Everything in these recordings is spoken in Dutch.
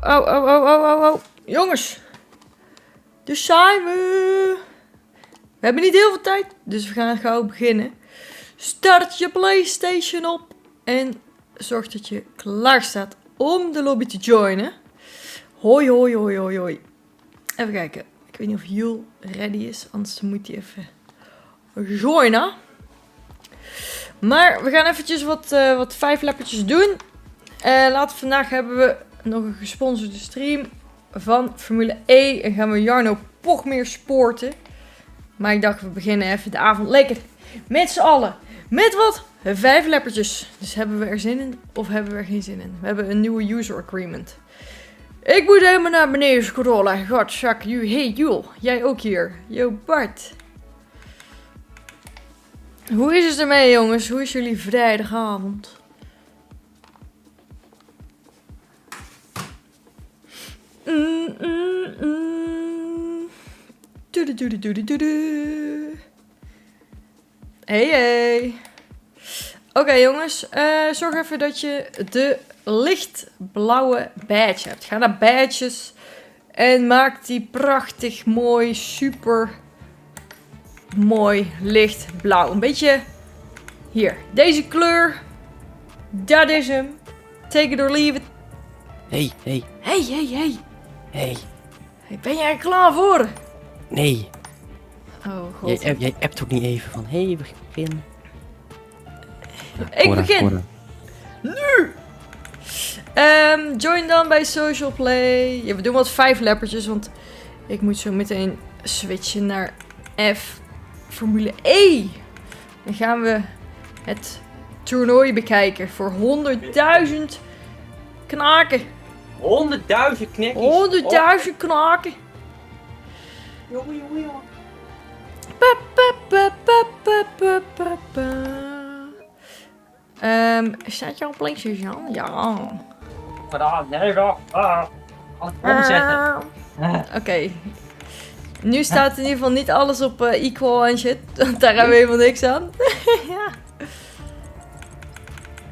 Oh. Jongens. Dus zijn we. We hebben niet heel veel tijd. Dus we gaan gauw beginnen. Start je PlayStation op. En zorg dat je klaar staat om de lobby te joinen. Hoi. Even kijken. Ik weet niet of Jul ready is. Anders moet hij even joinen. Maar we gaan eventjes wat 5 leppertjes doen. Vandaag hebben we nog een gesponsorde stream van Formule E. En gaan we Jarno nog meer sporten. Maar ik dacht, we beginnen even de avond lekker met z'n allen. Met wat? 5 leppertjes. Dus hebben we er zin in of hebben we er geen zin in? We hebben een nieuwe user agreement. Ik moet helemaal naar beneden scrollen. Godzak, hey Jul, jij ook hier. Yo Bart. Hoe is het ermee jongens? Hoe is jullie vrijdagavond? Hey. Oké jongens, zorg even dat je de lichtblauwe badge hebt. Ga naar badges en maak die prachtig mooi, super mooi lichtblauw. Een beetje hier, deze kleur, dat is hem. Take it or leave it. Hey. Hey, ben jij er klaar voor? Nee. Oh god. Jij appt ook niet even van, hey, we beginnen. Ik begin. Nu! Join dan bij Social Play. Ja, we doen wat 5 leppertjes, want ik moet zo meteen switchen naar Formule E. Dan gaan we het toernooi bekijken voor 100.000 knaken. 100.000 knekjes. 100.000 knaken. Jongen. Staat je op PlayStation? Ja. Oké. Nu staat in ieder geval niet alles op equal en shit. Want daar hebben we helemaal niks aan. Ja.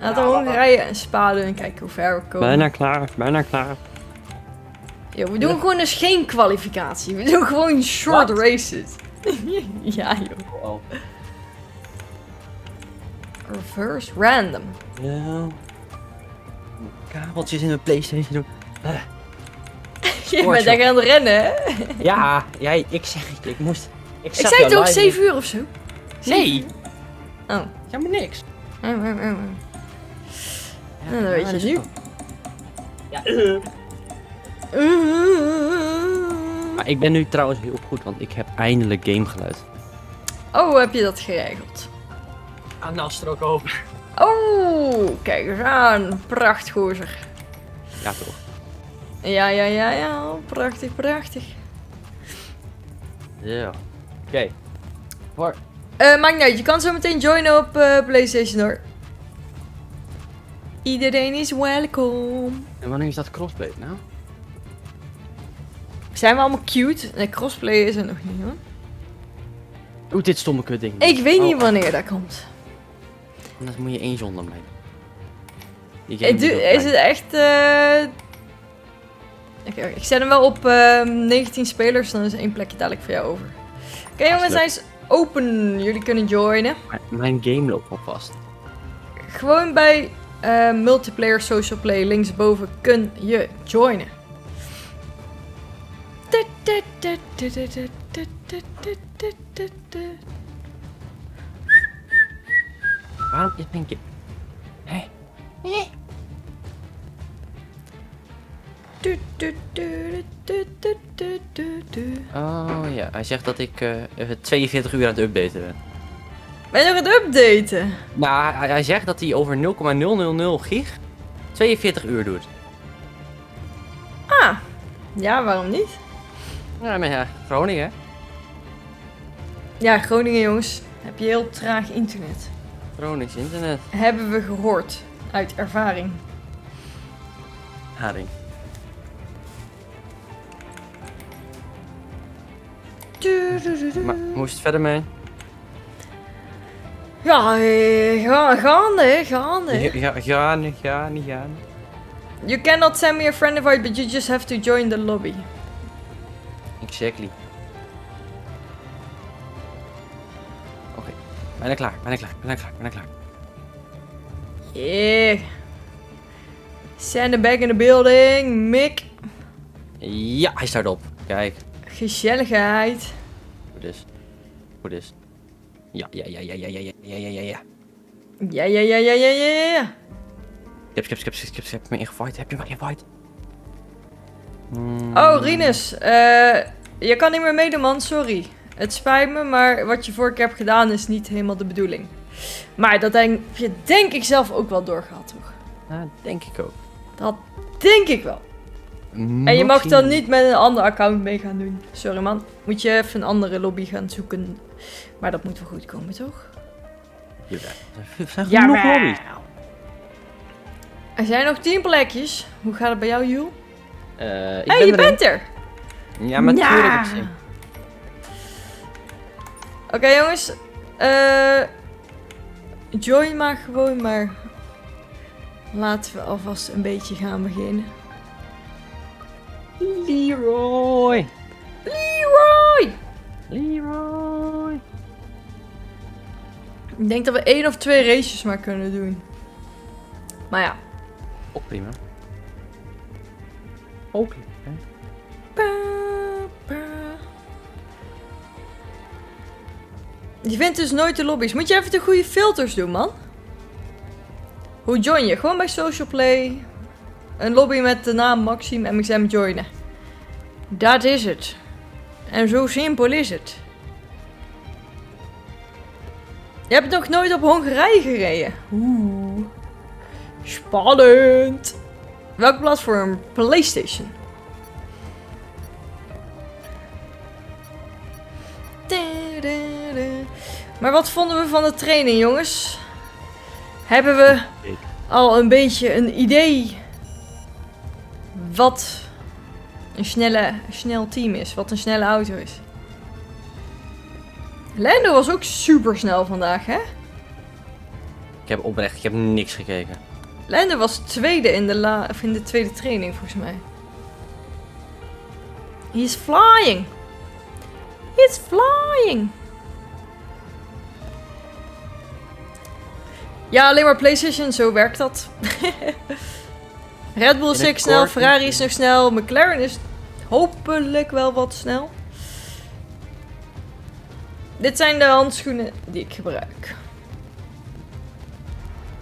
Laten we Hongarije en Spa doen en kijken hoe ver we komen. Bijna klaar. Ja, we doen gewoon dus geen kwalificatie. We doen gewoon short races. Ja, joh. Reverse random. Ja. Kabeltjes in mijn PlayStation doen. Je bent echt aan het rennen, hè? Ja, ik zeg het. Ik zei het ook 7 uur of zo. Nee. Oh. Ja, maar niks. En dan weet je nu. Ja. Maar ik ben nu trouwens heel goed, want ik heb eindelijk gamegeluid. Oh, heb je dat geregeld? Aan de ASTRO kopen. Oh, kijk eens aan. Prachtgozer. Ja, toch? Ja. Prachtig. Ja. Oké. Voor. Maakt niet uit, je kan zo meteen joinen op PlayStation hoor. Iedereen is welkom. En wanneer is dat crossplay nou? Zijn we allemaal cute? Nee, crossplay is er nog niet hoor. Oeh, dit stomme kut ding. Ik weet niet wanneer dat komt. Dan moet je één zonder mij. Is het echt... Ik zet hem wel op 19 spelers, dan is 1 plekje dadelijk voor jou over. Oké, jongens, hij is open. Jullie kunnen joinen. Mijn game loopt al vast. Gewoon bij multiplayer social play linksboven kun je joinen. Waarom is mijn game... Hé? Oh ja, hij zegt dat ik 42 uur aan het updaten ben. Ben je nog aan het updaten? Nou, hij zegt dat hij over 0,000 gig 42 uur doet. Ah, ja, waarom niet? Ja, maar ja, Groningen. Ja, Groningen jongens, heb je heel traag internet. Gronings internet. Hebben we gehoord, uit ervaring. Haring. Maar hoe is het verder mee? Ja, gaande. Gaande. You cannot send me a friend invite, but you just have to join the lobby. Exactly. Oké, bijna klaar. Yeah. Send back in the building, Mick. Ja, hij staat op. Kijk. Gezelligheid. Goed is. Ja. Ja. Skip. Heb je me ingevite? Oh, Rinus. Je kan niet meer meedoen, man. Sorry. Het spijt me, maar wat je vorige keer hebt gedaan is niet helemaal de bedoeling. Maar dat heb je denk ik zelf ook wel doorgehad, toch? Ja, denk ik ook. Dat denk ik wel. En je mag dan niet met een ander account mee gaan doen. Sorry, man. Moet je even een andere lobby gaan zoeken. Maar dat moet wel goed komen, toch? Er zijn genoeg lobby's. Er zijn nog 10 plekjes. Hoe gaat het bij jou, Jules? Je bent er! Ja, maar natuurlijk. Oké, jongens. Join maar gewoon, maar laten we alvast een beetje gaan beginnen. Leroy! Ik denk dat we 1 of 2 races maar kunnen doen. Maar ja. Ook prima. Oké. Je vindt dus nooit de lobby's. Moet je even de goede filters doen, man. Hoe join je? Gewoon bij Social Play. Een lobby met de naam Maxime MXM joinen. Dat is het. En zo simpel is het. Je hebt nog nooit op Hongarije gereden. Oeh. Spannend. Welk platform? PlayStation. Maar wat vonden we van de training, jongens? Hebben we al een beetje een idee wat een snel team is? Wat een snelle auto is? Lando was ook super snel vandaag, hè? Ik heb niks gekeken. Lando was tweede in de tweede training, volgens mij. He's flying. He's flying. Ja, alleen maar PlayStation, zo werkt dat. Red Bull is sick snel, Ferrari is nog snel, McLaren is hopelijk wel wat snel. Dit zijn de handschoenen die ik gebruik.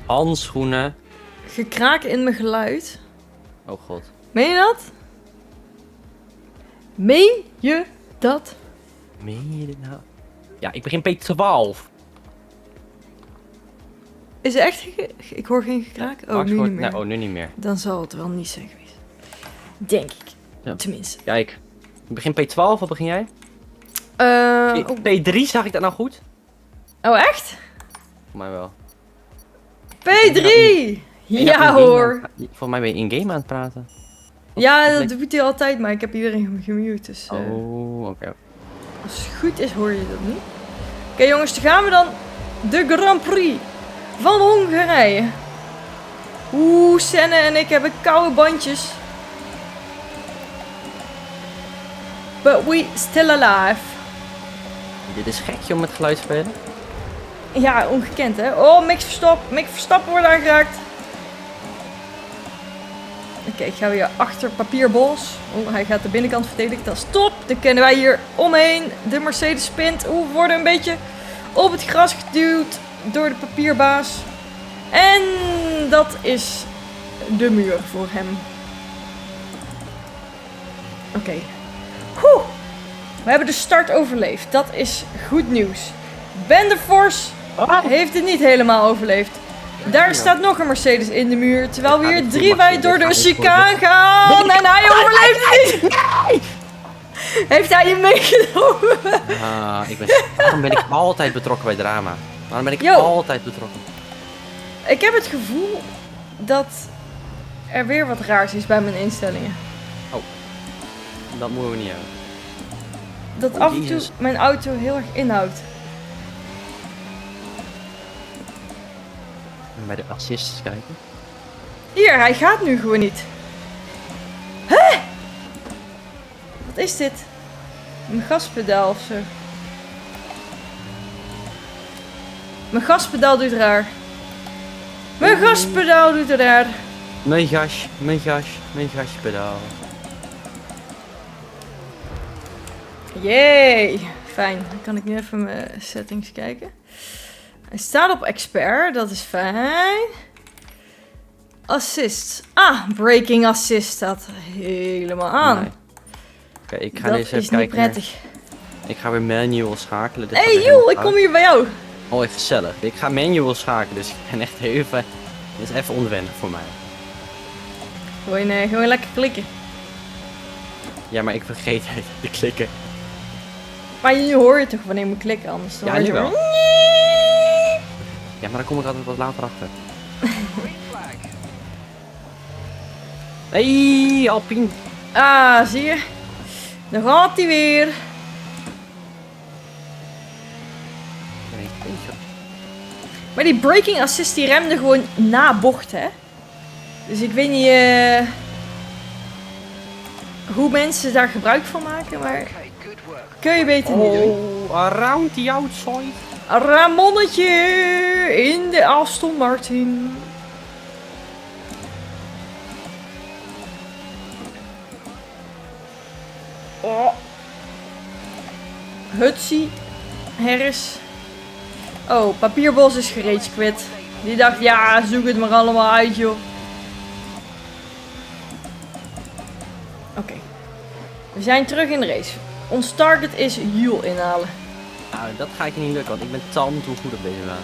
Handschoenen? Gekraak in mijn geluid. Oh god. Meen je dat? Meen je dat? Meen je dit nou? Ja, ik begin P12. Is het echt ik hoor geen gekraak? Oh, nu niet meer. Nee, nu niet meer. Dan zal het wel niet zijn geweest. Denk ik. Ja. Tenminste. Kijk. Ik begin P12, wat begin jij? P3, zag ik dat nou goed? Oh, echt? Voor mij wel. P3! Ja hoor. Volgens mij ben je in-game aan het praten. Ja, dat doet hij altijd, maar ik heb iedereen gemute. Dus, oké. Als het goed is, hoor je dat niet. Oké, jongens, dan gaan we dan de Grand Prix van Hongarije. Oeh, Senne en ik hebben koude bandjes. But we still alive. Dit is gekje om met geluid te spelen. Ja, ongekend hè. Oh, Max Verstappen wordt aangeraakt. Oké, ik ga weer achter papierbos. Oh, hij gaat de binnenkant verdedigen. Dat is top. Dan kunnen wij hier omheen. De Mercedes spint. Oeh, we worden een beetje op het gras geduwd door de papierbaas. En dat is de muur voor hem. Oké. Oeh. We hebben de start overleefd. Dat is goed nieuws. Ben de Vos heeft het niet helemaal overleefd. Daar staat nog een Mercedes in de muur. Terwijl we hier 3 wijd door de chicane gaan. En hij overleeft het niet. Nee! Heeft hij je meegenomen? Waarom ben ik altijd betrokken bij drama? Waarom ben ik altijd betrokken? Ik heb het gevoel dat er weer wat raars is bij mijn instellingen. Oh, dat moeten we niet hebben. Dat af en toe mijn auto heel erg inhoudt. Bij de assists kijken. Hier, hij gaat nu gewoon niet. Hè? Wat is dit? Een gaspedaal of zo. Mijn gaspedaal doet raar. Mijn gaspedaal doet raar. Mijn gaspedaal. Jee, fijn. Dan kan ik nu even mijn settings kijken. Hij staat op expert, dat is fijn. Assist. Ah, braking assist staat helemaal aan. Nee. Oké, ik ga dat eens even is niet kijken. prettig. Ik ga weer manual schakelen. Hé hey, joh, ik kom hier bij jou. Oh, even gezellig. Ik ga manual schakelen, dus ik ben echt even... Dit is even onwennig voor mij. Gewoon lekker klikken. Ja, maar ik vergeet het te klikken. Maar je hoort je toch wanneer je moet klikken, anders dan Ja, hoor je nu wel. hoor. Ja, maar daar kom ik altijd wat later achter. Hey, Alpine. Ah, zie je? Dan gaat hij weer. Nee, Maar die braking assist die remde gewoon na bocht, hè? Dus ik weet niet hoe mensen daar gebruik van maken, maar kun je beter niet doen. Oh, around the outside. Ramonnetje in de Aston Martin. Oh. Hutsie. Harris. Oh, papierbos is gerage quit. Die dacht, ja, zoek het maar allemaal uit, joh. Oké. We zijn terug in de race. Ons target is Jules inhalen. Nou, dat ga ik niet lukken, want ik ben tand hoe goed op deze baan.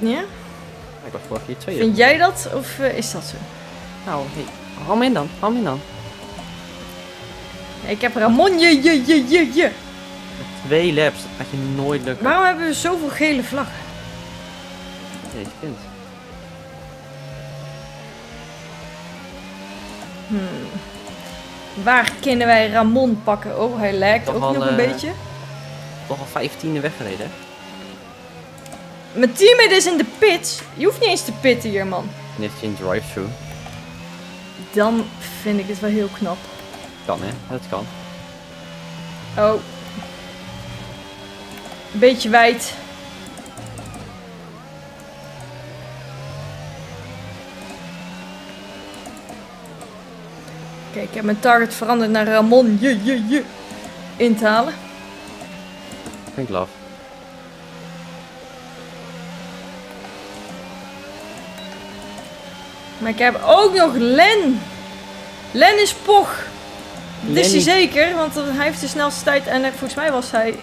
Ja? Ik was vorige keer tweede. Vind jij dat, of is dat zo? Nou, hey, hou me in dan, hou me in dan. Ik heb Ramon, je. 2 laps, dat gaat je nooit lukken. Waarom hebben we zoveel gele vlaggen? Jeetje kind. Waar kunnen wij Ramon pakken? Oh, hij lijkt Toch ook al, nog een beetje. Toch al 15e weggereden. Mijn teammate is in de pit. Je hoeft niet eens te pitten hier, man. Net geen drive-thru. Dan vind ik het wel heel knap. Kan hè, dat kan. Oh. Beetje wijd. Oké, ik heb mijn target veranderd naar Ramon. Je. In te halen. Vind ik love. Maar ik heb ook nog Len. Len is Poch. Dat is hij zeker, want hij heeft de snelste tijd. En volgens mij was hij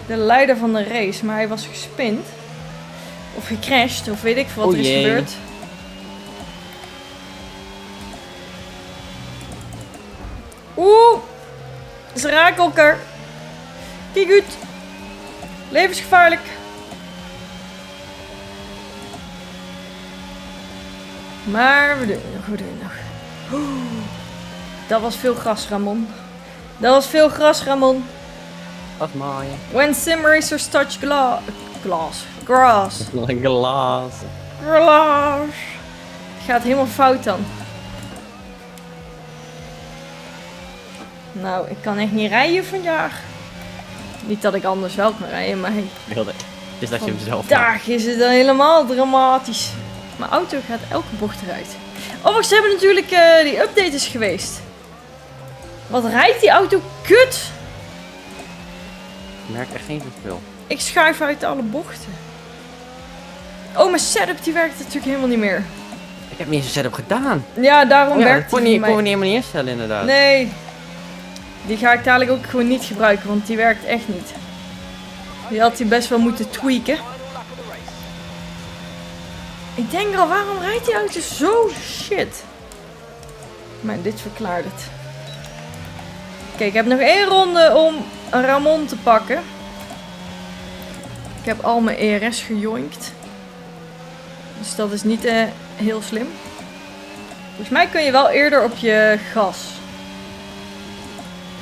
de leider van de race. Maar hij was gespind. Of gecrashed, of weet ik veel wat er is gebeurd. Oeh. Ze raken elkaar. Kijk goed. Levensgevaarlijk. Maar we doen nog. Oeh. Dat was veel gras, Ramon. Afmaaien. When sim racers touch glass. Grass. Nog een glas. Grass. Het gaat helemaal fout dan. Nou, ik kan echt niet rijden vandaag. Niet dat ik anders wel kan rijden, maar hey. Is dat je hem zelf Vandaag is het dan helemaal dramatisch. Mijn auto gaat elke bocht eruit. Oh, wacht, ze hebben natuurlijk die update is geweest. Wat rijdt die auto kut? Ik merk echt geen verschil. Ik schuif uit alle bochten. Oh, mijn setup die werkt natuurlijk helemaal niet meer. Ik heb niet eens een setup gedaan. Ja, daarom werkt het die niet. voor Ik kon mij. niet helemaal niet instellen inderdaad. Nee. Die ga ik dadelijk ook gewoon niet gebruiken, want die werkt echt niet. Die had hij best wel moeten tweaken. Ik denk al, waarom rijdt die auto zo shit? Maar dit verklaart het. Oké, ik heb nog 1 ronde om een Ramon te pakken. Ik heb al mijn ERS gejoinkt. Dus dat is niet heel slim. Volgens mij kun je wel eerder op je gas.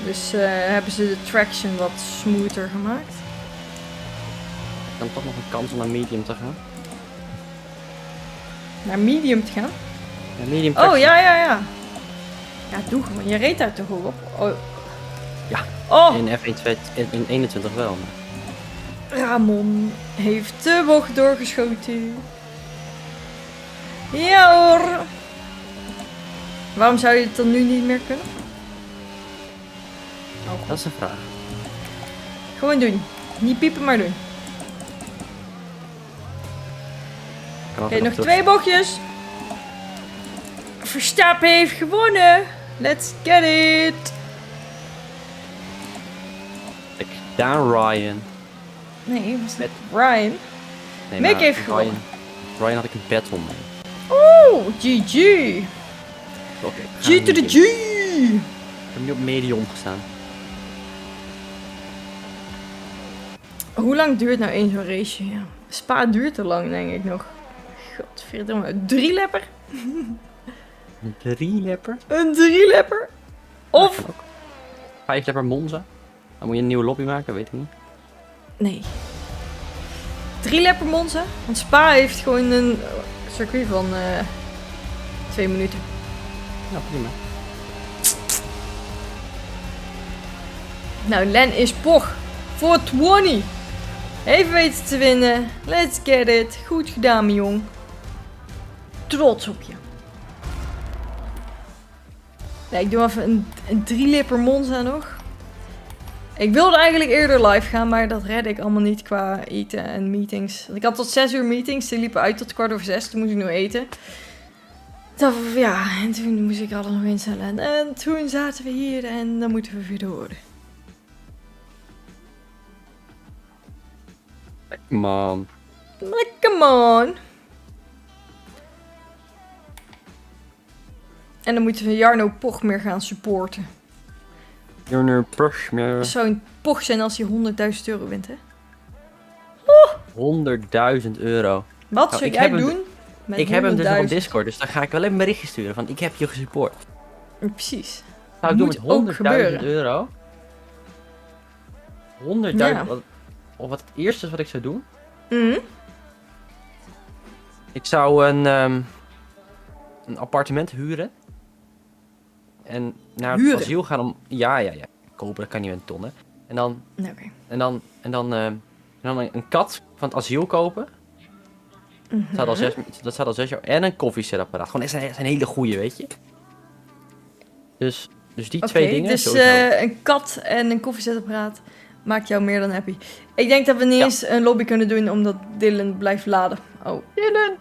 Dus hebben ze de traction wat smoother gemaakt. Dan toch nog een kans om naar medium te gaan. Naar medium te gaan? Ja, medium Oh, traction. ja. Ja, doe gewoon. Je reed daar toch ook op? Oh. Ja. Oh, In F1 in 21 wel. Maar... Ramon heeft de bocht doorgeschoten. Ja hoor. Waarom zou je het dan nu niet meer kunnen? Oh, Dat is een vraag. gewoon doen. Niet piepen, maar doen. Oké, nog 2 bochtjes. Verstappen heeft gewonnen. Let's get it. Kijk, daar Ryan. Nee, was het Ryan? Nee, Mick maar heeft gewonnen. Ryan had ik een battle mee. Oeh, GG. Oké, G to the G. Ik heb nu op medium gestaan. Hoe lang duurt nou één zo'n race? Ja. Spa duurt te lang, denk ik nog. Godverdomme. 3-lepper? Een 3-lepper. Een 3-lepper? Of... 5-lepper Monza. Dan moet je een nieuwe lobby maken, weet ik niet. Nee. 3-lepper Monza? Want Spa heeft gewoon een circuit van 2 minuten. Ja, prima. Nou, Len is poch. Voor 20. Even weten te winnen. Let's get it. Goed gedaan, mijn jong. Trots op je. Nee, ik doe even een 3-lipper Monza nog. Ik wilde eigenlijk eerder live gaan, maar dat redde ik allemaal niet qua eten en meetings. Want ik had tot 6 uur meetings, die liepen uit tot 5:15. Toen moest ik nog eten. Ja, en toen moest ik alles nog instellen. En toen zaten we hier en dan moeten we weer door. Man. Lekker man. En dan moeten we Jarno Poch meer gaan supporten. Jarno Poch meer. Het zou een Poch zijn als hij 100.000 € wint, hè? 100.000 euro. Wat Nou, zou ik jij heb hem doen met Ik heb hem dus nog op 100.000? Discord, dus dan ga ik wel even een berichtje sturen van ik heb je gesupport. Precies. Zou ik doen Moet met ook 100.000 gebeuren. euro? 100.000, Ja. wat het eerste is wat ik zou doen? Mhm. Ik zou een appartement huren. En naar het Huren? asiel gaan om... Ja. Kopen, dat kan niet met een ton, hè. En dan, Oké. en dan een kat van het asiel kopen. Mhm. Dat staat al 6 jaar. En een koffiezetapparaat. Gewoon echt een hele goeie, weet je. Dus die twee dingen. Dus sowieso. een kat en een koffiezetapparaat maakt jou meer dan happy. Ik denk dat we niet eens een lobby kunnen doen omdat Dylan blijft laden. Oh. Dylan!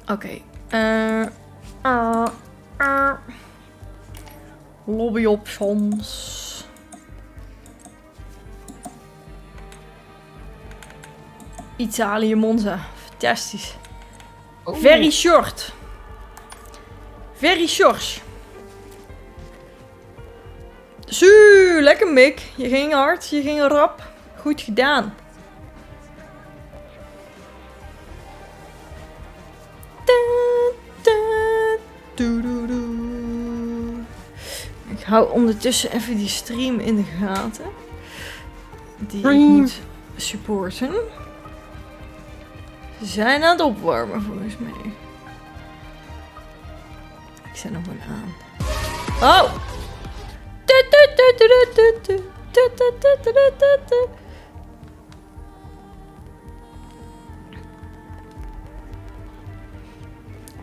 Oké. Lobby options. Italië Monza. Fantastisch. Very short. Very short. Zo, lekker Mick. Je ging hard, je ging rap. Goed gedaan. Ik Hou ondertussen even die stream in de gaten. Die ik Stream. moet supporten. Ze zijn aan het opwarmen volgens mij. Ik zet nog een aan. Oh!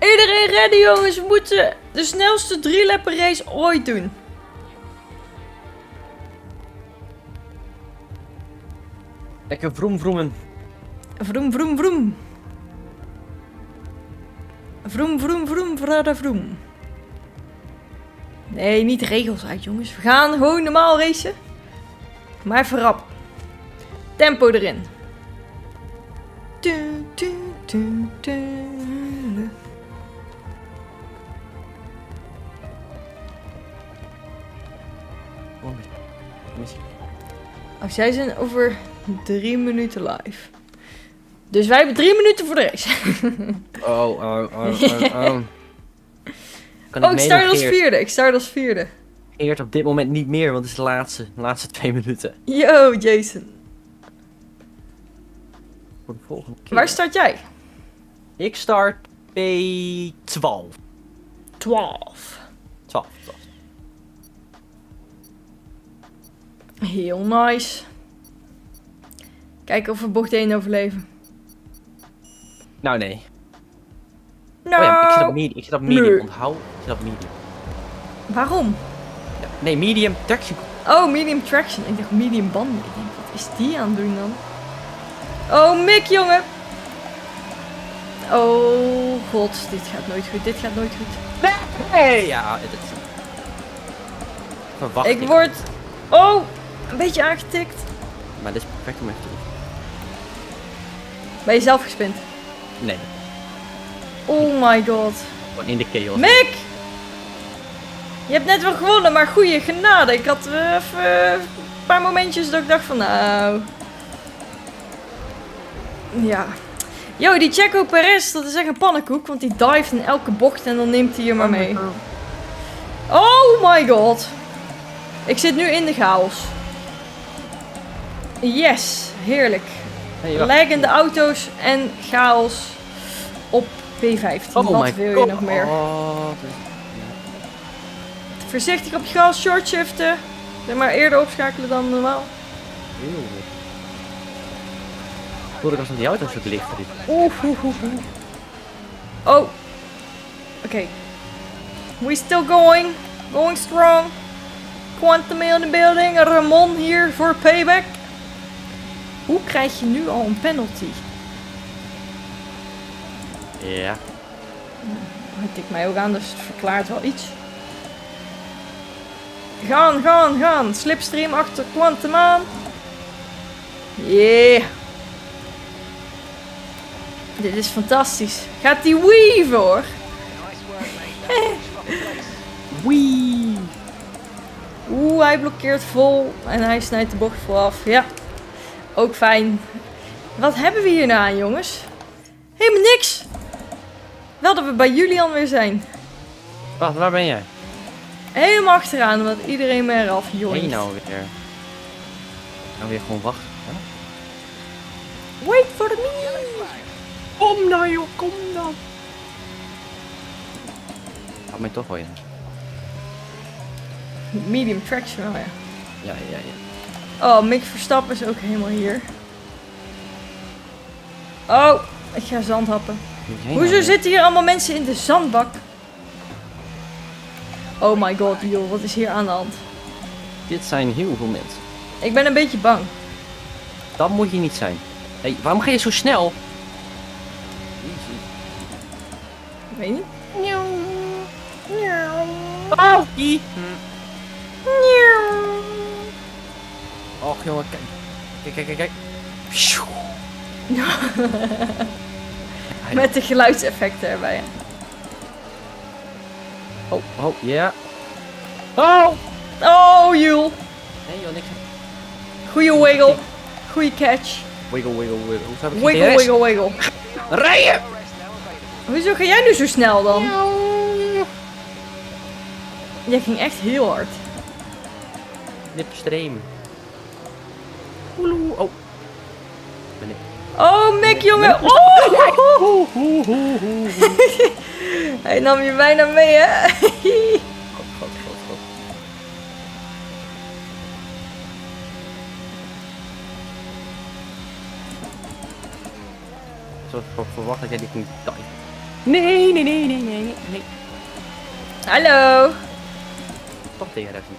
Iedereen ready jongens, we moeten de snelste 3-lappen race ooit doen. Lekker vroom vroemen. Vroom vroom vroom. Vroom vroom vroom vrada vroom. Nee, niet de regels uit jongens. We gaan gewoon normaal racen. Maar even rap. Tempo erin. Tu, tu, tu, tu. Oh, zij zijn over 3 minuten live. Dus wij hebben 3 minuten voor de race. Kan Oh, ik start als Geert? vierde. Ik start als vierde. Geert op dit moment niet meer, want het is de laatste 2 minuten. Yo, Jason. Voor de volgende keer. Waar start jij? Ik start P12. 12. 12. Heel nice. Kijken of we bocht 1 overleven. Nou, nee. Nou, Oh ja, ik zit op medium. nee. Onthoud, ik zit op medium. Waarom? Ja, nee, medium traction. Oh, medium traction. Ik dacht medium banden. Ik denk, wat is die aan het doen dan? Oh, Mick, jongen. Oh, god. Dit gaat nooit goed. Dit gaat nooit goed. Nee, ja, het is... Verwacht Ik word... Oh, een beetje aangetikt. Maar dit is perfect om even te doen. Ben je zelf gespind? Nee, Oh my god. gewoon in de chaos. Mick! Je hebt net wel gewonnen, maar goeie genade. Ik had even een paar momentjes dat ik dacht van nou... Ja. Yo, die Checo Perez, dat is echt een pannenkoek. Want die divet in elke bocht en dan neemt hij je maar mee. Oh my god. Ik zit nu in de chaos. Yes, heerlijk. Hey, wacht. Leggende auto's en chaos op P15. Oh Wat my wil god. je nog meer? Oh, Voorzichtig op je gas, short shiften. Zeg maar eerder opschakelen dan normaal. Ik voelde alsof die auto zo licht liep. Oeh. Oh. Oké. We still going. Going strong. Quantum in the building. Ramon hier voor payback. Hoe krijg je nu al een penalty? Ja. Dat tikt mij ook aan, dus het verklaart wel iets. Gaan. Slipstream achter Quantum aan. Yeah. Dit is fantastisch. Gaat die weave hoor. Wee. Oeh, hij blokkeert vol en hij snijdt de bocht vol af. Ja, ook fijn. Wat hebben we hier nou aan, jongens? Helemaal niks. Wel dat we bij Julian weer zijn. Wacht, waar ben jij? Helemaal achteraan, want iedereen me eraf joint. Hé nou weer. Nou weer gewoon wachten. Hè? Wait for me. Kom nou joh, kom nou. Gaat mij toch wel in. Medium traction, oh ja. Ja. Oh, Mick Verstappen is ook helemaal hier. Oh, ik ga zand happen. Hoezo zitten hier allemaal mensen in de zandbak? Oh my god, joh, wat is hier aan de hand? Dit zijn heel veel mensen. Ik ben een beetje bang. Dat moet je niet zijn. Hé, waarom ga je zo snel? Ik weet niet. Oh, die. Och jongen, kijk. Psjoe. Met de geluidseffecten erbij. Oh, ja. Oh! Oh, Jul. Nee joh, niks. Goeie wiggle. Goeie catch. Wiggle. Hoe heb ik Wiggle. Rijden! Hoezo ga jij nu zo snel dan? Jij ging echt heel hard. Livestream. Oeloe. Oh. Ben ik... Oh, Mick, jongen. Oh! Hij nam je bijna mee, hè? God. Zo verwacht dat jij die ging typen. Nee. Hallo. Toch tegen dat niet.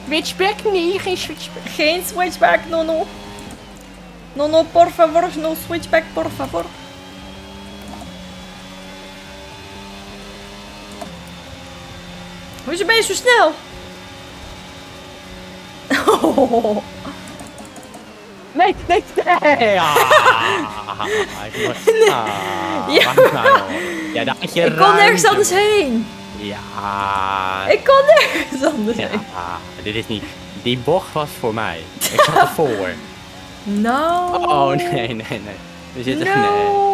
Switchback? Nee, geen switchback. Geen switchback, no. No, por favor, no switchback, por favor. Hoezo ben je zo snel? Oh. Nee. Ja, daar had je Ik kon nergens anders heen. Ja. Ik kon nergens anders heen. Ja, dit is niet... Die bocht was voor mij. Ik zat ervoor. No. Oh, nee. We zitten... No.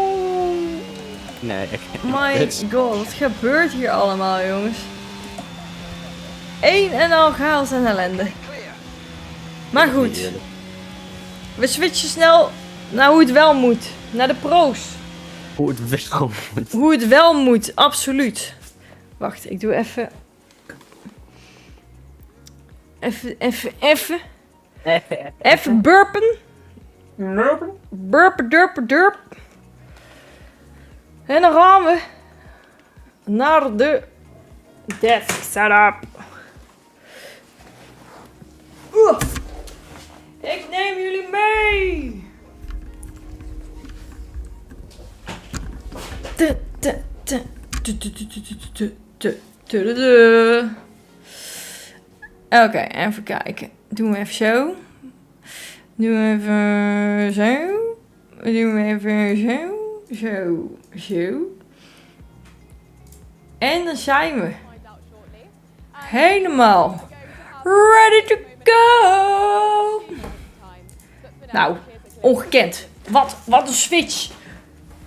Nee. My god, wat gebeurt hier allemaal, jongens? Een en al chaos en ellende. Maar goed. We switchen snel naar hoe het wel moet. Naar de pro's. Hoe het wel moet. Hoe het wel moet, absoluut. Wacht, ik doe even... Even burpen. Burp. En dan gaan we naar de desk setup. Ik neem jullie mee. Oké, even kijken. Doen we even zo. Doen we even zo. Doen we even zo. Zo. En dan zijn we helemaal ready to go. Nou, ongekend. Wat een switch.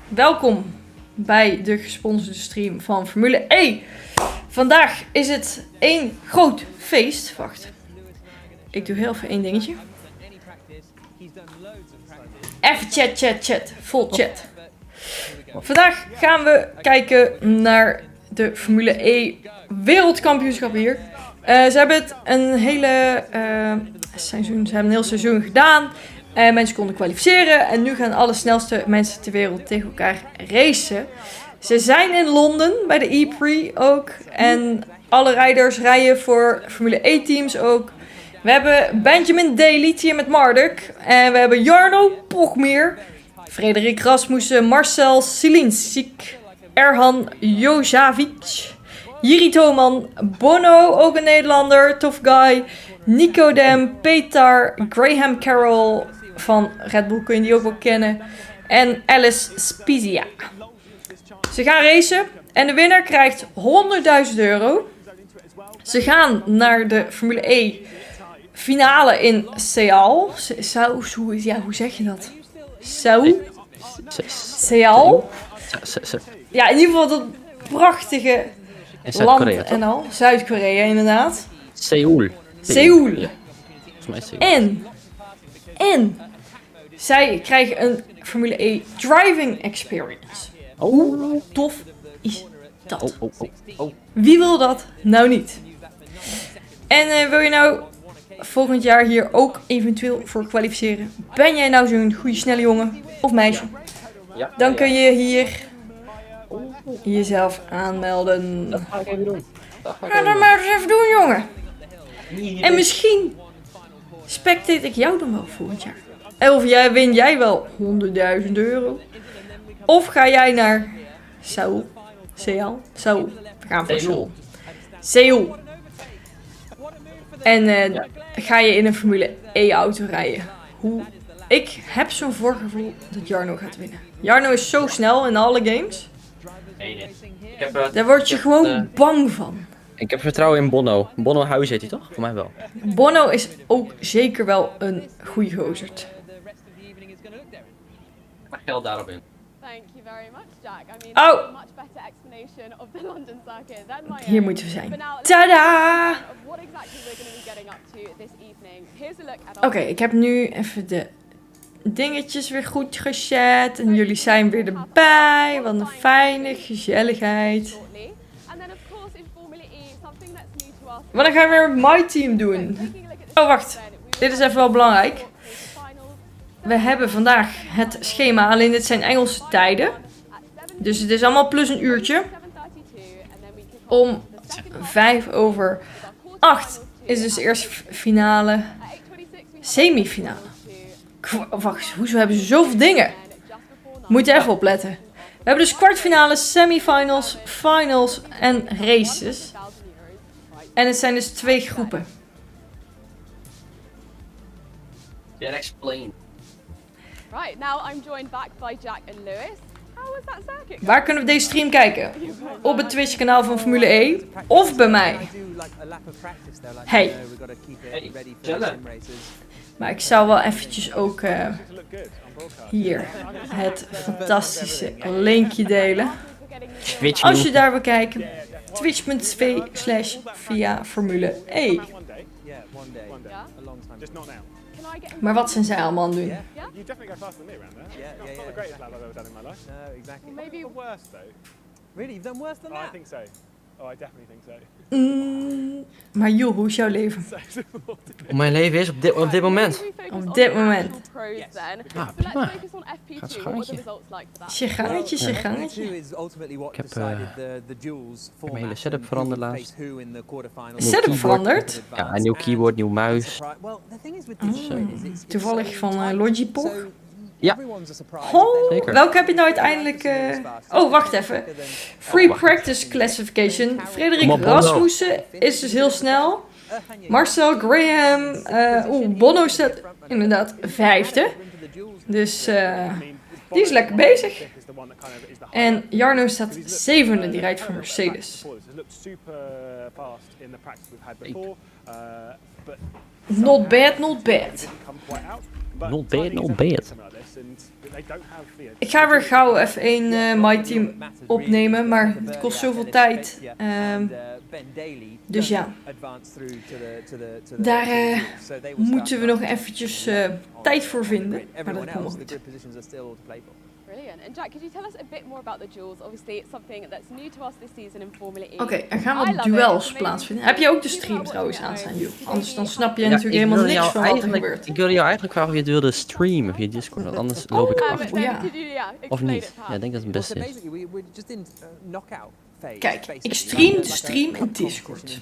Welkom bij de gesponsorde stream van Formule E. Vandaag is het één groot feest. Wacht. Ik doe heel even één dingetje. Even chat. Vol chat. Vandaag gaan we kijken naar de Formule E wereldkampioenschap hier. Ze hebben het een hele seizoen, ze hebben een heel seizoen gedaan. Mensen konden kwalificeren en nu gaan alle snelste mensen ter wereld tegen elkaar racen. Ze zijn in Londen bij de E-Prix ook. En alle rijders rijden voor Formule E-teams ook. We hebben Benjamin Daly hier met Marduk. En we hebben Jarno Pochmeer, Frederik Rasmussen, Marcel Silinsik, Erhan Jozavic, Jiri Toman, Bono, ook een Nederlander, tough guy, Nicodem, Petar, Graham Carroll van Red Bull, kun je die ook wel kennen, en Alice Spezia. Ze gaan racen en de winnaar krijgt €100.000. Ze gaan naar de Formule E finale in Seoul. Hoe zeg je dat? Seoul? Ja, in ieder geval dat prachtige land en al. Zuid-Korea inderdaad. Seoul. Ja. Volgens mij Seoul. En zij krijgen een Formule E driving experience. Hoe tof is dat? Wie wil dat nou niet? En wil je nou volgend jaar hier ook eventueel voor kwalificeren? Ben jij nou zo'n goede snelle jongen of meisje? Ja. Dan kun je hier jezelf aanmelden. Dat ga ik even doen. Ga dat maar eens even doen, jongen. En misschien spectate ik jou dan wel volgend jaar. Of win jij wel €100.000. Of ga jij naar Seoul. We gaan voor Seoul. Seoul. En ga je in een Formule E auto rijden. Ik heb zo'n voorgevoel dat Jarno gaat winnen. Jarno is zo snel in alle games. Nee. Daar word je gewoon bang van. Ik heb vertrouwen in Bono. Bono Huis heet hij toch? Voor mij wel. Bono is ook zeker wel een goede gozerd. Maar geld daarop in. Thank you very much, Jack. I mean, Oh. that's a much better explanation of the London circuit than my Hier own. moeten we zijn. But now, let's Tadaa! of what exactly we're going to be getting up to this evening. Here's a look at Oké, ik heb nu even de dingetjes weer goed gezet. En jullie zijn weer erbij. Wat een fijne gezelligheid. shortly. And then of course in Formule E, something that's new to us. Wanneer gaan we weer my team doen? Taking a look at this Oh, wacht. Dit is even wel belangrijk. We hebben vandaag het schema, alleen dit zijn Engelse tijden. Dus het is allemaal plus een uurtje. Om 7:05 is dus eerst finale, semifinale. Wacht, hoezo hebben ze zoveel dingen? Moet je even opletten. We hebben dus kwartfinales, semifinals, finals en races. En het zijn dus 2 groepen. Yeah, explain. Right, now I'm joined back by Jack and Lewis. How was that circuit? Waar kunnen we deze stream kijken? Op het Twitch kanaal van Formule E of bij mij? Hey. Maar ik zou wel eventjes ook hier het fantastische linkje delen. Twitch Als je daar wil kijken, twitch.tv/via Formule E. Maar wat zijn zij allemaal aan het doen? You definitely go faster than me around there. Yeah, Not the greatest lap I've ever done in my life. No, exactly. Maybe The worst though. Really, you've done worse than Oh, I that? think so. Oh, I definitely think so. Maar joh, hoe is jouw leven? Hoe mijn leven is op dit moment. Op dit moment. Ah, prima. Gaat zijn gangetje. Zijn gangetje, zijn gangetje. Ik heb mijn hele setup veranderd laatst. Setup veranderd? Ja, een nieuw keyboard, nieuw muis. Toevallig van Logipop. Ja. Oh, Zeker. welke heb je nou uiteindelijk... Oh, wacht even. Free Practice Classification. Frederik Bono. Rasmussen is dus heel snel. Marcel Graham. Bono staat inderdaad 5e. Dus die is lekker bezig. En Jarno staat 7e, die rijdt voor Mercedes. Not bad, not bad. Not bad, not bad. Ik ga weer gauw even een My Team opnemen, maar het kost zoveel tijd. Dus ja, daar moeten we nog eventjes tijd voor vinden. Maar dat komt nog goed. Brilliant. And Jack, could you tell us a bit more about the duels? Obviously, it's something that's new to us this season in Formula E. Oké, er gaan wat duels plaatsvinden. Heb je ook de stream trouwens aanstaan, joh? Anders dan snap je natuurlijk helemaal niks van wat er gebeurt. Ik wilde jou eigenlijk vragen of je het wilde streamen via Discord, want anders loop ik achter. Ja. Of niet? Ja, ik denk dat het het beste is. Kijk, ik stream de stream in Discord.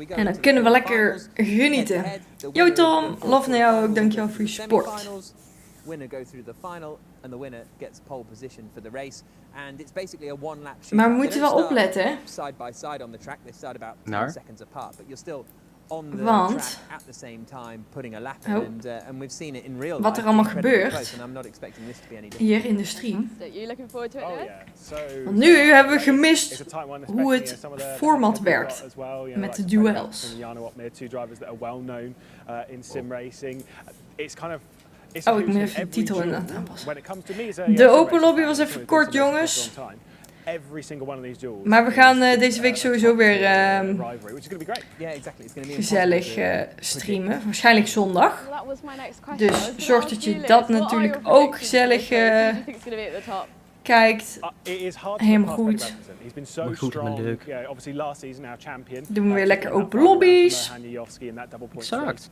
En dan kunnen we lekker genieten. Yo Tom, love naar jou ook, dankjewel voor je support. Maar we moeten wel opletten, hè? Naar? Want wat er allemaal gebeurt hier in de stream. Want nu hebben we gemist hoe het format werkt met de duels. Oh, ik moet even de titel inderdaad aanpassen. De open lobby was even kort, jongens. Maar we gaan deze week sowieso weer gezellig streamen. Waarschijnlijk zondag. Dus zorg dat je dat natuurlijk ook gezellig kijkt. Helemaal goed. Goed, maar leuk. Doen we weer lekker open lobby's. Exact.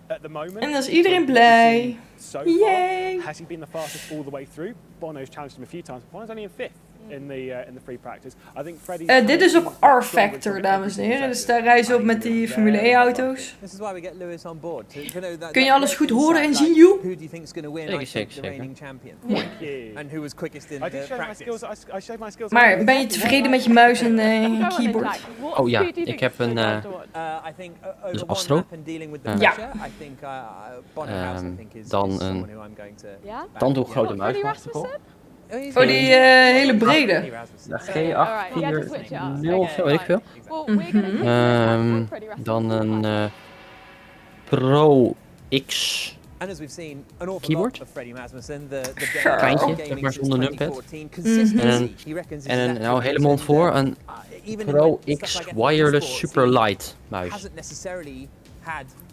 En dan is iedereen blij. Yay! Has he been the fastest all the way through? Bono's challenged him a few times. Bono's only in 5th in the free practice. I think Freddie. Dit is op R-Factor, dames en heren. Dus daar rijden ze op met die Formule E auto's. Kun je alles goed horen en zien, joh? Zeker. Maar ben je tevreden met je muis en keyboard? Oh ja, ik heb een dus ASTRO. Ja. Dan een tandhooggrote muis mag ik op. Oh, die hele brede. De G840 of zo, weet ik veel. Dan een Pro X And as we've seen, an awful Keyboard? lot of Freddie Masmussen, the Kleintje, zeg maar zonder numpad. En nou hele mond voor een Pro X Wireless Super Light muis.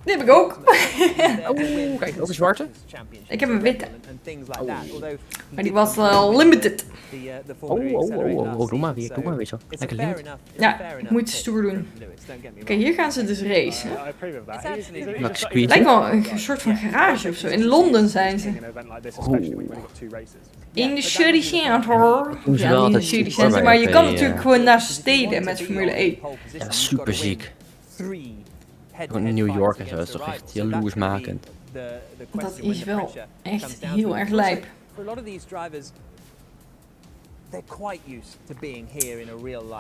Die heb ik ook. Oh, kijk, ook een zwarte. Ik heb een witte. Maar die was al limited. Oh, doe maar weer zo. Lekker lint. Ja, ik moet stoer doen. Oké, hier gaan ze dus racen. Lekker squeeze. Lijkt wel een soort van garage of zo. In Londen zijn ze. In de city center. Doen ze Ja, wel niet in de altijd city super center, maar je kan bij, natuurlijk gewoon naar steden met Formule E. Ja, super ziek. Gewoon in New York en zo, dat is toch echt jaloersmakend. Dat is wel echt heel erg lijp.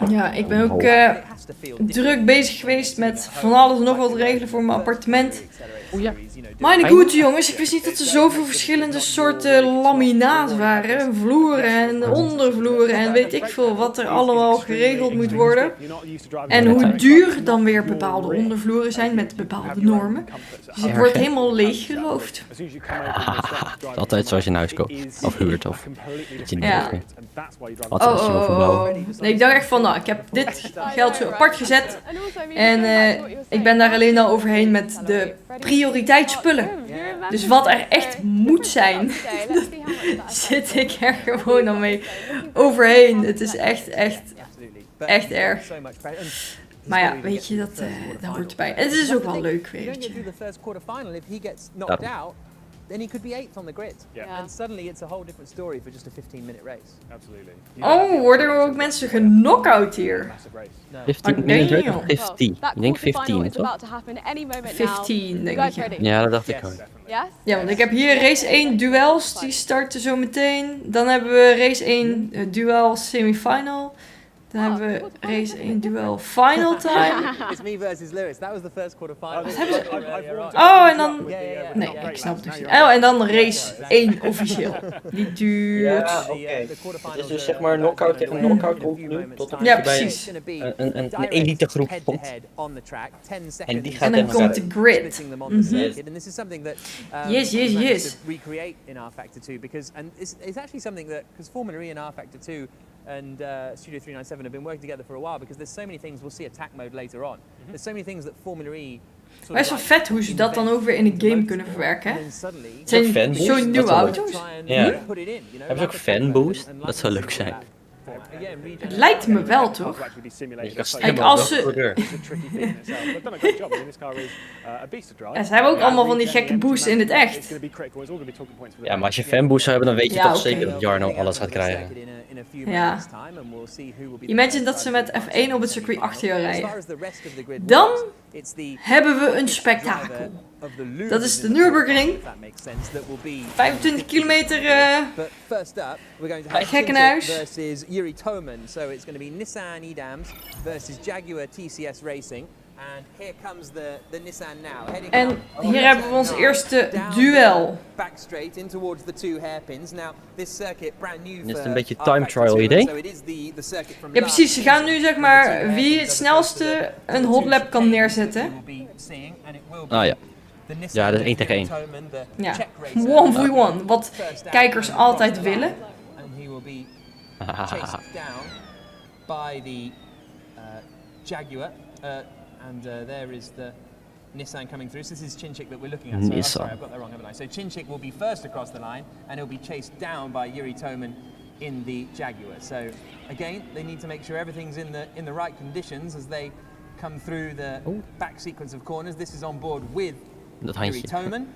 Ja, ik ben ook druk bezig geweest met van alles en nog wat regelen voor mijn appartement. Mijn goede jongens, ik wist niet dat er zoveel verschillende soorten laminaat waren. Vloeren en ondervloeren en weet ik veel wat er allemaal geregeld moet worden. En hoe duur dan weer bepaalde ondervloeren zijn met bepaalde normen. Dus ik word helemaal leeggeroofd. Altijd zoals je een huis koopt. Of huurt of dat je niet Ja. Nee, ik dacht echt van, nou, ik heb dit geld zo apart gezet. En ik ben daar alleen al overheen met de prioriteitsspullen. Dus wat er echt moet zijn, zit ik er gewoon al mee overheen. Het is echt erg. Maar ja, weet je, dat hoort erbij. En het is ook wel leuk, weet je. Then he could be 8th on the grid. And suddenly it's a whole different story for just a 15-minute race. Absolutely. Oh, worden er ook mensen geknock-out hier? 15, ik denk 15, toch? 15, denk ik. Ja, dat dacht ik ook. Ja, want ik heb hier race 1 duels, die starten zo meteen. Dan hebben we race 1 duel semifinal. Dan hebben we race 1 duel final time. It's me versus Lewis. That was the first quarterfinal. Wat hebben ze? Oh, en dan... Nee, ik snap het niet. Oh, en dan race 1 officieel. Die duurt... Ja, oké. Het is dus zeg maar knockout tegen knockout nu. Ja, precies. Een elite groep komt. En die gaat En dan komt de grid. Yes. Recreate in R-Factor 2 because it's actually something that because Formula E and R-Factor 2 and Studio 397 have been working together for a while because there's so many things we'll see attack mode later on. There's so many things that Formula E. Best wel vet hoe ze dat dan ook weer in de game kunnen verwerken. Het zijn zo'n nieuwe auto's. Ja. Hebben ze ook fanboost? Dat zou leuk zijn. Het lijkt me wel, toch? Kijk, als ze... Ja, ze hebben ook allemaal van die gekke boosts in het echt. Ja, maar als je fanboost zou hebben, dan weet je Ja, toch oké. zeker dat Jarno alles gaat krijgen. Ja. Imagine dat ze met F1 op het circuit achter jou rijden. Dan hebben we een spektakel. Dat is de Nürburgring. 25 kilometer gekkenhuis. Versus Yuri Toman. So it's going to be Nissan E-Dams versus Jaguar TCS Racing. And here comes the Nissan now. En hier hebben we ons eerste duel. Back straight in towards the two hairpins. Now this circuit brand new. Dit is een beetje time trial idee. Ja, precies. Ze gaan nu zeg maar wie het snelste een hot lap kan neerzetten. Ah ja. Ja, dat is 1 tegen 1. Ja, 1 voor 1. Wat kijkers altijd willen. Chased down by the Jaguar, and there is the Nissan coming through. So this is Chinchik that we're looking at. So, I'm sorry, I've got that wrong, haven't I? So Chinchik will be first across the line, and he'll be chased down by Yuri Toman in the Jaguar. So again, they need to make sure everything's in the right conditions as they come through the back sequence of corners. This is on board with Yuri Toman.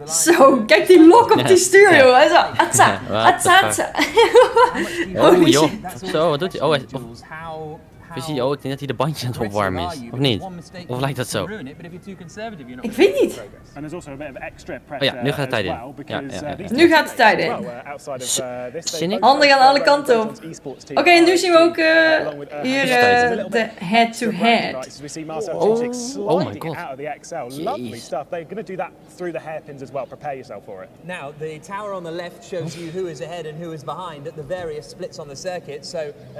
Zo, kijk die lok op die stuur, joh. Hij zo, atsa, atsa. Oh joh, zo, wat doet hij? Oh, ik denk dat hij de bandje aan het opwarmen is, of niet? Of lijkt dat zo? Ik weet niet. Oh ja, nu gaat de tijd in. Ja. Nu gaat de tijd in. Handen gaan alle kanten op. Oké, en nu zien we ook hier de head-to-head. Oh my god. Now, the tower on the left shows you who is ahead and who is behind at the various splits on the circuit. So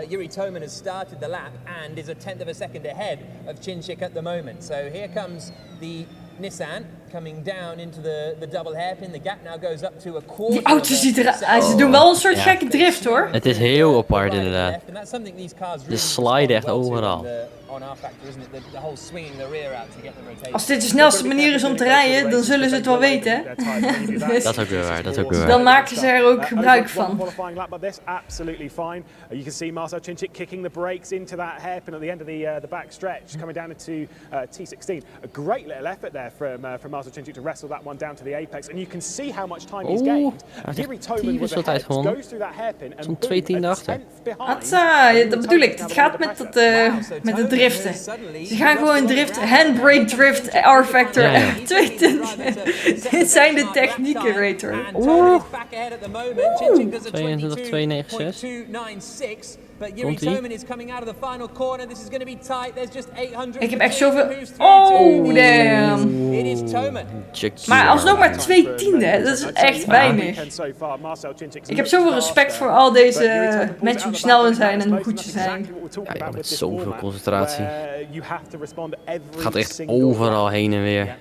Yuri Toman has started the lap and is a 1/10 of a second ahead of Chinchik at the moment. So here comes the Nissan Die auto ziet eruit. Ze doen wel een soort gekke drift hoor. Het is heel apart inderdaad. Ze sliden echt overal. Als dit de snelste manier is om te rijden, dan zullen ze het wel weten. Hè? Dat is ook weer waar, dat is ook weer waar. Dan maken ze er ook gebruik van. Absolutely fine. You can see Marcel Cinčić kicking the brakes into that hairpin at the end of the back stretch, coming down into T16. A great little effort there from Marcel Cinčić to wrestle that one down to the apex, and you can see how much time he's gained. Yuri Toman with the head goes through that hairpin and zo'n 2 tienden achter. Atsa, dat bedoel ik. Het gaat met het driften. Ze gaan gewoon driften, handbrake drift, R-factor, ja, ja. Dit zijn de technieken, Rator. 22,296. Ik heb echt zoveel... Oh, damn. Maar alsnog maar 2 tienden, dat is echt weinig. Ik heb zoveel respect voor al deze mensen hoe snel ze zijn en hoe goed ze zijn. Ja, met zoveel concentratie. Het gaat echt overal heen en weer.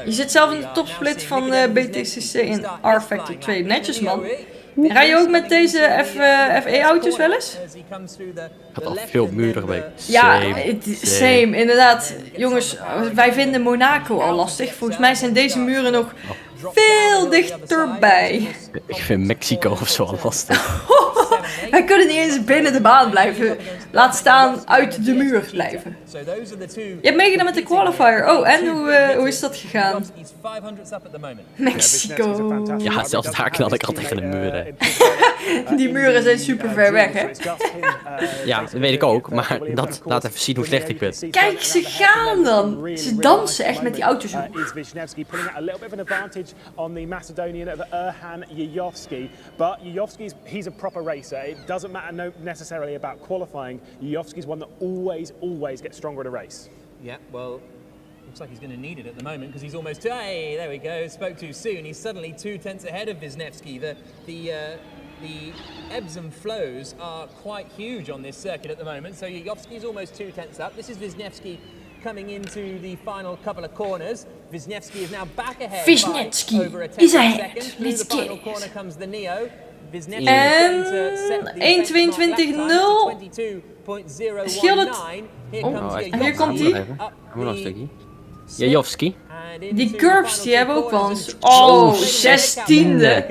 Je zit zelf in de topsplit van BTCC in R-Factor 2. Netjes, man. Rij je ook met deze FE-auto's wel eens? Gaat al veel muren bij. Ja, same, inderdaad. Jongens, wij vinden Monaco al lastig. Volgens mij zijn deze muren nog veel dichterbij. Ik vind Mexico of zo al lastig. Wij kunnen niet eens binnen de baan blijven. Laat staan uit de muur blijven. Je hebt meegedaan met de qualifier. Oh, en hoe is dat gegaan? Mexico. Ja, zelfs daar knal ik al tegen de muren. Die muren zijn super ver weg, hè? Ja, dat weet ik ook. Maar dat laat even zien hoe slecht ik ben. Kijk, ze gaan dan. Ze dansen echt met die auto's. On the Macedonian of Erhan Yujovski, but he's a proper racer. It doesn't matter necessarily about qualifying. Yujovski's one that always gets stronger at a race. Yeah, well, looks like he's going to need it at the moment because he's almost. Hey, there we go. Spoke too soon. He's suddenly 2 tenths ahead of Wisniewski. The ebbs and flows are quite huge on this circuit at the moment. So Yujovski's almost 2 tenths up. This is Wisniewski coming into the final couple of corners. Wisniewski is now back ahead. Wisniewski is ahead. Let's get it. Corner comes the Neo. En 1.22.0. Schelden. Oh, hier komt hij. Nog een stukje. Jajowski. Die curbs die hebben ook wel eens. Oh, 16e.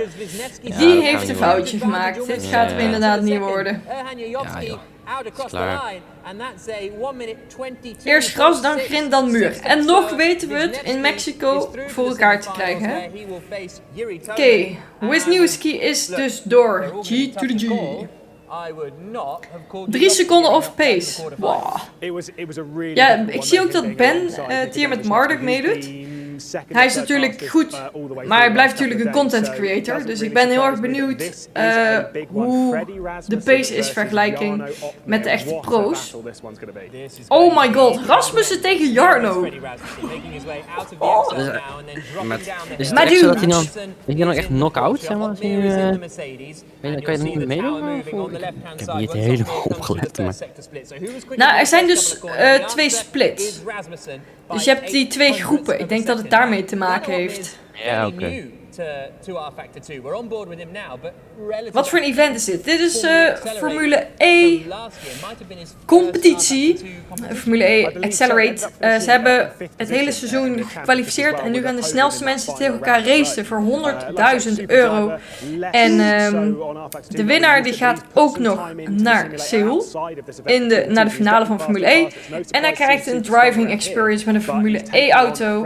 Die heeft een foutje gemaakt. Dit gaat hem inderdaad niet worden. Ja, joh. Klaar. Eerst gras, dan grind, dan muur. En nog weten we het in Mexico voor elkaar te krijgen. Oké, Wisniewski is dus door. G to the G. 3 seconden off pace. Wow. Ja, ik zie ook dat Ben het hier met Marduk meedoet. Hij is natuurlijk goed, maar hij blijft natuurlijk een content creator. Dus ik ben heel erg benieuwd hoe de pace is vergelijking met de echte pro's. Oh my god, Rasmussen tegen Jarno. Oh. Is het echt zo dat hij dan echt knock-out, zeg maar? Kan je er niet meedoen? Ik heb niet helemaal opgelet. Maar... Nou, er zijn dus 2 splits. Dus je hebt die 2 groepen. Ik denk dat het daarmee te maken heeft. Ja, oké. Wat voor een event is dit? Dit is Formule E competitie. Formule E Accelerate. Ze hebben het hele seizoen gekwalificeerd en nu gaan de snelste mensen tegen elkaar racen voor €100.000. En de winnaar die gaat ook nog naar Seoul, naar de finale van Formule E. En hij krijgt een driving experience met een Formule E auto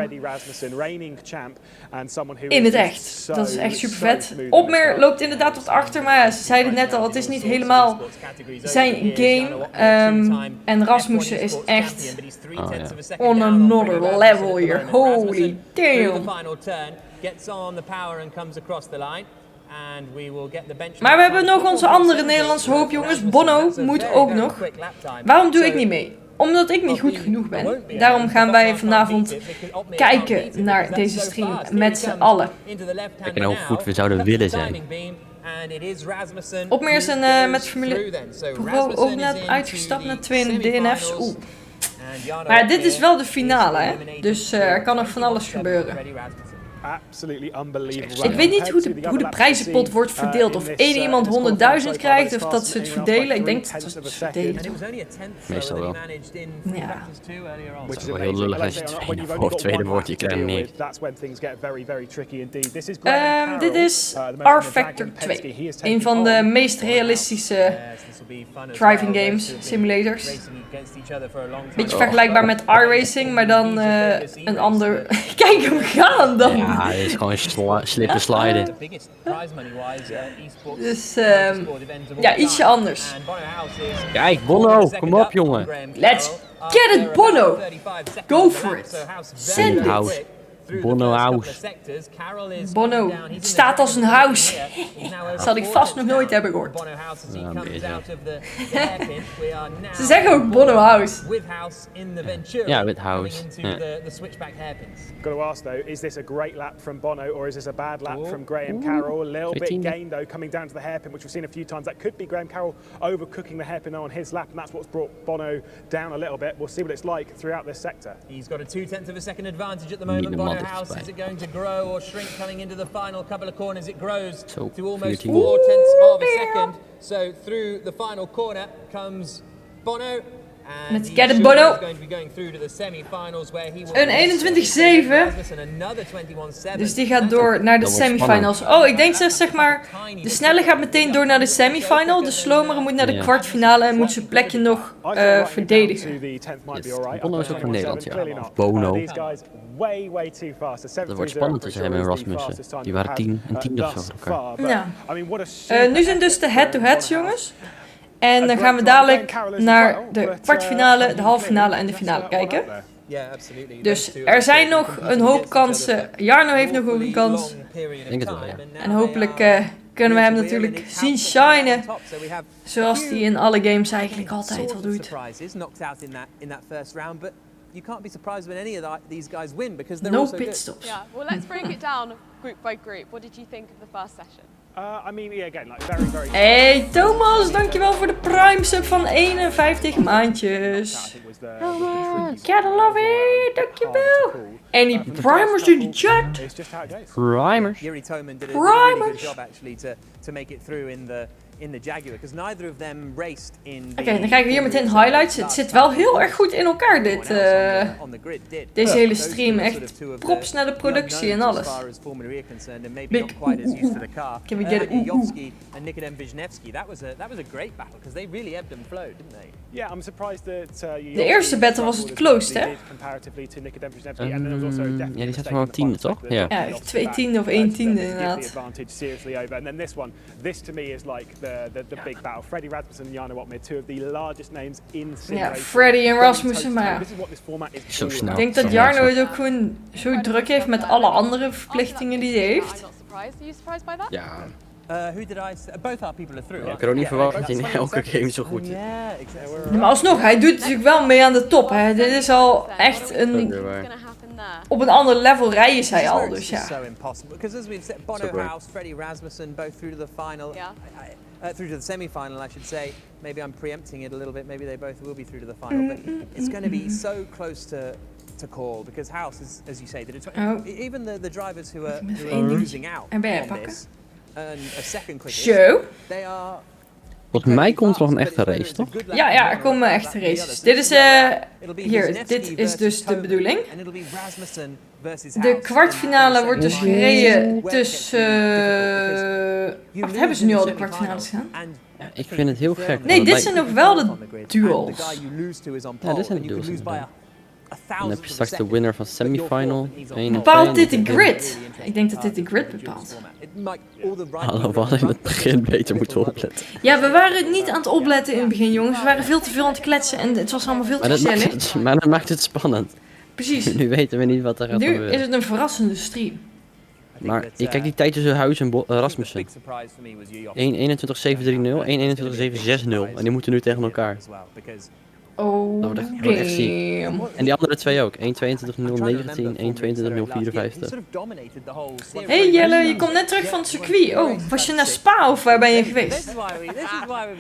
in het echt. Dat is echt super vet. Opmeer loopt inderdaad tot achter, maar ja, ze zeiden net al, het is niet helemaal zijn game. En Rasmussen is echt on another level hier. Holy damn. Maar we hebben nog onze andere Nederlandse hoop, jongens. Bono moet ook nog. Waarom doe ik niet mee? Omdat ik niet goed genoeg ben. Daarom gaan wij vanavond kijken naar deze stream met z'n allen. Kijken hoe goed we zouden willen zijn. Opmeer is met Formule Pro ook net uitgestapt naar 2 DNF's. Oeh. Maar dit is wel de finale, hè? Dus er kan nog van alles gebeuren. Absolutely unbelievable. Ik weet niet hoe de prijzenpot wordt verdeeld. Of één iemand 100.000 krijgt of dat ze het verdelen. Ik denk dat ze het verdelen. Meestal wel. Ja. Het is wel heel lullig als je het tweede wordt, je krijgt niks. Dit is R-Factor 2. Een van de meest realistische driving games, simulators. Beetje vergelijkbaar met iRacing, maar dan een ander... Kijk hem gaan dan! Ja, het is gewoon slippen sliden. Dus ja, ietsje anders. Kijk, Bono, kom op jongen. Let's get it, Bono! Go for it! Send it! House. Bono House. Bono, het staat als een house. Dat zal ik vast nog nooit hebben gehoord. Ze zeggen ook Bono House. Ja, with House. Ja. Got to ask though, is this a great lap from Bono or is this a bad lap from Graham Carroll? A little bit gain though, coming down to the hairpin, which we've seen a few times. That could be Graham Carroll overcooking the hairpin on his lap, and that's what's brought Bono down a little bit. We'll see what it's like throughout this sector. He's got a 0.2 of a second advantage at the moment. Bono House, is it going to grow or shrink coming into the final couple of corners? It grows to almost 0.4 of a second. So through the final corner comes Bono. Let's get it, Bono. Een 21-7. Dus die gaat door naar de semifinals. Oh, ik denk zeg maar, de snelle gaat meteen door naar de semifinal. De slomere moet naar de kwartfinale en moet zijn plekje nog verdedigen. Yes. Bono is ook van Nederland, ja. Of Bono. Dat wordt spannend tussen hem en Rasmussen. Die waren 10 en 10 of zo voor elkaar. Ja. Nu zijn dus de head-to-heads, jongens. En dan gaan we dadelijk naar de kwartfinale, de halve finale en de finale kijken. Dus er zijn nog een hoop kansen. Jarno heeft nog een kans. Ik denk het wel, ja. En hopelijk kunnen we hem natuurlijk zien shinen. Zoals hij in alle games eigenlijk altijd wel doet. No pitstops. Yeah, well, let's break it down group by group. What did you think of the first session? I mean, yeah, again, like very. Hey Thomas, dankjewel voor de prime sub van 51 maandjes. Gotta love it, dankjewel. Any primers in the chat? Primers? Oké, dan krijgen we hier meteen highlights. Het zit wel heel erg goed in elkaar, deze hele stream. Echt props naar de productie en alles. Big Can we get it? De eerste battle was het closed, hè? Ja, die zat maar op 10e, toch? Ja. Ja, 2 tiende of 1 tiende inderdaad. The big battle. Freddie Rasmussen and Jarno Opmeer, two of the largest names in sim Ja, racing. Freddie en Rasmussen, maar Zo snel. ik denk dat Jarno het ook gewoon zo druk heeft met alle andere verplichtingen die hij heeft. Ja. Both our people are through. Ik had ook niet verwacht dat je in elke game zo goed zit. Maar alsnog, hij doet natuurlijk wel mee aan de top. Hè. Dit is al echt een... Op een ander level rijden zij al, dus ja. Because as we've said, Bono House, Freddie Rasmussen, both through to the final. Through to the semi-final, I should say. Maybe I'm preempting it a little bit. Maybe they both will be through to the final. But it's going to be so close to call because House is, as you say, that even the drivers who are losing out on this, a second quickest, they are. Volgens mij komt er nog een echte race, toch? Ja, er komen echte races. Dit is, dit is dus de bedoeling. De kwartfinale wordt dus gereden tussen... Wacht, hebben ze nu al de kwartfinales gedaan? Ja, ik vind het heel gek. Nee, dit zijn nog wel de duels. Ja, dit zijn de duels. Dan heb je straks de winner van semifinal. Bepaalt dit de grid? Ik denk dat dit de grid bepaalt. Hallo, we hadden in het begin beter moeten opletten. Ja, we waren niet aan het opletten in het begin, jongens. We waren veel te veel aan het kletsen en het was allemaal veel te gezellig. Maar dat maakt het spannend. Precies. Nu weten we niet wat er gaat gebeuren. Nu is het een verrassende stream. Maar ik kijk die tijd tussen Huis en Rasmussen. 1:21.730, 1:21.760 en die moeten nu tegen elkaar. Oh, Dat wordt echt ziek. damn. En die andere twee ook. 1.22.019, 1.22.054. Hey Jelle, je komt net terug van het circuit. Oh, was je naar Spa of waar ben je geweest? This is why we've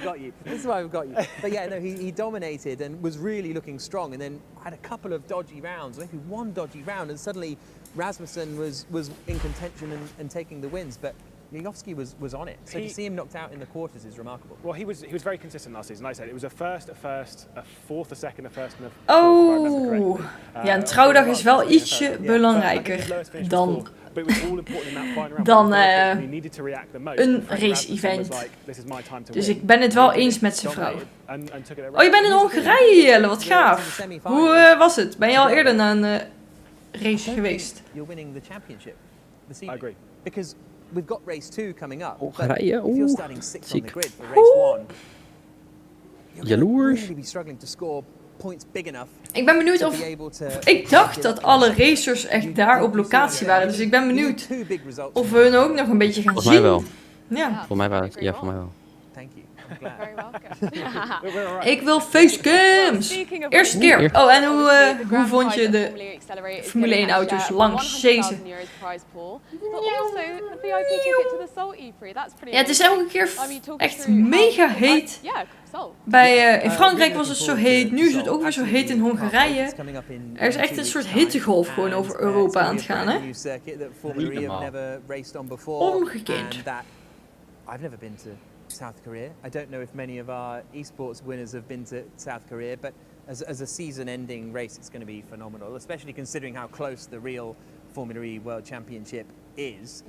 got you. This is why we've got you. But yeah, no, he dominated and was really looking strong, and then had a couple of dodgy rounds, maybe one dodgy round, and suddenly Rasmussen was in contention and taking the wins. But Jacobski was on it. So to see him knocked out in the quarters is remarkable. Well, he was very consistent last season. Like I said, it was a first, a fourth, a second, a first, and a fourth. Oh, ja, een trouwdag is wel ietsje belangrijker dan een race-event. Dus ik ben het wel eens met zijn vrouw. Oh, je bent in Hongarije, Jelle, wat gaaf. Hoe was het? Ben je al eerder naar een race geweest? You're winning the championship this I evening. agree. Because we've got race 2 coming up. Hongarije, If you're starting 6th on the ziek. grid for race 1, you're Jaloers. really be struggling to score points big enough. Ik ben benieuwd To of... be able to Ik dacht dat alle racers echt daar op locatie waren. Dus ik ben benieuwd of we hun ook nog een beetje gaan Volgens mij zien. wel. Ja. Voor mij wel. Ja, voor mij wel. Thank you. I'm glad. Very welcome. Ik wil facecams. Eerste keer. Oh, en hoe vond je de Formule 1 auto's langs zezen? Ja, het is elke keer echt mega heet. In Frankrijk was het zo heet, nu is het ook weer zo heet in Hongarije. Er is echt een soort hittegolf gewoon over Europa aan het gaan, hè? Ongekend. I've never been to South Korea. I don't know if many of our esports winners have been to South Korea, but as a season-ending race, it's going to be phenomenal, especially considering how close the real Formula E World Championship is.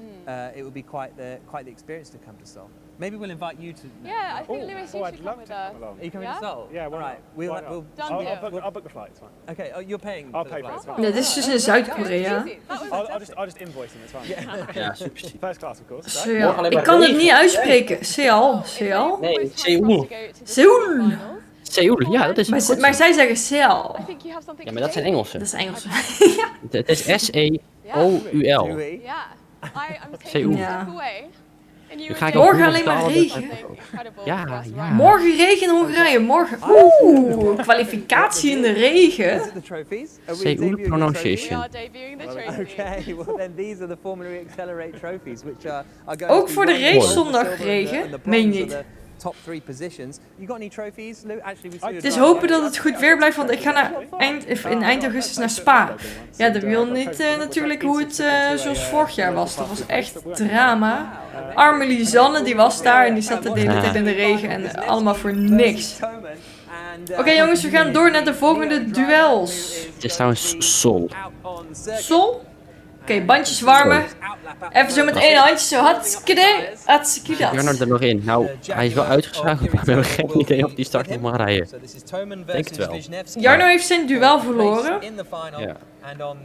It would be quite the experience to come to Seoul. Maybe we'll invite you to. Yeah, I think Lewis, you I'd should love come with to us. come along. Are you coming Yeah? to Seoul? Yeah, why right. not? We'll, Why not? we'll Done I'll book the flight. It's fine. Okay. Oh, you're paying. I'll for pay the for it. flight. It's Nee, fine. dit is dus in Zuid-Korea. I'll just invoice him. It's fine. Ja, super ziek. First class, of course. Seoul. Ik kan het niet uitspreken. Seoul. Seoul. Nee, Seoul. Seoul. Seoul, ja, dat is Maar zij zeggen Seoul. Ja, maar dat zijn Engelsen. Dat is Engels. Het is S-E-O-U-L. Do we? Yeah. I'm taking Seoul. a Ja. step away. And you Nu ga ik Morgen ook alleen maar betalen. regen. Incredible. Ja, Yes, ja. right. Morgen regen in Hongarije. Morgen. Oeh, kwalificatie in de Is regen. it the trophies? Are we Seoul debuting the We pronunciation. are debuting the trophy. Okay, well then these are the Formula E Accelerate trophies, which are going Ook to be voor de won. race The zondag silver regen? and the Meen bronze niet. are the top 3 positions. You got any trophies, Lou? Actually, we see Het is hopen dat het goed weer blijft, want ik ga in eind augustus naar Spa. Ja, dat wil niet natuurlijk hoe het zoals vorig jaar was. Dat was echt drama. Arme Lisanne, die was daar en die zat de hele tijd in de regen en allemaal voor niks. Oké, jongens, we gaan door naar de volgende duels. Het is trouwens Sol. Sol? Oké, bandjes warmen. Even zo met één handje, zo hartstikke Jarno er nog in. Nou, hij is wel uitgeschakeld, maar we hebben geen idee of die start nog mag rijden. Denk het wel. Jarno heeft zijn duel verloren. Ja.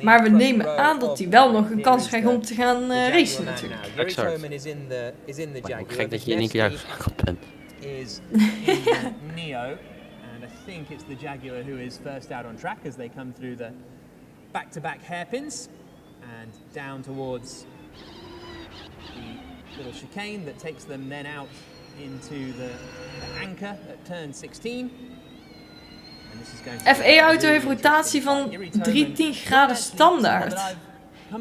Maar we nemen aan dat hij wel nog een kans krijgt om te gaan racen natuurlijk. Exact. Maar ook gek dat je in één keer uitgeschakeld bent. Is in the Neo, and I think it's the Jaguar who is first out on track as they come through the back-to-back hairpins and down towards the little chicane that takes them then out into the anchor at turn 16. And this is going to FE-auto heeft rotatie van 310 graden standaard.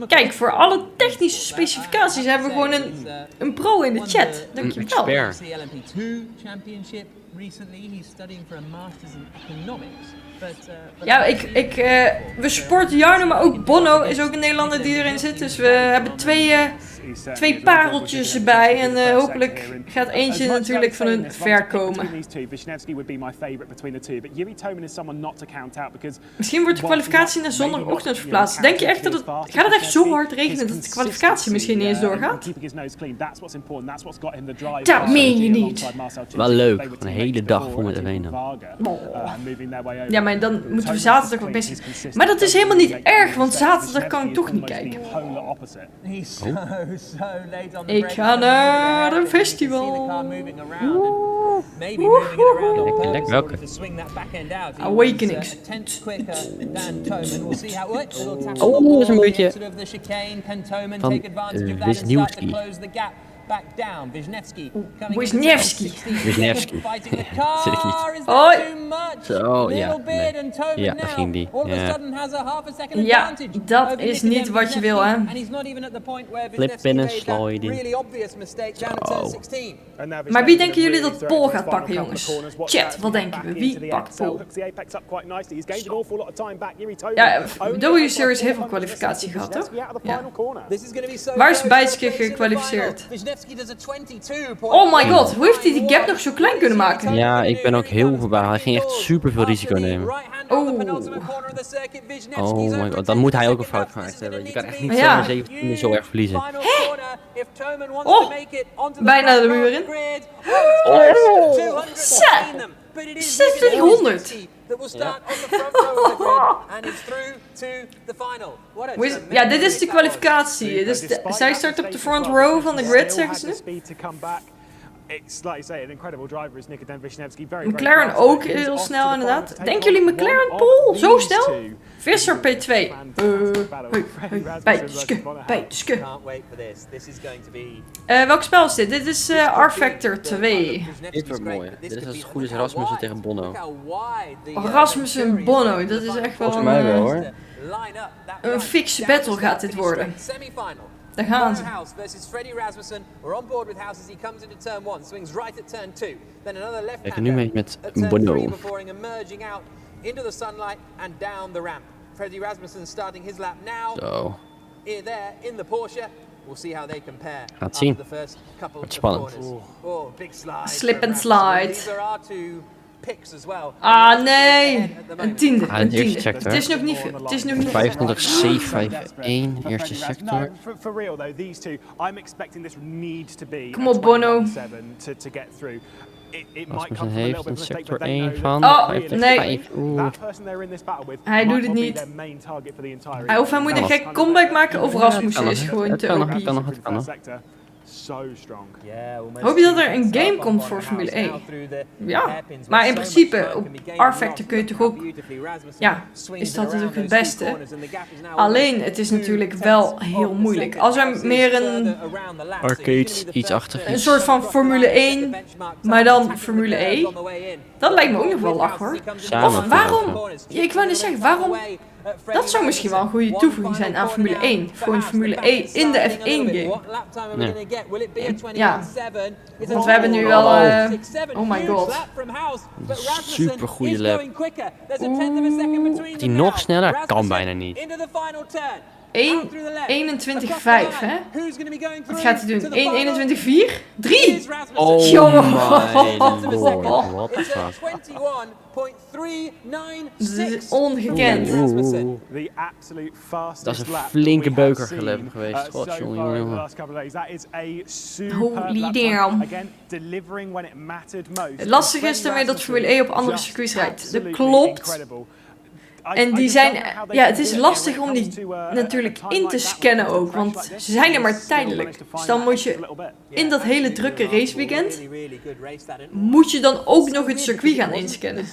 Kijk, voor alle technische specificaties hebben we gewoon een pro in de chat. Dankjewel. Expert. the LMP2 championship recently. He's studying for a master's in economics. Ja, we supporten Jarno, maar ook Bono is ook een Nederlander die erin zit. Dus we hebben twee pareltjes erbij. En hopelijk gaat eentje natuurlijk van hun ver komen. Misschien wordt de kwalificatie naar zondagochtend verplaatst. Denk je echt dat gaat het echt zo hard regenen dat de kwalificatie misschien niet eens doorgaat? Dat meen je niet. Wel leuk, een hele dag vol met ellende. Ja, maar dan moeten we zaterdag wat missen. Maar dat is helemaal niet erg, want zaterdag kan ik toch niet kijken. Ik ga naar een festival. Lekker, welke? Awakenings. Oh, dat is een beetje van Wisniewski. back down. Wisniewski Wisniewski. Wisniewski. fighting the car. Is Hoi. that too much? Zo, ja. Little bit and Tobin Ja, now. daar ging die. All of a Ja. sudden has a half a second Ja, advantage dat over is Nicky niet wat je wil, hè. And he's not even at the point where Flipping Wisniewski and made that sliding. really obvious mistake down at turn 16. Maar wie denken jullie dat Paul gaat pakken, jongens? Chat, wat denken we? Wie pakt Paul? Ja, W-Series heeft een kwalificatie gehad, toch? Ja. Waar is Bijtske gekwalificeerd? Oh my god, hoe heeft hij die gap nog zo klein kunnen maken? Ja, ik ben ook heel verbaasd. Hij ging echt super veel risico nemen. Oh my god, dan moet hij ook een fout gemaakt hebben. Je kan echt niet Ja. zomaar 17 zo erg verliezen. Oh, bijna de muur in. Oh, 2600. Ja, dit is de kwalificatie. Dus zij start op de front row van de grid, zeggen ze. McLaren ook heel snel inderdaad. Denken jullie McLaren Paul? Zo snel? Visser P2. Bijtske. Welk spel is dit? Dit is R-Factor 2. Dit wordt mooi. Dit is als het goed is Rasmussen tegen Bono. Rasmussen Bono, dat is echt wel Volgens mij wel hoor. een fixe battle gaat dit worden. Daar gaan ze. House versus Freddie Rasmussen. We're on board with House as he comes into turn 1, swings right at turn 2. Then another left Kijk, nu mee met at turn Bono. 3 before emerging out into the sunlight and down the ramp. Freddie Rasmussen starting his lap now. Zo. Here there in the Porsche. We'll see how they compare. Gaat zien. after the first couple Wordt of spannend. corners. Oh, big slide. Slip from and Rasmussen. slide. These are our two picks as well. Ah nee, een tiende. Ah, Een de eerste tiende. sector. Het is nog niet veel. Het is nog niet veel. 25 C51, eerste sector. For real though, these two, I'm expecting this need to be Kom op, Bono. 21-7 to get through. It might Rasmussen come from a heeft little bit een of a mistake, sector but they 1 know van Oh, 55. Oeh. that person they're in this battle with Hij might doet het not be niet. their main target for the entire Of hij moet een gek comeback maken of Rasmussen is gewoon te kan OP. nog, kan nog, kan nog. So strong. Hoop je dat er een game komt voor Formule E? Ja, maar in principe op R-Factor kun je toch ook... Ja, is dat ook het beste. Alleen, het is natuurlijk wel heel moeilijk. Als er meer een Arcades, iets achter. een soort van Formule 1, maar dan Formule E, dat lijkt me ook nog wel lach hoor. Samen Of waarom? Ja, ik wou net zeggen, waarom? Dat zou misschien wel een goede toevoeging zijn aan Formule 1. Gewoon Formule E in de F1 game. Ja, want we hebben nu wel... oh my god. Super goede lap. Die nog sneller kan bijna niet. 1:21:5 hè? Wat gaat hij doen? 1:21:4? 3! Oh Jongen. my lord, what the fuck. Dit is ongekend. The absolute fastest Dat is een lap flinke we have beuker seen, geleverd geweest. so God, far jongen, over the jongen. last couple of days. That is a superb Holy lap time. damn. Again, delivering when it mattered most. Het lastige is daarmee dat Formule E op andere circuits rijdt. Dat klopt. En die zijn, ja, het is lastig om die natuurlijk in te scannen ook, want ze zijn er maar tijdelijk. Dus dan moet je in dat hele drukke raceweekend, moet je dan ook nog het circuit gaan inscannen.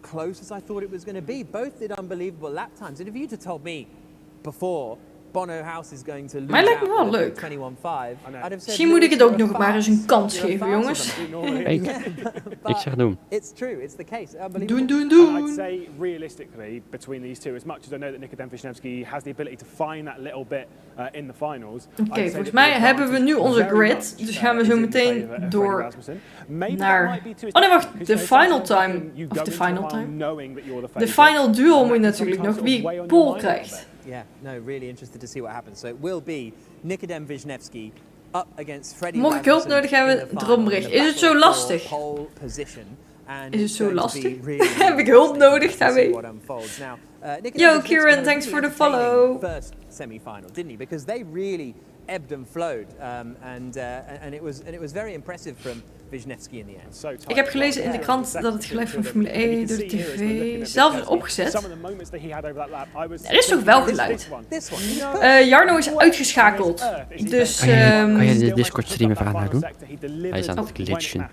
Close as I thought it was going to be. Both did unbelievable lap times. And if you'd have told me before Bono House is going to lose Maar het lijkt me wel out leuk. 21-5, I'd have said Misschien moet ik het ook nog maar eens een kans geven, jongens. Ik zeg doen. It's true, it's the case. Doen, doen, I'd doen. say realistically, between these two, as much as I know that Nikodem Wisniewski has the ability to find that little bit in the finals. Oké, volgens mij hebben we nu onze grid, dus gaan we zo meteen door naar... Oh nee, wacht, de final time, of de final time? De final duel moet natuurlijk nog, wie pole krijgt. Yeah, no, really interested to see what happens. So it will be Nikodem Wisniewski up against Freddie Mocht ik hulp Rasmussen nodig hebben, in the drop een final bericht. in the Is het zo battle lastig? for pole position. And Is het it's zo going to be lastig? really Heb ik interesting hulp nodig to see daarmee? what unfolds. Now, Nikodem Yo, Wisniewski Kieran, had a thanks for the really follow. entertaining first semi-final, didn't he? Because they really ebbed and flowed, and it was very impressive from Wisniewski in the end. Ik heb gelezen in de krant dat het geluid van Formule E door de tv zelf is opgezet. Er is toch wel geluid? Jarno is uitgeschakeld. Dus Kan je de Discord stream even aan haar doen? Hij is aan het glitchen.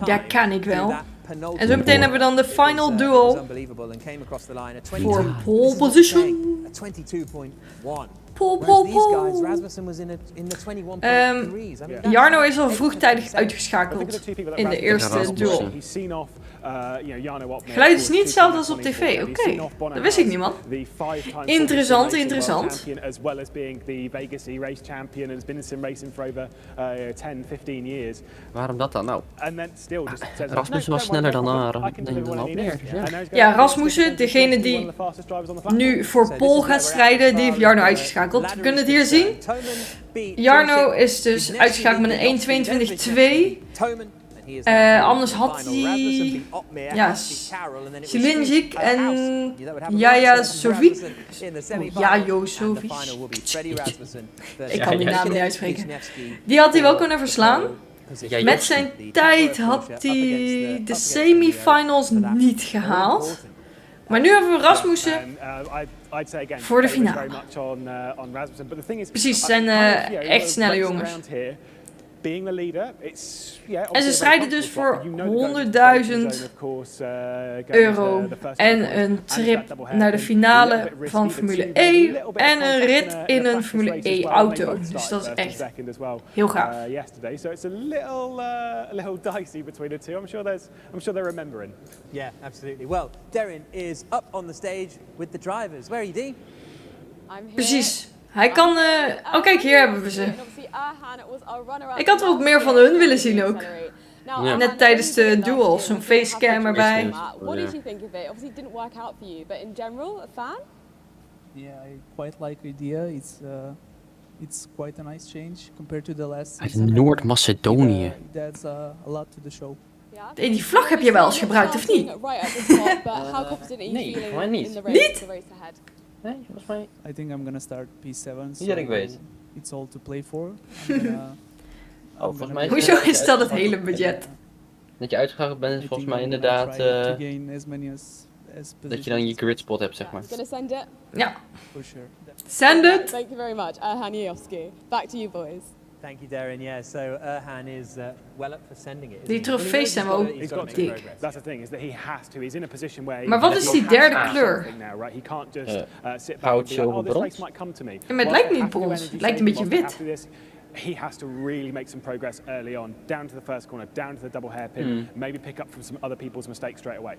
ja, kan ik wel. En zo meteen hebben we dan de final duel voor pole position. Jarno is al vroegtijdig uitgeschakeld in de eerste duel. Geluid is niet hetzelfde als op tv. Oké, dat wist ik niet, man. Interessant, interessant. Waarom dat dan nou? Rasmussen was sneller dan Abonneer. Ja, Rasmussen, degene die nu voor Pol gaat strijden, die heeft Jarno uitgeschakeld. We kunnen het hier zien. Jarno is dus uitgeschakeld met een 1.22.2. Anders had hij Silinjik en Jaja Sovic. Jajo Sovic. Ik kan die naam niet uitspreken. Die had hij wel kunnen verslaan. Met zijn tijd had hij de semifinals niet gehaald. Maar nu hebben we Rasmussen voor de finale. Precies, zijn echt snelle jongens. En ze strijden dus voor €100.000 en een trip naar de finale van Formule E en een rit in een Formule E auto. Dus dat is echt heel gaaf. Yeah, absolutely. Well, Darren is up on the stage with the drivers. Where are you, Dee? Precies. Hij kan... Oh kijk, hier hebben we ze. Ik had wel wat meer van hun willen zien ook. Ja. Net tijdens de duel, zo'n facecam erbij. What did you think of it? Obviously it didn't work out for you, but in general, a fan? Yeah, I quite like the idea. It's quite a nice change compared to the last Uit season. Noord-Macedonië. That's a lot to the show. Die vlag heb je wel eens gebruikt, of niet? Nee, voor mij niet. Niet? Nee, volgens mij... I think I'm gonna start P7. So dat ik weet. It's all to play for. Volgens mij Hoezo is dat het hele budget? Dat je uitgegaan bent is volgens mij inderdaad dat je dan je grid spot hebt, zeg maar. Ja. For sure. Send it! Thank you very much, Haniowski. Back to you boys. Thank you, Darren. Yeah, so Erhan is well up for sending it. Die trofees zijn wel ook He's got to. dik. That's the thing, is that he has to. He's in a position where. Maar wat is die derde kleur? He can't just sit back and Goud, be like, oh, this zilver, race might come to me. Ja, maar het lijkt niet brons. Het lijkt een beetje wit. He has to really make some progress early on, down to the first corner, down to the double hairpin, maybe pick up from some other people's mistakes straight away.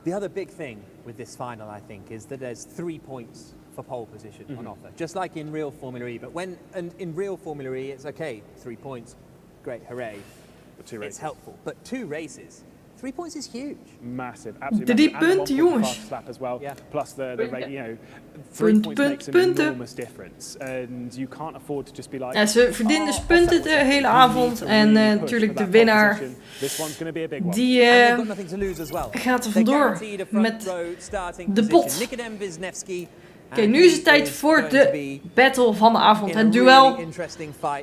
The other big thing with this final, I think, is that there's 3 points for pole position on offer, just like in real Formula E. But in real Formula E, it's okay, 3 points, great, hooray. But 2 races. It's helpful, but 2 races, 3 points is huge. Massive, absolutely. 3 massive. punten, jongens. Slap as well. Plus the you know, 3 Punt, points punt, makes an punten. enormous difference, and you can't afford to just be like. Ja, ze verdienen dus punten de hele avond en natuurlijk de winnaar. Die gaat er vandoor met de pot. Oké, nu is het tijd voor de battle van de avond. Het duel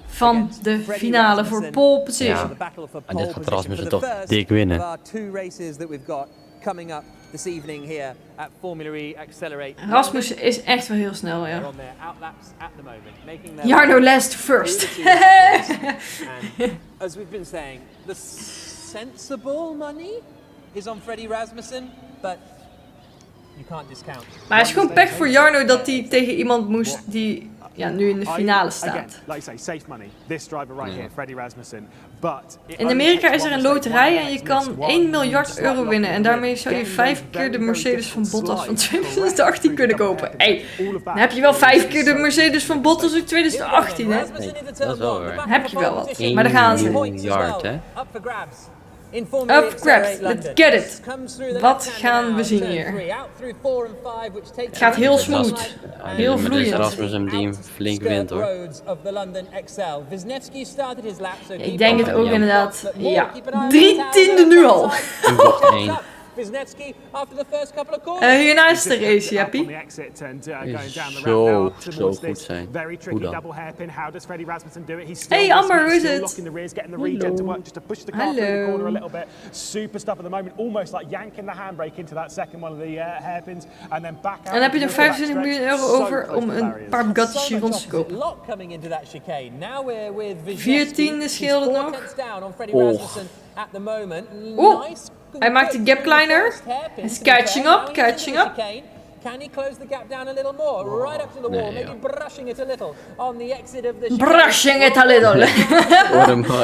van de finale voor pole position. Ja, en dit gaat Rasmussen toch dik winnen. Rasmussen is echt wel heel snel, ja. Jarno last first. As we've been saying, the sensible money is on Freddie Rasmussen, but you can't discount. Maar het is gewoon pech voor Jarno dat hij tegen iemand moest die nu in de finale staat. In Amerika is er een loterij en je kan 1 miljard euro winnen. En daarmee zou je 5 keer de Mercedes van Bottas van 2018 kunnen kopen. Hey, dan heb je wel 5 keer de Mercedes van Bottas uit 2018, hè? Nee, dat is wel waar. Dan heb je wel wat. Maar daar gaan ze. 1 miljard, hè? Up for grabs, let's get it. Wat gaan we zien hier? Het gaat heel smooth, heel Maar deze vloeiend. Rasmussen die hem flink wint, hoor. Ik denk het ook inderdaad. Ja, 3/10 nu al. In bocht 1. Hierna is de race, Jappie. Zo goed zijn. Hoe dan? Hey Amber, hoe is het? Hallo. Super stuff at the moment, almost like yanking the handbrake into that second one of the hairpins, and then back out. En dan heb je nog 25 miljoen euro over om een paar Bugatti Chirons te kopen. 14e scheelde nog. Oeh, hij maakt de gap kleiner. Hij is catching up, catching up. Can he close the gap down a little more? Right up to the wall, maybe brushing it a little on the exit of the Brushing it a little.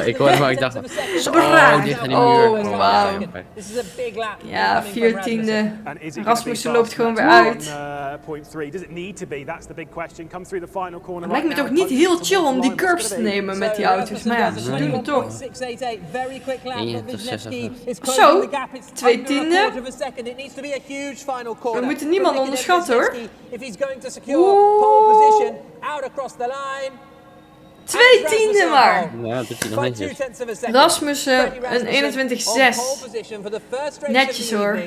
Ik hoorde hem, maar ik dacht van, oh, dit gaat in de muur. Oh, wow. This is a big lap. Ja, 14e. Rasmussen loopt gewoon weer uit. Het lijkt me toch niet heel chill om die curbs te nemen met die auto's, maar ja, ze doen het toch. Zo, 2 tiende. We moeten niemand onderschatten hoor. Oeh. 2 tiende maar. Ja, dat is nog netjes. Rasmussen, een 21-6. Netjes hoor.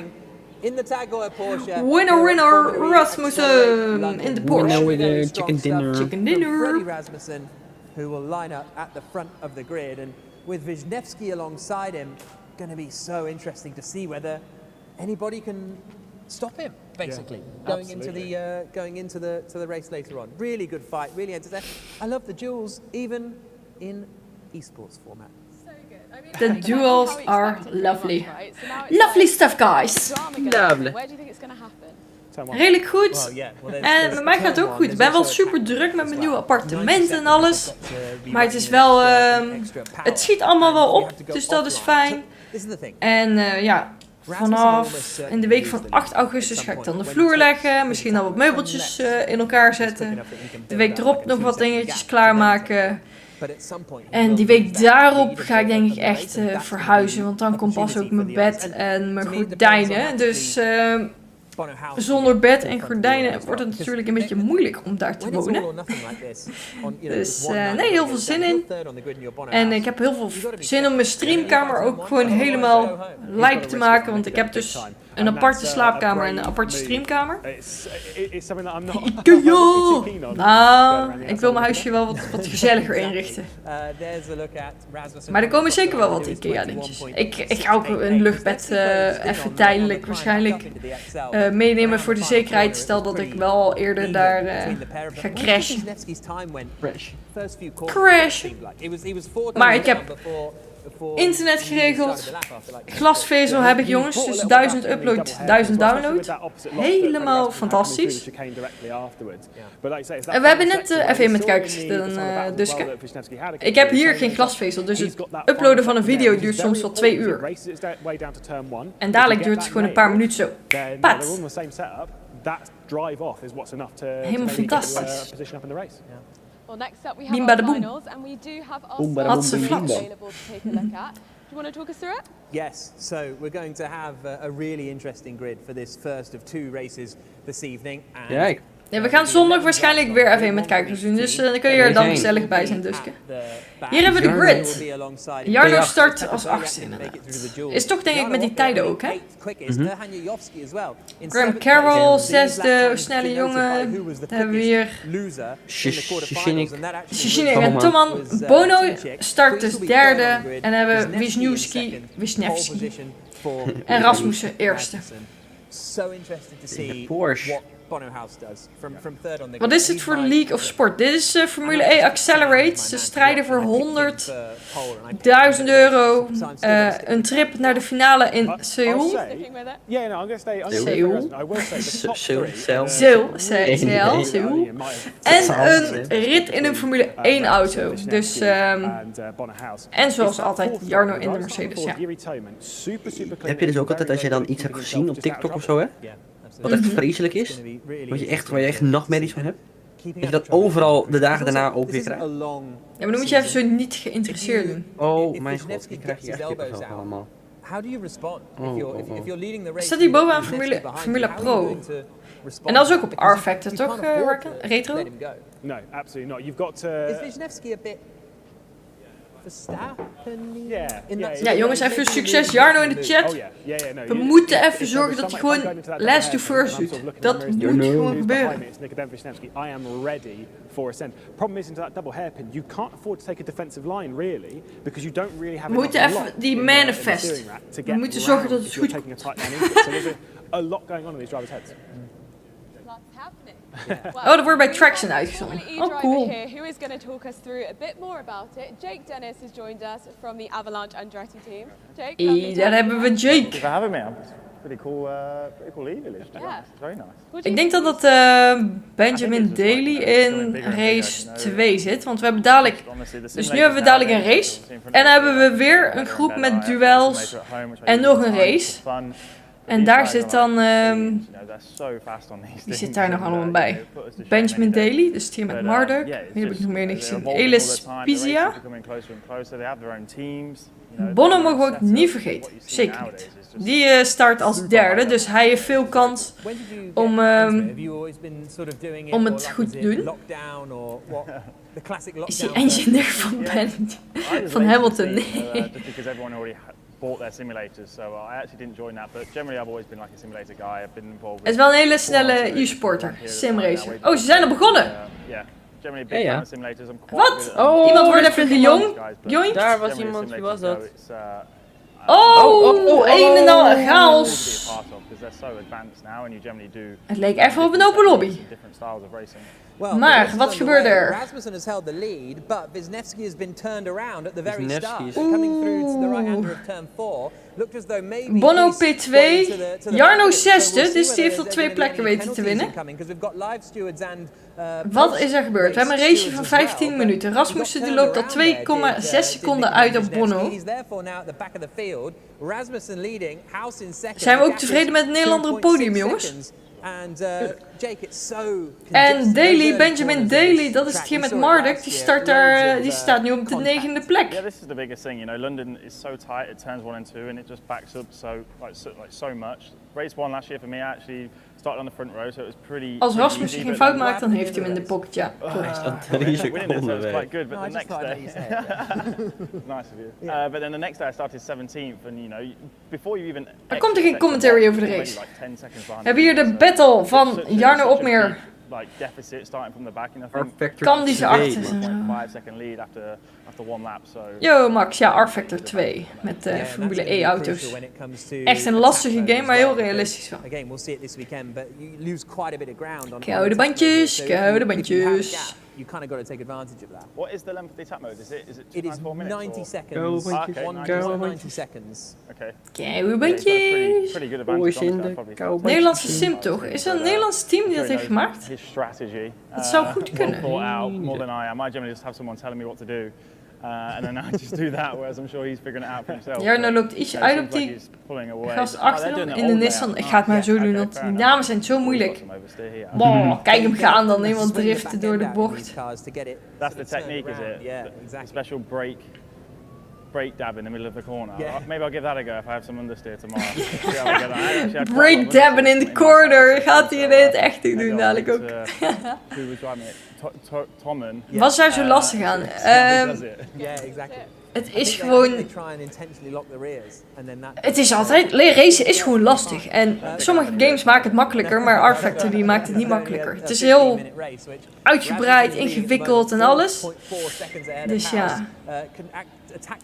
Winner, winner, Rasmussen in de Porsche. Winner with a chicken dinner. Chicken dinner. Freddie Rasmussen, who will line up at the front of the grid, and with Wisniewski alongside him, going to be so interesting to see whether anybody can stop him. Basically, going into the race later on. Really good fight, really entertaining. I love the duels, even in esports format. The duels are lovely. Lovely stuff, guys. Lovely. Where do you think it's going to happen? Redelijk goed. En bij mij gaat het ook goed. Ik ben wel super druk met mijn nieuwe appartement en alles. Maar het is wel... het schiet allemaal wel op, dus dat is fijn. En ja, vanaf in de week van 8 augustus ga ik dan de vloer leggen. Misschien al wat meubeltjes in elkaar zetten. De week erop nog wat dingetjes klaarmaken. En die week daarop ga ik denk ik echt verhuizen. Want dan komt pas ook mijn bed en mijn gordijnen. Dus zonder bed en gordijnen wordt het natuurlijk een beetje moeilijk om daar te wonen. Dus nee, heel veel zin in. En ik heb heel veel zin om mijn streamkamer ook gewoon helemaal lijp te maken. Want ik heb dus een aparte slaapkamer en een aparte streamkamer. Nou, ik wil mijn huisje wel wat gezelliger inrichten. Maar er komen zeker wel wat IKEA dingetjes. Ik ga ook een luchtbed even tijdelijk waarschijnlijk meenemen voor de zekerheid. Stel dat ik wel eerder daar ga crashen. Crashen. Maar ik heb internet geregeld. Glasvezel heb ik jongens. Dus 1000 upload, 1000 download. Helemaal fantastisch. En we hebben net F1 met kijkers dus ik heb hier geen glasvezel. Dus het uploaden van een video duurt soms wel 2 uur. En dadelijk duurt het gewoon een paar minuten zo. Pat. Helemaal fantastisch. Well, next up we have our boom. finals, and we do have our Had available to take a look at. Do you want to talk us through it? Yes, so we're going to have a really interesting grid for this first of 2 races this evening. Ja. Ja, we gaan zondag waarschijnlijk weer F1 met kijkers doen, dus dan kun je er dan gezellig bij zijn, Duske. Hier hebben we de grid. Jarno start als 8e inderdaad. Is toch denk ik met die tijden ook, hè? Graham Carroll, 6e, snelle jongen. Dan hebben we hier Shishinik en Toman. Bono start dus 3e. En dan hebben we Wisniewski en Rasmussen 1e. De Porsche. Wat is dit voor League of Sport? Dit is Formule E Accelerate. Ze strijden voor 100.000 euro. Een trip naar de finale in Seoul. Seoul. En een rit in een Formule 1 auto. Dus, en zoals altijd, Jarno in de Mercedes. Ja. Heb je dus ook altijd als je dan iets hebt gezien op TikTok of zo, hè? Wat echt vreselijk is, waar je echt nachtmerries van hebt, dat je dat overal de dagen daarna ook weer krijgt. Ja, maar dan moet je even zo niet geïnteresseerd doen. Oh mijn god, ik krijg hier echt kippenvel allemaal. Staat hier bovenaan Formule Pro? En dat is ook op R-Factor, toch, Retro? No, absolutely not. You've got to... Is Wisniewski a bit... Ja, jongens, even succes Jarno in de chat. We moeten even zorgen dat hij gewoon last to first doet. Dat moet gewoon gebeuren. We moeten even die manifest. We moeten zorgen dat het goed komt. Oh, dat wordt bij Traction uitgezonden. Oh, cool. Who is going to talk us through a bit more about it? Jake Dennis has joined us from the Avalanche Andretti team. Jake, Daar hebben we Jake. Thanks for having me. pretty cool lead village. Yeah. Very nice. What do Ik you denk dat Benjamin Daly in race 2 zit. Want we hebben dadelijk... Dus nu hebben we dadelijk een race. En dan hebben we weer een groep met duels. En nog een race. En daar zit dan... wie zit daar nog allemaal bij? Benjamin Daly, de stream met Marduk. Wie heb ik nog meer niet gezien? Elis Pizia. Bono mogen we ook niet vergeten. Zeker niet. Die start als derde, dus hij heeft veel kans om het goed te doen. Is die engineer van Hamilton? Nee. Bought their simulators, so I actually didn't join that, but generally I've always been like a simulator guy. I've been involved with... Het is wel een hele snelle e-sporter, simracer. Oh, ze zijn al begonnen! Yeah, generally big fan of simulators. I'm quite Wat? good at Iemand wordt even gejoinkt. Daar was iemand, wie was dat? Oh, een en al chaos. Het leek even op een open lobby. Maar wat gebeurde er? Rasmussen has held the lead, but Wisniewski has been turned around at the very start. Coming through to the right-hander of turn 4. Looked as though maybe Bono P2, Jarno 6e, dus die heeft tot 2 plekken weten te winnen. Wat is er gebeurd? We hebben een race van 15 minuten. Rasmussen die loopt al 2,6 seconden uit op Bono. Zijn we ook tevreden met het Nederlander podium, jongens? En Daly, Benjamin Daly, dat is het hier met Marduk, die staat nu op de 9e plek. Yeah, this is the biggest thing, you know, London is so tight at turns 1 and 2 and it just backs up so much. Race 1 last year for me, I actually started on the front row, so it was pretty. Als Rasmussen geen fout maakt, dan heeft hij hem in de pocket, ja. Winning this was quite good, but the next day, nice of you. But then the next day I started 17th, and you know, before you even. Er komt er geen commentary over de race. We hebben hier de battle van Jarno Opmeer. Kan die ze achter? Yo Max, ja, R-Factor 2 met Formule E auto's. Echt een lastige game, maar heel realistisch wel. Koude bandjes, koude bandjes. You kind of got to take advantage of that. What is the length of the attack mode? It is 90 seconds. Go 90 seconds. Okay. Koude bandjes. Pretty good advantage. Nederlandse sim toch? Is er een Nederlands team die dat heeft gemaakt? His strategy. Dat zou goed kunnen. More than I am. I generally just have someone telling me what to do. And then I just do that, whereas I'm sure he's figuring it out for himself. Jarno loopt iets uit op die gast achter hem in de Nissan. Ik ga het maar zo doen, want die namen zijn zo moeilijk. Wow, kijk hem gaan dan, iemand driften door de bocht. That's the technique, is it? Yeah, exactly. Special brake dab in the middle of the corner. Maybe I'll give that a go if I have some understeer tomorrow. Brake dabben in de corner. Gaat hij in het echt doen dadelijk ook. Wat zou zo lastig aan? Het is gewoon... Het is altijd... Racen is gewoon lastig. En sommige games maken het makkelijker, maar R-Factor die maakt het niet makkelijker. Het is heel uitgebreid, ingewikkeld en alles. Dus ja...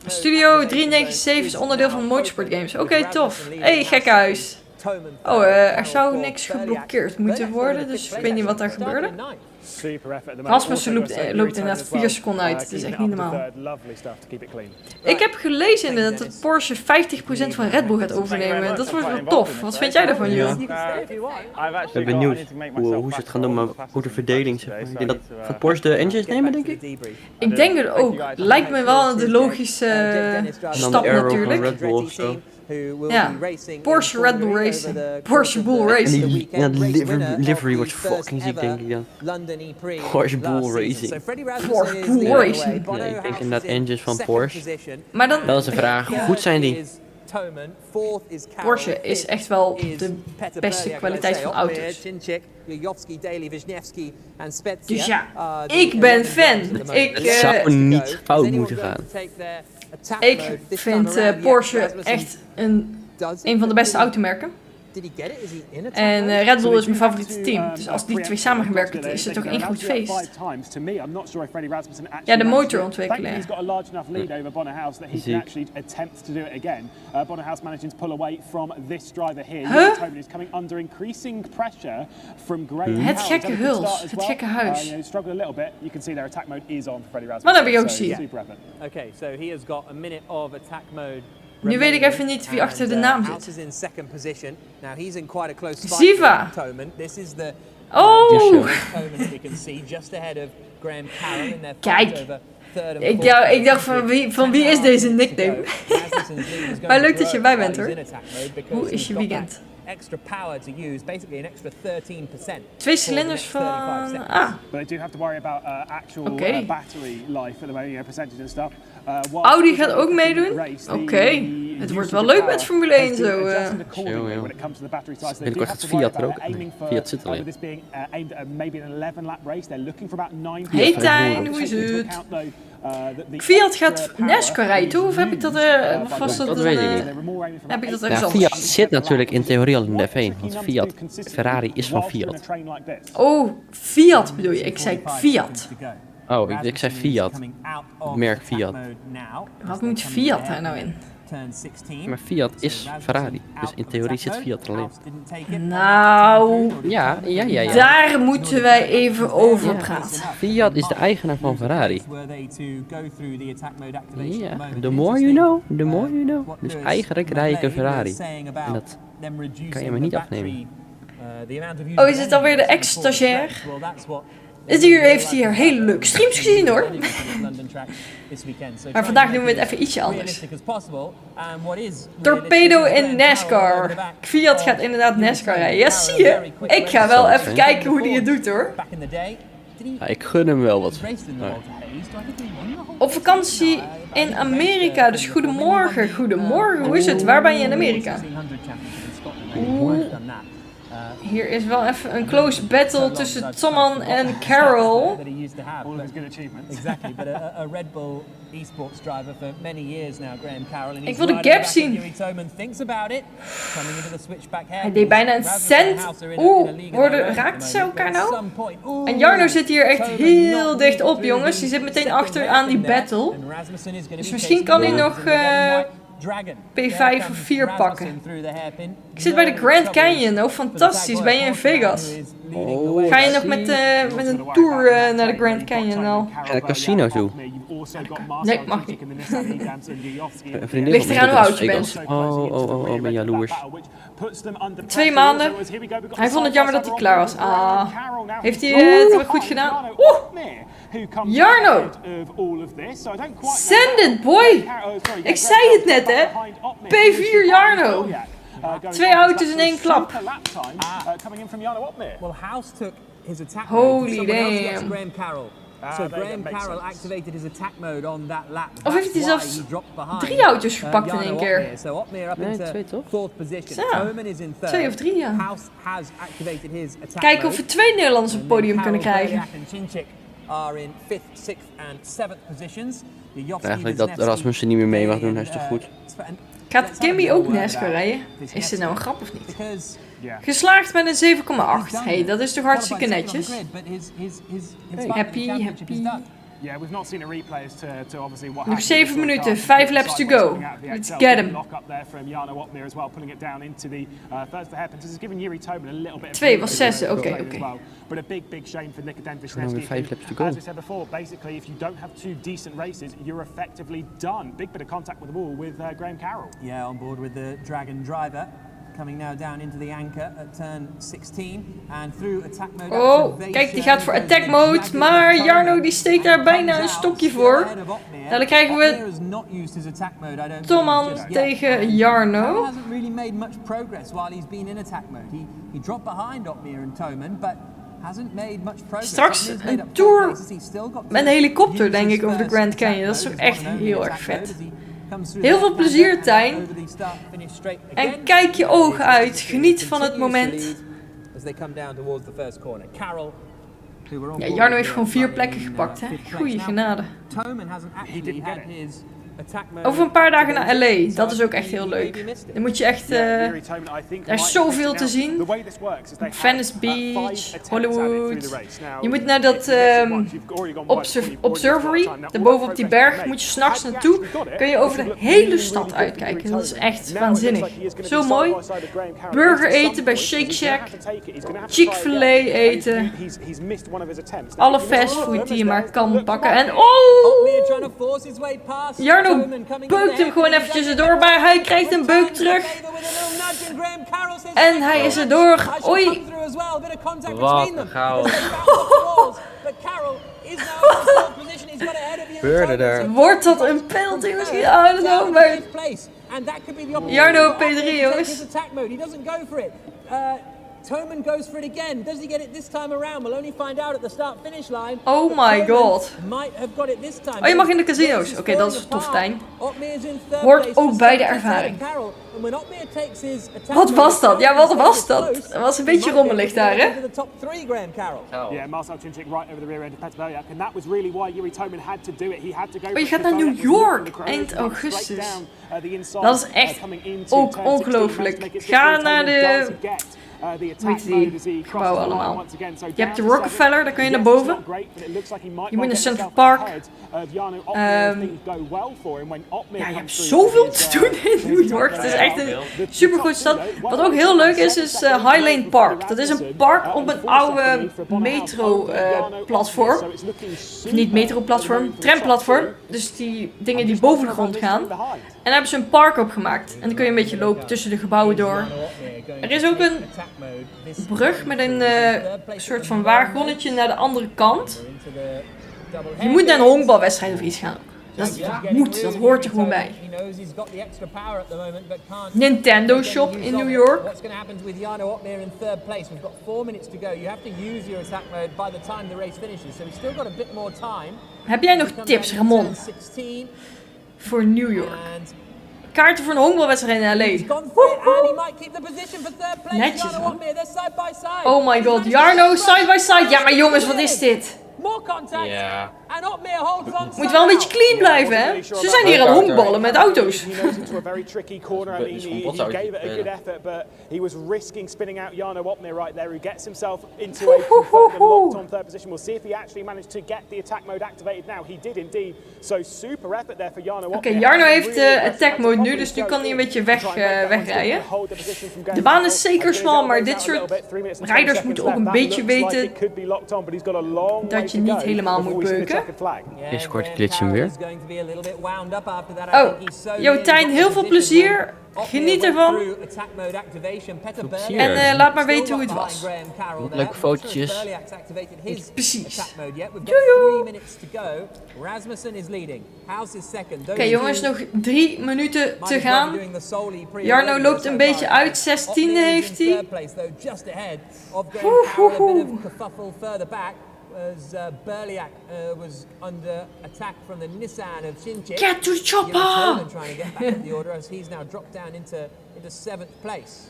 Studio 397 is onderdeel van Motorsport Games. Oké, tof. Hey, gekhuis. Oh, er zou niks geblokkeerd moeten worden, dus ik weet niet wat daar gebeurde. Rasmussen loopt inderdaad 4 seconden uit, het is echt niet normaal. Ik heb gelezen inderdaad dat Porsche 50% van Red Bull gaat overnemen. Dat wordt wel tof. Wat vind jij daarvan, Johan? Ik ben benieuwd hoe ze het gaan doen, maar hoe de verdeling zeg maar. Ik denk dat gaat Porsche de engines nemen, denk ik? Ik denk het ook. Lijkt me wel de logische stap natuurlijk. Red Bull of zo. Ja, Porsche Red Bull Racing. Porsche Bull Racing. En de livery wordt fucking ziek, denk ik dan. Porsche Bull Racing. Porsche Bull Racing. Ja, ik denk inderdaad engines van Porsche. Maar dan... Dat is een vraag. Hoe goed zijn die? Porsche is echt wel de beste kwaliteit van auto's. Dus ja, ik ben fan. Het zou niet fout moeten gaan. Ik vind Porsche echt een van de beste automerken. En Red Bull is mijn favoriete team. Dus als die twee samen gaan werken, is het toch één groot feest. Ja, de motorontwikkeling. Het gekke huls, het gekke huis. Wat heb je ook gezien? Okay, so he has got a minute of attack mode Nu weet ik even niet wie achter de naam zit. Ziva! Oh! Kijk! Ik dacht van wie is deze nickname? Maar leuk dat je bij bent hoor. Hoe is je weekend? 2 cilinders van... Audi gaat ook meedoen? Oké. Het wordt wel leuk met Formule 1 zo. Binnenkort gaat Fiat er ook. Nee, Fiat zit alleen. Hey Tijn, hoe is het? Fiat gaat NASCAR rijden, toch? Of heb ik dat dat weet ik niet. Heb ik dat ergens anders? Fiat zit natuurlijk in theorie al in de F1. Want Ferrari is van Fiat. Oh, Fiat bedoel je? Ik zei Fiat. Oh, ik zei Fiat. Het merk Fiat. Wat moet Fiat daar nou in? Maar Fiat is Ferrari. Dus in theorie zit Fiat er alleen. Nou... Ja. Daar moeten wij even over praten. Fiat is de eigenaar van Ferrari. Ja, the more you know, the more you know. Dus eigenlijk rij ik een Ferrari. En dat kan je me niet afnemen. Oh, is het alweer de ex-stagiair? Heeft hier hele leuke streams gezien hoor. Maar vandaag doen we het even ietsje anders. Torpedo in NASCAR. Fiat gaat inderdaad NASCAR rijden. Ja, zie je. Ik ga wel even kijken hoe die het doet hoor. Ja, ik gun hem wel wat. Op vakantie in Amerika, dus goedemorgen. Goedemorgen, hoe is het? Waar ben je in Amerika? Hier is wel even een close battle tussen Tomman en Carol. Ik wil de gap zien. Hij deed bijna een cent. Raakten ze elkaar nou? En Jarno zit hier echt heel dicht op, jongens. Die zit meteen achter aan die battle. Dus misschien kan hij nog... P5 of 4 pakken. Ik zit bij de Grand Canyon. Oh, fantastisch. Ben je in Vegas? Ga je nog met een tour naar de Grand Canyon al? Ga je casino toe? Nee, mag niet. Vriendin ligt eraan hoe oud je bent. Oh, ben jaloers. 2 maanden. Hij vond het jammer dat hij klaar was. Heeft hij het goed gedaan? Jarno! Send it, boy! Ik zei het net, hè? P4 Jarno! 2 auto's in 1 klap. Holy damn. Of heeft hij zelfs 3 auto's gepakt in 1 keer? Nee, 2 toch? Ja, 2 of 3 ja. Kijken of we 2 Nederlanders op het podium kunnen krijgen. Eigenlijk dat Rasmussen niet meer mee mag doen, hij is toch goed. Gaat Kimmy ook NASCAR rijden? Is dit nou een grap of niet? Geslaagd met een 7,8. Hey, dat is toch hartstikke netjes? Happy. Nog 7 minuten, 5 laps to go. Let's get him. 2 was 6, oké. But a big shame for Nick Denvis. Nog 5 laps to go. As I said before, basically if you don't have 2 decent races, you're effectively done. Big bit of contact with the wall with Graham Carroll. Yeah, on board with the Dragon driver. Coming now down into the anchor at turn 16 and through attack mode. Oh, kijk, die gaat voor attack mode, maar Jarno die steekt daar bijna een stokje voor. Nou, dan krijgen we Tomman tegen Jarno. Straks een tour met een helikopter, denk ik, over de Grand Canyon. Dat is toch echt heel erg vet. Heel veel plezier, Tijn. En kijk je ogen uit. Geniet van het moment. Ja, Jarno heeft gewoon 4 plekken gepakt, hè. Goeie genade. Over een paar dagen naar LA. Dat is ook echt heel leuk. Dan moet je echt... er is zoveel te zien. Venice Beach, Hollywood. Je moet naar dat observatory. Daarboven op die berg moet je 's nachts naartoe. Kun je over de hele stad uitkijken. Dat is echt waanzinnig. Zo mooi. Burger eten bij Shake Shack. Chick-fil-A eten. Alle fastfood die je maar kan pakken. En oh! Jarno Jarno beukt hem gewoon eventjes erdoor, maar hij krijgt een beuk terug. En hij is erdoor. Oei. Wat een chaos. Gebeurde er? Wordt dat een penalty misschien? I don't know, maar... Jarno P3, jongens. Toman goes for it again. Does he get it this time around? We'll only find out at the start-finish line. Oh my god. Might have got it this time. Oh, je mag in de casino's. Oké, dat is tof, Tijn. Hoort ook bij de ervaring. Wat was dat? Ja, wat was dat? Het was een beetje rommelig daar, hè? Yeah, Marcel Cinchik right over the rear end of Peter Belliak, and that was really why Yuri Toman had to do it. He had to go. Oh, je gaat naar New York eind augustus. Dat is echt ook ongelooflijk. Ga naar de... Hoe heet die gebouwen allemaal? Je hebt de Rockefeller, daar kun je naar boven. Je moet naar Central Park. Ja, je hebt zoveel te doen in New York. Het is echt een supergoed stad. Wat ook heel leuk is High Lane Park. Dat is een park op een oude metro-platform. Of niet metro-platform, tramplatform. Dus die dingen die boven de grond gaan. En daar hebben ze een park op gemaakt. En dan kun je een beetje lopen tussen de gebouwen door. Er is ook een brug met een soort van wagonnetje naar de andere kant. Je moet naar een honkbalwedstrijd of iets gaan. Dat moet, dat hoort er gewoon bij. Nintendo Shop in New York. Heb jij nog tips, Ramon? Voor New York? Kaarten voor een honkbalwedstrijd in LA. Netjes, man. Oh my god, Jarno, side by side. Ja, maar jongens, wat is dit? Ja. Moet wel een beetje clean blijven, hè? Ze zijn hier aan het honkballen met auto's. Oké, Jarno heeft attack mode nu, dus nu kan hij een beetje wegrijden. De baan is zeker smal, maar dit soort rijders moeten ook een beetje weten dat je niet helemaal moet beuken. Discord glitch hem weer. Oh, yo Tijn, heel veel plezier. Geniet ervan. En laat maar weten hoe het was. Leuke fotootjes. Precies. Joejoe. Oké, jongens, nog 3 minuten te gaan. Jarno loopt een beetje uit. 16e heeft hij. As Berliak was under attack from the Nissan of Cinchik. Get to the chopper! Trying to get back in the order as he's now dropped down into 7th place.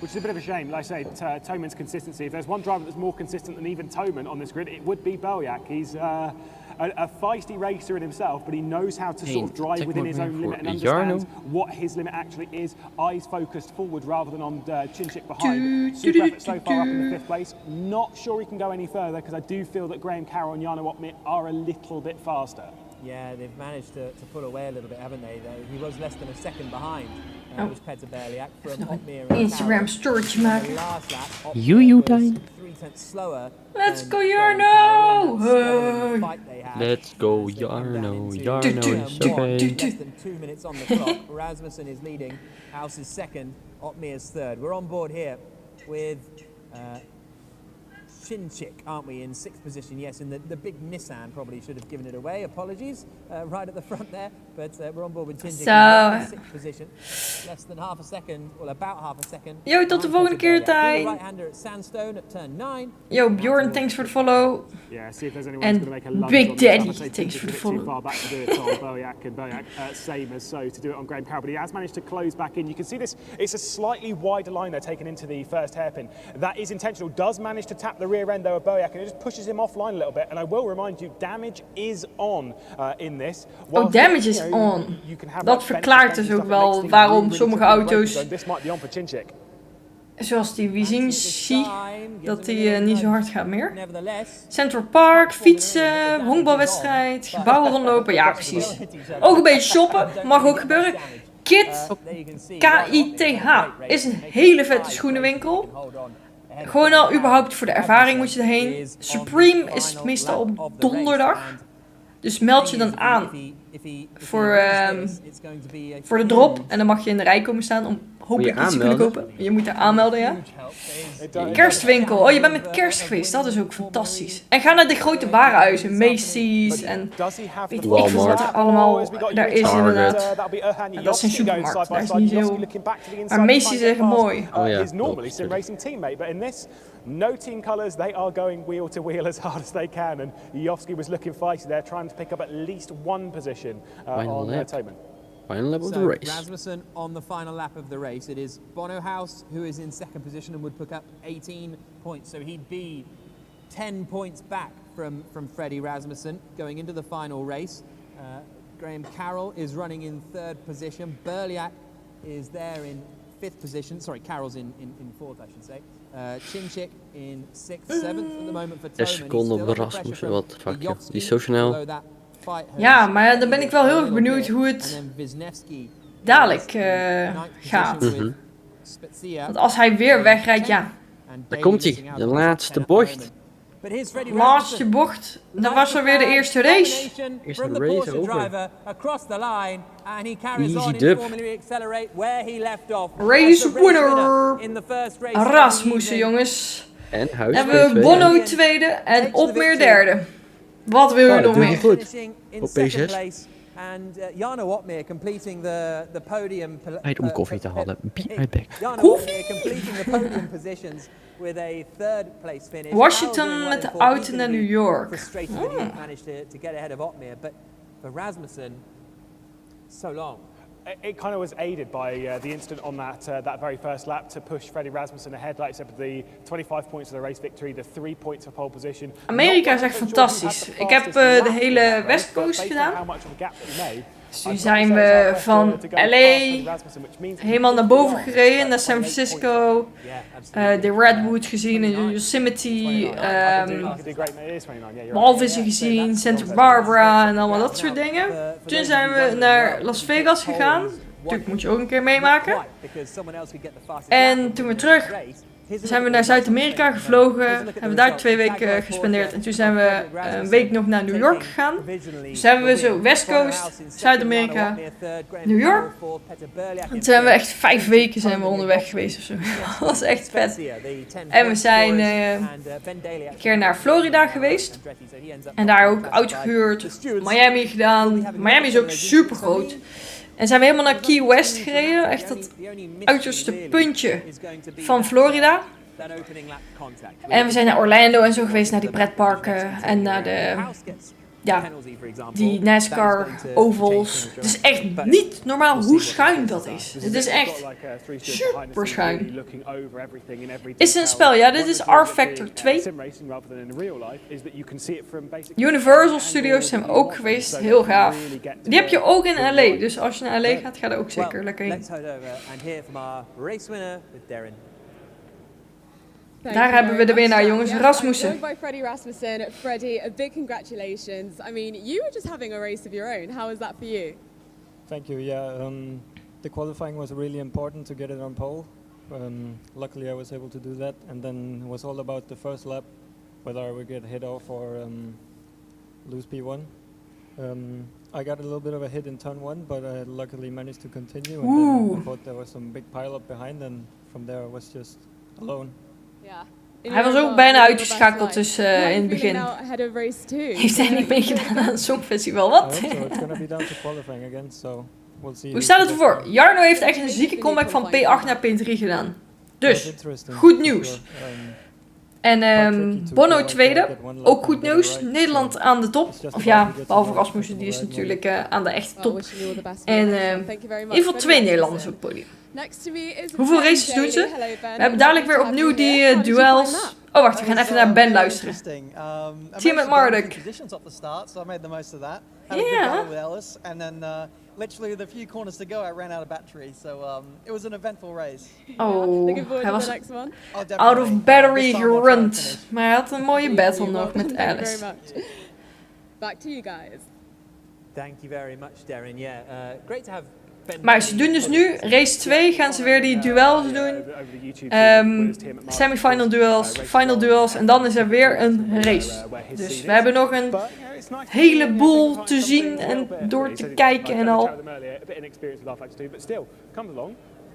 Which is a bit of a shame, like I say, Toman's consistency. If there's one driver that's more consistent than even Toman on this grid, it would be Belliak. He's a feisty racer in himself, but he knows how to sort of drive within his own limit and understands what his limit actually is. Eyes focused forward rather than on Cinchik behind. Super effort so far up in the 5th place. Not sure he can go any further because I do feel that Graham Carroll and Jarno Opmeer are a little bit faster. Yeah, they've managed to pull away a little bit, haven't they? He was less than a second behind. Was Peter Berliak from Opmeer. Instagram storytje maken. You time. Let's go Jarno! Let's go Jarno. Jarno is okay. Less than 2 minutes on the clock. Rasmussen is leading. House is second. Opmeer's third. We're on board here with Cinchik, aren't we, in 6th position? Yes, and the big Nissan probably should have given it away. Apologies, right at the front there. But we're on board with Cinchik in 6th position. Less than half a second, well, about half a second. Yo, tot de volgende keer, Tijn. Right-hander at Sandstone at turn 9. Yo, Bjorn, thanks for the follow. Yeah, see if there's anyone who's going to make a lunge Big on Daddy, this. thanks for the follow. Too far back to do it on Belliak and Belliak, same as so to do it on Graham Carroll, but he has managed to close back in. You can see this, it's a slightly wider line there taken into the first hairpin. That is intentional, does manage to tap the rear end though of Belliak, and it just pushes him offline a little bit. And I will remind you, damage is on in this. Oh, damage is on. Dat verklaart dus ook wel waarom sommige auto's, zoals die Wizinski, dat die niet zo hard gaat meer. Central Park, fietsen, honkbalwedstrijd, gebouwen rondlopen. Ja, precies. Ook een beetje shoppen, mag ook gebeuren. KIT, KITH, is een hele vette schoenenwinkel. Gewoon al überhaupt voor de ervaring moet je erheen. Supreme is meestal op donderdag. Dus meld je dan aan voor de drop. En dan mag je in de rij komen staan om hopelijk iets te kunnen kopen. Je moet er aanmelden, ja. Kerstwinkel. Oh, je bent met kerst geweest. Dat is ook fantastisch. En ga naar de grote warenhuizen. Macy's en weet ik veel wat er allemaal daar is inderdaad. Ja, dat is een supermarkt. Daar is niet zo... Maar Macy's is echt mooi. Oh ja. No team colours, they are going wheel to wheel as hard as they can, and Jofsky was looking feisty there, trying to pick up at least one position on Toman. Final lap of the race. Rasmussen on the final lap of the race. It is Bono House who is in second position and would pick up 18 points, so he'd be 10 points back from Freddie Rasmussen going into the final race. Graham Carroll is running in third position. Burliak is there in fifth position. Sorry, Carroll's in fourth, I should say. Chinchik in 6th, 7th at the moment for Toman. 6 seconden op Rasmussen, wat de fuck, joh. Die is zo snel. Ja, maar dan ben ik wel heel erg benieuwd hoe het dadelijk gaat. Want als hij weer wegrijdt, ja. Daar komt hij, de laatste bocht. Laatste bocht, dan was er weer de eerste race. Eerste race over. Easy dub. Race winner. Rasmussen, jongens. En Huis Dan hebben we Bono tweede en Opmeer derde. Wat wil je nog meer? Goed. Op P6. Tijd om koffie te halen. Beat my back. Koffie? Washington met de auto naar New York. It kind of was aided by the incident on that very first lap to push Freddie Rasmussen ahead. Like I said, the 25 points for the race victory, the 3 points for pole position. Amerika is echt fantastisch. Ik heb de hele West Coast gedaan. Dus nu zijn we van LA helemaal naar boven gereden, naar San Francisco, de Redwood gezien, in Yosemite, walvissen gezien, Santa Barbara en allemaal dat soort dingen. Toen zijn we naar Las Vegas gegaan. Natuurlijk moet je ook een keer meemaken. En toen weer terug zijn we naar Zuid-Amerika gevlogen, hebben we daar 2 weken gespendeerd en toen zijn we een week nog naar New York gegaan. Dus hebben we zo West Coast, Zuid-Amerika, New York. En toen zijn we echt 5 weken zijn we onderweg geweest of zo. Dat was echt vet. En we zijn een keer naar Florida geweest en daar ook auto gehuurd, Miami gedaan. Miami is ook super groot. En zijn we helemaal naar Key West gereden, echt dat uiterste puntje van Florida. En we zijn naar Orlando en zo geweest, naar die pretparken en naar de, ja, die NASCAR ovals. Het is echt niet normaal hoe schuin dat is. Het is echt super schuin. Is het een spel? Ja, dit is R-Factor 2. Universal Studios zijn we ook geweest, heel gaaf. Die heb je ook in LA, dus als je naar LA gaat, ga er ook zeker lekker heen. Daar hebben we de winnaar, jongens, Rasmussen. By Freddie Rasmussen. Freddie, a big congratulations. I mean, you were just having a race of your own. How was that for you? Thank you. Yeah, the qualifying was really important to get it on pole. Luckily, I was able to do that, and then it was all about the first lap, whether I would get hit off or lose P1. I got a little bit of a hit in turn 1, but I luckily managed to continue. And then I thought there was some big pile up behind, and from there I was just alone. Hij was ook bijna uitgeschakeld dus in het begin. Heeft hij niet meegedaan aan het Songfestival? Wat? Hoe staat het ervoor? Jarno heeft echt een zieke comeback van P8 naar P3 gedaan. Dus, goed nieuws. En Bono tweede, ook goed nieuws. Nederland aan de top. Of ja, behalve Rasmussen, die is natuurlijk aan de echte top. En in ieder geval 2 Nederlanders op het podium. Hoeveel races doen ze? We hebben dadelijk weer opnieuw die duels. Oh wacht, we gaan even naar Ben luisteren. Team met Marduk. Ja. Literally with a few corners to go, I ran out of battery, so it was an eventful race. Oh, hij was out of battery gerund. Maar hij had een mooie battle nog met Alice. Back to you guys. Thank you very much, Darren. Yeah, great to have. Maar ze doen dus nu, race 2 gaan ze weer die duels doen. Semifinal duels, final duels en dan is er weer een race. Dus we hebben nog een heleboel te zien en door te kijken en al.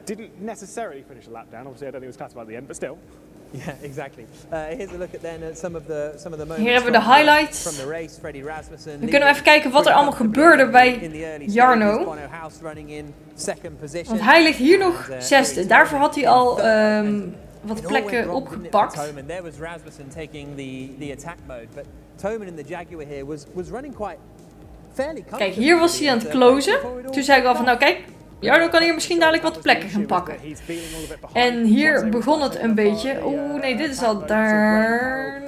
Didn't necessarily finish a lap down. Obviously, I don't think it was classified at the end, but still. Yeah, exactly. Here's a look at then at some of the moments. Hier hebben we de highlights. From the race. Freddie Rasmussen. Dan kunnen we even kijken wat er allemaal gebeurde bij Jarno. Want hij ligt hier nog zesde. Daarvoor had hij al wat plekken opgepakt. There was Rasmussen taking the attack mode, but Toman in the Jaguar here was running quite fairly. Kijk, hier was hij aan het closen. Toen zei ik al van, nou kijk, Jarno kan hier misschien dadelijk wat plekken gaan pakken. En hier begon het een beetje. Oeh, nee, dit is al daar.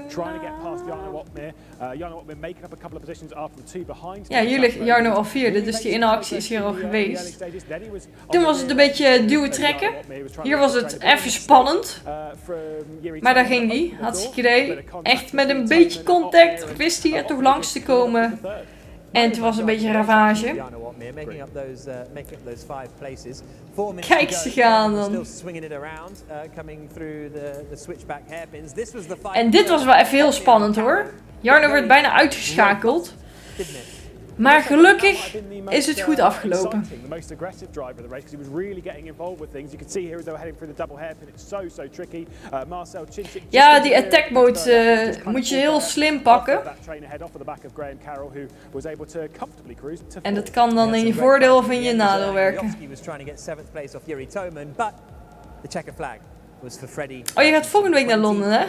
Ja, hier ligt Jarno al vierde, dus die inactie is hier al geweest. Toen was het een beetje duwen trekken. Hier was het even spannend. Maar daar ging hij, hartstikke idee. Echt met een beetje contact wist hij er toch langs te komen. En het was een beetje ravage. Kijk ze gaan dan. En dit was wel even heel spannend hoor. Jarno werd bijna uitgeschakeld. Maar gelukkig is het goed afgelopen. Ja, die attack mode moet je heel slim pakken. En dat kan dan in je voordeel of in je nadeel werken. Oh, je gaat volgende week naar Londen, hè?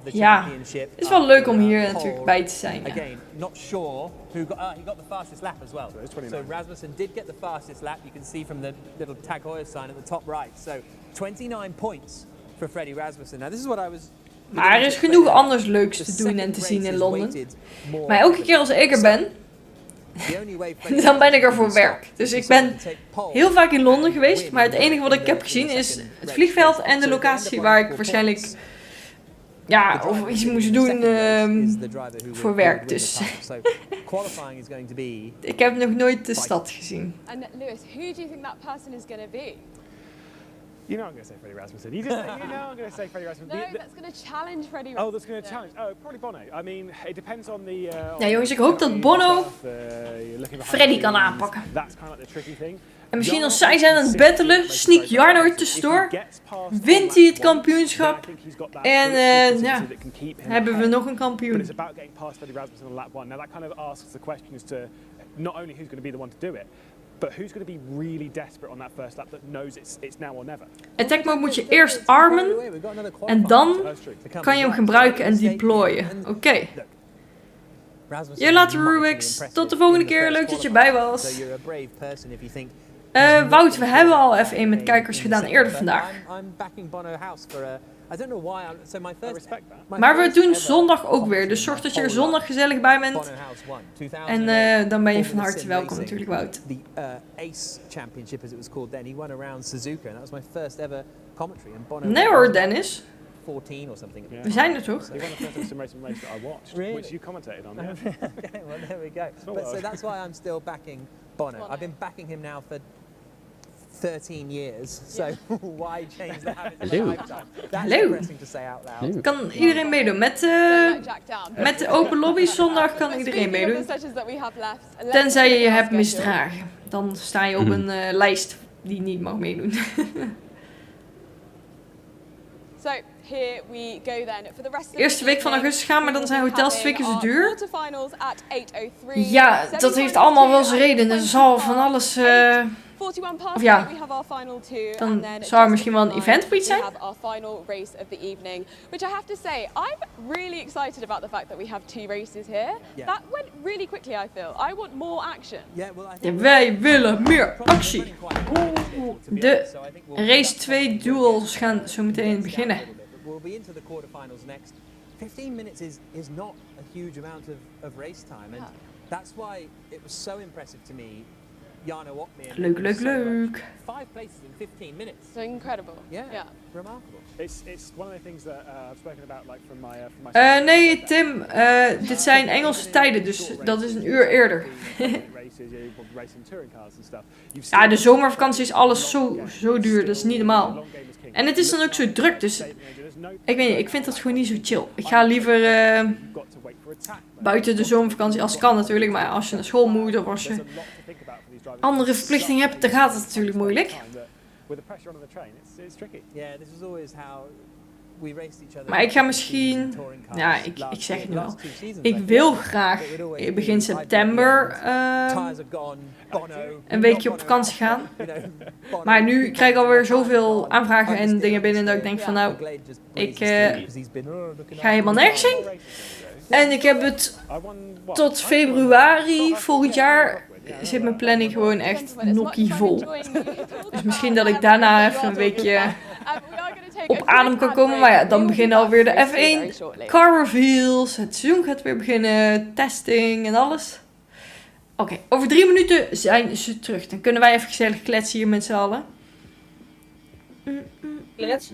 Ja, het is wel leuk om hier natuurlijk bij te zijn. Again, not sure who got. He got the fastest lap as well. So Rasmussen did get the fastest lap. You can see from the little tag Heuer sign at the top right. So 29 points for Freddie Rasmussen. Now this is what I was. Maar er is genoeg anders leuks te doen en te zien in Londen. Maar elke keer als ik er ben, dan ben ik er voor werk. Dus ik ben heel vaak in Londen geweest. Maar het enige wat ik heb gezien is het vliegveld en de locatie waar ik waarschijnlijk... Ja, of iets moest doen voor werk, dus ik heb nog nooit de stad gezien. And Lewis, who do you think that person is going to be? You know I'm going to say Freddie Rasmussen. You know I'm going to say Freddie Rasmussen. No, that's going to challenge Freddie Rasmussen. Oh, that's going to challenge. Oh, probably Bono. I mean, it depends on the... ja jongens, ik hoop dat Bono Freddie kan aanpakken. That's kind of the tricky thing. En misschien als zij zijn aan het battelen, sneakt Jarno er tussendoor, wint hij het kampioenschap en ja, hebben we nog een kampioen. It's about getting past Freddie Rasmussen on lap 1. Now that kind of asks the question as to not only who's going to be the one to do it, but who's going to be really desperate on that first lap that knows it's now or never. Attack mode moet je eerst armen en dan kan je hem gebruiken en deployen. Oké. Je later Rubix, tot de volgende keer, leuk dat je erbij was. Wout, we hebben al F1 met kijkers gedaan eerder vandaag. Maar we doen zondag ook weer, dus zorg dat je er zondag gezellig bij bent. En dan ben je van harte welkom natuurlijk, Wout. Nee hoor, Dennis. We zijn er toch? Which you commentated on. Okay, well there we go. But so that's why I'm still backing Bono. I've been backing him now for 13 years. So why change the habit in a lifetime? That's depressing to say out loud. Kan iedereen meedoen met de open lobby zondag kan iedereen meedoen. Tenzij je je hebt misdragen. Dan sta je op een lijst die niet mag meedoen. So here we go then for the rest of the Eerste week van augustus gaan, maar dan zijn hotels 2 keer zo duur. Oh Ja, dat heeft allemaal wel zijn reden. Er zal van alles... Of ja, dan zou er misschien wel een event voor iets zijn. Which I have to say, I'm really excited about the fact that we have 2 races here. That went really quickly, I feel. I want more action. Ja, wij willen meer actie. De race 2 duels gaan zo meteen beginnen. We'll be into the quarterfinals next. 15 minutes is not a huge amount of race time, and that's why it was so impressive to me. Leuk. 5 places in 15 minutes. So incredible. Yeah. Remarkable. It's one of the things that I've spoken about, like from my. Nee, Tim, dit zijn Engelse tijden, dus dat is een uur eerder. Ja, de zomervakantie is alles zo duur, dat is niet normaal. En het is dan ook zo druk, dus ik weet niet, ik vind dat gewoon niet zo chill. Ik ga liever Buiten de zomervakantie, als het kan natuurlijk. Maar als je naar school moet of als je andere verplichtingen hebt, dan gaat het natuurlijk moeilijk. Maar ik ga misschien, ja, ik zeg het nu al. Ik wil graag begin september een weekje op vakantie gaan. Maar nu krijg ik alweer zoveel aanvragen en dingen binnen dat ik denk van nou, ik ga helemaal nergens heen. En ik heb het tot februari volgend jaar, zit mijn planning gewoon echt nokkie vol. Dus misschien dat ik daarna even een weekje op adem kan komen. Maar ja, dan beginnen alweer de F1 car reveals. Het seizoen gaat weer beginnen. Testing en alles. Oké, over 3 minuten zijn ze terug. Dan kunnen wij even gezellig kletsen hier met z'n allen. Klets?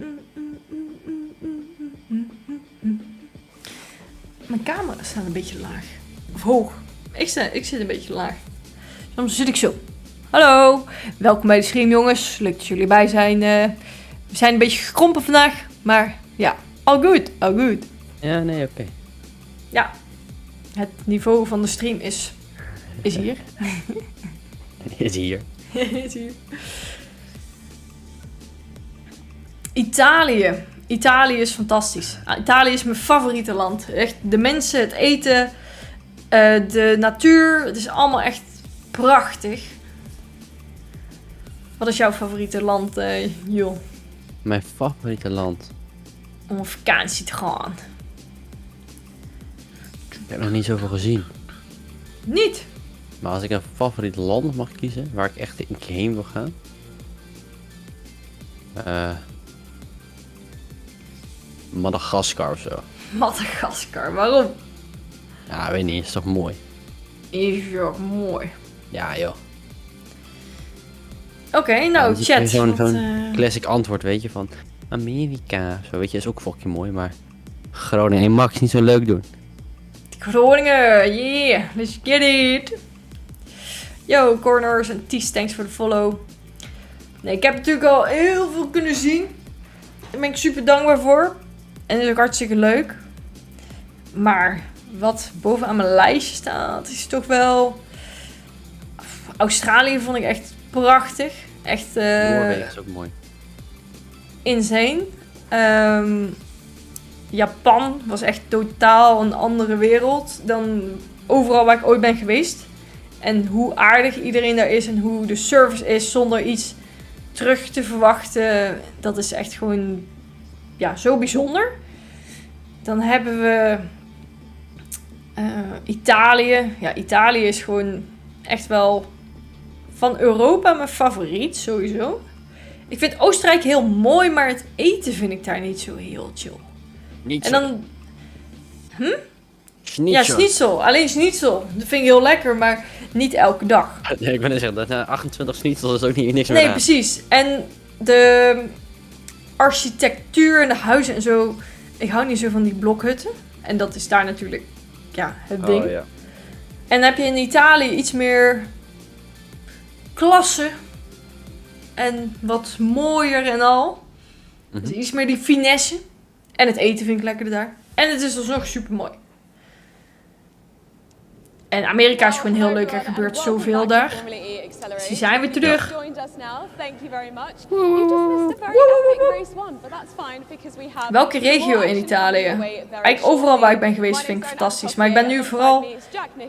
Mijn camera staat een beetje laag. Of hoog. Ik zit een beetje laag. Soms zit ik zo. Hallo, welkom bij de stream jongens. Leuk dat jullie bij zijn. We zijn een beetje gekrompen vandaag. Maar ja, all good, all good. Ja, nee, oké. Ja, het niveau van de stream is hier. Is hier. Is hier. Italië. Italië is fantastisch. Italië is mijn favoriete land. Echt, de mensen, het eten, de natuur. Het is allemaal echt prachtig. Wat is jouw favoriete land, joh? Mijn favoriete land? Om op vakantie te gaan. Ik heb nog niet zoveel gezien. Niet? Maar als ik een favoriet land mag kiezen, waar ik echt een keer heen wil gaan. Madagaskar of zo. Madagaskar, waarom? Ja, weet niet, is toch mooi? Is toch mooi. Ja, joh. Oké, nou, chat. Zo'n classic antwoord, weet je, van Amerika. Zo, weet je, is ook fucking mooi, maar Groningen en Max niet zo leuk doen. Groningen, yeah, let's get it. Yo, Corners en Ties, thanks voor de follow. Nee, ik heb natuurlijk al heel veel kunnen zien. Daar ben ik super dankbaar voor. En dat is ook hartstikke leuk. Maar wat bovenaan mijn lijstje staat, is toch wel... Australië vond ik echt prachtig. Echt... Noorwegen is ook mooi. Insane. Japan was echt totaal een andere wereld dan overal waar ik ooit ben geweest. En hoe aardig iedereen daar is en hoe de service is zonder iets terug te verwachten. Dat is echt gewoon ja, zo bijzonder. Dan hebben we Italië. Ja, Italië is gewoon echt wel van Europa mijn favoriet, sowieso. Ik vind Oostenrijk heel mooi, maar het eten vind ik daar niet zo heel chill. Niet en zo. dan... Schnitzel. Ja, schnitzel. Alleen schnitzel. Dat vind ik heel lekker, maar niet elke dag. Nee, ik ben net zeggen, dat 28 schnitzel is ook niet niks meer Nee, aan. precies. En de architectuur en de huizen en zo. Ik hou niet zo van die blokhutten. En dat is daar natuurlijk ja, het ding. Oh, ja. En dan heb je in Italië iets meer klasse. En wat mooier en al. Dus iets meer die finesse. En het eten vind ik lekkerder daar. En het is alsnog super mooi. En Amerika is gewoon heel leuk. Er gebeurt zoveel daar. Dus die zijn weer terug. Welke regio in Italië? Eigenlijk overal waar ik ben geweest vind ik fantastisch. Maar ik ben nu vooral...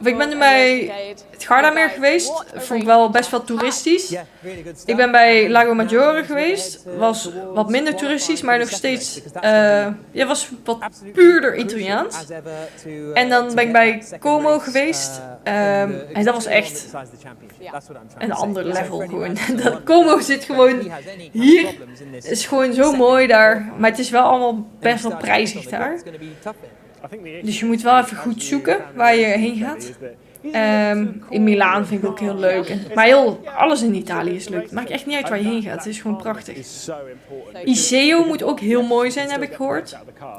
Ik ben nu bij het Gardameer geweest. Vond ik wel best wel toeristisch. Ik ben bij Lago Maggiore geweest. Was wat minder toeristisch, maar nog steeds... ja, was wat puurder Italiaans. En dan ben ik bij Como geweest. En dat was echt een ander level gewoon. Como zit gewoon hier. Het is gewoon zo mooi daar. Maar het is wel allemaal best wel prijzig daar. Dus je moet wel even goed zoeken waar je heen gaat. In Milaan vind ik ook heel leuk. Maar alles in Italië is leuk. Het maakt echt niet uit waar je heen gaat. Het is gewoon prachtig. Iseo moet ook heel mooi zijn, heb ik gehoord.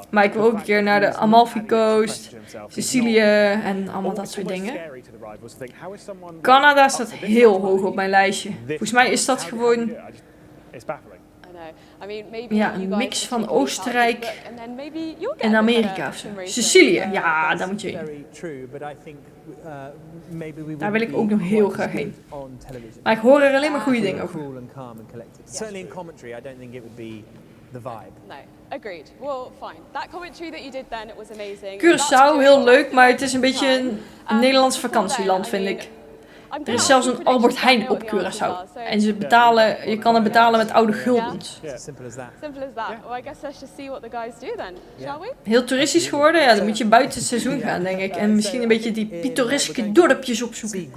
Maar ik wil ook een keer naar de Amalfi Coast, Sicilië en allemaal dat soort dingen. Canada staat heel hoog op mijn lijstje. Volgens mij is dat gewoon Ja, een mix van Oostenrijk en Amerika of zo. Sicilië, ja, daar moet je heen. Daar wil ik ook nog heel graag heen. Maar ik hoor er alleen maar goede dingen over. Certainly in commentary, I don't think it would be the vibe. No, agreed. Well, fine. That commentary that you did then, it was amazing. Curaçao, heel leuk, maar het is een beetje een Nederlands vakantieland, vind ik. Er is zelfs een Albert Heijn op Curaçao. En je kan het betalen met oude guldens. Simple as that. Simple as that. Well, I guess let's just see what the guys do then, shall we? Heel toeristisch geworden, ja, dan moet je buiten het seizoen gaan, denk ik. En misschien een beetje die pittoreske dorpjes opzoeken. Ik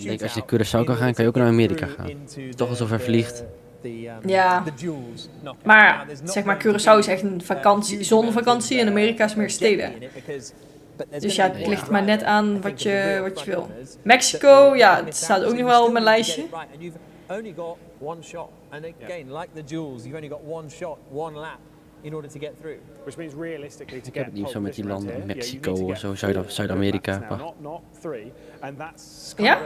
denk als je naar Curaçao kan gaan, kan je ook naar Amerika gaan. Toch al zover vliegt. Ja, maar zeg maar Curaçao is echt een vakantie, zonnevakantie en Amerika is meer steden. Dus ja, het ligt maar net aan wat je wil. Mexico, ja, het staat ook nog wel op mijn lijstje. Ik heb het niet zo met die landen, Mexico of zo, Zuid-Amerika. Ja?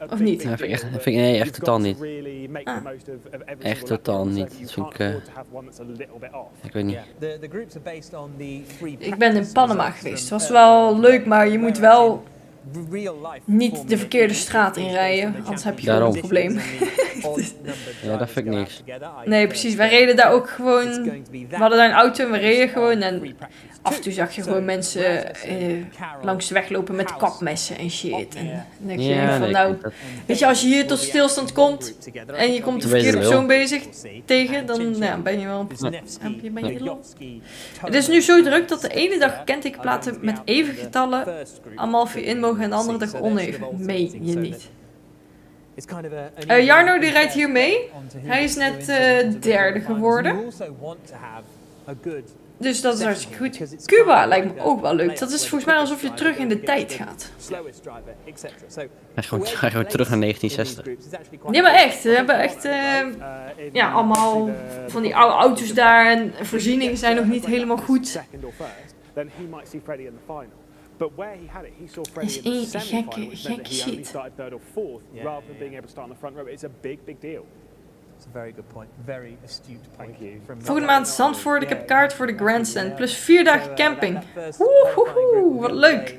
Of niet? Ja, nee, echt totaal niet. Echt totaal niet. Dat vind ik weet niet. Ik ben in Panama geweest. Het was wel leuk, maar je moet wel niet de verkeerde straat inrijden, anders heb je gewoon een probleem. Ja, dat vind ik niks. Nee, precies. Wij reden daar ook gewoon. We hadden daar een auto en we reden gewoon. En af en toe zag je gewoon mensen langs de weg lopen met kapmessen en shit. En dan denk je van nou, weet je, als je hier tot stilstand komt en je komt de verkeerde persoon tegen, dan ben je wel Het is nu zo druk dat de ene dag kentekenplaten met even getallen allemaal via in mogen en de andere dag oneven. Meen je niet. Jarno die rijdt hier mee. Hij is net derde geworden. Dus dat is hartstikke goed. Cuba lijkt me ook wel leuk. Dat is volgens mij alsof je terug in de tijd gaat. Hij gaat gewoon terug naar 1960. Ja, maar echt. We hebben echt allemaal van die oude auto's daar. En voorzieningen zijn nog niet helemaal goed. But where he had it, he saw Freddie in the semi-final, which meant that he only started third or fourth, rather than being able to start on the front row. It's a big, big deal. It's a very good point. Very astute point. Thank you. Volgende maand Zandvoort. Ik heb kaart voor de Grandstand. Plus 4 dagen camping. Woehoehoe, wat leuk.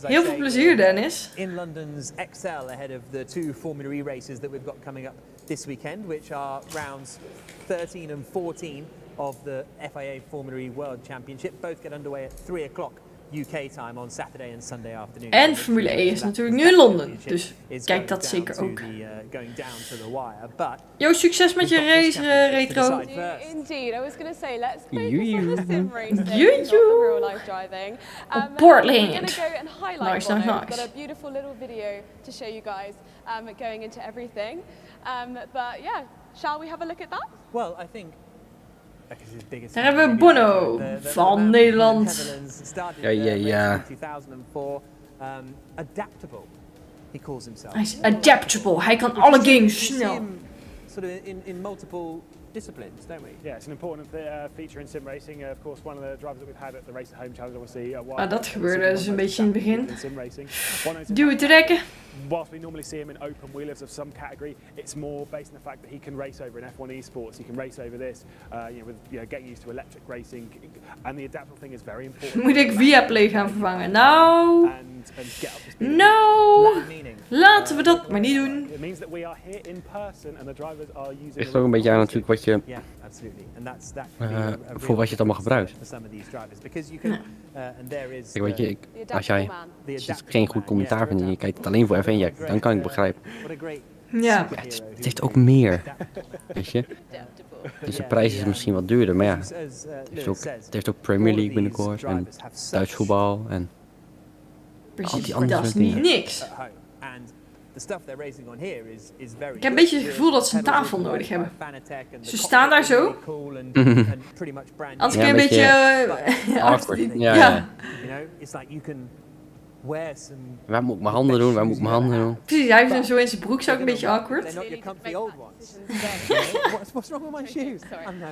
Heel veel plezier, Dennis. In London's XL ahead of the 2 Formula E races that we've got coming up this weekend, which are rounds 13 and 14 of the FIA Formula E World Championship. Both get underway at 3 o'clock. UK time on Saturday and Sunday afternoon. En Formule E is natuurlijk nu in Londen, dus kijk dat zeker ook. Yo, succes met je race, Retro. Indeed, I was going to say, let's focus on the sim racing, not the real life driving. Portland. We're going to go and highlight Nice. We've got a beautiful little video to show you guys going into everything. But yeah, shall we have a look at that? Well, I think daar hebben we Bono van Nederland. Ja. Hij is adaptable. Hij kan alle games snel. In multiple disciplines, don't we? Yeah, it's an important feature in sim racing. Of course, one of the drivers that we've had at the Race at Home Challenge, obviously. Dat gebeurde dus een beetje in het begin. Duwen trekken. Whilst we normally see him in open wheelers of some category, it's more based on the fact that he can race over in F1 esports. He can race over this, with getting used to electric racing, and the adaptable thing is very important. Moet ik Viaplay gaan vervangen? Nou, laten we dat maar niet doen. It means that we are here in person and the drivers are using. Ligt ook een beetje aan natuurlijk wat je voor wat je het allemaal gebruikt. Kijk, weet je, als jij geen goed commentaar vindt en je kijkt het alleen voor F1, ja, dan kan ik begrijpen. Ja. Het heeft ook meer, weet je. Dus de prijs is misschien wat duurder, maar ja, het heeft ook Premier League binnenkort en Duits voetbal en al die andere dat is niet dingen. niks. Ik heb een beetje het gevoel dat ze een tafel nodig hebben. Ze staan daar zo. Anders kun je een beetje awkward. Ja. Waar moet ik mijn handen doen? Precies, hij heeft hem zo in zijn broek, zou ik een beetje awkward.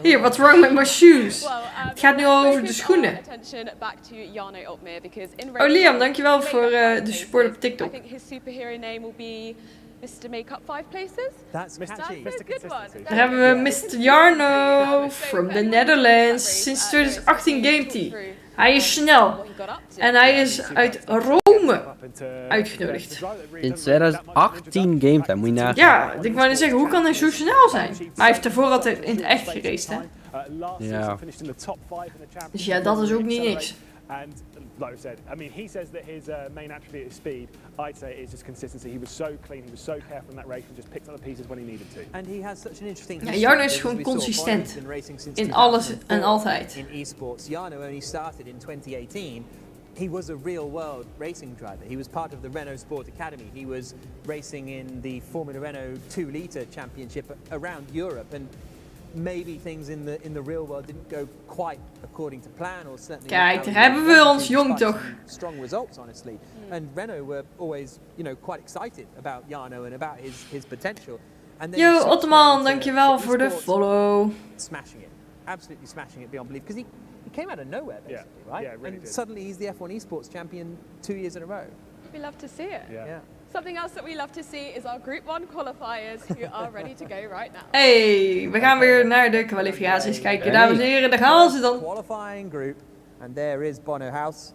Hier, what's wrong with my shoes? Het gaat nu al over de schoenen. Oh, Liam, dankjewel voor de support op TikTok. Mr. Make Up 5 places. That's That's catchy. a good one. Daar hebben we Mr. Jarno from the Netherlands. Sinds 2018 gamet hij. Hij is snel. En hij is uit Rome uitgenodigd. In 2018 gamet hij, moet je nagaan. Ja, ik wou net zeggen, hoe kan hij zo snel zijn? Maar hij heeft daarvoor altijd in het echt geraced, hè? Ja. Dus ja, dat is ook niet niks. And like I said, I mean, he says that his main attribute is speed. I'd say it is just consistency. He was so clean, he was so careful in that race, and just picked up the pieces when he needed to. And he has such an interesting Ja, Jarno is gewoon consistent in alles en altijd. In esports, Jarno only started in 2018. He was a real world racing driver. He was part of the Renault Sport Academy. He was racing in the Formula Renault 2-liter championship around Europe. And maybe things in the real world didn't go quite according to plan, or certainly. Kijk, daar hebben we ons jong toch. Strong results, honestly. And Renault were always, quite excited about Jarno and about his potential. And then Yo, Ottoman, dankjewel voor de follow. Smashing it, absolutely smashing it beyond belief, because he came out of nowhere basically, right? Yeah, really and did. suddenly he's the F1 esports champion 2 years in a row. We love to see it. Yeah. Something else that we love to see is our Group 1 qualifiers who are ready to go right now. Hey, we gaan weer naar de kwalificaties kijken, dames en heren. Daar gaan ze dan. Qualifying group, and there is Bono House.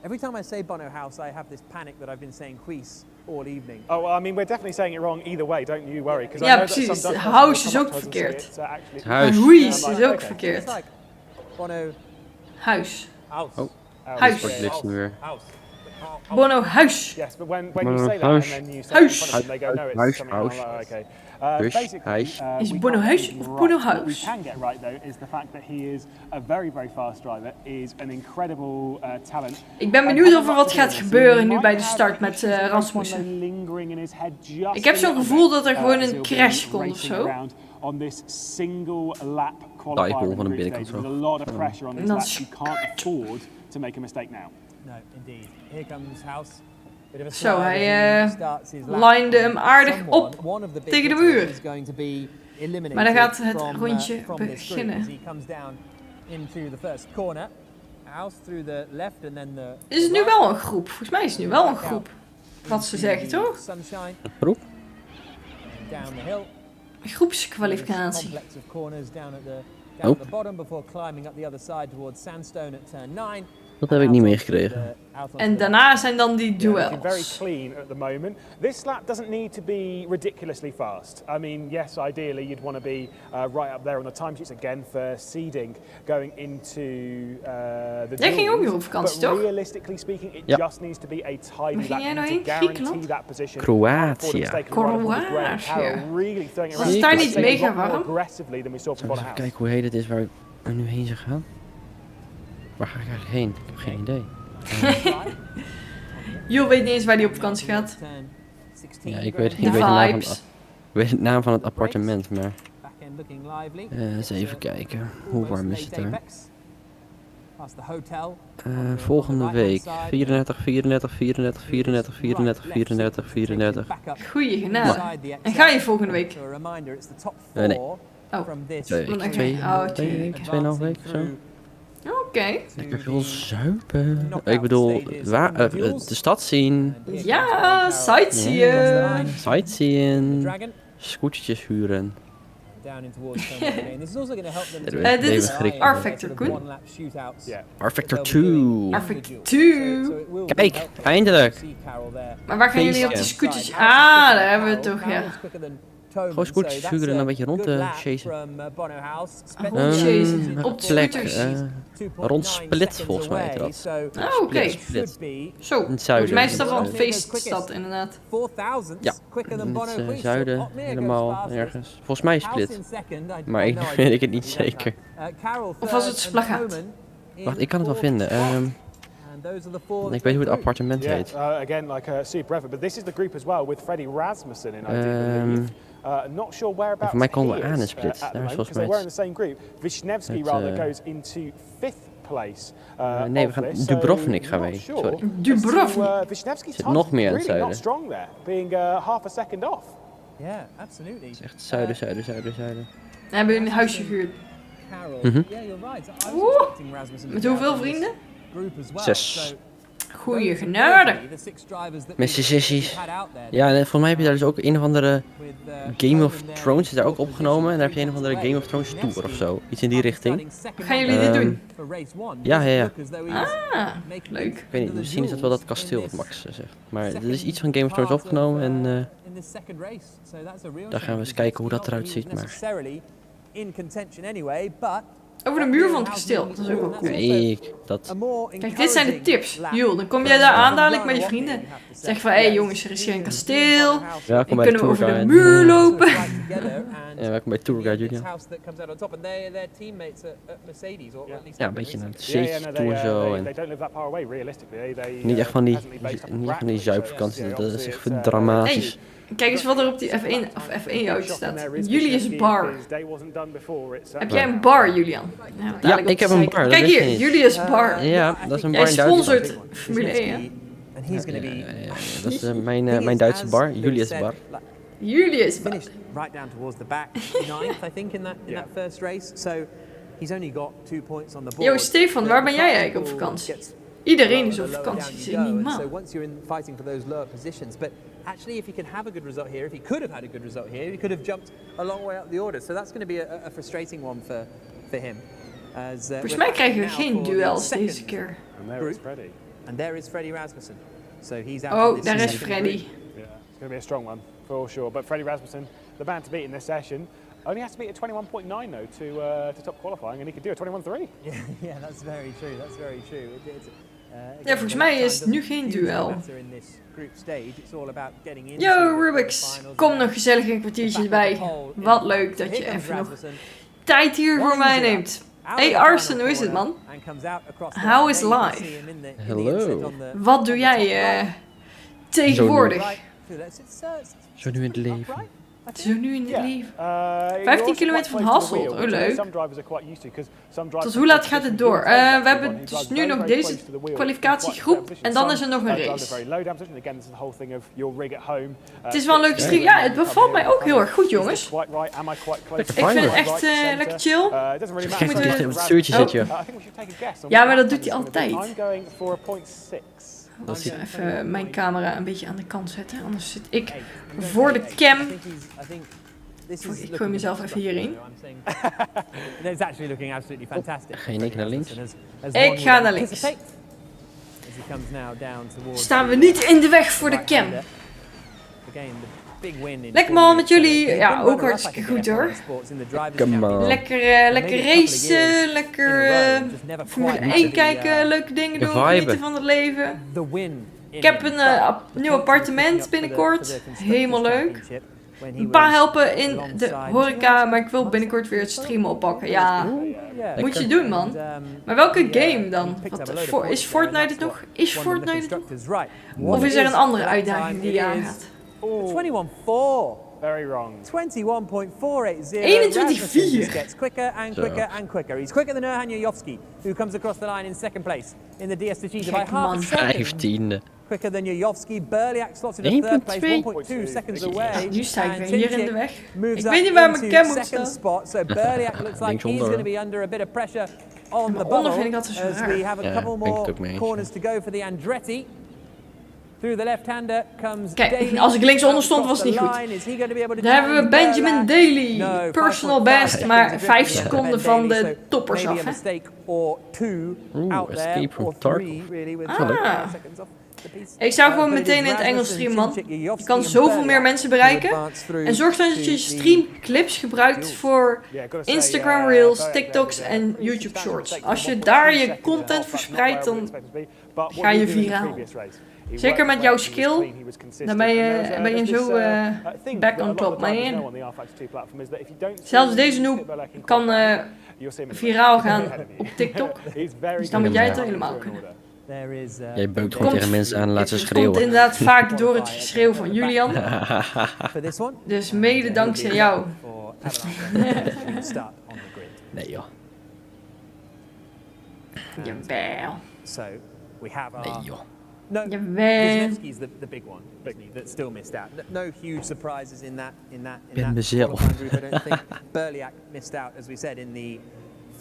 Every time I say Bono House, I have this panic that I've been saying Quies all evening. Oh, well, I mean, we're definitely saying it wrong either way. Don't you worry. Ja, precies. House is ook verkeerd. Huis. Ruiz is ook verkeerd. It's like Bono Huis. House. Oh. Huis. Wordt licht nu weer. House. Bono Huis. Yes, but when you say that Huis. and then you say it in front of them, they go, no, it's Huis. something else. Okay. Huis. Basically, Huis. Is we Bono can't Huis get things of right. Bono What we Huis? can get right though is the fact that he is a very, very fast driver, is an incredible talent. Ik ben benieuwd of er wat gaat gebeuren nu bij de start met Rasmussen. Ik heb zo'n gevoel dat er gewoon een crash komt of zo. Ja, ik wil van de binnenkant zo. En dan to make a mistake now. No, indeed. Here comes House. Bit of a Zo, slide hij as he starts his lap. linde hem aardig op One of the big tegen de hitters muur. is going to be eliminated Maar dan gaat het from, rondje from this group beginnen. as he comes down into the first corner. House through the left and then the. Is het nu wel een groep? Volgens mij is het nu wel een groep. Wat ze zeggen, toch? Sunshine. Groep? Down the hill. Groepskwalificatie. Complex of corners down at Oh. the bottom before climbing up the other side towards Sandstone at turn 9. Dat heb ik niet meegekregen. En daarna zijn dan die Very duels. clean at the moment. This lap doesn't need to be ridiculously fast. I mean, yes, ideally you'd want to be right up there on the timesheets again for seeding going into the Jij ging ook duels. nog op vakantie, But toch? realistically speaking, it Ja. just needs to be a tidy Waar ging lap jij nou to heen? guarantee Griekenland? that position. Kroatië. Was het daar niet mega warm? Even kijken hoe heet het is waar ik nu heen zou gaan. Waar ga ik eigenlijk heen? Ik heb geen idee. Joh weet niet eens waar hij op vakantie gaat. Ja, ik weet De vibes. ik weet het naam van het appartement, maar eens even kijken. Hoe warm is het er? Volgende week 34, 34, 34, 34, 34, 34, 34. Goeie genade. En ga je volgende week? Nee. Oh, 2 weken, 2,5 weken of zo. Oké. Lekker veel zuipen. Ik bedoel, de stad zien. Ja, sightseeing. Sightseeing. Scootertjes huren. Dit is R-Factor, Koen. R-Factor 2. R-Factor 2. Kijk, eindelijk. Maar waar gaan jullie op de scooters? Ah, daar hebben we het toch, ja. Gewoon scooters huren en een beetje rond te chasen. Op de Plek, scooters. rond Split volgens mij heet dat. Oh, oké. Split. Zo, In het zuiden. volgens mij is dat wel een feeststad inderdaad. Ja, in het zuiden helemaal ergens. Volgens mij Split. Maar ik weet het niet zeker. Of was het Splagaat? Wacht, ik kan het wel vinden. Ik weet hoe het appartement heet. Again, like super effort. But this is the group as well with Freddie Rasmussen in, I believe. Not sure whereabouts. Voor mij komen we he aan in is, Split. at the Daar is moment, volgens 'cause they mij were in the same group. Wisniewski rather goes into 5th place. nee, we gaan Dubrovnik gaan we. Sorry. Dubrovnik. Wisniewski's Zit nog meer in het zuiden. not strong there, being half a second off. Yeah, absolutely. Het is echt zuiden. Dan hebben we een huisje gehuurd. Mhm. Oeh, met hoeveel vrienden? 6. Goeie genade. Messi sessies. Ja, en volgens mij heb je daar dus ook een of andere Game of Thrones is daar ook opgenomen. En daar heb je een of andere Game of Thrones tour of zo. Iets in die richting. Gaan jullie dit doen? Ja. Ah, leuk. Ik weet niet, misschien is dat wel dat kasteel wat Max zegt. Maar er is iets van Game of Thrones opgenomen en daar gaan we eens kijken hoe dat eruit ziet. Maar... Over de muur van het kasteel, dat is ook wel cool. Kijk, dit zijn de tips. Joh, dan kom jij daar aan dadelijk met je vrienden. Zeg van, hé jongens, er is hier een kasteel. Dan kunnen we over de muur lopen. Ja, welkom bij Tourguide Julian. Ja, een beetje naar het zeetje toe en zo. En niet echt van die zuipvakantie, dat is echt dramatisch. Kijk eens wat er op die F1-auto staat. Julius Bar. Heb jij een bar, Julian? Ja, ik heb een bar. Kijk hier, Julius Bar. Ja, dat is een bar Jij in Duitsland. sponsort Formule 1, hè? Ja, dat is mijn Duitse bar, Julius Bar. Julius Bar. Right down towards the back, 9th, I think, in that first race. So he's only got 2 points on the board. Yo, Stefan, waar ben jij eigenlijk op vakantie? Iedereen is op vakantie, dat is niet normaal. So once you're fighting for those lower positions, but actually, if he can have a good result here, if he could have had a good result here, he could have jumped a long way up the order. So that's going to be a frustrating one for him. Volgens mij krijgen we geen duels deze keer. And there is Freddie Rasmussen. So he's out. Oh, daar is Freddy. Yeah, it's going to be a strong one for sure. But Freddie Rasmussen, the man to beat in this session, only has to beat a 21.9 though to top qualifying, and he could do a 21.3. Yeah, that's very true. That's very true. Ja, volgens mij is het nu geen duel. Yo, Rubix, kom nog gezellig een kwartiertje bij. Wat leuk dat je even nog tijd hier voor mij neemt. Hey Arsen, hoe is het man? How is life? Hallo. Wat doe jij tegenwoordig? Zo nu in het leven. Zo nu in het leven. 15 kilometer van Hasselt, oh leuk. Tot hoe laat gaat het door? We hebben dus nu nog deze kwalificatiegroep en dan is er nog een race. Het is wel een leuke stream. Ja, het bevalt mij ook heel erg goed jongens. Ik vind het echt lekker chill. Kijk dat dicht op het stuurtje zit je. Ja, maar dat doet hij altijd. Ik ga even mijn camera een beetje aan de kant zetten, anders zit ik voor de cam. Ik gooi mezelf even hierin. Ga je in één keer naar links? Ik ga naar links. Staan we niet in de weg voor de cam. Lekker man met jullie. Ja, ook hartstikke goed hoor. Lekker racen, lekker Formule 1 kijken, leuke dingen doen, genieten van het leven. Ik heb een nieuw appartement binnenkort, helemaal leuk. Een paar helpen in de horeca, maar ik wil binnenkort weer het streamen oppakken. Ja, moet je doen man. Maar welke game dan? Is Fortnite het nog? Is Fortnite het nog? Of is er een andere uitdaging die je aangaat? 21.4. Very wrong. 21.4. Gets quicker and quicker and quicker. He's quicker than Erhan Jojowski, who comes across the line in second place in the DS2 by half a second. 15e. Quicker than Jojowski. Burliak slots in the third place, 1.2 seconds away. Nu sta ik weer hier in de weg. Ik weet niet waar mijn cam moet staan. So Burliak looks like he's going to be under a bit of pressure on the bubble as we have a couple more corners to go for the Andretti. Kijk, als ik linksonder stond was het niet goed. Dan hebben we Benjamin Daly, personal best, maar 5 seconden van de toppers af. Hè? Escape from Tarkov. Ik zou gewoon meteen in het Engels streamen, man. Je kan zoveel meer mensen bereiken. En zorg dan dat je streamclips gebruikt voor Instagram Reels, TikToks en YouTube Shorts. Als je daar je content verspreidt, dan ga je viraal. Zeker met jouw skill, dan ben je zo back on top, man. Zelfs deze noob kan viraal gaan op TikTok, dus dan moet jij het helemaal kunnen. Jij beukt gewoon tegen mensen aan en laat ze schreeuwen. Het komt inderdaad vaak door het geschreeuw van Julian, dus mede dankzij jou. Nee joh. Jawel. Nee joh. No, Wisniewski is the big one that still missed out. No huge surprises in that Ben mezelf. group. I don't think Burliak missed out, as we said, in the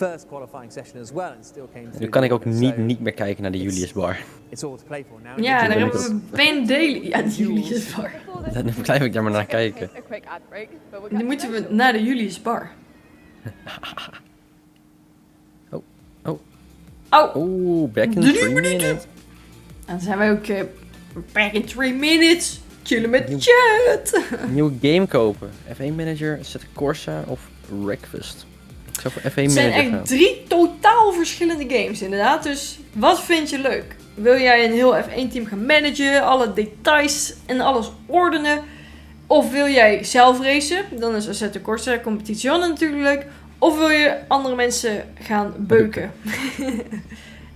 first qualifying session as well and still came through. Nu kan ik ook niet meer kijken naar de Julius bar. It's all to play for now. Ja, daar hebben we Ben Daily. Ja, de Julius bar. Dan blijf ik daar maar naar kijken. Nu moeten we naar de Julius bar. Oh, back in 3 minutes. En dan zijn wij ook back in 3 minutes. Chillen met chat. Een nieuwe game kopen. F1 Manager, Zet Corsa of Breakfast. Ik zou voor F1 Het Manager zijn gaan. echt 3 totaal verschillende games inderdaad. Dus wat vind je leuk? Wil jij een heel F1 team gaan managen? Alle details en alles ordenen? Of wil jij zelf racen? Dan is Assetto Corsa Competizione natuurlijk leuk. Of wil je andere mensen gaan beuken?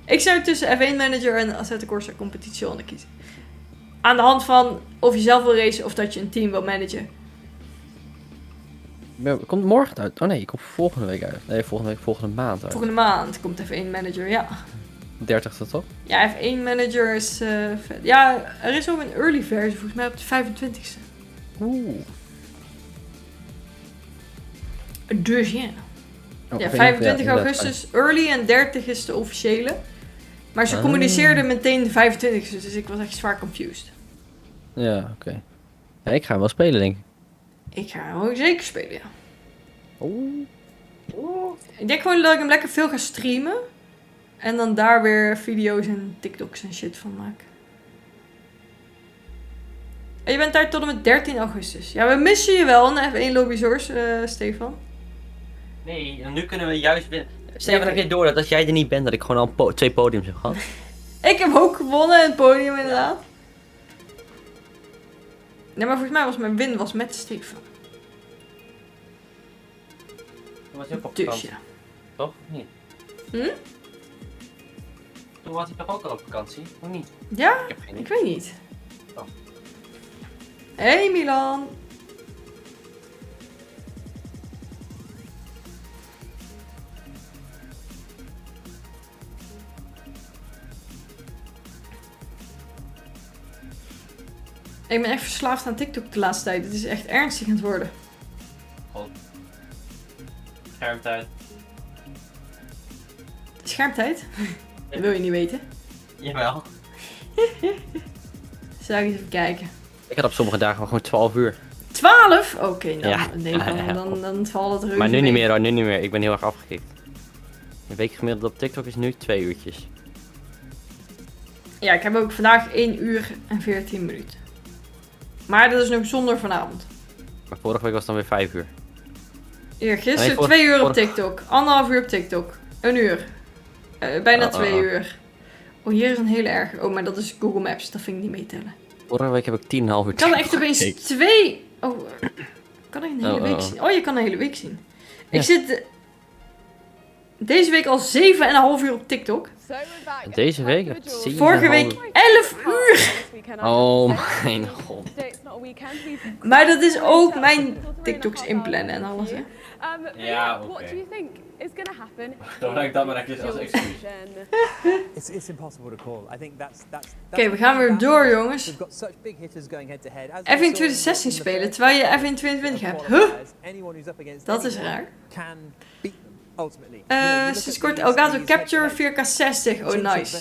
Ik zou tussen F1 Manager en Assetto Corsa Competizione kiezen. Aan de hand van of je zelf wil racen of dat je een team wil managen. Komt morgen uit? Oh nee, komt volgende week uit. Nee, volgende maand uit. Volgende maand komt F1 Manager, ja. 30e toch? Ja, F1 Manager is vet. Ja, er is ook een early versie volgens mij op de 25e. Oeh. Dus ja. Oh, Ja, F1, 25 ja, augustus early en 30 is de officiële. Maar ze communiceerden meteen de 25e, dus ik was echt zwaar confused. Ja, oké. Ja, ik ga hem wel spelen, denk ik. Ik ga hem ook zeker spelen, ja. Oeh. Ik denk gewoon dat ik hem lekker veel ga streamen. En dan daar weer video's en TikToks en shit van maak. En je bent daar tot en met 13 augustus. Ja, we missen je wel in de F1 Lobby Source, Stefan. Nee, en nu kunnen we juist winnen. Stefan, heb je door dat jij er niet bent, dat ik gewoon al 2 podiums heb gehad? Ik heb ook gewonnen in het podium inderdaad. Nee, maar volgens mij was mijn win met Stefan. Toen was hij ook op Dus vakantie. ja. Toch? Of niet? Toen was hij toch ook al op vakantie? Of niet? Ja? Ik heb geen idee. Ik weet niet. Oh. Hey Milan. Ik ben echt verslaafd aan TikTok de laatste tijd. Het is echt ernstig aan het worden. God. Schermtijd. Schermtijd? Dat wil je niet weten. Jawel. Zal ik eens even kijken. Ik had op sommige dagen gewoon 12 uur. 12? Oké, dan, Ja. nee, dan valt het reuze Maar nu mee. niet meer hoor, nu niet meer. Ik ben heel erg afgekikt. Een week gemiddeld op TikTok is nu 2 uurtjes. Ja, ik heb ook vandaag 1 uur en 14 minuten. Maar dat is nog zonder vanavond. Maar vorige week was het dan weer 5 uur. Gisteren 2 uur op TikTok. 1,5 uur op TikTok. 1 uur. Bijna 2 uur. Oh, hier is een hele erg. Oh, maar dat is Google Maps. Dat vind ik niet meetellen. Vorige week heb ik 10,5 uur Ik kan echt opeens 2... Oh, kan ik een hele week zien? Oh, je kan een hele week zien. Ja. Ik zit deze week al 7,5 uur op TikTok. Deze week? Vorige week 11 uur. Oh mijn god. Maar dat is ook mijn TikToks inplannen en alles, hè. Ja, oké. What do you think is going to happen? Gebruik dat maar even als excuus. It's impossible to call. I think that's Oké, we gaan weer door, jongens. We've got such big hitters going head to head. As F1 2016 spelen, terwijl je F1 22 hebt. Huh? Dat is raar. Sinds kort Elgato Capture 4K60. Oh, nice.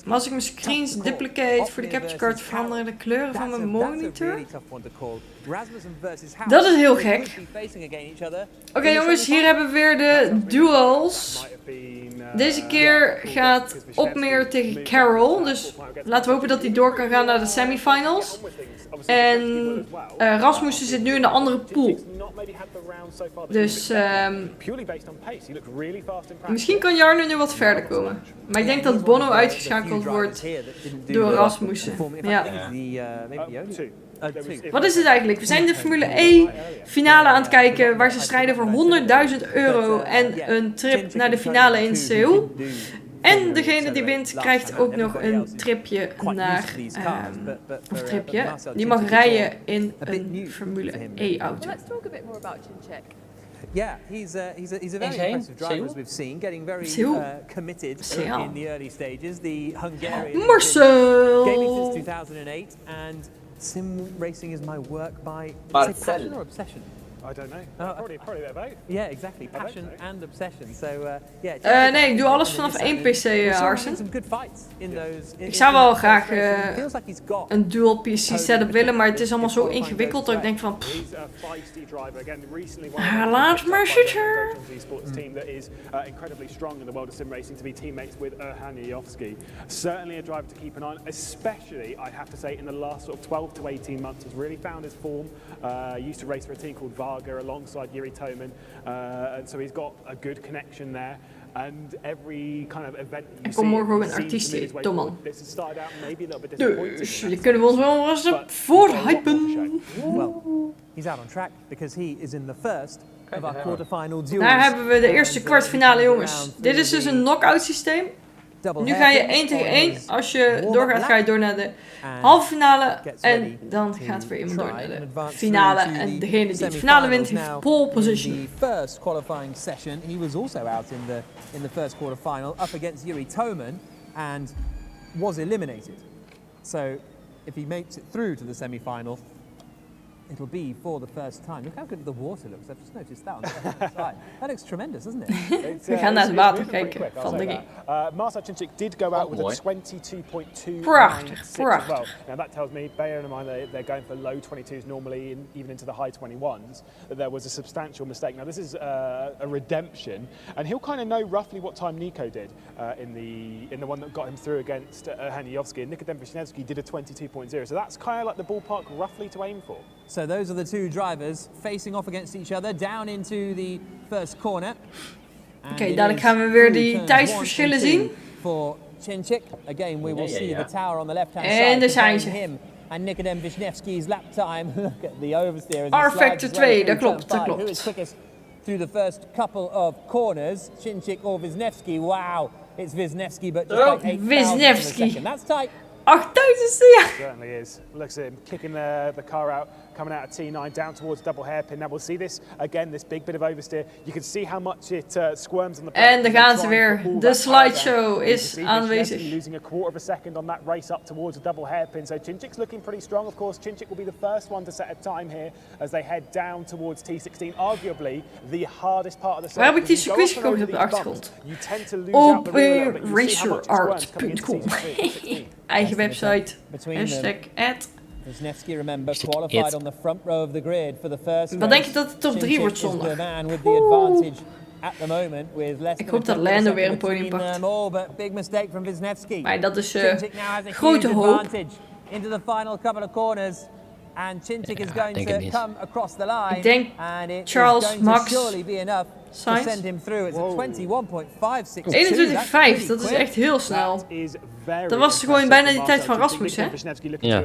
Maar als ik mijn screens duplicate voor de capture card veranderen de kleuren van mijn monitor? Dat is heel gek. Oké, jongens, hier hebben we weer de duels. Deze keer gaat Opmeer tegen Carol. Dus laten we hopen dat hij door kan gaan naar de semifinals. En Rasmussen zit nu in de andere pool. Dus misschien kan Jarno nu wat verder komen. Maar ik denk dat Bono uitgeschakeld wordt door Rasmussen. Ja. Wat is het eigenlijk? We zijn de Formule E finale aan het kijken waar ze strijden voor €100.000 en een trip naar de finale in Seoul. En degene die wint krijgt ook nog een tripje naar, die mag rijden in een Formule E auto. Let's talk a bit more about Chinchik. Yeah, he's a very impressive driver as we've seen, getting very committed in the early stages. The Hungarian Marcel! gaming since 2008 and sim racing is my work by passion or obsession. I don't know. Probably they're both. Yeah, exactly. Passion and obsession. So, yeah. Nee, ik doe alles vanaf één PC, Arsen. Some good fights in those. Ik zou wel graag een dual PC setup willen, maar het is allemaal zo ingewikkeld dat ik denk van... laat maar zitten. Team that is incredibly strong in the world of sim racing to be teammates with certainly a driver to keep an eye on, especially I have to say in the last sort of 12 to 18 months has really found his form. Used to race for a team called Varga alongside Yuri Toman, and so he's got a good connection there. And every kind of event you kom morgen ook een artiest, Toman. Dus je kunnen we ons wel eens voor hypen. Well, he's out on track because he is in the first of our quarterfinal duels. Daar hebben we de eerste kwartfinale, jongens. Dit is dus een knock-out systeem. Nu ga je 1 tegen 1. Als je doorgaat, ga je door naar de halve finale. En dan gaat weer iemand door naar de finale. En degene die de finale wint, heeft pole position. The first qualifying session, he was also out in the first quarterfinal up against Yuri Toman and was eliminated. So if he makes it through to the semi-final, it'll be for the first time. Look how good the water looks. I've just noticed that on the side. That looks tremendous, doesn't it? We gaan naar het water kijken van de game. Marcel Cincic did go out with a 22.2 prachtig. well. Now that tells me, bearing in mind they're going for low 22s normally, even into the high 21s, that there was a substantial mistake. Now this is a redemption, and he'll kind of know roughly what time Nico did in the one that got him through against Haniowski. And Nikodem Wisniewski did a 22.0, so that's kind of like the ballpark roughly to aim for. So those are the two drivers facing off against each other down into the first corner. Oké, dadelijk gaan we weer die tijdsverschillen zien. For Cincic, again we will see the tower on the left-hand side. En daar zijn ze. Him and Nikodem Wisniewski's lap time. Look at the oversteer. R-Factor 2, dat klopt, dat Who is klopt. quickest through the first couple of corners? Cincic or Wisniewski? Wow, it's Wisniewski, but just like 8,000 That's tight. 8000ste, ja. Certainly is. Looks at him kicking the car out, coming out of T9 down towards double hairpin. Now we'll see this again, this big bit of oversteer. You can see how much it squirms on the En daar gaan ze weer. De slideshow is aanwezig. Losing a quarter of a second on that race up towards a double hairpin. So Cincic's looking pretty strong. Of course, Cincic will be the first one to set a time here as they head down towards T16. Arguably the hardest part of the Waar heb ik die circuits gekocht op de achtergrond? Op racerart.com. Eigen website. #ad. Wisniewski, remember, qualified on the front row of the grid for the first. Wat denk je dat de top 3 wordt zondag? Ik hoop dat Lando weer een podium pakt. Maar dat is grote hoop. Into the final couple of corners. And Cincic is going to come across the line. Ik denk Charles, Max, Sainz. Send him through. It's a 21.5, dat is echt heel snel. Dat was gewoon bijna die tijd van Rasmus, hè? Ja.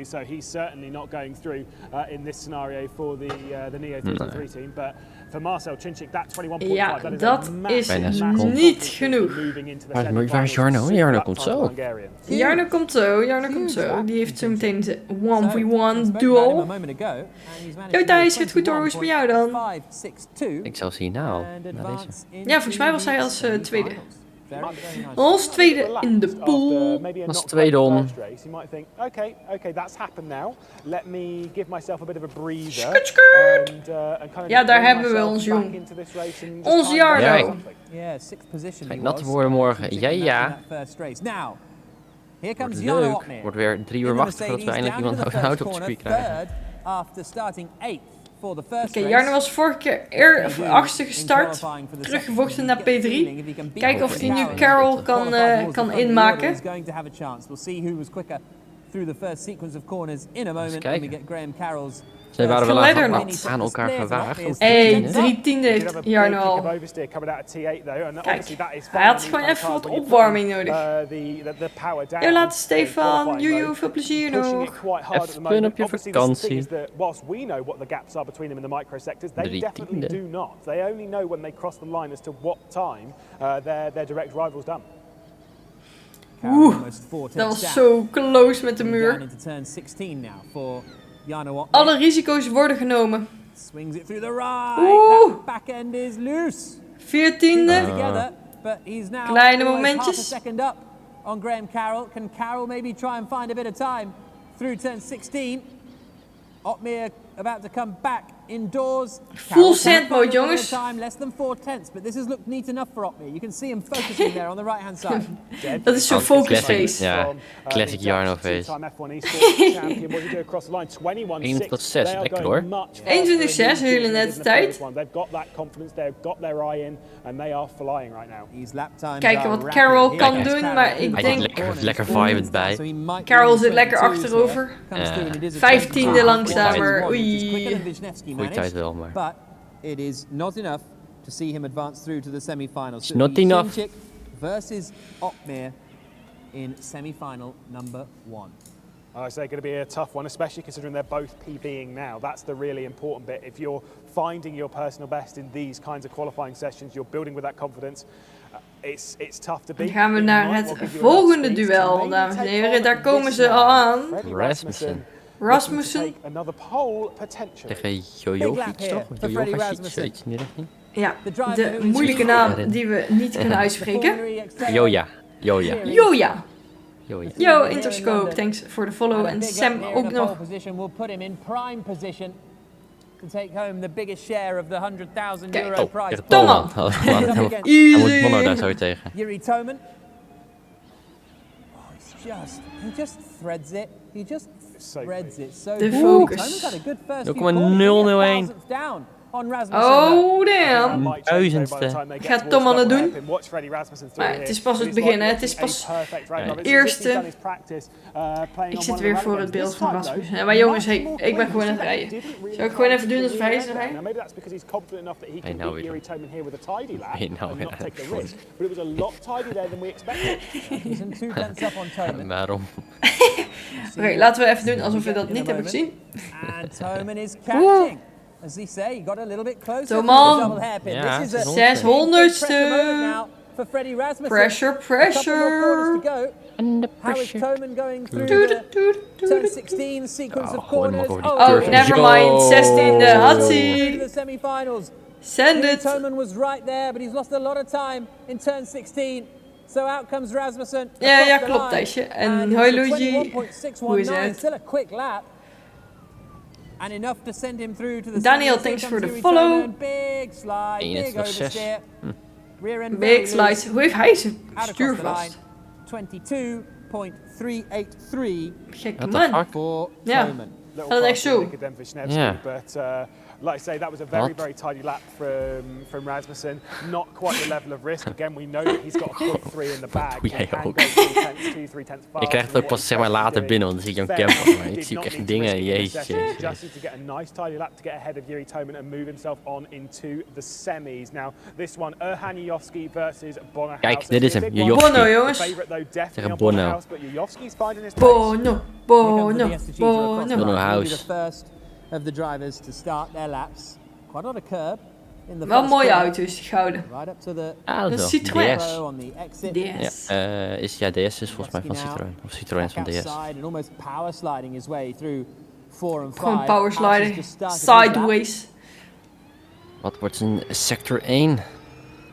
So he's certainly not going through in this scenario for the Neo 3 team, but for Marcel Cincic that 21.5. Ja, dat is niet genoeg. Waar is Jarno? Jarno komt zo. Jarno komt zo. Die heeft zo meteen de 1v1 duel. Yo Thijs, gaat goed door, hoe is het met jou dan? Ik zal zien nou. Ja, volgens mij was hij als tweede. Als tweede in de pool. Als tweede on. Okay, that's happened now. Let me give myself a bit of a breather. Ja, daar hebben we ons jong. Ons Jarno. Kijk, nat worden morgen. Ja. Wordt leuk. Wordt weer 3 uur wachten voordat we eindelijk iemand een auto op het circuit krijgen. Oké, Jarno was vorige keer 8e gestart, teruggevochten naar P3. Kijken of hij nu Carol kan inmaken. Eens kijken. Ze waren wel aan elkaar gewaagd. Hey, 3 tiende heeft Jarno al. Kijk, hij had gewoon even wat opwarming nodig. Yo, laat Stefan, Juju, veel plezier nog. Even op je vakantie. 3 tiende. They only know when they cross the line as to what time their direct rival's done. Oeh, dat was zo close met de muur. Alle risico's worden genomen. Oeh, 14e. Kleine momentjes. On Graham Carroll. Can Carroll maybe try and find a bit of time through turn 16? Otmere about to come back Indoors, Full send mode, jongens. Time less than 4/10, but this has looked neat enough for Opme. You can see him focusing there on the right hand side. Dat is zo'n focus face. Ja, classic Jarno face. 1 tot 6, lekker hoor. 21-6, jullie net de tijd. Kijken wat Carol kan doen, maar ik denk... Lekker vibend bij. Carol zit lekker achterover. 15e langzamer. Oei. Goeie tijd wel, maar... But it is not enough to see him advance through to the semi-finals. It's not enough. Chinchik versus Opme in semi-final number 1. I say going to be a tough one, especially considering they're both PBing now. That's the really important bit. If you're finding your personal best in these kinds of qualifying sessions, you're building with that confidence. It's tough to beat. Dan gaan we naar het volgende duel, dames en heren. Daar komen ze al aan. Rasmussen. Tegen Jojovic toch? Of Jojovic, iets in die richting? Ja, de moeilijke naam die we niet kunnen uitspreken. Joja. Yo, Interscope, thanks voor de follow. En Sam ook nog. To take home the biggest share of the €100,000 prize. Toman. Hij moet Bono daar zo tegen. Yuri Toman. He just threads it. He just threads it. So de focus. Toman's had a good first 0,001. down on Rasmussen. Oh damn. Duizendste. Gaat Toman het doen? Maar het is pas het begin, hè. Het is pas de eerste. Ik zit weer voor het beeld van Rasmussen. Maar jongens, hey, ik ben gewoon aan het rijden. Zou ik gewoon even doen alsof hij is rijden? Hey, nou weer. Waarom? Oké, laten we even doen alsof we dat niet hebben gezien. As they say, he got a little bit closer Toman. to the double hairpin. Ja, This is a 600ste. for Freddie Rasmussen. Pressure. And the pressure. How is Toman going through the turn 16 sequence of corners? Oh, never mind. 16e. Hatsie. The semi-finals. Send it. Toman was right there, but he's lost a lot of time in turn 16. So out comes Rasmussen. Ja, klopt, Thijsje. En hoi Luigi. Hoe is het? Still a quick lap. And enough to send him through to the Daniel, thanks for the follow. Big slide, big oversteer. Rear end Big slide. Hoe heeft hij zijn stuur vast? 22.383. Gekke man. Voor ja, Toman. dat is echt zo. Ja. Like I say, that was a very tidy lap from Rasmussen. Not quite the level of risk. Again, we know that he's got a quick 3 in the bag. Jij ook. Ik krijg het ook pas zeg maar later binnen, want dan zie ik een camper. Maar ik zie echt dingen, jezus. Just need to get a nice tidy lap to get ahead of Yuri Toman and move himself on into the semis. Now, this one, Erhan Jojovski versus Bono. Kijk, dit is hem, Bono, jongens. Tegen Bono. Bono House. Of the drivers to start their laps. Quite a lot of curb in the wel een mooie auto is die gouden. Right up to the een Citroën. DS. DS. DS is volgens mij van Citroën. Of Citroën is van DS. And almost power sliding his way through 4 and 5. Gewoon power sliding. Sideways. Wat wordt zijn sector 1?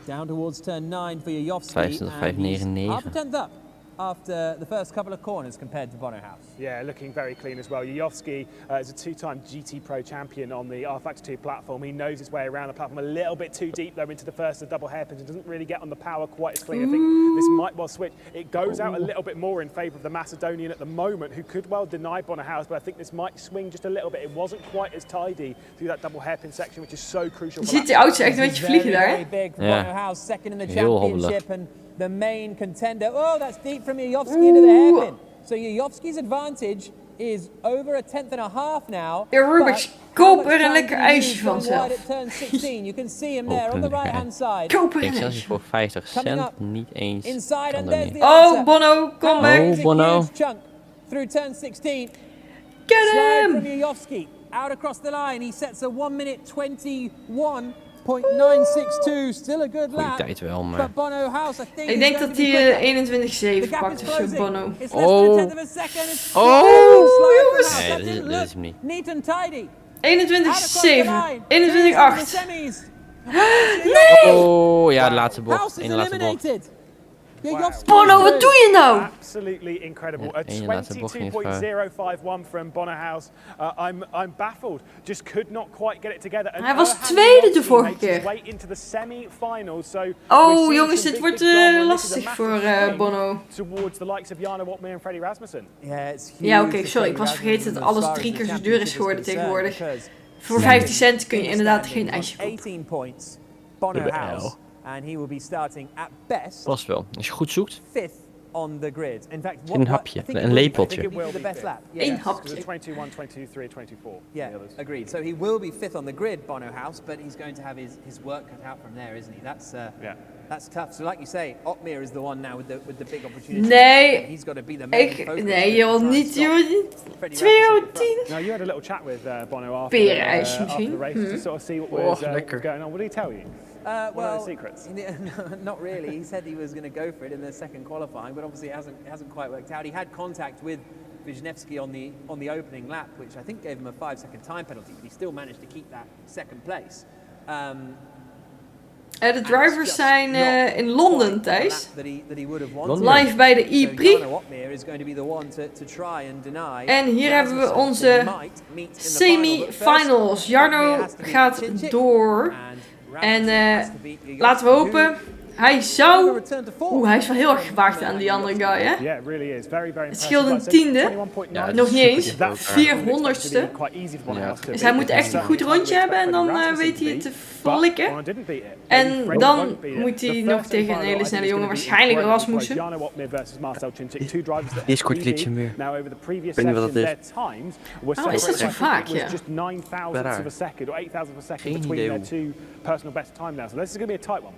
Down towards turn 9 for Jojovski. 25.599. Half a tenth up after the first couple of corners compared to Bono House. Yeah, looking very clean as well. Jojovski is a 2-time GT Pro champion on the R-Factor 2 platform. He knows his way around the platform a little bit too deep though into the first of the double hairpins and doesn't really get on the power quite as clean. I think this might well switch. It goes out a little bit more in favour of the Macedonian at the moment, who could well deny Bono House, but I think this might swing just a little bit. It wasn't quite as tidy through that double hairpin section, which is so crucial. Je ziet die auto's echt een beetje vliegen daar, hè? Ja, heel hobbelig. The main contender. Oh, that's deep from Jojovski into the hairpin. So Jojovski's advantage is over a tenth and a half now. Rubik's, koop er een lekker ijsje van zelf. You can see him there on the right hand side. Koop er een ijsje. Voor 50 cent niet eens. Oh, Bono, kom back. Oh, Bono. Through turn 16. Get him! From Jojovski. Out across the line. He sets a 1 minute 21.962, still a good lap. Goeie tijd wel, maar... Ik denk dat hij 21-7 pakt of zo, Bono. Oh! Oh, jongens! Nee, dat is hem niet. 21-7, 21-8. Nee! Oh, ja, de laatste bocht. In de laatste bocht. Bono, wat doe je nou? Absolutely incredible. Ja, A en je laatste bocht ging 22.051 from Bonnehaus. I'm baffled. Just could not quite get it together. And Hij was tweede de vorige keer. Way into the semi-finals. So Oh jongens, dit wordt lastig voor Bono. Towards the likes of Jarno Opmeer en Freddie Rasmussen. Ja, oké, sorry. Ik was vergeten dat alles 3 keer zo duur is geworden tegenwoordig. Voor 15 cent kun je inderdaad geen ijsje kopen. 18 points. Bonnehaus. And he will be starting at best. Past wel. Als je goed zoekt. 5th on the grid. In fact, Een hapje, een lepeltje. The best lap. Eén hapje. 21, 22, 3, 24. Yeah, agreed. So he will be 5th on the grid, Bonnehaus, but he's going to have his work cut out from there, isn't he? That's tough. So like you say, Opmeer is the one now with the big opportunity. Nee, He's got to be the main focus. nee joh, niet joh. 2 uit 10. Now you had a little chat with Bono after the race to sort of see what was going on. What did he tell you? Well, secrets? Not really. He said he was going to go for it in the second qualifying, but obviously it hasn't quite worked out. He had contact with Wisniewski on the opening lap, which I think gave him a 5-second time penalty, but he still managed to keep that second place. De drivers zijn in Londen, Thijs. Live bij de E-Prix. En hier hebben we onze semi-finals. Jarno gaat door. En laten we hopen. Hij zou... hij is wel heel erg gewaagd aan die andere guy, hè? Het scheelt een tiende. Nog niet eens. 400ste. Dus hij moet echt een goed rondje hebben en dan weet hij het te flikken. En dan moet hij nog tegen een hele snelle jongen, waarschijnlijk Rasmussen. Die is kort liedje meer. Ik weet niet wat dat is. Oh, is dat zo vaak, ja? Geen idee. Personal best time now, so this is going to be a tight one.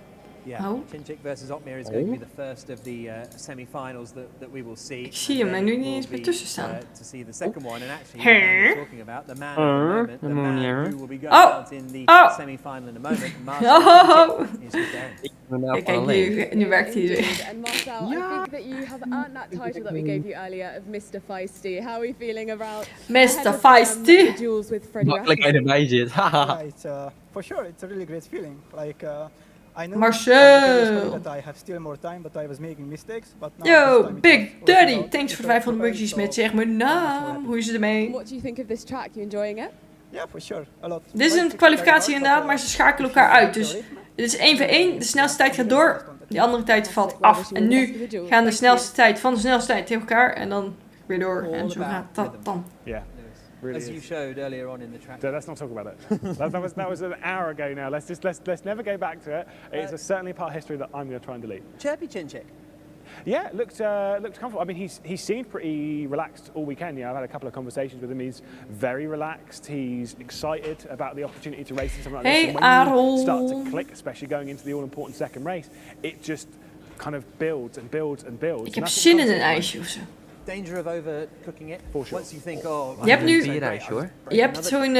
Yeah, Chinchik versus Opmeer is going to be the first of the semi-finals that we will see. Ik zie hem er nu niet eens meer tussen staan. To see the second one, and actually, talking about the man at the moment, the man who will be going out in the semi-final in a moment. Marcel is there. Kijk, nu werkt hij weer. And Marcel, I think that you have earned that title that we gave you earlier of Mr. Feisty. How are we feeling about Mr. Feisty? duels with Freddie Makkelijk hij erbij zit. For sure, it's a really great feeling. Like I know Marcel! that I have still more time, but I was making mistakes. But now Yo, Big Daddy! Thanks voor de 500 bucks met zeg mijn naam. Hoe is het ermee? What do you think of this track? You enjoying it? Yeah, for sure, a lot. Dit is een kwalificatie inderdaad, maar ze schakelen elkaar uit. Dus dit is 1 voor 1. De snelste tijd gaat door, die andere tijd valt af. En nu gaan de snelste tijd van de snelste tijd tegen elkaar en dan weer door. En zo gaat dat dan. As you showed earlier on in the track. Let's not talk about it. that was an hour ago now. Let's never go back to it. It's certainly a part of history that I'm going to try and delete. Chirpy Chinchik. Yeah, looked comfortable. I mean, he seemed pretty relaxed all weekend. Yeah, I've had a couple of conversations with him. He's very relaxed. He's excited about the opportunity to race in something like this. And when you start to click, especially going into the all-important second race, it just kind of builds and builds and builds. Ik heb zin in een ijsje of zo. Danger of overcooking it. Once you think, je hebt nu je hebt zo'n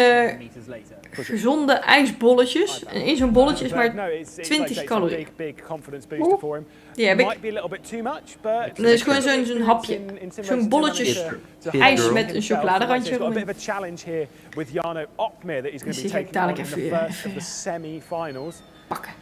gezonde ijsbolletjes. En in zo'n bolletje is maar 20 calorieën. Die heb ik. Dat is gewoon zo'n hapje. Zo'n bolletje ijs met een chocoladerandje. A bit of a challenge here with Jarno Opmeer that he's going to be taking on in the first of the semi-finals. Pakken.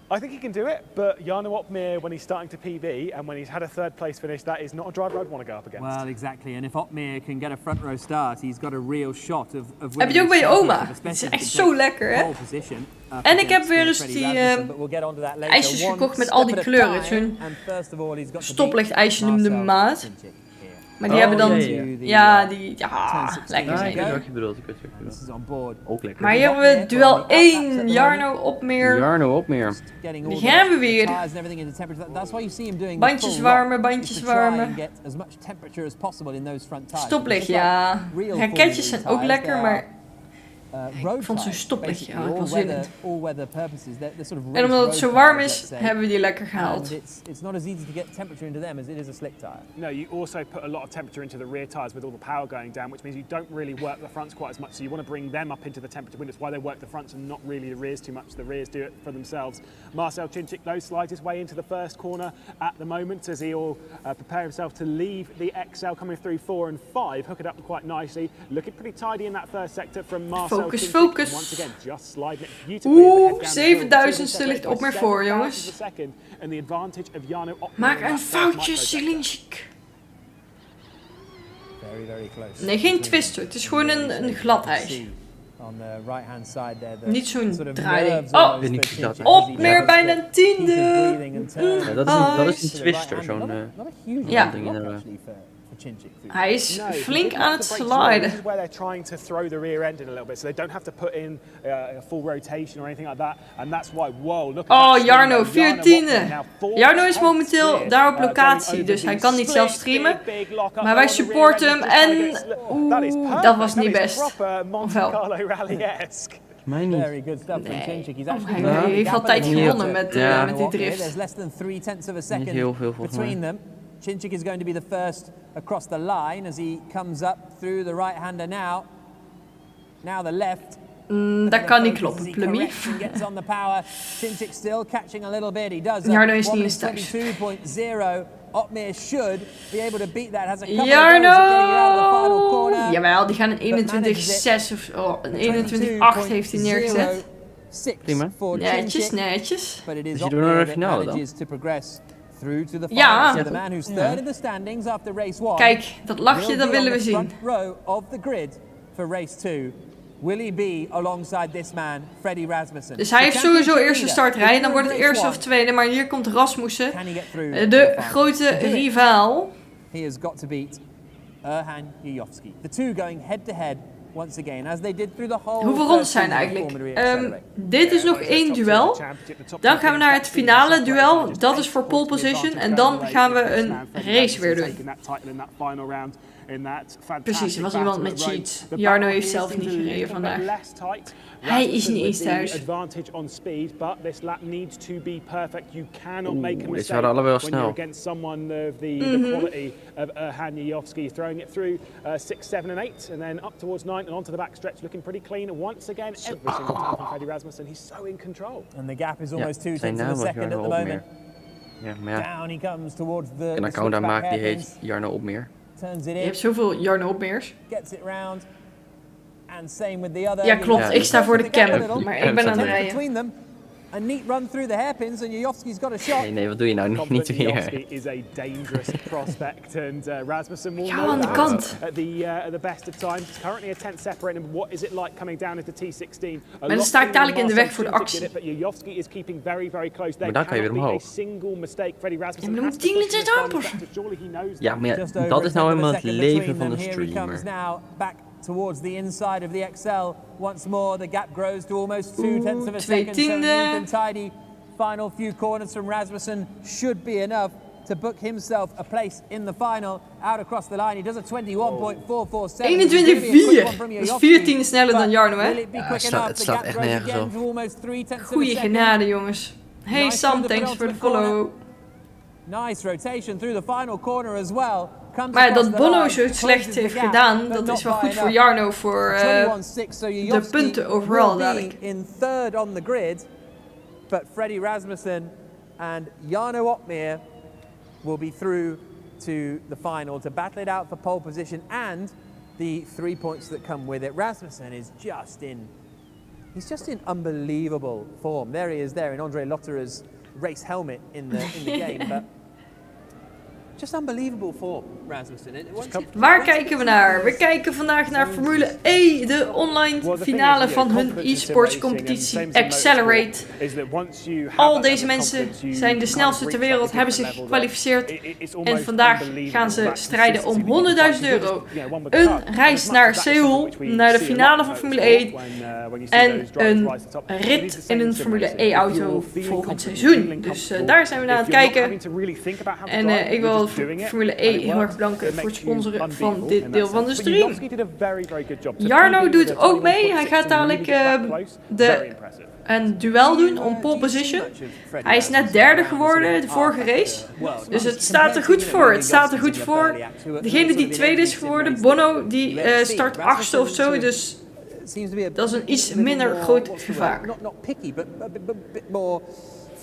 I think he can do it, but Jarno Opmeer, when he's starting to PB and when he's had a third place finish, that is not a driver I'd want to go up against. Well, exactly. And if Opmeer can get a front row start, he's got a real shot of heb je die ook bij je oma? Het is echt zo lekker, hè? En ik heb weer eens die ijsjes gekocht met al die kleuren. Zo'n stoplicht ijsje noemde de maat. Maar die hebben dan... Ja, lekker zijn. Wat je bedoelt, ook lekker. Maar hier hebben we duel 1, Jarno Opmeer. Jarno Opmeer. Die gaan we weer. Bandjes warmen. Stoplicht, ja. Raketjes zijn ook lekker, maar... ik vond zo'n stoplichtje ik wel zin in. En omdat het zo warm is, hebben we die lekker gehaald. It's not as easy to get temperature into them as it is a slick tire. No, you also put a lot of temperature into the rear tires with all the power going down, which means you don't really work the fronts quite as much. So you want to bring them up into the temperature windows. Why they work the fronts and not really the rears too much. The rears do it for themselves. Marcel Chinchik though slides his way into the first corner at the moment as he will prepare himself to leave the XL coming through 4 and 5. Hook it up quite nicely. Looking pretty tidy in that first sector from Marcel. focus, focus. Oeh, 7000ste ligt op meer voor, jongens. Maak een foutje, Silinchik. Nee, geen twister. Het is gewoon een glad ijs. Niet zo'n draaiing. Oh, op meer bijna een tiende. Ja, dat is een twister, zo'n ja. ding inderdaad. Hij is flink aan het sliden. This is where they're trying to throw the rear end in a little bit, so they don't have to put in a full rotation or anything like that. And that's why, whoa, look at oh, Jarno, 14e. Jarno is momenteel daar op locatie, dus hij kan niet zelf streamen. Maar wij supporten hem en... Oeh, dat was niet best. Of wel? Mij niet. Nee. Oh, hij heeft altijd gewonnen met die drift. Niet heel veel volgens mij. Cinchik is going to be the first across the line as he comes up through the right-hander now. Now the left. Dat kan niet kloppen, Plummy. Cinchik still catching a little bit. He does. Jarno is niet eens thuis. 22.0. Opmeer should be able to beat that. Has a couple Jarno! of goals getting out of the final corner. Jawel, die gaan een 21.6 of een 21.8 heeft hij neergezet. Prima. Netjes, netjes. Dus je doet naar de finale dan? Ja. Kijk, dat lachje, dat willen we zien. Dus hij heeft sowieso eerste startrij, dan wordt het eerste of tweede, maar hier komt Rasmussen, de grote rivaal. He has got to beat Erhan Jejovski. The two going head to head once again, as they did through the whole. Hoeveel rondes zijn er eigenlijk? Dit is nog 1 duel. Dan gaan we naar het finale duel. Dat is voor pole position. En dan gaan we een race weer doen. Precies, er was iemand met cheats. Jarno heeft zelf niet gereden vandaag. Hij is niet eens thuis. Deze waren allebei wel snel. Throwing it through 6, 7 and 8 and then up towards 9 and onto the backstretch looking pretty clean once again every single time from Freddie Rasmussen. He's so in control. And the gap is almost 2 tenths of a second at the moment. Ja, maar ja. Down he comes towards the een account aanmaken die heet Jarno Opmeer. Je hebt zoveel Jarno Opmeers. Gets it round. And same with the other. Ja, klopt. Ik sta voor de cam, maar ik ben aan het rijden. A neat run through the hairpins and Jejovski's got a shot. Nee, wat doe je nou? Niet weer. Jejovski is a dangerous prospect and Rasmussen will know aan de kant. At the best of times. It's currently a 10th separating him. What is it like coming down into T16? Maar dan sta ik dadelijk in de weg voor de actie. But Jejovski is keeping very, very close. Maar daar kan je weer omhoog. Ja, maar dan moet 10 minuten aanpassen. Ja, maar ja, dat is nou helemaal het leven van de streamer. Towards the inside of the XL once more. The gap grows to almost 2 tenths of a second. So neat and tidy. Final few corners from Rasmussen should be enough to book himself a place in the final. Out across the line. He does a 21.4. Dat is 14 sneller dan Jarno, hè? Ja, het staat echt nergens op. Goeie genade, jongens. Hey Sam, thanks for the follow. Nice rotation through the final corner as well. Maar dat Bono zo slecht heeft gedaan, dat is wel goed voor Jarno voor de punten overal dadelijk. In third on the grid, but Freddie Rasmussen and Jarno Opmeer will be through to the final to battle it out for pole position and the 3 points that come with it. Rasmussen is he's just in unbelievable form. There he is there in Andre Lotterer's race helmet in the game, but just unbelievable form, Rasmussen. Waar kijken we naar? We kijken vandaag naar Formule E, de online finale van hun e-sports competitie Accelerate. Al deze mensen zijn de snelste ter wereld, hebben zich gekwalificeerd en vandaag gaan ze strijden om €100.000. Een reis naar Seoul, naar de finale van Formule E en een rit in een Formule E-auto volgend seizoen. Dus daar zijn we naar aan het kijken. En ik wil Formule E heel erg bedanken voor het sponsoren van dit deel van de stream. Jarno doet ook mee. Hij gaat dadelijk een duel doen om pole position. Hij is net derde geworden de vorige race. Dus het staat er goed voor. Het staat er goed voor. Degene die tweede is geworden, Bono, die start 8e of zo. Dus dat is een iets minder groot gevaar.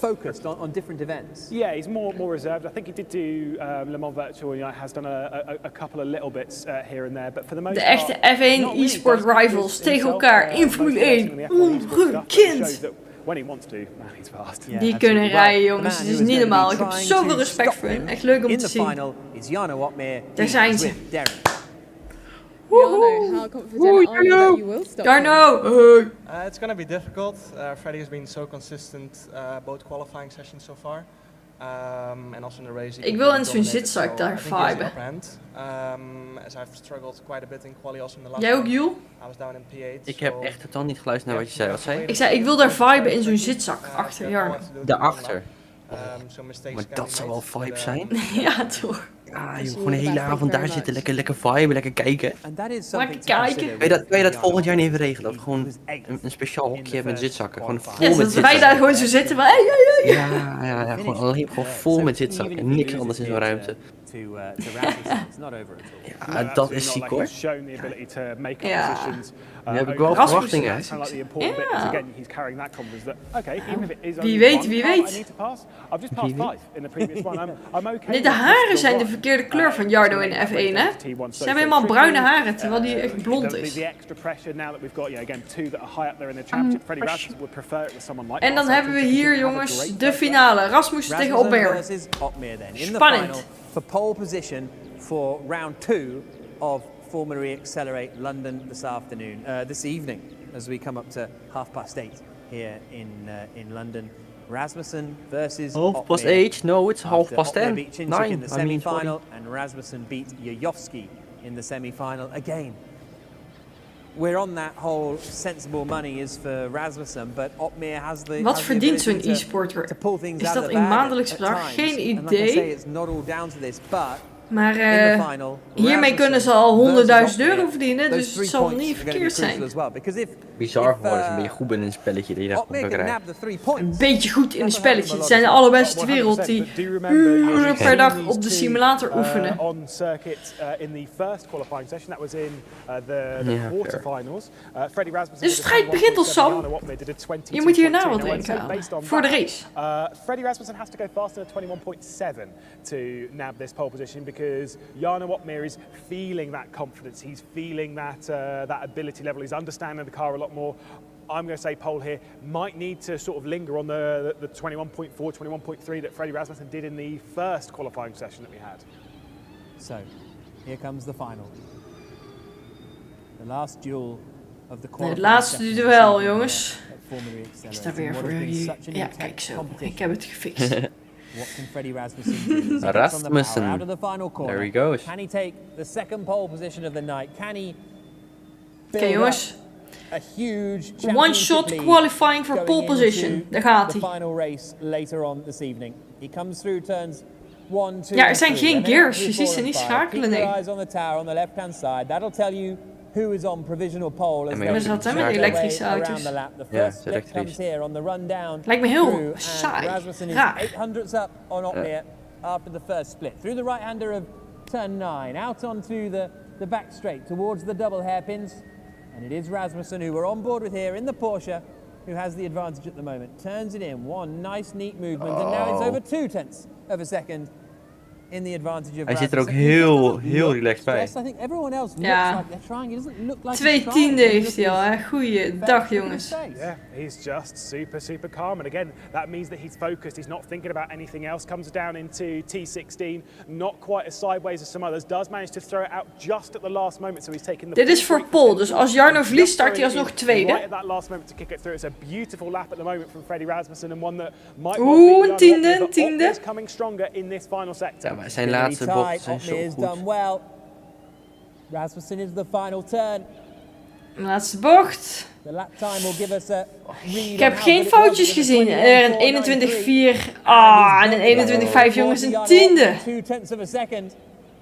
focused on different events. Yeah, he's more reserved. I think he did do Le Mans Virtual, you know, has done a couple of little bits here and there, but for the most De echte F1 e-sport rivals tegen elkaar in Formule 1. Ongekend. When he wants to, man, he's fast. Die kunnen rijden, jongens. Het is niet normaal. Ik heb zoveel respect voor hen. Echt leuk om te zien. Daar zijn ze. How confident are you that you will stop? Jarno! It's going to be difficult. Freddie has been so consistent both qualifying sessions so far. And also in the race. Ik wil in zo'n zitzak daar viben. As I've struggled quite a bit in quali also in the last. Jij ook, Jules? I was down in P8. Ik heb echt totaal niet geluisterd naar wat je zei. Wat zei je? Ik zei, ik wil daar viben in zo'n zitzak achter Jarno. Daarachter. Maar dat zou wel vibe zijn. Ja, toch. Ja, je gewoon de hele avond daar zitten, lekker viben, lekker kijken. Lekker kijken. Kan je dat volgend jaar niet even regelen? Dat we gewoon een speciaal hokje hebben met zitzakken. Gewoon vol Ja, met dat zitzakken. wij daar gewoon zo zitten. Ja, gewoon alleen vol met zitzakken en niks anders in zo'n ruimte. Ja, dat is ziek hoor. Ja. Daar heb ik wel verwachtingen. Wie weet. Nee, de haren zijn de verkeerde kleur van Jarno in de F1, hè? Ze hebben helemaal bruine haren, terwijl die echt blond is. En dan hebben we hier, jongens, de finale. Rasmus tegen Abonneer. Spannend. For pole position for round 2 of Formule Accelerate London this evening, as we come up to 8:30 here in London. Rasmussen versus 8:30? No, it's 10:30. Beat Chinchik in the semi-final, and Rasmussen beat Jajowski in the semi-final again. We're on that whole sensible money is for Rasmussen, but Abonneer has the. Wat verdient zo'n e-sporter? Is dat in maandelijks bedrag? Geen idee. Maar hiermee kunnen ze al €100.000 verdienen, dus het zal niet verkeerd zijn. Bizar geworden als je een beetje goed bent in een spelletje dat je dat kan krijgen. Een beetje goed in een spelletje. Het zijn de allerbeste ter wereld die uren per dag op de simulator oefenen. De strijd begint al, Sam. Je moet hierna wat drinken halen. Voor de race. Freddie Rasmussen has to go faster than 21.7 to nab this pole position because Jarno Abonneer is feeling that confidence. He's feeling that ability level. He's understanding the car a lot more. I'm going to say pole here might need to sort of linger on the 21.4, 21.3 that Freddie Rasmussen did in the first qualifying session that we had. So, here comes the final. The last duel of the Het laatste duel, jongens. Ik sta weer voor jullie. Ja, kijk zo. Ik heb het gefixt. What can Freddie Rasmussen do? Rasmussen. Out of the final corner. There he goes. Can he take the second pole position of the night? Can he Oké, jongens. a huge One shot qualifying for pole position. Daar gaat the hij. final race later on this evening. He comes through turns 1, 2, Ja, er zijn 3, geen gears. Je ziet ze niet schakelen, nee. Keep your eyes on the tower on the left-hand side. That'll tell you who is on provisional pole as Maar dat zijn met elektrische auto's. Ja, het is elektrisch. Lijkt me heel saai. Raar. 800s up on Abonneer after the first split. Through the right-hander of turn 9, out onto the back straight towards the double hairpins. And it is Rasmussen, who we're on board with here in the Porsche, who has the advantage at the moment. Turns it in, one nice neat movement, and now it's over 2/10 of a second in the advantage of Hij zit er ook heel relaxed bij. Ja. 2 tiende heeft hij al, hè. Goeiedag, jongens. Yeah, he's just super calm. And again, that means that he's focused. He's not thinking about anything else. Comes down into T16. Not quite as sideways as some others. Does manage to throw it out just at the last moment. So he's taking the. Dit is voor pole, dus als Jarno verliest, start hij alsnog tweede. Right at that last moment to kick it through. It's a beautiful lap at the moment from Freddie Rasmussen, and one that might. Een tiende. Coming stronger in this final sector. Ja, maar zijn laatste bochten zijn zo goed. Well. Rasmussen is the final turn. Laatste bocht. The lap time will give us a Ik heb geen foutjes gezien. Er een 21.4. En een 21.5, jongens, een tiende. 2/10 of a second.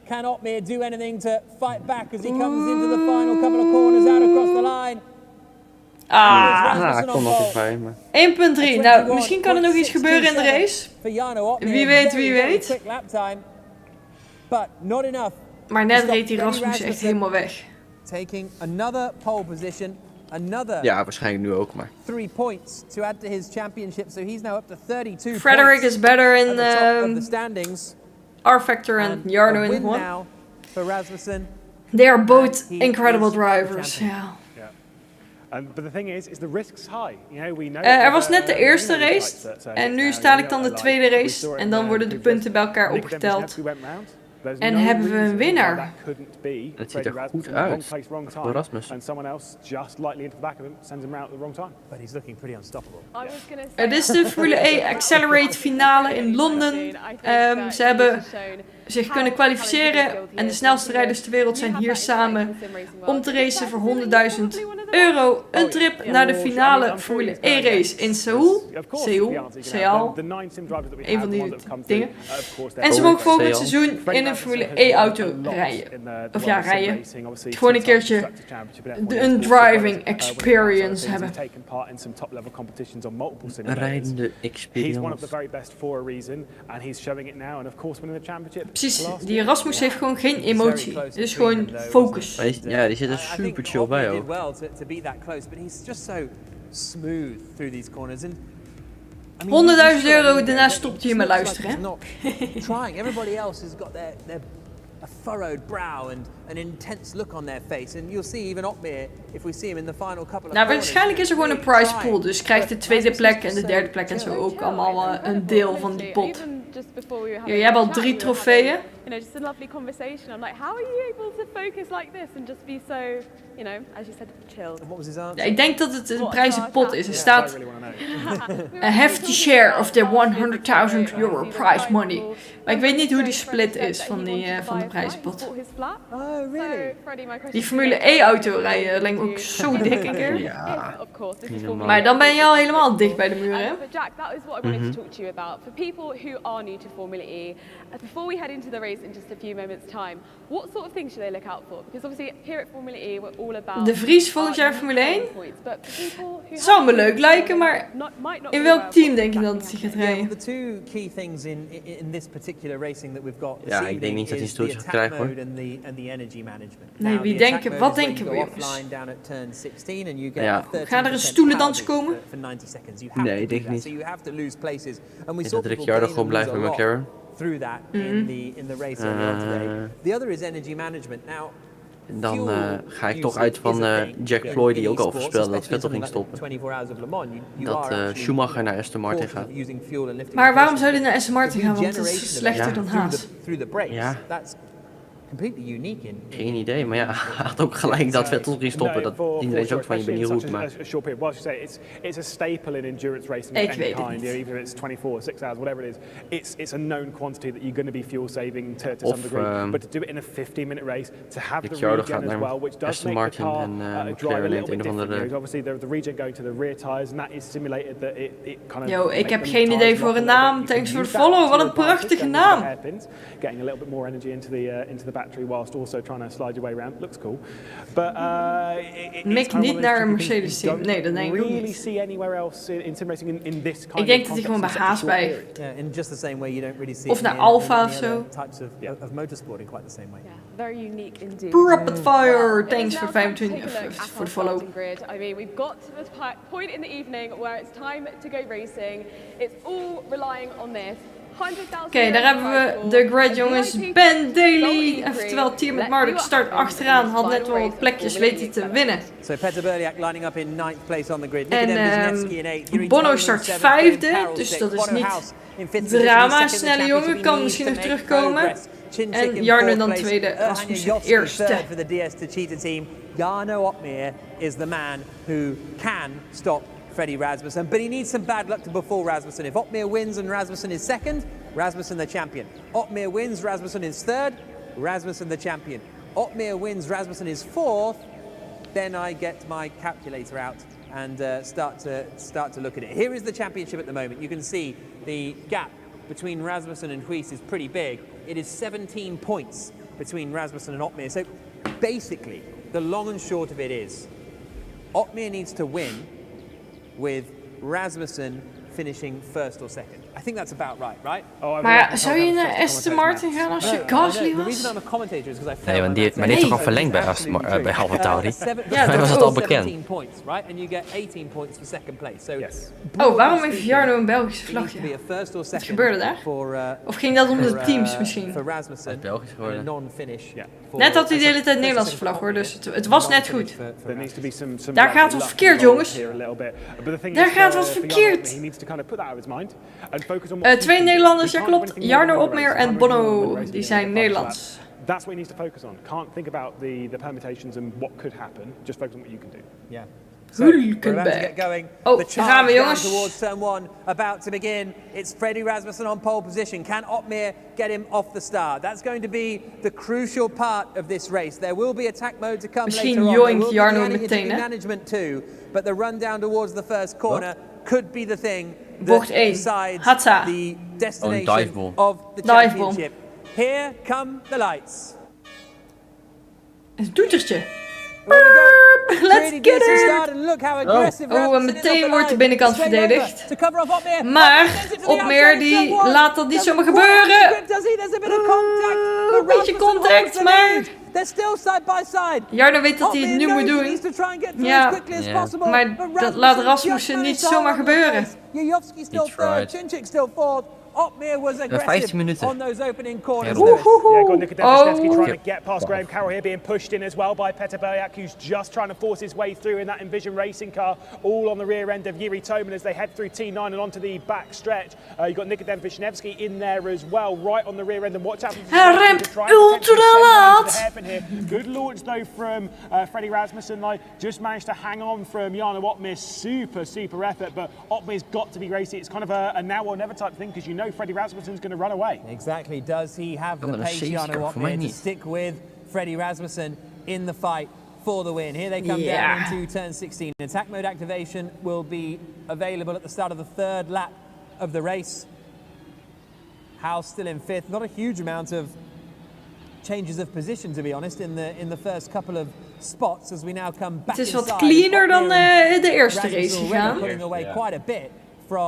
Can Abonneer do anything to fight back as he comes into the final couple of corners out across the line? Ik kom nog eens bij. 1.3. Nou, misschien kan er nog iets gebeuren in de race. Wie weet. Maar net reed die Rasmus echt helemaal weg. Taking another pole position another Ja, waarschijnlijk nu ook, maar... 3 points to add to his championship, so he's now up to 32 Frederick points is better in at the top of the standings. R-Factor and Jarno in win one. now for Rasmussen. They are both incredible drivers. Yeah. But the thing is the risks high. You know, we know. Er was net de eerste race en nu sta ik dan de tweede race en dan worden de punten bij elkaar opgeteld. En hebben we een winnaar. Het ziet er goed uit voor Rasmussen. Het is de Formule E Accelerate finale in Londen. Ze hebben zich kunnen kwalificeren en de snelste rijders ter wereld zijn hier samen om te racen voor €100.000. Een trip naar de finale Formule E race in Seoul. Seoul. Een van die dingen. En ze mogen volgend seizoen in een Formule E auto rijden. Of ja, rijden. Gewoon een keertje een driving experience hebben. Een rijdende experience. Precies, die Erasmus heeft gewoon geen emotie. Het is gewoon focus. Ja, die zit er super chill bij ook. €100.000, daarna stopt hij met luisteren. A furrowed brow and an intense look on their face, and you'll see even Otmir if we see him in the final couple of. Nou, waarschijnlijk is er gewoon een prize pool, dus krijgt de tweede plek en de derde plek en zo ook allemaal een deel van die pot. Ja, jij hebt al 3 trofeeën. You know, just a lovely conversation. I'm like, how are you able to focus like this and just be so, you know, as you said, chilled? What was his answer? Ja, ik denk dat het een prijzenpot is. Er staat a hefty share of the €100.000 prize money. Maar ik weet niet hoe die split is van de prijzenpot. Oh, really? Die Formule E-auto rijden lijkt me ook zo dik een keer. Ja. Maar dan ben je al helemaal dicht bij de muur, hè? But Jack, that is what I wanted to talk to you about. For people who are new to Formula E, before we head into the race in just a few moments' time, what sort of things should they look out for? Because obviously here at Formula E we're all about. De Vries volgend jaar Formule 1? Het zou me leuk lijken, maar in welk team denk je dat hij gaat rijden? The two key things in this particular racing that we've got. Ja, ik denk niet dat hij een stoeltje gaat krijgen, hoor. Nee, wat denken we, jongens? Ja, gaan er een stoelendans komen? Nee, ik denk niet. Ik denk dat Ricciardo gewoon blijft bij McLaren. Through that in the race earlier on today. The other is energy management. Now, dan ga ik toch uit van Jack Floyd, die ook al voorspelde dat Vettel ging stoppen. Dat Schumacher naar Aston Martin gaat. Maar waarom zou hij naar Aston Martin gaan? Want het is slechter dan Haas. Ja. Completely unique in. Geen idee, maar ja, hij had ook gelijk dat Vettel ging stoppen. Dat iedereen is ook van, je bent niet goed, maar... It's a staple in endurance racing of any kind, either it's 24, 6 hours, whatever it is. It's a known quantity that you're going to be fuel saving to some degree. But to do it in a 15-minute race, to have the regen as well, which does make the car drive a little bit differently. Obviously, the regen going to the rear tires, and that is simulated that it kind of... Yo, ik heb geen idee voor een naam. Thanks voor de follow. Wat een prachtige naam. Getting a little bit more energy into the battery whilst also trying to slide your way around. Looks cool. But Mick niet naar een Mercedes team. Nee, dat denk ik ook niet. See anywhere else in sim racing in this kind ik denk dat hij gewoon bij Haas bij. In just the same way you don't really see of naar Alfa of zo. Types of motorsport in quite the same way. Yeah, very unique indeed. Rapid fire. Thanks for 25 voor de follow. I mean, we've got to the point in the evening where it's time to go racing. It's all relying on this. Oké, daar hebben we de Great jongens. Ben Daly, oftewel team met Marduk, start achteraan. Had net wel wat plekjes weten te winnen. En Bono start 5e, dus dat is niet drama. Snelle jongen, kan misschien nog terugkomen. En Jarno dan 2e, Rasmussen 1e. Jarno Otmir is the man who can stop Freddie Rasmussen, but he needs some bad luck to befall Rasmussen. If Otmir wins and Rasmussen is 2nd, Rasmussen the champion. Otmir wins, Rasmussen is 3rd, Rasmussen the champion. Otmir wins, Rasmussen is 4th, then I get my calculator out and start to look at it. Here is the championship at the moment. You can see the gap between Rasmussen and Huis is pretty big. It is 17 points between Rasmussen and Otmir. So basically, the long and short of it is, Otmir needs to win with Rasmussen finishing 1st or 2nd. I think that's about right? Maar ja, zou je naar Aston Martin gaan als je Gasly was? Nee, maar die heeft toch al verlengd bij AlphaTauri. Ja, dat was het al bekend. Oh, waarom heeft Jarno een Belgische vlagje? Wat gebeurde daar? Of ging dat om de teams misschien? Het is Belgisch geworden. Net had hij de hele tijd Nederlandse vlag hoor, dus het was net goed. Daar gaat wat verkeerd, jongens. Daar gaat wat verkeerd. 2 Nederlanders, ja klopt. Jarno Opmeer en Bono, die zijn Nederlands. That's what he needs to focus on. Can't think about the permutations and what could happen. Just focus on what you can do. Yeah. So, we're about to get going. Oh, daar gaan we, jongens. Towards turn 1, about to begin. It's Freddie Rasmussen on pole position. Can Opmeer get him off the start? That's going to be the crucial part of this race. There will be attack mode to come misschien later on. Joink Jarno meteen, hè? Management too, but the run down towards the first corner could be the thing Bocht 1. Hatsa. The destination of the championship. Here come the lights. Een toetertje. Let's get it! Oh, en meteen wordt de binnenkant verdedigd. Maar Opmeer die laat dat niet zomaar gebeuren. Een beetje contact, maar... Jarno weet dat hij het nu moet doen. Ja, maar dat laat Rasmussen niet zomaar gebeuren. Opmeer was aggressive on those opening corners. Got Nick trying to get past Graham Carroll here, being pushed in as well by Peter Bojak, who's just trying to force his way through in that Envision racing car, all on the rear end of Jiri Toman as they head through T9 and onto the back stretch. You've got Nikodem Vishnevsky in there as well, right on the rear end, and watch out. Hij remt ultra laat. Good launch though from Freddie Rasmussen, just managed to hang on from Jarno Opmeer. Super effort, but Opmeer's got to be racy. It's kind of a now or never type thing, because you know Freddie Rasmussen's going to run away. Exactly. Does he have the pace, Jarno Opmeer, to stick with Freddie Rasmussen in the fight for the win? Here they come down into turn 16. Attack mode activation will be available at the start of the 3rd lap of the race. House still in 5th. Not a huge amount of changes of position, to be honest, in the first couple of spots as we now come back. Het is wat cleaner dan de eerste race gegaan. Putting away quite a bit.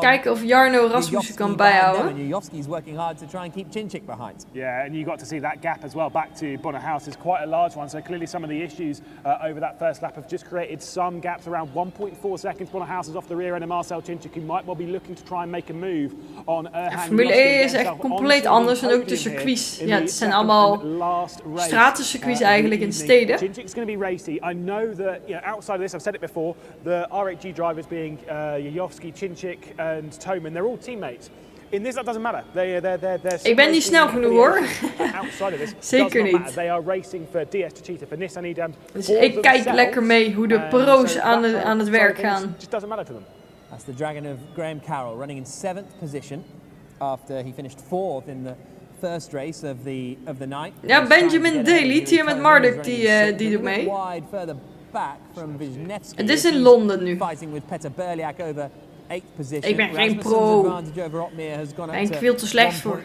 Kijken of Jarno Rasmussen kan bijhouden. Jovski's working hard to try and keep Chinchik behind. Yeah, and you got to see that gap as well back to Bonner House is quite a large one. So clearly some of the issues over that first lap have just created some gaps around 1.4 seconds. Bonner House is off the rear end of Marcel Chinchik, who might well be looking to try and make a move on Formule E is echt compleet anders en ook de circuits. Ja, het zijn allemaal stratencircuits eigenlijk in steden. Chinchik's going to be racy. I know that outside of this, I've said it before, the RHG drivers being Jovski, Chinchik and Toman, they're all teammates. In this, that doesn't matter. They're ik ben niet snel genoeg hoor. Zeker niet. They are racing for DS Techeetah, for Nissan Edam. Dus ik kijk lekker mee hoe de pro's aan het werk gaan. Just doesn't matter to them. That's the Dragon of Graham Carroll running in 7th position after he finished 4th in the first race of the night. Ja, Benjamin Daly, hier met Marduk, die doet mee. Het is in Londen nu. Ik ben geen pro. Ben ik veel te slecht voor.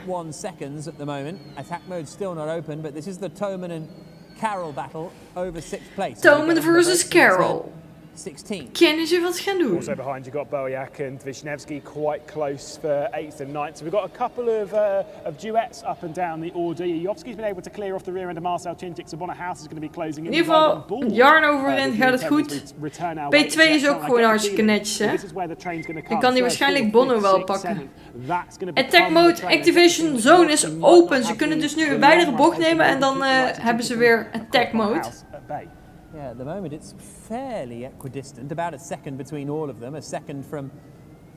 Toman versus Carroll. 16. Kennen ze wat gaan doen? Also behind you got Bojak and Vishnevsky quite close for 8th and 9th. So we've got a couple of duets up and down the order. Jovski's been able to clear off the rear end of Marcel Chinchik, so Bonner House is going to be closing in. In ieder geval, Jarno voorin gaat het goed. P2 is ook gewoon hartstikke netjes, hè. Dan kan hij waarschijnlijk Bono wel pakken. Attack mode activation zone is open. Ze kunnen dus nu een wijdere bocht nemen en dan hebben ze weer attack mode. Yeah, at the moment it's fairly equidistant, about a second between all of them, a second from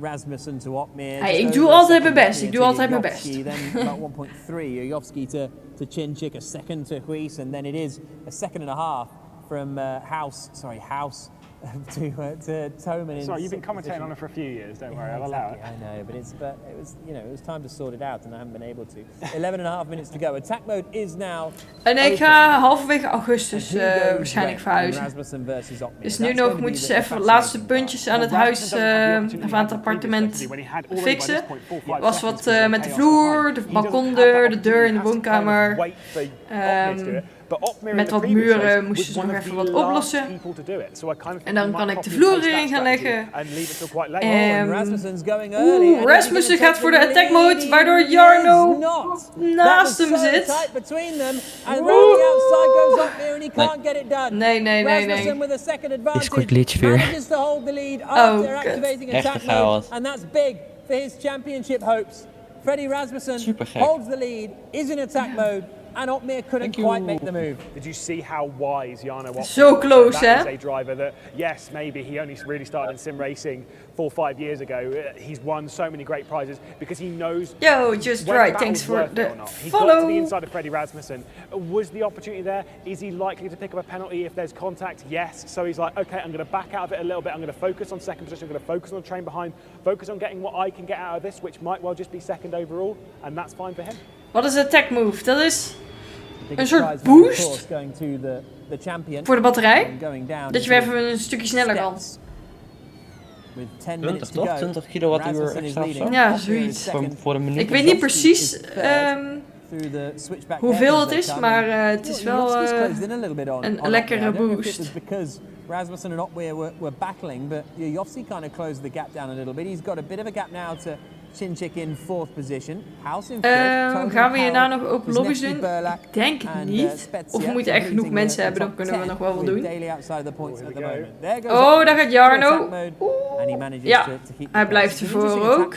Rasmussen to Opmeer. Hey, ik doe altijd mijn best, Then about 1.3, Jovski to Chinchik, a second to Huis, and then it is a second and a half from House to Toman. Sorry, you've been commentating on it for a few years. Don't worry, I'll allow it. I know, but it was time to sort it out, and I haven't been able to. 11.5 minutes to go. Attack mode is now. En ik ga halverwege augustus waarschijnlijk verhuizen. Dus nu nog moeten ze even de laatste puntjes aan het huis of aan het appartement fixen. Was wat met de vloer, de balkondeur, de deur in de woonkamer. Met wat muren moesten ze nog even wat oplossen. En dan kan ik de vloer erin gaan leggen. Rasmussen gaat voor de attack mode, waardoor Jarno naast hem zit. Nee. Is kort glitch weer. Oh, Echt chaos. And that's big for his championship hopes. Freddie Rasmussen holds the lead, is in attack mode, and Otmere couldn't quite make the move. Did you see how wise Jarno was? So close, that is a driver that, yes, maybe he only really started in sim racing 4 or 5 years ago. He's won so many great prizes because he knows. Yo, just right. Thanks for the he follow. got to the inside of Freddie Rasmussen. Was the opportunity there? Is he likely to pick up a penalty if there's contact? Yes. So he's like, okay, I'm going to back out of it a little bit. I'm going to focus on second position. I'm going to focus on the train behind. Focus on getting what I can get out of this, which might well just be second overall, and that's fine for him. Wat is de attack move? Dat is een soort boost voor de batterij. Dat je weer even een stukje sneller kan. 20 toch? 20 kilowattuur extra of zo? Ja, zoiets. Voor een minuut. Ik weet niet precies hoeveel het is, maar het is wel een lekkere boost. Rasmussen and Otmere were battling, but Jofsky kind of closed the gap down a little bit. He's got a bit of a gap now to Cinchik in 4th position. House in 5th. Gaan we hierna nog open lobby's doen? Ik denk het niet. Of we moeten echt genoeg mensen hebben, dan kunnen we nog wel wat doen. Oh, daar gaat Jarno. Ja, hij blijft ervoor ook.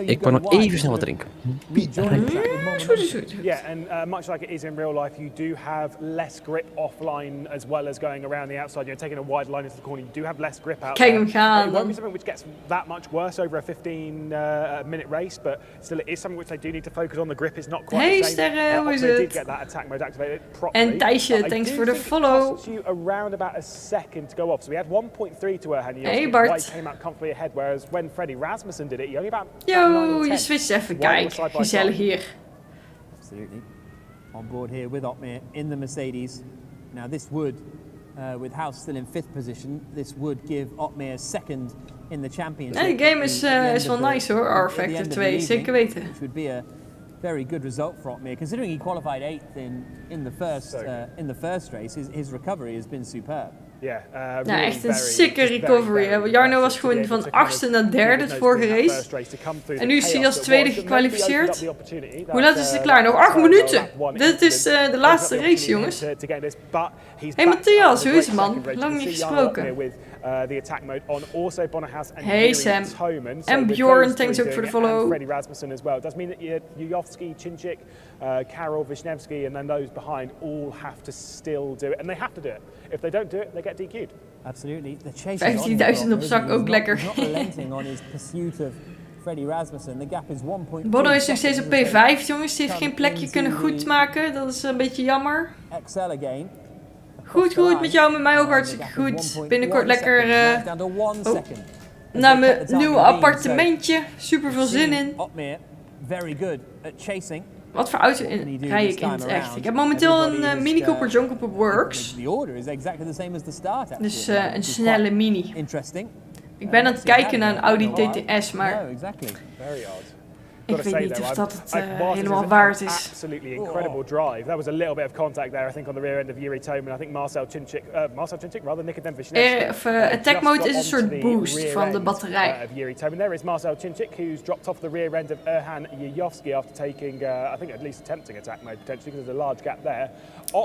Ik kan nog even snel wat drinken. Yeah, and much like it is in real life, you do have less grip offline as well as going around the outside. You're taking a wide line into the corner. You do have less grip out Kijk there. hem gaan. It won't be something which gets that much worse over a 15-minute race, but still it is something which they do need to focus on. The grip is not quite Hey the same. Sterren, hoe is They did het? get that attack mode activated properly. En Thijsje, thanks voor de follow. It costs you around about a second to go off. So we had 1.3 to Erhan. Hey Bart. He came out comfortably ahead, whereas when Freddie Rasmussen did it, he only about Yo, je switcht even. Kijk, gezellig hier. Absolutely. On board here with Otmere in the Mercedes. Now this would, with House still in 5th position, this would give Otmere second in the championship. Nee, de game is wel nice hoor, R-Factor 2, zeker weten. Which would be a very good result for Otmere, considering he qualified 8th in the first race. His recovery has been superb. Nou, echt een sikke recovery. Jarno was gewoon van 8e naar 3e de vorige race. En nu is hij als tweede gekwalificeerd. Hoe laat is het klaar? Nog 8 minuten. Dit is de laatste race, jongens. Hey Matthias, hoe is het man? Lang niet gesproken. Hey Sam. En Bjorn, thanks ook voor de follow. Freddie Rasmussen as well. It does mean that Jofsky, Cinchik, Karel, Wisniewski and then those behind all have to still do it. And they have to do it. If they don't do it, they get DQ'd. Absolutely. 15.000 op zak, ook lekker. Bono is nog steeds op P5, jongens. Die heeft geen plekje kunnen goedmaken. Dat is een beetje jammer. Goed, met jou, met mij ook hartstikke goed. Binnenkort lekker naar mijn nieuwe appartementje. Super veel zin in. Wat voor auto rij ik in het echt? Ik heb momenteel een Mini Cooper John Cooper Works. Dus een snelle Mini. Ik ben aan het kijken naar een Audi TTS, maar ik weet niet of dat het helemaal waard is. Absolutely incredible drive. There was a little bit of contact there, I think, on the rear end of Yuri Toman. I think Marcel Cinchik, rather, Nikodem Wisniewski. Attack mode is een soort boost van de batterij. Of Yuri Toman. There is Marcel Cinchik, who's dropped off the rear end of Erhan Jojovski after taking, I think, at least attempting attack mode potentially, because there's a large gap there.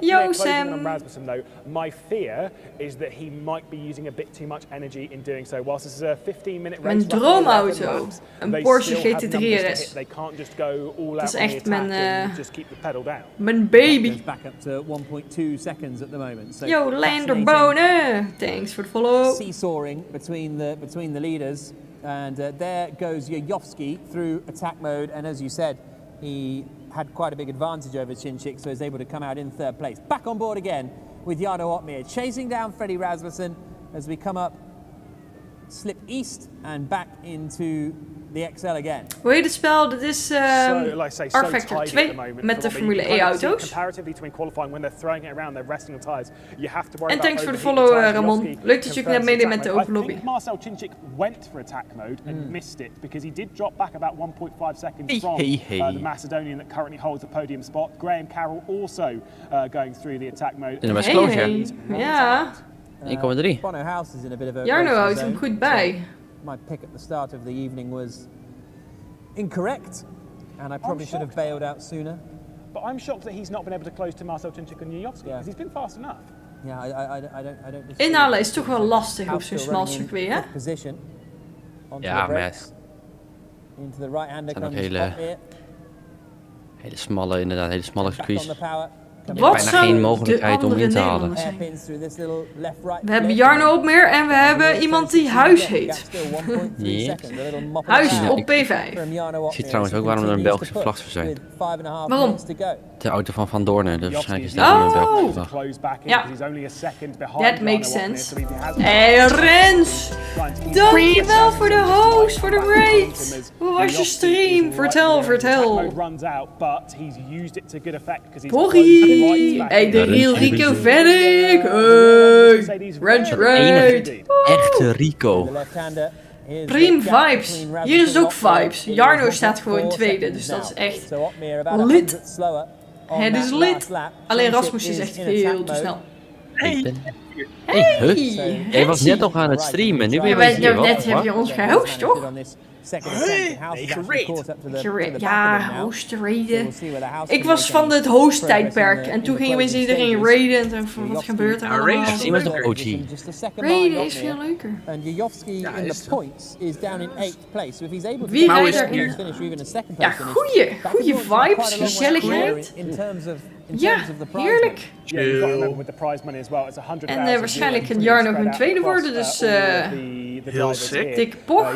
Yo, Sam. On Rasmussen, though, my fear is that he might be using a bit too much energy in doing so. Whilst this is a 15-minute race, mijn droomauto, een Porsche GT3 RS. They can't just go all out. Dat is echt mijn just keep the pedal down. Mijn baby. Back up to 1.2 seconds at the moment. So yo, Landerbone. Thanks for the follow. Seesawing between the leaders, and there goes Jojovski through attack mode, and as you said, he had quite a big advantage over Cinchik, so he's able to come out in 3rd place. Back on board again with Jarno Otmere, chasing down Freddie Rasmussen as we come up, slip east and back into the XL again. Hoe heet het spel? Dit is R-Factor 2 met de Formule E-auto's. En thanks voor de follow, Ramon. Leuk dat je ook net meedeed met de open lobby. Marcel Chinchik went for attack mode and missed it because he did drop back about 1.5 seconds from the Macedonian that currently holds the podium spot. Graham Carroll also going through the attack mode. Ja. 1,3. Jarno houdt hem goed bij. My pick at the start of the evening was incorrect, and I probably should have bailed out sooner. But I'm shocked that he's not been able to close to Marcel Chinchik and Nijovski because he's been fast enough. Yeah, I don't. Inhalen is toch wel lastig op zo'n smal circuit, hè? Ja, maar into the right-hander zijn ook hele smalle, inderdaad, hele smalle circuits. Wat bijna geen mogelijkheid om in te halen. We hebben Jarno op meer en we hebben iemand die Huis heet. Huis op P5. Ik zie trouwens ook waarom er een Belgische vlag zou zijn. Waarom? De auto van Van Doornen, dus waarschijnlijk is daar een Belgische vlag. Ja, that makes sense. Hey Rens, dankjewel voor de host, voor de raid. Hoe was je stream? Vertel. Porrie. Hey, de real Rico Vennick. Rens raid. Echte Rico. Prime vibes. Hier is het ook vibes. Jarno staat gewoon tweede, dus dat is echt lit. Het is lit. Alleen Rasmus is echt heel te snel. Hey, jij was net nog aan het streamen. Nu ben je weer net heb je ons gehost, toch? Ja, host raiden. Ik was van het host-tijdperk en toen ging opeens iedereen raiden en toen van wat gebeurt er allemaal? Die was nog OG. Raiden is veel leuker. Wie rijdt erin? Ja, goeie vibes, gezelligheid. Ja, heerlijk. En waarschijnlijk kan Jarno hun tweede worden, dus heel sick. Dikke poch.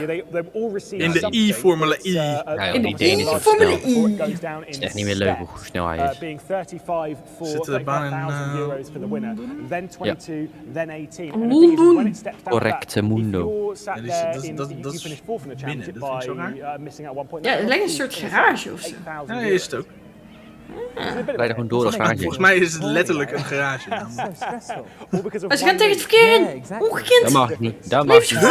In de I-Formule I. In de I-Formule I. Het is echt niet meer leuk hoe snel hij is. Zitten de baan in... Londen. Correcte mundo. Dat is binnen, dat vind ik zo raar. Ja, het lijkt een soort garage of zo. Ja, is het ook. Rijden gewoon door als garage. Volgens mij is het letterlijk een garage. Ze gaan tegen het verkeer in. Ongekend. Dat mag niet. Dat mag niet.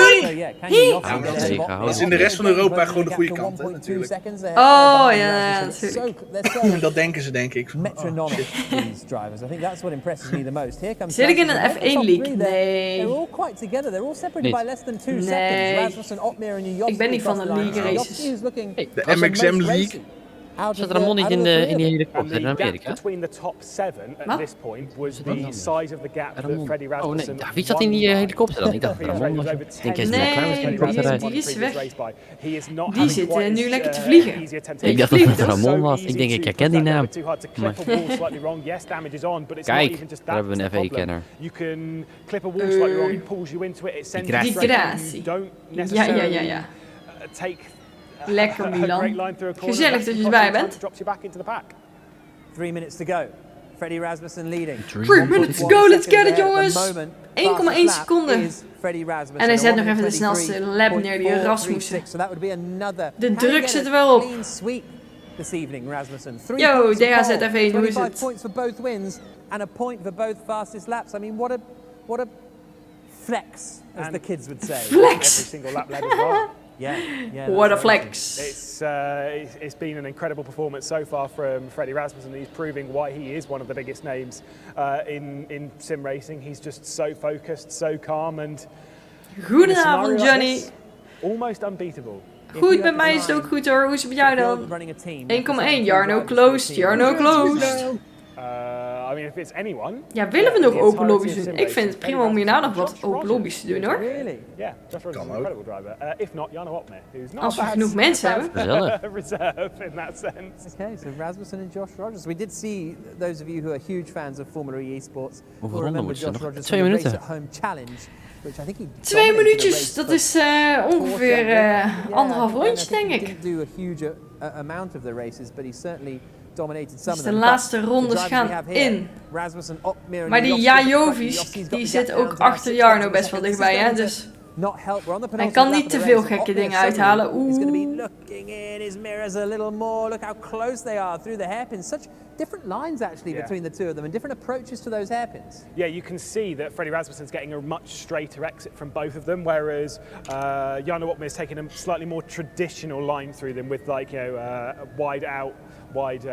Dat is in de rest van Europa gewoon de goede kant, hè, natuurlijk. Oh ja, natuurlijk. Dat denken ze, denk ik. Zit ik in een F1 league? Nee. Nee. Ik ben niet van de league races. De MXM League. Zat Ramon niet in die helikopter in Amerika? Oh nee, wie zat in die helikopter dan? Ik dacht Ramon was. Denk jij die is weg. Die zit nu lekker te vliegen. Ik dacht dat het Ramon was. Ik denk ik herken die naam. Kijk, daar hebben we een FE-kenner. Die gratie. Ja. Lekker Milan. Gezellig dat je erbij bent. 3 minutes to go. Freddie Rasmussen leading. 3 minutes to go, let's get it jongens. 1,1 seconden. En hij zet nog even de snelste lap neer die Rasmussen. De druk zit er wel op. Yo, DHZ F1, hoe is het? Points for both wins and a point for both fastest laps. I mean, what a flex, as the kids would say. Flex. Yeah, what a flex. It's been an incredible performance so far from Freddie Rasmussen. He's proving why he is one of the biggest names in sim racing. He's just so focused, so calm and... Goedenavond Johnny. Almost unbeatable. Goed, bij mij is het ook goed hoor. Hoe is het bij jou dan? 1,1. Jarno closed. I mean, if it's anyone. Ja, willen we nog open lobby's doen? Ik vind het prima om hierna nog wat open lobby's te doen hoor. Yeah, Josh Rogers is an incredible driver. If not, Jarno Opmeer, who's not als we genoeg mensen hebben. Reserve in that sense. Okay, so Rasmussen and Josh Rogers. We did see those of you who are huge fans of Formula E sports. Hoeveel ronden moet je nog? 2 minuten. 2 minuutjes, dat is ongeveer 1,5 rondje denk ik. He didn't do a huge amount of the races, but he certainly dominated some dus of de them. laatste rondes gaan in. Maar die Jajovic, die zit ook achter Jarno best wel dichtbij, hè? Dus hij kan niet te veel gekke dingen uithalen. Oeh. looking in his mirrors a little more. Look how close they are through the hairpins. Such different lines actually between the two of them and different approaches to those hairpins. Yeah, you can see that Freddie Rasmussen's getting a much straighter exit from both of them, whereas Jarno Opmeer's taking a slightly more traditional line through them with like, you know, wide out, wide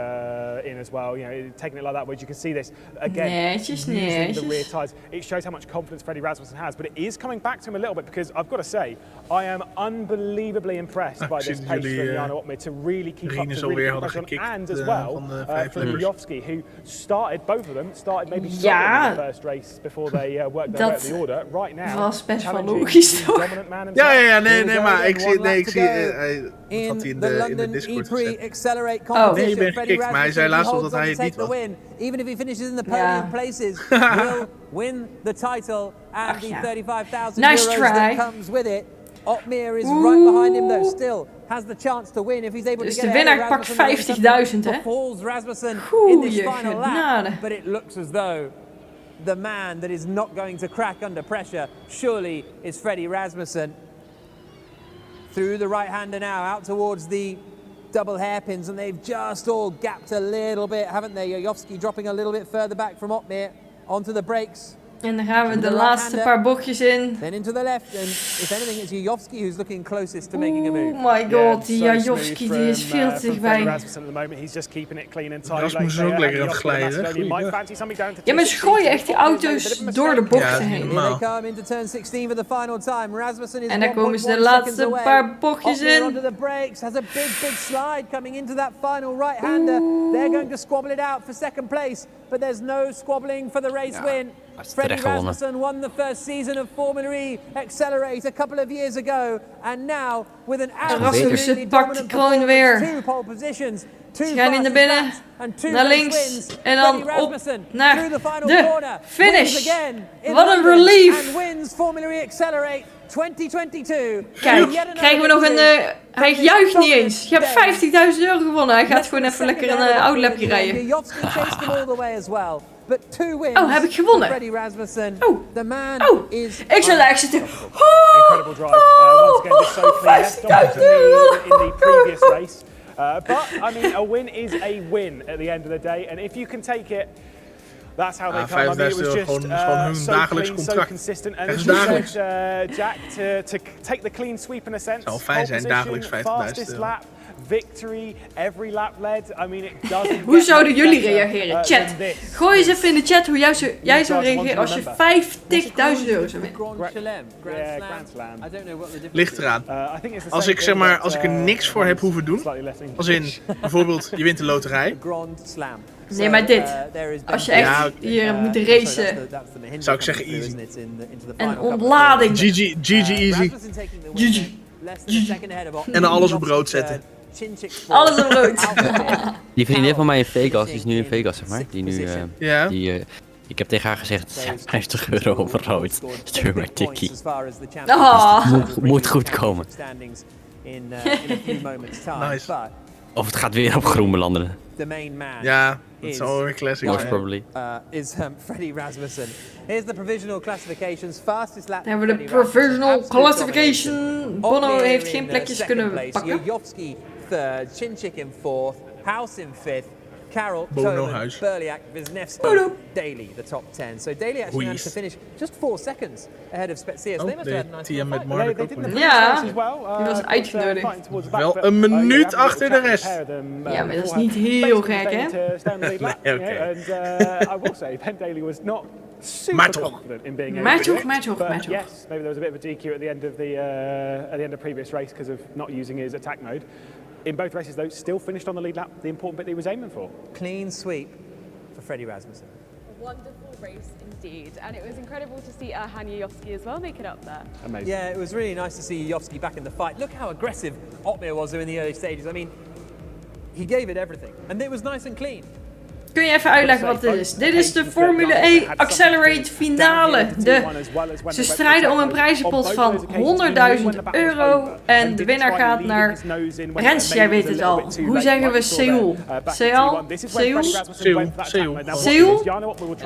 in as well, you know, taking it like that, where you can see this again using the rear tyres. It shows how much confidence Freddie Rasmussen has, but it is coming back to him a little bit, because I've got to say, I am unbelievably impressed by this pace from Jarno Opmeer to really keep up, to really keep pressure on, and as well from Jofsky, who started, both of them started maybe in the first race before they worked their way up the order. Right now, was best wel logisch, toch? Nee, maar ik zie dat hij in de Discord gezet. Nee, je bent gekikt, maar hij zei laatst al dat hij het niet was. Even if he finishes in the podium places, will win the title and the 35,000 euros that comes with it. Opmeer is right behind him though, still has the chance to win if he's able to get de winnaar pakt 50.000, hè? Falls Rasmussen in this final lap, but it looks as though the man that is not going to crack under pressure surely is Freddie Rasmussen. Through the right-hander now, out towards the double hairpins, and they've just all gapped a little bit, haven't they? Jofsky dropping a little bit further back from Opmeer onto the brakes. En dan gaan we de laatste paar bochtjes in. Then into the left, and if anything, it's Jofsky who's looking closest to making a move. Oh my god, die Jofsky die is veel te dichtbij. Rasmus is ook lekker aan het glijden. Ja, maar ze gooien echt die auto's door de bochten heen. En dan komen ze de laatste paar bochtjes in. Has a big slide coming into that final right-hander. They're going to squabble it out for second place, but there's no squabbling for the race win. Freddie Rasmussen won the first season of Formula E Accelerate a couple of years ago, and now with an absolutely dominant performance, 2 pole positions, 2 Ze gaan in de binnen, naar links en dan op naar de finish. Wat een relief. Kijk, krijgen we nog een... hij juicht niet eens. Je hebt 50.000 euro gewonnen. Hij gaat gewoon even lekker een outlapje rijden. Oh, heb ik gewonnen? Oh, ik zal daar zitten. Incredible drive. Once again, just so clear. In the previous race. But, I mean, a win is a win at the end of the day. And if you can take it, that's how they come. I mean, it was just so clean, so consistent. And as you said, Jack, to take the clean sweep in a sense. Zou fijn zijn, dagelijks 50.000 fastest lap. Victory, every lap led. I mean, it doesn't. Hoe zouden jullie reageren? Chat. Gooi eens even in de chat hoe jij zou reageren als je 50.000 euro zou winnen. Grand Slam. Ligt eraan. Als ik zeg maar, als ik er niks voor heb hoeven doen, als in bijvoorbeeld je wint de loterij. Nee, maar dit. Als je echt hier moet racen. Zou ik zeggen easy. En ontlading. GG easy. GG. En alles op rood zetten. Alles op rood. Die vriendin van mij in Vegas, die is nu in Vegas, zeg maar. Ik heb tegen haar gezegd, 50 euro op rood. Stuur mij tikkie. Moet goed komen. Nice. Of het gaat weer op groen belanden. Ja, dat is alweer classic. Most probably. Is Freddie Rasmussen. Here's the provisional classifications. Fastest lap. Dan hebben we de provisional classification. Bono heeft geen plekjes kunnen pakken. Jofsky third, Chinchik in fourth, House in fifth, Carroll, Toman, Berliak, Wisniewski, Daly, the top 10. So Daly actually managed to finish just 4 seconds ahead of Spetsier. So they must have had a nice ja, die was uitgenodigd. Wel een minuut achter de rest. Ja, maar dat is niet heel gek, hè? I will say, Ben Daly was not super confident in being able to do it. But yes, maybe there was a bit of a DQ at the end of the previous race because of not using his attack mode. In both races, though, still finished on the lead lap, the important bit that he was aiming for. Clean sweep for Freddie Rasmussen. A wonderful race indeed, and it was incredible to see Hanya Jofsky as well make it up there. Amazing. Yeah, it was really nice to see Jofsky back in the fight. Look how aggressive Opmeer was in the early stages. I mean, he gave it everything, and it was nice and clean. Kun je even uitleggen wat dit is? Dit is de Formule E Accelerate finale. Ze strijden om een prijzenpot van 100.000 euro. En de winnaar gaat naar... Rens, jij weet het al. Hoe zeggen we Seoul? Seoul? Seoul?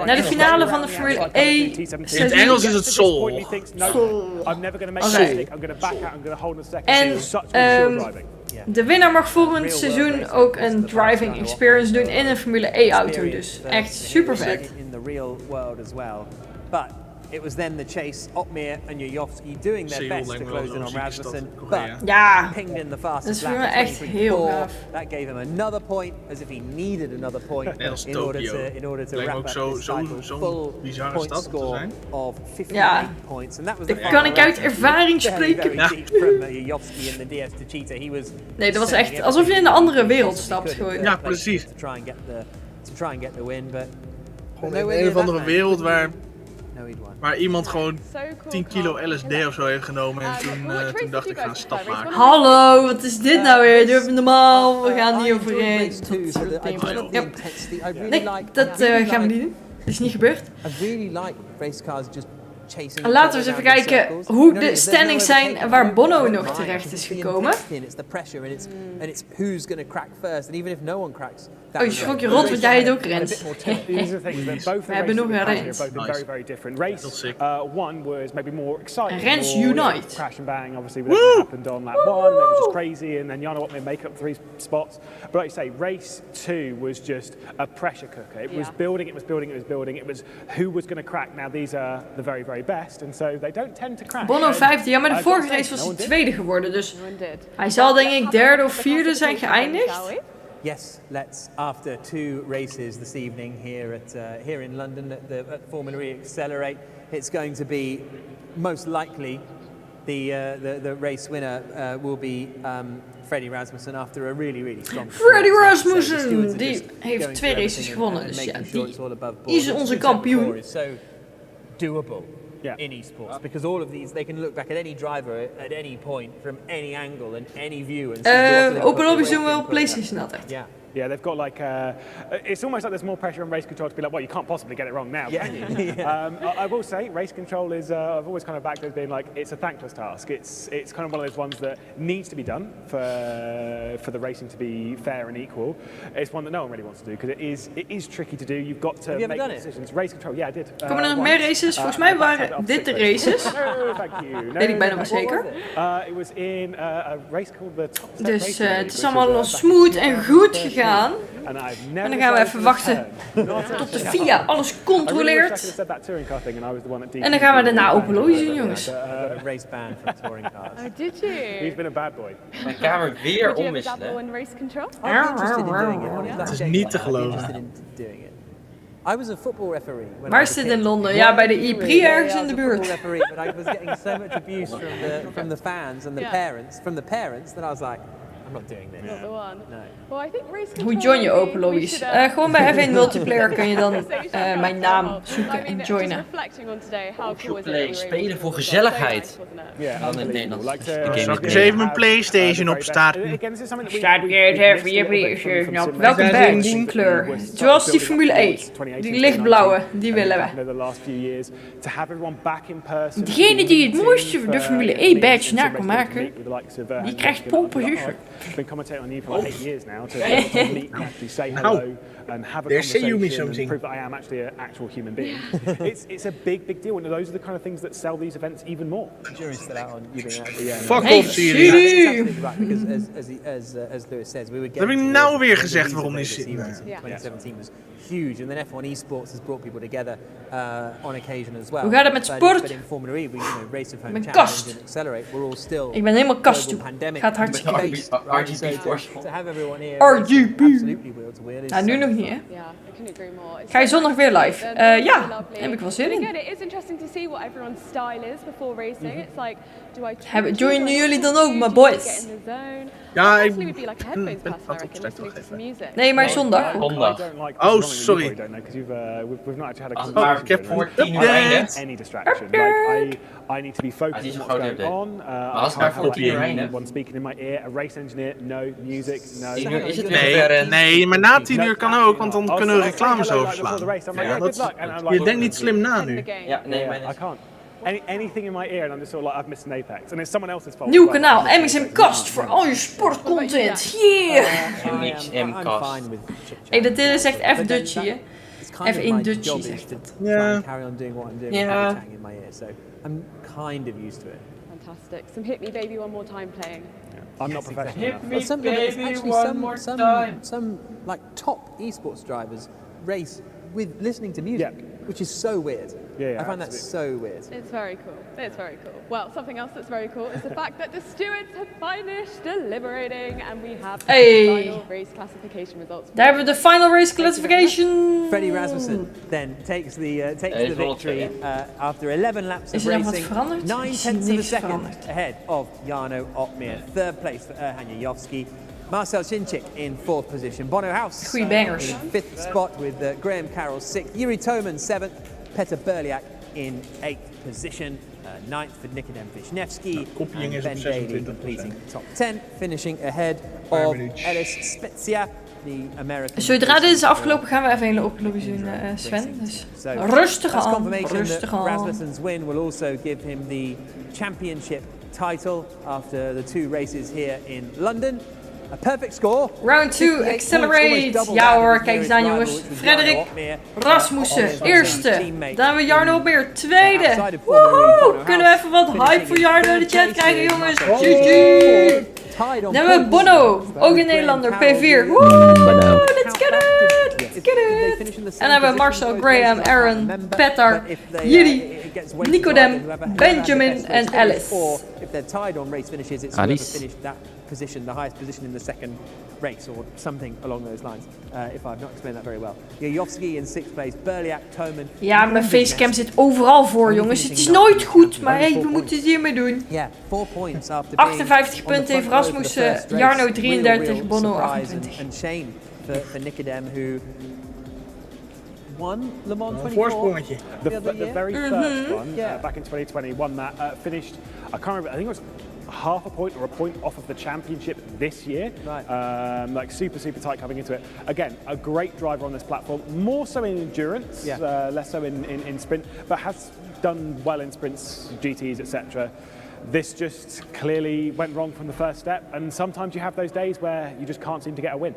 Naar de finale van de Formule E. In het Engels is het Seoul. En De winnaar mag volgend seizoen ook een driving experience doen in een Formule E auto. Dus echt super vet. It was then the chase, Opmeer and Jojowski doing their best to close in on Rasmussen, but pinged in the fastest lap. Dat is echt heel gaaf. That gave him another point, as if he needed another point in order to wrap up this title. Full point score of 58 points, and that was the kan ik uit ervaring spreken. from Jojowski in the DS to Cheetah. He was nee, dat was echt alsof je in een andere wereld stapt gewoon. Ja, precies. To try and get the win, but in een of andere wereld waar iemand gewoon 10 kilo LSD of zo heeft genomen en toen dacht ik, ga een stap maken. Hallo, wat is dit nou weer? Doe even normaal, we gaan niet overheen. Nee, dat gaan we niet doen. Dat is niet gebeurd. Laten we eens even kijken hoe de standings zijn en waar Bono nog terecht is gekomen. Oh, je schrok je rot, want jij heet ook Rens. We hebben nog een Rens. Rens Unite. Crash and bang, obviously, what happened on lap 1, it was just crazy, and then Jan Opmeer make up 3 spots. But like you say, race 2 was just a pressure cooker. It was building, it was building, it was building. It was who was going to crack. Now these are the very, very best, and so they don't tend to crack. Bono 5e, ja, maar de vorige race was hij tweede geworden, dus hij zal denk ik derde of vierde zijn geëindigd. Yes, let's, after 2 races this evening here in London at Formule Accelerate, it's going to be most likely the race winner will be Freddie Rasmussen after a really strong Freddie Rasmussen, die heeft 2 races gewonnen, dus ja, die is onze kampioen. So doable. In esports, because all of these, they can look back at any driver at any point from any angle and any view. And open lobby's doen wel PlayStation altijd. Yeah, they've got like, it's almost like there's more pressure on race control to be like, well, you can't possibly get it wrong now, can you? I will say, race control is, I've always kind of backed it as being like, it's a thankless task. It's kind of one of those ones that needs to be done for the racing to be fair and equal. It's one that no one really wants to do, because it is tricky to do. You've got to make decisions. Race control, yeah, I did. Komen er nog meer races? Volgens mij waren dit de races. Thank you. Weet ik bijna maar zeker. It was in a race called the Top Step Dus het is allemaal smooth en goed gegaan. En dan gaan we even wachten tot de FIA alles controleert. En dan gaan we daarna open lobby's doen, jongens. Oh, did you? He's been a bad boy. Mijn kamer weer omwisselen. Het is niet te geloven. I was a football referee. Waar is dit in Londen? Ja, bij de E-Prix ergens in de buurt. But I was getting so much abuse from the fans and the parents that I was like, I'm not doing this. Not the one. No. Well, I think race Hoe join je open lobby's? Gewoon bij F1 Multiplayer kun je dan mijn naam zoeken en joinen. Play, spelen voor gezelligheid. Dan in het Nederlands. Zal ik eens even mijn PlayStation opstarten? Start even je PlayStation op. Welke badge kleur? Zoals die Formule E. Die lichtblauwe, die willen we. Degene die het mooiste de Formule E badge na kan maken, die krijgt pole position. I've been commentating on you for like 8 years now to meet and actually say hello and have a conversation and prove that I am actually an actual human being. It's a big deal, and those are the kind of things that sell these events even more. The jury's still out on you being actually. Fuck off, Siri. Because as Lewis says, we were getting. Heb ik nou weer gezegd waarom die Siri? 2017 was huge, and then F1 esports has brought people together on occasion as well. Hoe gaat het met sport? But in Formula E, we race of home Mijn challenge kast. and accelerate. We're all still. Ik ben helemaal kast toe. Gaat hartstikke goed. RGB to have everyone here. RGB. Absolutely wheel to wheel. Nou, nu nog niet, hè? Yeah, I couldn't agree more. Ga je zondag weer live? Ja, daar heb ik wel zin in. Again, it is interesting to see what everyone's style is before racing. It's like, do I Joinen jullie dan ook, my boys? Ja, ik ben Nee, maar zondag. Zondag. Oh, sorry. Ik heb voor 10 uur eindigt. Any distraction. Like I need to be focused on what's going on. Maar als ik maar voor 10 uur eindigt. One speaking in my ear, a race engineer, no music, no. Is het weer Nee, maar na 10 uur kan ook, want dan kunnen we reclames overslaan. Je denkt niet slim na nu. Ja, nee, I can't. Anything in my ear and I'm just sort of like I've missed an apex and it's someone else's fault. Nieuw kanaal, MXM Kast voor al je sportcontent. Yeah! MXM Kast. Hey, dit is echt even Dutchie, hè? Even in Dutchie zegt het. Ja. Carry on doing what I'm doing. Ja. I'm kind of used to it. Fantastic. Some Hit Me Baby One More Time playing. I'm not professional enough. Well, some like top esports drivers race with listening to music, which is so weird. Yeah, I find that so weird. It's very cool. It's very cool. Well, something else that's very cool is the fact that the stewards have finished deliberating and we have the final race classification results. Daar hebben we de final race classification. Freddie Rasmussen then takes the victory after 11 laps of racing, 9/10 of a second ahead of Jarno Opmeer. Third place for Erhan Jajovski. Marcel Chinchik in 4th position. Bono House Goeie bangers. in 5th spot with Graham Carroll 6th. Yuri Toman 7th. Peter Berliak in 8th position. 9th for Nikodem Wisniewski. And Ben Daly completing top 10, finishing ahead of Ellis Spezia, the American. Zodra dit is afgelopen gaan we even een hele oproep doen, Sven. Dus rustig aan, rustig aan. Rasmussen's win will also give him the championship title after the 2 races here in London. A perfect score. Round 2, accelerate. Ja hoor, kijk eens aan jongens. Frederik Rasmussen, eerste. Dan hebben we Jarno Opmeer, tweede. Woehoe! Kunnen we even wat hype voor Jarno in de chat krijgen jongens? GG! Dan hebben we Bono, ook een Nederlander, P4. Woehoe! Let's get it! Let's get it! En dan hebben we Marcel, Graham, Aaron, Petar, Yuri, Nikodem, Benjamin en Alice. If they're tied on race finishes, it's whoever finished that position, the highest position in the second race, or something along those lines. If I've not explained that very well. Jajovski in 6th place, Berliak, Toman. Ja, mijn facecam zit overal voor, jongens. Het is nooit goed, maar hey, we moeten het hiermee doen. 58 punten heeft Rasmussen, Jarno 33, Bono 28. And shame for Nikodem, who won Le Mans 24. Voorsprongetje. The very first one, back in 2020, won that, finished, I can't remember, I think it was half a point or a point off of the championship this year. Right. Like super tight coming into it. Again, a great driver on this platform, more so in endurance, less so in sprint, but has done well in sprints, GTs, etc. This just clearly went wrong from the first step, and sometimes you have those days where you just can't seem to get a win.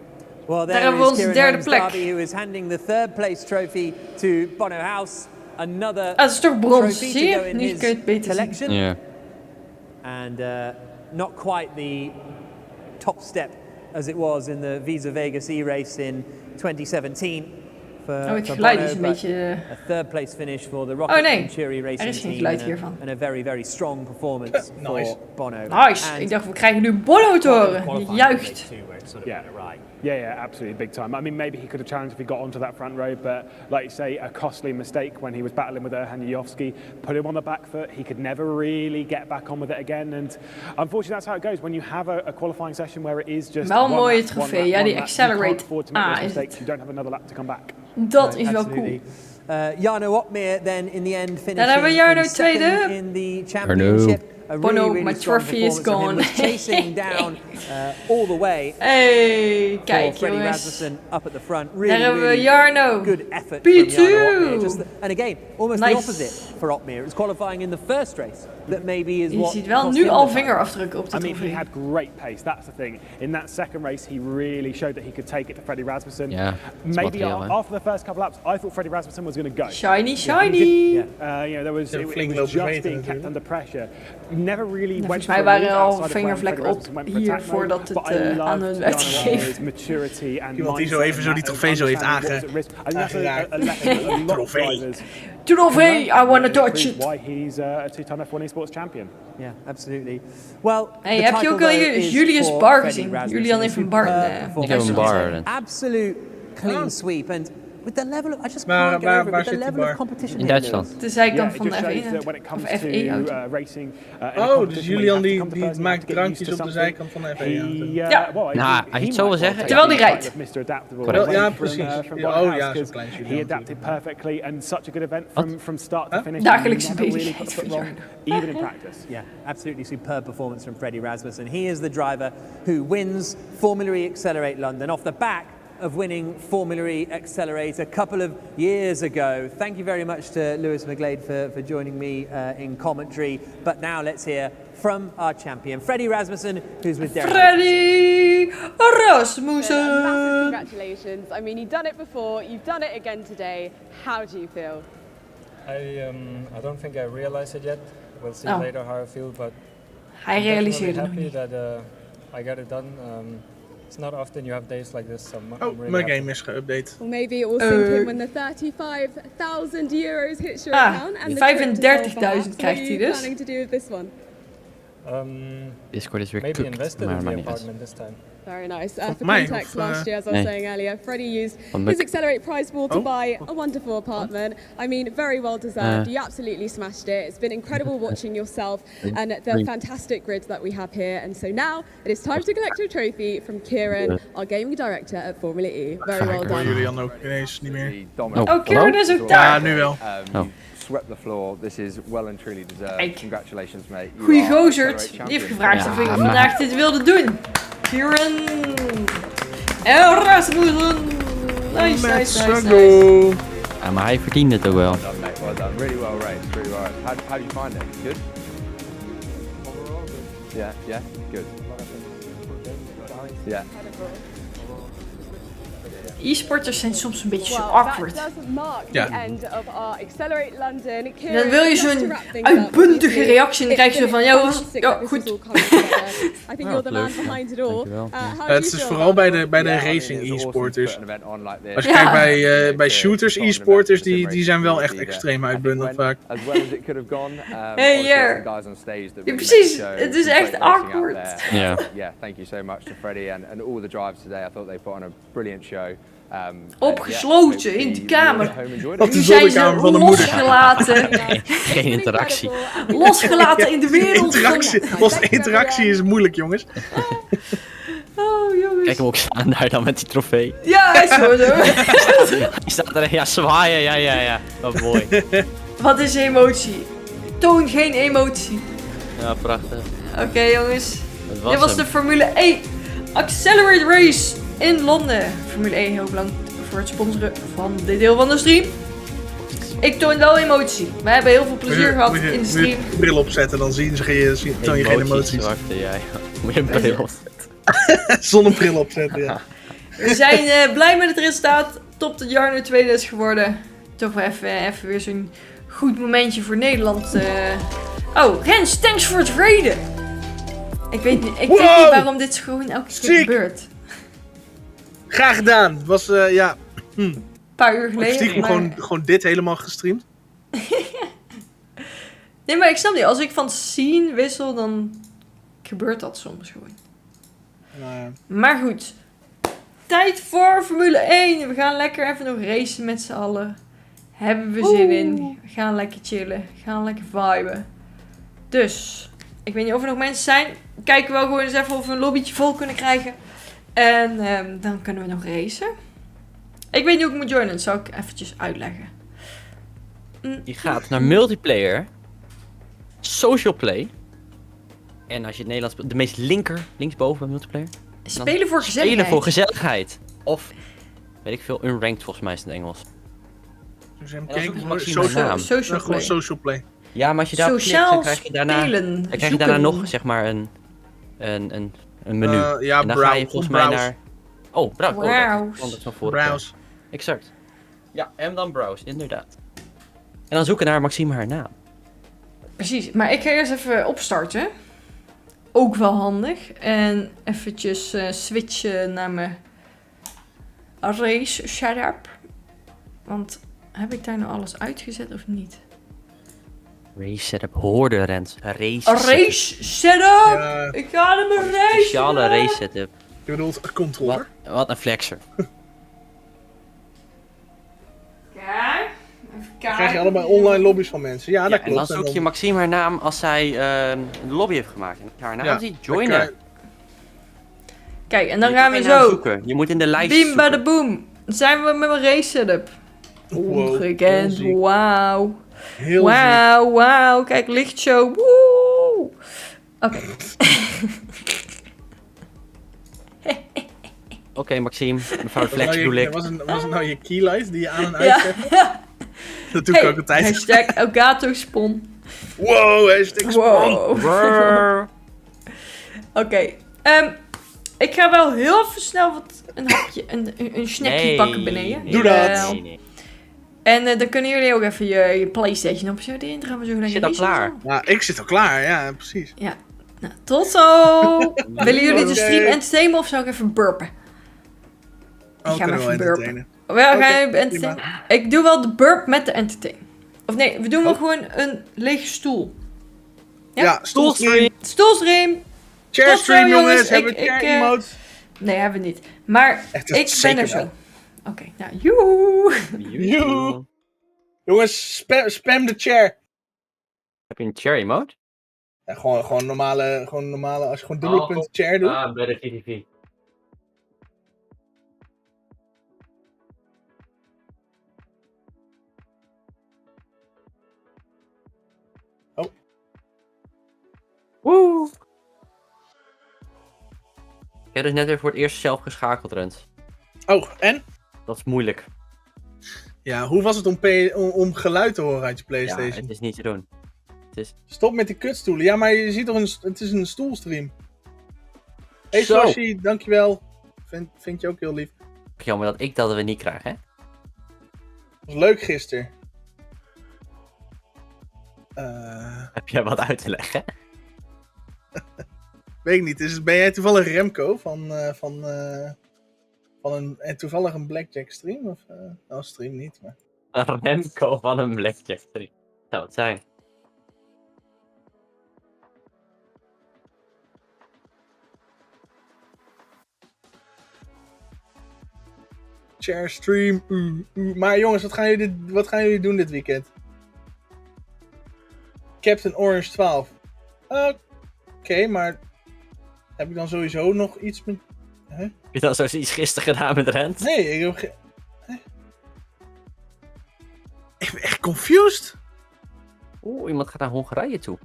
Well, there is Kieran Holmes-Darby, who is handing the 3rd place trophy to Bono House. Another dat is toch brons, trophy zie to go je? in Nu his kun je het beter collection. Yeah. And not quite the top step as it was in the Visa Vegas E-race in 2017 for het geluid is een Bono, beetje... a 3rd place finish for the Rocket Venturi Racing er is geen team geluid hiervan. and a very strong performance for Bono. Nice, ik dacht we krijgen nu Bono te horen, die juicht. Yeah, absolutely, big time. I mean, maybe he could have challenged if he got onto that front row, but like you say, a costly mistake when he was battling with Erhan Jajovski, put him on the back foot. He could never really get back on with it again, and unfortunately, that's how it goes when you have a qualifying session where it is just wel een mooie trofee, ja, die accelerate is it? You don't have another lap to come back. Dat is wel cool. Jarno Opmeer then in the end finishing Dan hebben we Jarno in tweede. In the championship. Bono, my trophy is gone. Chasing down all the way. Hey, kijk Freddie jongens. Rasmussen up at the front. Daar hebben we Jarno. Good effort P2. from Jarno Opmeer. And again, almost the opposite for Opmeer. It's qualifying in the first race that maybe is what. Je ziet wel nu al vingerafdrukken op de I mean, trofee. he had great pace. That's the thing. In that second race, he really showed that he could take it to Freddie Rasmussen. Yeah, maybe after the first couple laps, I thought Freddie Rasmussen was going to go. Shiny. You know, there was it was just being kept under pressure. Never really went. Volgens mij waren er al vingervlekken op hier voordat het aan hun werd gegeven. Iemand die zo even zo die trofee zo heeft aangeraakt. Trofee, I want to touch it. Why he's a two-time F1 esports champion. Yeah, absolutely. Well, hey, heb je ook al Julius Bar gezien? Julian heeft een bar. Ik heb een bar. Absolute clean sweep and. With the level of, I just can't get over it, with the level of competition in Duitsland. De zijkant van de F1. Of F1 oh, dus Julian die maakt drankjes op de zijkant van de F1. Ja. Nou, als je het zo wil zeggen. Terwijl die rijdt. Ja, precies. Oh ja, zo klein Julian. He adapted perfectly and such a good event from start to finish. Dagelijkse bezigheid van wrong, even in practice. Yeah, absolutely superb performance from Freddie Rasmussen. He is the driver who wins Formule E Accelerate London off the back of winning Formula E Accelerate a couple of years ago. Thank you very much to Lewis McGlade for joining me in commentary. But now let's hear from our champion, Freddie Rasmussen, who's with Derek. Freddie Rasmussen! Massive congratulations. I mean, you've done it before, you've done it again today. How do you feel? I don't think I realized it yet. We'll see later how I feel, but hij realiseerde I'm happy that I got it done. It's not often you have days like this, so I'm really mijn happy. game is geüpdate. Well, maybe it will sink in when the €35,000 hits your account and the 35.000 krijgt hij dus. planning to do with this one? Discord is weer Maybe cooked, invested maar in the maakt niet uit. apartment this time. Very nice. For mij, context, of, last year, as I was nee. saying earlier, Freddie used Van his Muk. Accelerate prize pool to buy a wonderful apartment. I mean, very well deserved. You absolutely smashed it. It's been incredible watching yourself and the fantastic grids that we have here. And so now it is time to collect your trophy from Kieran, our gaming director at Formule E. Very well Ik hoor done. Julian ook ineens niet meer. Oh, Kieran is ook daar. Ja, nu wel. Swept the floor. This is well and truly deserved. Kijk. Congratulations, mate. Goeie gozerd. Die heeft gevraagd of ik vandaag dit wilde doen. Kieran. Rasmussen. Nice, nice. Ja, maar hij verdient het ook wel. Well done, mate. Well done. Really well raced. Really well raced. How do you find it? Good? Overall, good. Yeah? Good. Yeah. E-sporters zijn soms een beetje zo Well, awkward. that does mark Ja. the end of our Accelerate London. Dan wil je zo'n uitbundige reactie en dan krijg je zo van, ja, goed. I think you're the man behind it all. Het is vooral bij de racing e-sporters. Als je kijkt bij shooters e-sporters, die zijn wel echt extreem uitbundig vaak. Hey, yeah. Ja, precies, het is echt awkward. Ja. Yeah, thank you so much to Freddie and all the drivers today. I thought they put on a brilliant show. Opgesloten in de kamer. Op de Nu zijn ze zonnekamer van de moeder. losgelaten. Geen interactie. Losgelaten in de wereld. Interactie is moeilijk, jongens. Oh, jongens. Kijk hem ook staan daar dan met die trofee. Ja, hij is zo. Die staat er, ja, zwaaien, ja. Wat mooi. Wat is emotie? Toon geen emotie. Ja, prachtig. Oké, jongens. Dat Dit was de Formule E Accelerate Race in Londen. Formule E, heel bedankt voor het sponsoren van dit deel van de stream. Ik toon wel emotie. We hebben heel veel plezier gehad in de Moet stream. je een bril opzetten, dan toon je geen emoties. Ja. Moet je een bril opzetten. Zonnebril opzetten, ja. We zijn blij met het resultaat. Top dat Jarno tweede is geworden. Toch wel even weer zo'n goed momentje voor Nederland. Oh, Rens, thanks voor het raiden. Ik weet niet waarom dit gewoon elke keer gebeurt. Graag gedaan. Was, ja... Een paar uur geleden. Stiekem gewoon dit helemaal gestreamd. Nee, maar ik snap niet. Als ik van scene wissel, dan gebeurt dat soms gewoon. Nou ja. Maar goed. Tijd voor Formule 1. We gaan lekker even nog racen met z'n allen. Hebben we zin in. We gaan lekker chillen. We gaan lekker viben. Dus, ik weet niet of er nog mensen zijn. Kijken we wel gewoon eens even of we een lobbytje vol kunnen krijgen. En dan kunnen we nog racen. Ik weet niet hoe ik moet joinen. Dat zal ik eventjes uitleggen. Je gaat naar multiplayer. Social play. En als je het Nederlands speelt, de meest linksboven bij multiplayer. Spelen voor gezelligheid. Spelen voor gezelligheid. Of, weet ik veel, unranked volgens mij is het in het Engels. Gewoon social play. Ja, maar als je daar klikt, dan krijg je daarna nog, zeg maar, een menu. Ja, en dan ga je volgens mij naar... Oh, browse. Exact. Ja, en dan browse, inderdaad. En dan zoeken naar Maxime haar naam. Precies, maar ik ga eerst even opstarten. Ook wel handig. En eventjes switchen naar mijn race setup. Want heb ik daar nou alles uitgezet of niet? Race setup, hoorde Rens. Race setup! Ja. Ik ga naar mijn race. Speciale race setup. Je bedoelt een controller? Wat een flexer. Kijk. Dan krijg je allemaal online lobby's van mensen. Ja, dat klopt. En dan zoek je Maxime haar naam als zij een lobby heeft gemaakt. En haar naam zie joinen. Kijk, en dan gaan we zo. Zoeken. Je moet in de lijst Beam zoeken. bij de boom. Dan zijn we met mijn race setup. Ongekend, wauw. Wauw. Kijk, lichtshow. Woe. Oké. Oké, Maxime. Mevrouw de Flex bedoel ik. Was het nou je keylight die je aan en uitzet? Dat doe ik ook altijd. Hashtag Elgato Spon. Wow, hashtag Spon. Wow. Oké. Ik ga wel heel even snel een hapje, een snackje pakken beneden. Doe dat. En dan kunnen jullie ook even je PlayStation opzetten. Dan gaan we zo lekker zit al klaar. Ja, ik zit al klaar. Ja, precies. Ja. Nou, tot zo! Willen jullie de stream entertainen of zou ik even burpen? Ik ga hem even burpen. Ik doe wel de burp met de entertain. Of nee, we doen wel gewoon een lege stoel. Ja, stoelstream. Stoelstream. Chairstream, jongens. Hebben we chair emotes? Nee, hebben we niet. Maar ik ben er zo. Oké, nou, joe. Jongens, spam de chair. Heb je een chair emote? Ja, gewoon normale, als je gewoon dubbele punt chair doet. Ah, bij de GTV. Oh. Woe! Ik heb dus net weer voor het eerst zelf geschakeld, Rens. Oh, en? Dat is moeilijk. Ja, hoe was het om geluid te horen uit je PlayStation? Ja, het is niet te doen. Stop met die kutstoelen. Ja, maar je ziet toch, het is een stoelstream. Hey Slashi, dankjewel. Vind je ook heel lief. Jammer dat ik dat we niet krijgen, hè? Was leuk gisteren. Heb jij wat uit te leggen? Weet ik niet. Ben jij toevallig Remco van toevallig een Blackjack stream? Of stream niet, maar... Een Remco van een Blackjack stream. Zou het zijn. Share stream. Maar jongens, wat gaan jullie doen dit weekend? Captain Orange 12. Oké, maar heb ik dan sowieso nog iets met... Heb je dan zoiets gisteren gedaan met Rent? Nee, ik heb ik ben echt confused. Iemand gaat naar Hongarije toe.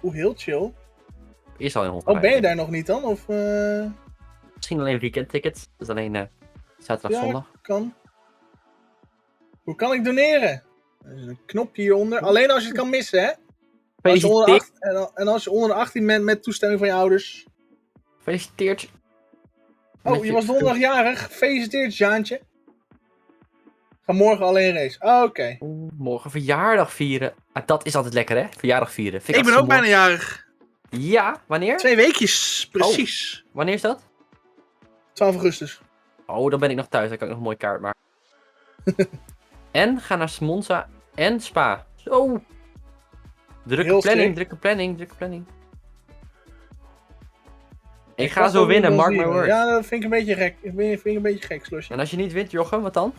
Heel chill. Is al in Hongarije. Oh, ben je daar nog niet dan? Of, Misschien alleen weekendtickets. Dus alleen zaterdag, zondag. Kan. Hoe kan ik doneren? Er is een knopje hieronder. Alleen als je het kan missen, hè? Als je onder de 18 bent met toestemming van je ouders. Gefeliciteerd. Oh, je was donderdagjarig. Gefeliciteerd, Jaantje. Ga morgen alleen race. Oké. Morgen verjaardag vieren. Dat is altijd lekker, hè? Verjaardag vieren. Ik ben ook bijna jarig. Ja, wanneer? 2 weekjes, precies. Oh, wanneer is dat? 12 augustus. Oh, dan ben ik nog thuis. Dan kan ik nog een mooie kaart maken. En ga naar Monza en Spa. Zo. Drukke planning. Ik ga zo winnen, mark my words. Ja, dat vind ik een beetje gek. Slusje. En als je niet wint, Jochem, wat dan?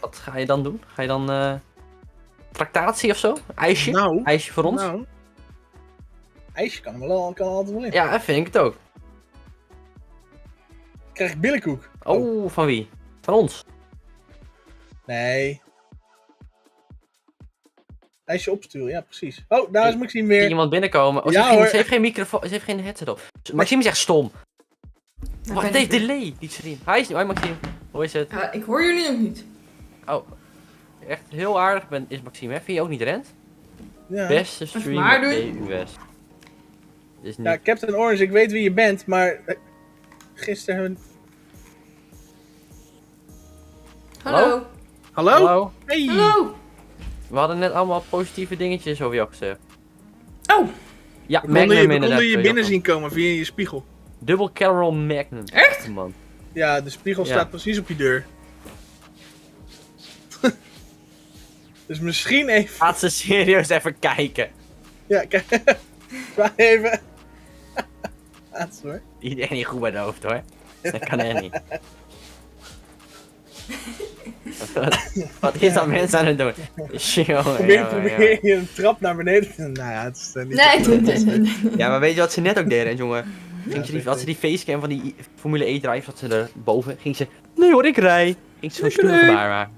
Wat ga je dan doen? Ga je dan tractatie of zo? IJsje? Nou, IJsje voor ons? Nou, IJsje kan altijd wel in. Ja, vind ik het ook. Krijg ik billenkoek. Oh, van wie? Van ons? Nee. IJsje opsturen, ja precies. Oh, daar is Maxime weer. Zie iemand binnenkomen. Oh, ja, ze heeft geen microfoon, ze heeft geen headset op. Maxime is echt stom. Wacht, het heeft delay, die stream. Hoi Maxime, hoe is het? Ik hoor jullie nog niet. Oh, echt heel aardig is Maxime, hè? Vind je ook niet, Rent? Ja. Beste streamer EUS. Is niet... Ja, Captain Orange, ik weet wie je bent, maar gisteren hebben we... Hallo. Hallo? Hey. Hallo. We hadden net allemaal positieve dingetjes over jou gezegd. Oh. Ja, we Magnum konden je binnen zien komen via je spiegel. Dubbel Carol Magnum. Echt? Man. Ja, de spiegel staat precies op je deur. Dus misschien even... Laat ze serieus even kijken. Ja, kijk. Wacht even. Laat hoor. Iedereen niet goed bij de hoofd hoor. Dat kan echt niet. Wat is dat mensen aan het doen? Probeer je een trap naar beneden te... Nou ja, het is niet... Nee. Ja, maar weet je wat ze net ook deden, jongen? Had ze die facecam van die Formule E drive, zat ze er boven, ging ze... Nee hoor, ik rij. Ging ze zo'n stuurgebaar maken.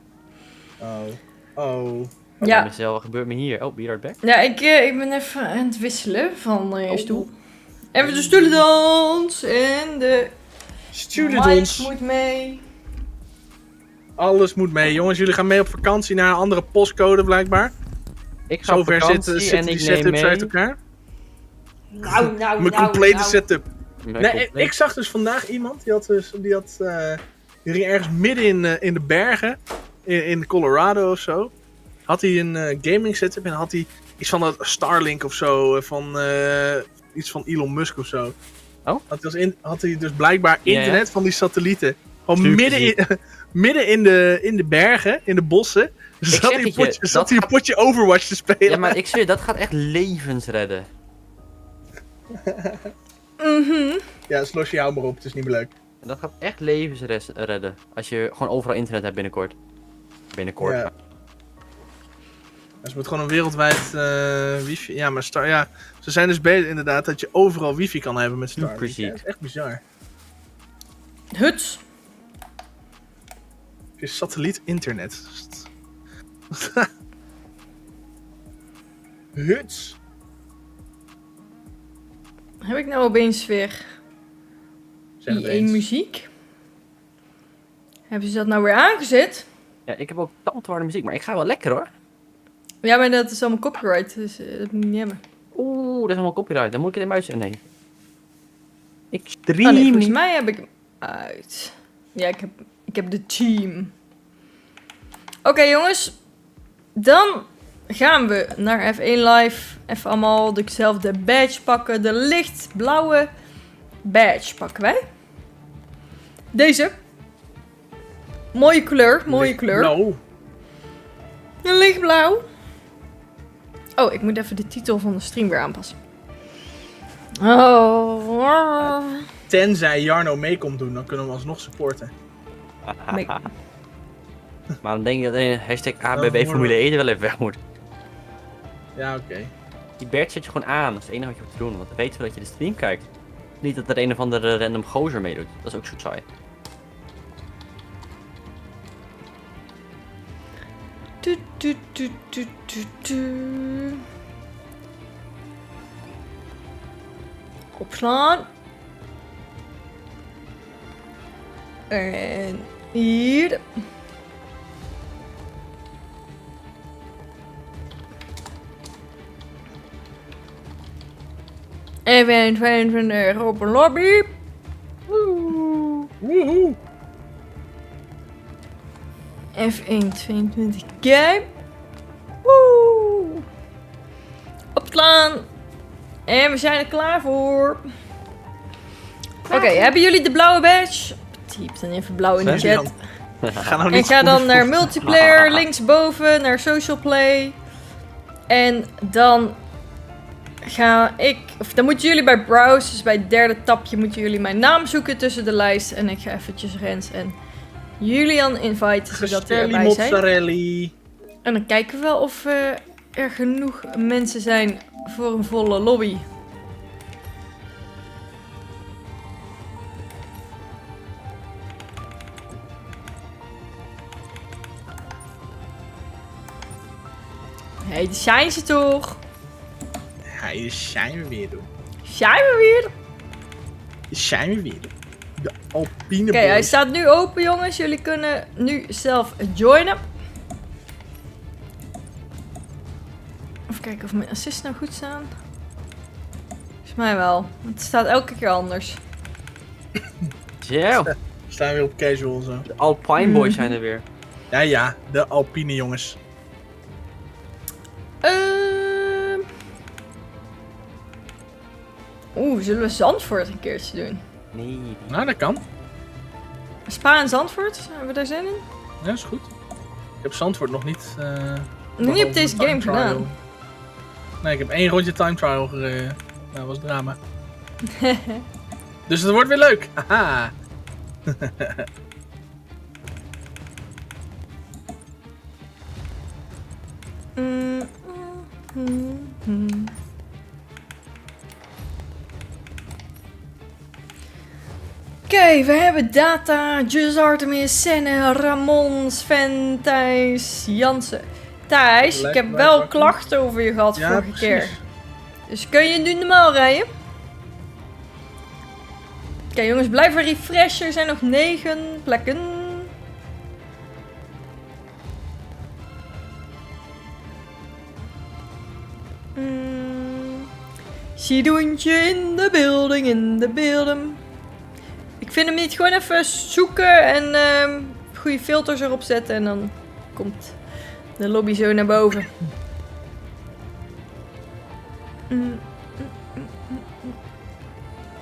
Oh. Ja. Wat gebeurt me hier? Oh, be right back. Ja, ik ben even aan het wisselen van stoel. Even de stoelendans en de... Stoelendans. Mike moet mee. Alles moet mee. Jongens, jullie gaan mee op vakantie naar een andere postcode blijkbaar. Ik ga op vakantie zitten die setups uit elkaar. Mijn complete setup. Nee, ik zag dus vandaag iemand, die ging ergens midden in de bergen, in Colorado of zo, had hij een gaming setup en had hij iets van dat Starlink of zo, van iets van Elon Musk of zo. Oh? Had hij dus blijkbaar internet van die satellieten. Gewoon midden in de bergen, in de bossen. Zat hij een potje Overwatch te spelen. Ja, maar ik zweer, dat gaat echt levens redden. Ja, Slosje, hou maar op, het is niet meer leuk. Dat gaat echt levens redden. Als je gewoon overal internet hebt binnenkort. Ja. Ze moet gewoon een wereldwijd wifi. Ja, maar ze zijn dus bezig inderdaad dat je overal wifi kan hebben met Starlink. Precies. Ja, dat is echt bizar. Huts. Je satelliet internet. Huts. Heb ik nou opeens weer muziek? Hebben ze dat nou weer aangezet? Ja, ik heb ook tandharde muziek, maar ik ga wel lekker hoor. Ja, maar dat is allemaal copyright, dus dat moet ik niet hebben. Oeh, dat is allemaal copyright. Dan moet ik het in muis. Nee. Ik stream. Oh nee, volgens mij heb ik hem uit. Ja, ik heb de team. Oké, jongens. Dan gaan we naar F1 Live. Even allemaal dezelfde badge pakken. De lichtblauwe badge pakken wij. Deze. Mooie kleur, mooie kleur. Blauw. Lichtblauw. Oh, ik moet even de titel van de stream weer aanpassen. Oh. Tenzij Jarno mee komt doen, dan kunnen we alsnog supporten. Maar dan denk ik dat een hashtag ABB Formule 1 er wel even weg moet. Ja, oké. Die badge zet je gewoon aan, dat is het enige wat je hoeft te doen. Want dan weten we dat je de stream kijkt. Niet dat er een of andere random gozer meedoet. Dat is ook zo saai. Opslaan. En hier. Even 22 op een lobby. Woehoe. F1 22K. Woe! Opslaan. En we zijn er klaar voor. Oké, hebben jullie de blauwe badge? Typ dan even blauw in de chat. Ik ga dan naar multiplayer, linksboven, naar social play. En dan ga ik, of dan moeten jullie bij browse, dus bij het derde tabje moeten jullie mijn naam zoeken tussen de lijst. En ik ga eventjes Rens en Julian inviten, zodat die erbij zijn. Mozzarelli. En dan kijken we wel of er genoeg mensen zijn voor een volle lobby. Hé, daar zijn ze toch? Ja, hier zijn we weer, doen. Zijn we weer? Hier zijn we weer. De Alpine Oké, hij staat nu open, jongens. Jullie kunnen nu zelf joinen. Even kijken of mijn assists nou goed staan. Volgens mij wel. Het staat elke keer anders. Zo. We staan weer op casual zo. De Alpine boys zijn er weer. Ja, de Alpine jongens. Zullen we Zandvoort een keertje doen? Nee. Nou, dat kan. Spa en Zandvoort? Hebben we daar zin in? Ja, is goed. Ik heb Zandvoort nog niet... nog niet op deze game gedaan. Nee, ik heb 1 rondje time trial gereden. Nou, dat was drama. Dus het wordt weer leuk. Haha. Oké, we hebben Data, Jus Artemis, Senne, Ramon, Sven, Thijs, Jansen. Thijs, ik heb wel klachten over je gehad vorige keer. Dus kun je nu normaal rijden? Oké, jongens, blijven refreshen. Er zijn nog 9 plekken. Sidoentje in de building, in de building. Ik vind hem niet, gewoon even zoeken en goede filters erop zetten en dan komt de lobby zo naar boven.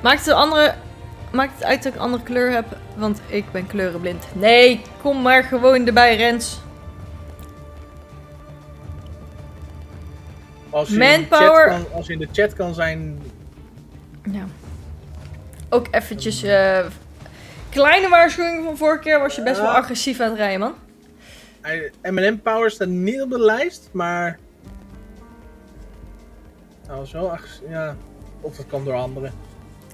Maakt het uit dat ik een andere kleur heb? Want ik ben kleurenblind. Nee, kom maar gewoon erbij, Rens. Als je in de chat kan zijn... Ja. Ook eventjes... kleine waarschuwing van vorige keer was je best wel agressief aan het rijden, man. M&M Power staat niet op de lijst, maar... Nou, zo ja. Of dat kan door anderen.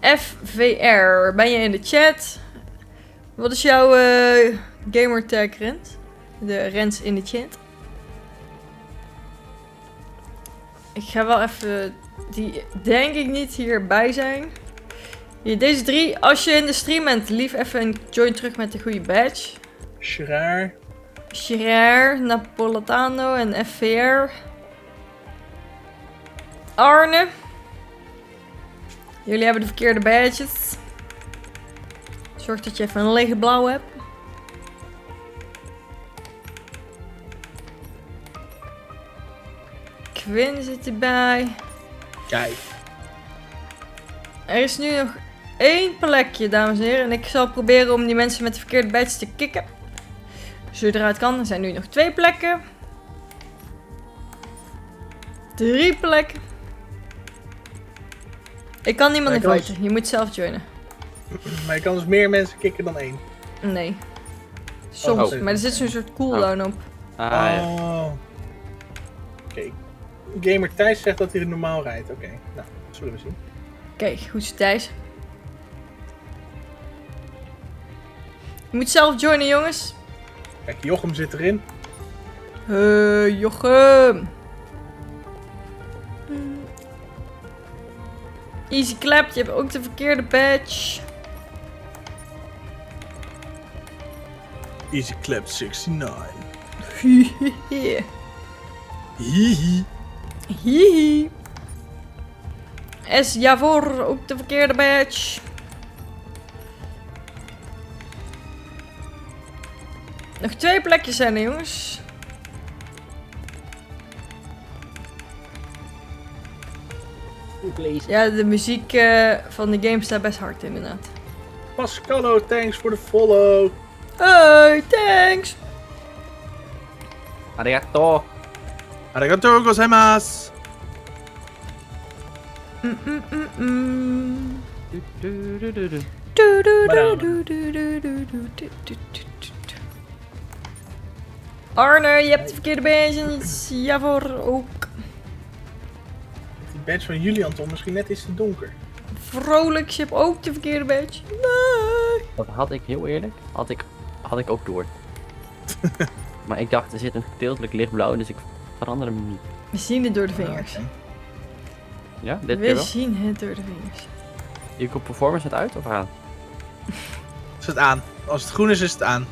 FVR, ben je in de chat? Wat is jouw gamertag, Rens? De Rens in de chat. Ik ga wel even... Die denk ik niet hierbij zijn. Hier, deze 3. Als je in de stream bent, lief even een join terug met de goede badge. Schraar, Napoletano en FVR. Arne. Jullie hebben de verkeerde badges. Zorg dat je even een lege blauw hebt. Quinn zit erbij. Kijk. Er is nu nog 1 plekje, dames en heren. En ik zal proberen om die mensen met de verkeerde badges te kicken. Zodra het kan. Er zijn nu nog 2 plekken. 3 plekken. Ik kan niemand inviten. Je moet zelf joinen. Maar je kan dus meer mensen kicken dan 1. Nee. Soms. Maar er zit zo'n soort cooldown op. Oké. Gamer Thijs zegt dat hij er normaal rijdt. Oké. Nou, dat zullen we zien. Oké, goed zo, Thijs. Je moet zelf joinen, jongens. Kijk, Jochem zit erin. Jochem. Easy clap, je hebt ook de verkeerde badge. Easy clap 69. Hihi. Hihi. S. Javor, ook de verkeerde badge. Nog 2 plekjes zijn er, jongens. Ja, de muziek van de game staat best hard, inderdaad. Pascalo, thanks voor de follow. Hey, thanks. Arigato. Arigato gozaimasu. Arne, je hebt de verkeerde badges. Javor ook. Die badge van Julian toch misschien net iets te donker. Vrolijk, je hebt ook de verkeerde badge. Nee. Dat had ik heel eerlijk, had ik ook door. Maar ik dacht, er zit een gedeeltelijk lichtblauw, dus ik verander hem niet. We zien het door de vingers. Ja, dit keer wel? We zien het door de vingers. Je op performance het uit of aan? Is het aan. Als het groen is, is het aan.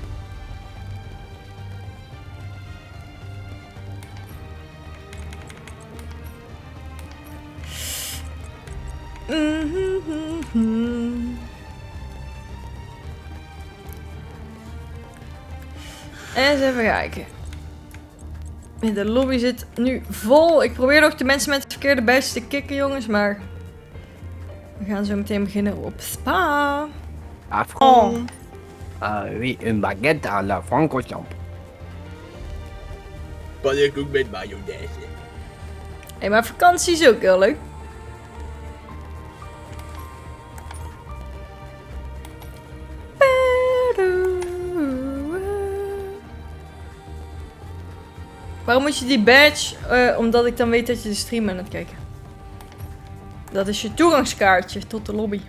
Eens even kijken. De lobby zit nu vol. Ik probeer nog de mensen met de verkeerde badges te kicken, jongens, maar... We gaan zo meteen beginnen op Spa. Afkom. Oui, een baguette à la Francorchamps. Pannenkoek met mayonaise. Hé, maar vakantie is ook heel leuk. Waarom moet je die badge? Omdat ik dan weet dat je de stream aan het kijken. Dat is je toegangskaartje tot de lobby.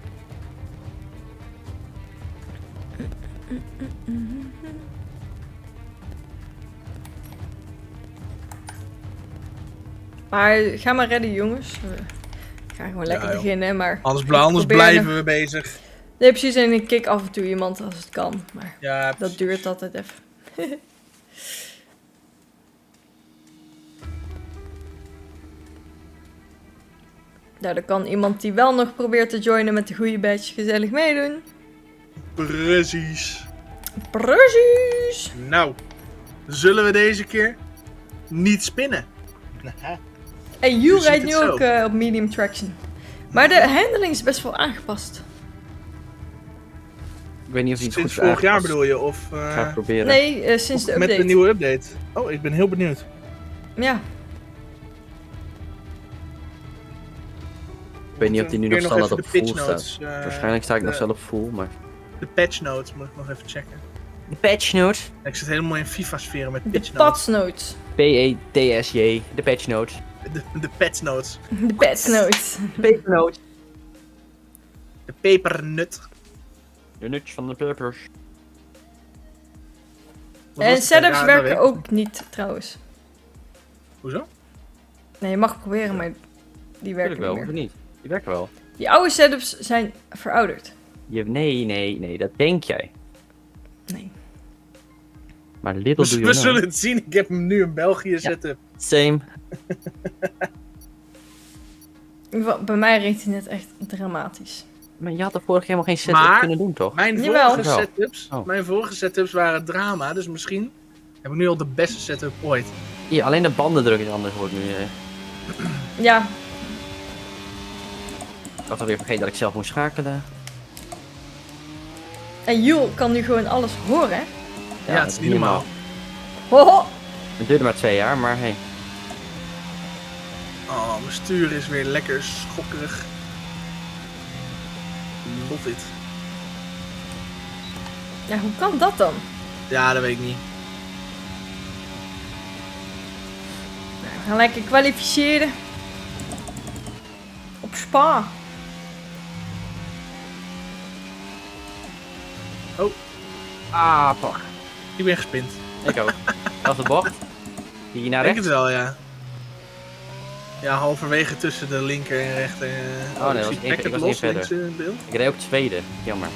Maar ga maar redden, jongens. Ik ga gewoon lekker beginnen, maar... Anders blijven we bezig. Nee, precies. En ik kick af en toe iemand als het kan. Maar ja, dat duurt altijd even. Nou, dan kan iemand die wel nog probeert te joinen met de goede badge gezellig meedoen. Precies. Precies. Nou, zullen we deze keer niet spinnen? En Jules rijdt nu ook op medium traction. Maar de handling is best wel aangepast. Ik weet niet of die het goed Sinds vorig jaar bedoel je? Of, Ga ik proberen. Nee, sinds de update. Met de nieuwe update. Oh, ik ben heel benieuwd. Ja. Ik weet niet of die nu nog standaard op full staat. Waarschijnlijk sta ik nog zelf op full, maar... De patch notes moet ik nog even checken. De patch notes? Ik zit helemaal in FIFA-sferen met patch De notes. patch notes. P-E-T-S-J, de patch notes. De patch notes. De patch notes. Pepernoot. De pepernut. De nutjes van de pepers. En setups werken ook niet, trouwens. Hoezo? Nee, je mag proberen, maar die werken wel, niet meer. of niet? Die werken wel. Die oude setups zijn verouderd. Nee, dat denk jij. Nee. Maar little do you know. We zullen het zien. Ik heb hem nu in België setup. Same. Bij mij reed hij net echt dramatisch. Maar je had er vorig jaar helemaal geen setup kunnen doen, toch? Mijn vorige setups waren drama, dus misschien heb ik nu al de beste setup ooit. Ja, alleen de bandendruk is anders wordt nu. Ja. Ik had alweer vergeten dat ik zelf moest schakelen. En Jules kan nu gewoon alles horen, hè? Ja, het is niet normaal. Hoho! Het duurde maar 2 jaar, maar hey. Oh, mijn stuur is weer lekker schokkerig. Love it. Ja, hoe kan dat dan? Ja, dat weet ik niet. Nou, we gaan lekker kwalificeren. Op Spa. Oh. Ah, fuck. Ik ben gespind. Ik ook. Dat is de bocht. Hier naar Ik rechts? denk het wel, ja. Ja, halverwege tussen de linker en rechter. Oh nee, ik was één verder. Ik reed ook tweede. Jammer.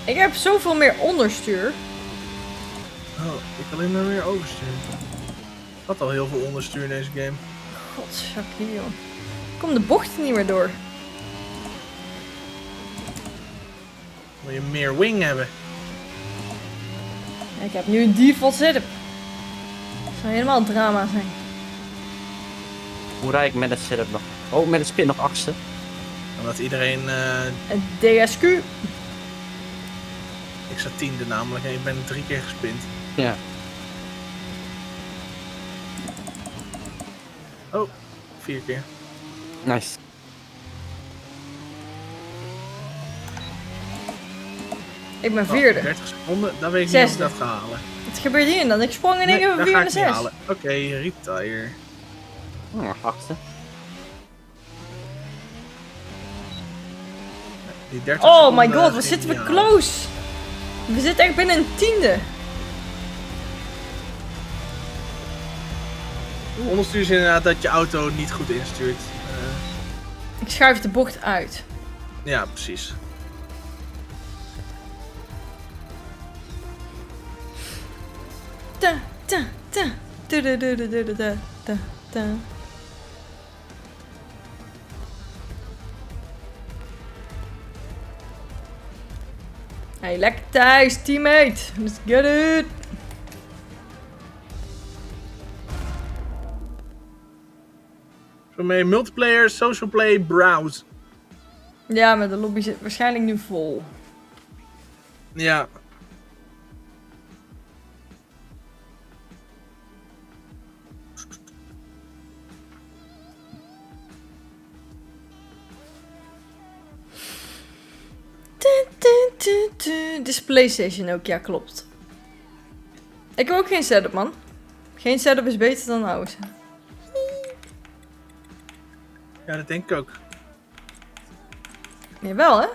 Ik heb zoveel meer onderstuur. Oh, ik alleen maar weer overstuur. Ik had al heel veel onderstuur in deze game. Godzakkie, joh. Ik kom de bochten niet meer door. Wil je meer wing hebben? Ja, ik heb nu een default setup. Dat zou helemaal drama zijn. Hoe rijd ik met het setup nog? Oh, met het spin nog 8e. Omdat iedereen... Een DSQ. Ik zat 10e namelijk en ik ben 3 keer gespind. Ja. Oh, 4 keer. Nice. Ik ben 4e. 30 seconden, dan weet ik niet of ik dat ga halen. Wat gebeurt hier dan? Ik sprong in één keer van 4 naar 6. Oké, retire. Oh, 8e. Oh my god, wat zitten we close. We zitten echt binnen een 10e. Onderstuur is inderdaad dat je auto niet goed instuurt. Ik schuif de bocht uit. Ja, precies. Ta, ta, ta. Ta, ta, ta, ta, ta, ta, ta. Hey, lekker thuis, teammate. Let's get it. Voor mij multiplayer, social play, browse. Ja, maar de lobby zit waarschijnlijk nu vol. Ja. Dit is PlayStation ook, ja klopt. Ik heb ook geen setup, man. Geen setup is beter dan oude. Ja, dat denk ik ook. Jawel, hè?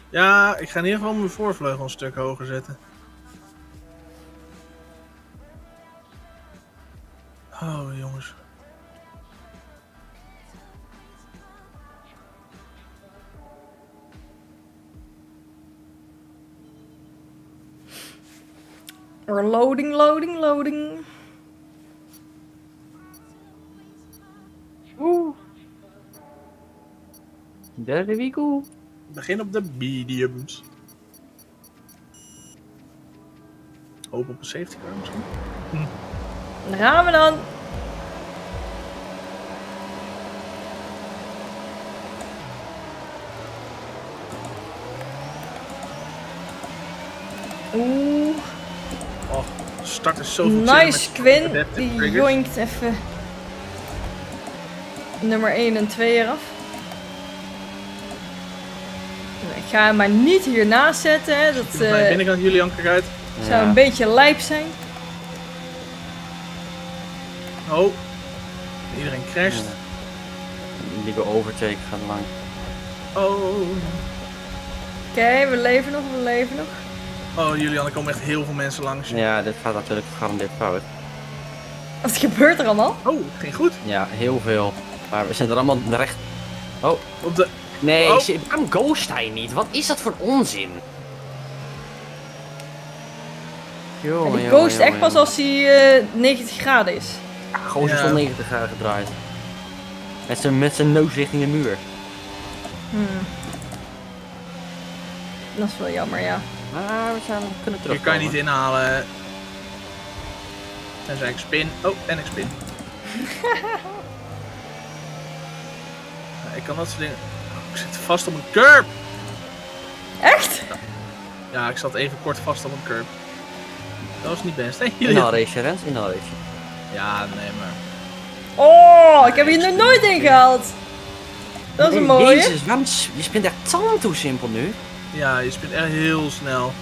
Ja, ik ga in ieder geval mijn voorvleugel een stuk hoger zetten. Oh, jongens. We're loading, loading, loading. Oeh. There we go. Begin op de mediums. Hoop op een safety car misschien. Daar gaan we dan. Oeh. Oh, start is zoveel Nice, Quinn. Die joinkt even nummer 1 en 2 eraf. Ik ga hem maar niet hiernaast zetten. Hè. Dat binnenkant Julian, kijk uit. Zou een beetje lijp zijn. Oh. Iedereen crasht. Lieve overtake gaat lang. Oh. Oké, we leven nog, we leven nog. Oh Julian, er komen echt heel veel mensen langs. Ja, dit gaat natuurlijk gegarandeerd fout. Wat gebeurt er allemaal? Oh, het ging goed. Ja, heel veel. Maar we zijn er allemaal recht... Oh. Op de... Nee, waarom ghost hij niet? Wat is dat voor onzin? Ja, die ghost echt pas als hij 90 graden is. Ja, gozer is al 90 graden gedraaid. Met zijn neus richting de muur. Dat is wel jammer, ja. Maar we kunnen terug. Hier kan je niet inhalen. Dan zei ik spin. Oh, en ik spin. Ik kan dat soort dingen... Ik zit vast op een curb. Echt? Ja, ik zat even kort vast op een curb. Dat was niet best. Hey, inhaalrace, Rens, inhaalrace. Ja, nee, maar... Oh, ik heb hier nog nooit ingehaald. Dat is een mooie. Jezus, waarom je spint echt toe simpel nu. Ja, je spint echt heel snel.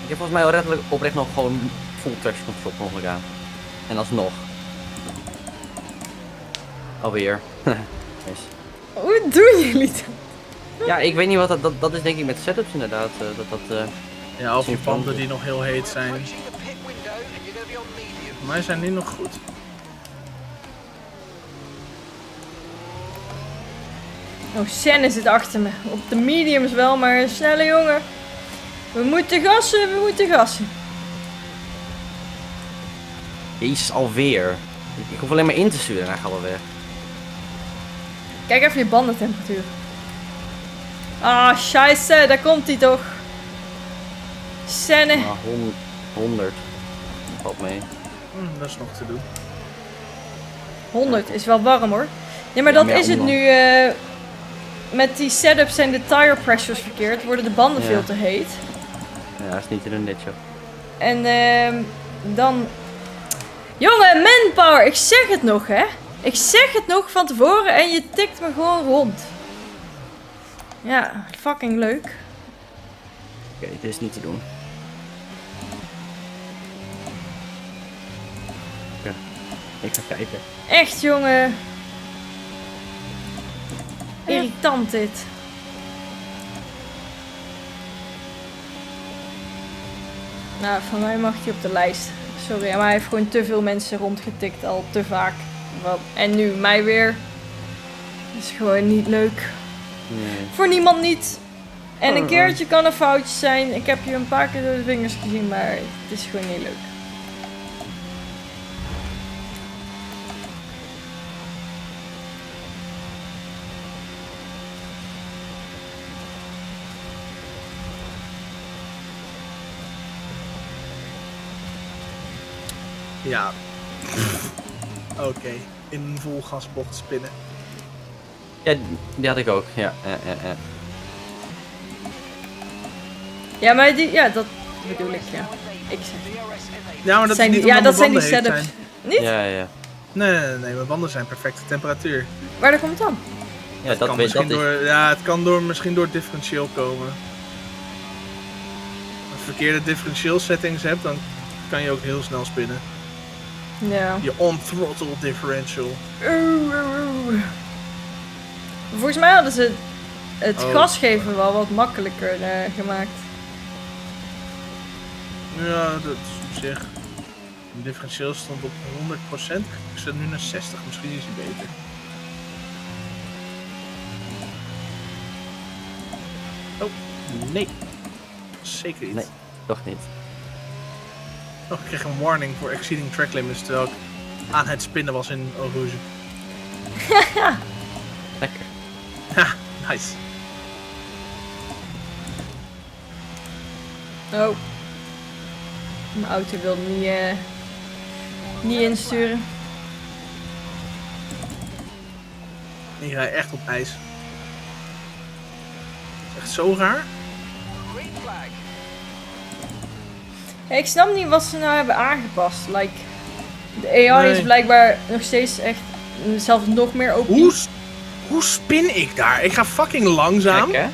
Ik heb volgens mij al oprecht nog gewoon full traction control mogelijk aan. En alsnog. Alweer. Yes. Hoe doen jullie dat? Ja, ik weet niet wat dat is, denk ik met setups inderdaad. Ja, of je banden die nog heel heet zijn. Voor mij zijn die nog goed. Oh, Senne zit achter me. Op de mediums wel, maar een snelle jongen. We moeten gassen, we moeten gassen. Jezus, alweer. Ik hoef alleen maar in te sturen en hij gaat wel weg. Kijk even je bandentemperatuur. Ah, scheisse, daar komt hij toch. Senne. 100. Valt mee. Dat is nog te doen. 100 is wel warm hoor. Ja, maar dat is het nu. Met die setup zijn de tire pressures verkeerd. Worden de banden veel te heet. Ja, dat is niet in een netje. En dan... Jongen, manpower. Ik zeg het nog, hè. Ik zeg het nog van tevoren en je tikt me gewoon rond. Ja, fucking leuk. Oké, dit is niet te doen. Ja, ik ga kijken. Echt, jongen. Irritant dit. Nou, van mij mag hij op de lijst. Sorry, maar hij heeft gewoon te veel mensen rondgetikt al te vaak. En nu mij weer. Dat is gewoon niet leuk. Nee. Voor niemand niet. En een keertje kan een foutje zijn. Ik heb je een paar keer door de vingers gezien, maar het is gewoon niet leuk. Ja. Oké, in een vol gasbocht spinnen. Ja, die had ik ook. Ja. Ja, maar die, ja, dat bedoel ik, ja. Ik zeg. Ja, maar dat zijn is niet die, ja, dat zijn die banden setups. zijn. Niet? Ja. Nee, mijn banden zijn perfecte temperatuur. Waar dat komt dan? Ja, dat weet ik. Ja, het kan misschien door het differentieel komen. Als je verkeerde differentieel settings hebt, dan kan je ook heel snel spinnen. Ja. Je on-throttle differential. Volgens mij hadden ze het gasgeven wel wat makkelijker gemaakt. Ja, dat is op zich. Het differentieel stond op 100%. Ik zit nu naar 60, misschien is hij beter. Oh, nee. Zeker niet. Nee, toch niet. Oh, ik kreeg een warning voor exceeding track limits terwijl ik aan het spinnen was in Eau Rouge. Lekker. Ha, nice. Oh. Mijn auto wilde niet insturen. Ik rij echt op ijs. Dat is echt zo raar. Ja, ik snap niet wat ze nou hebben aangepast. Like, de AI is blijkbaar nog steeds echt zelfs nog meer OP. Hoe spin ik daar? Ik ga fucking langzaam. Kijk, hè?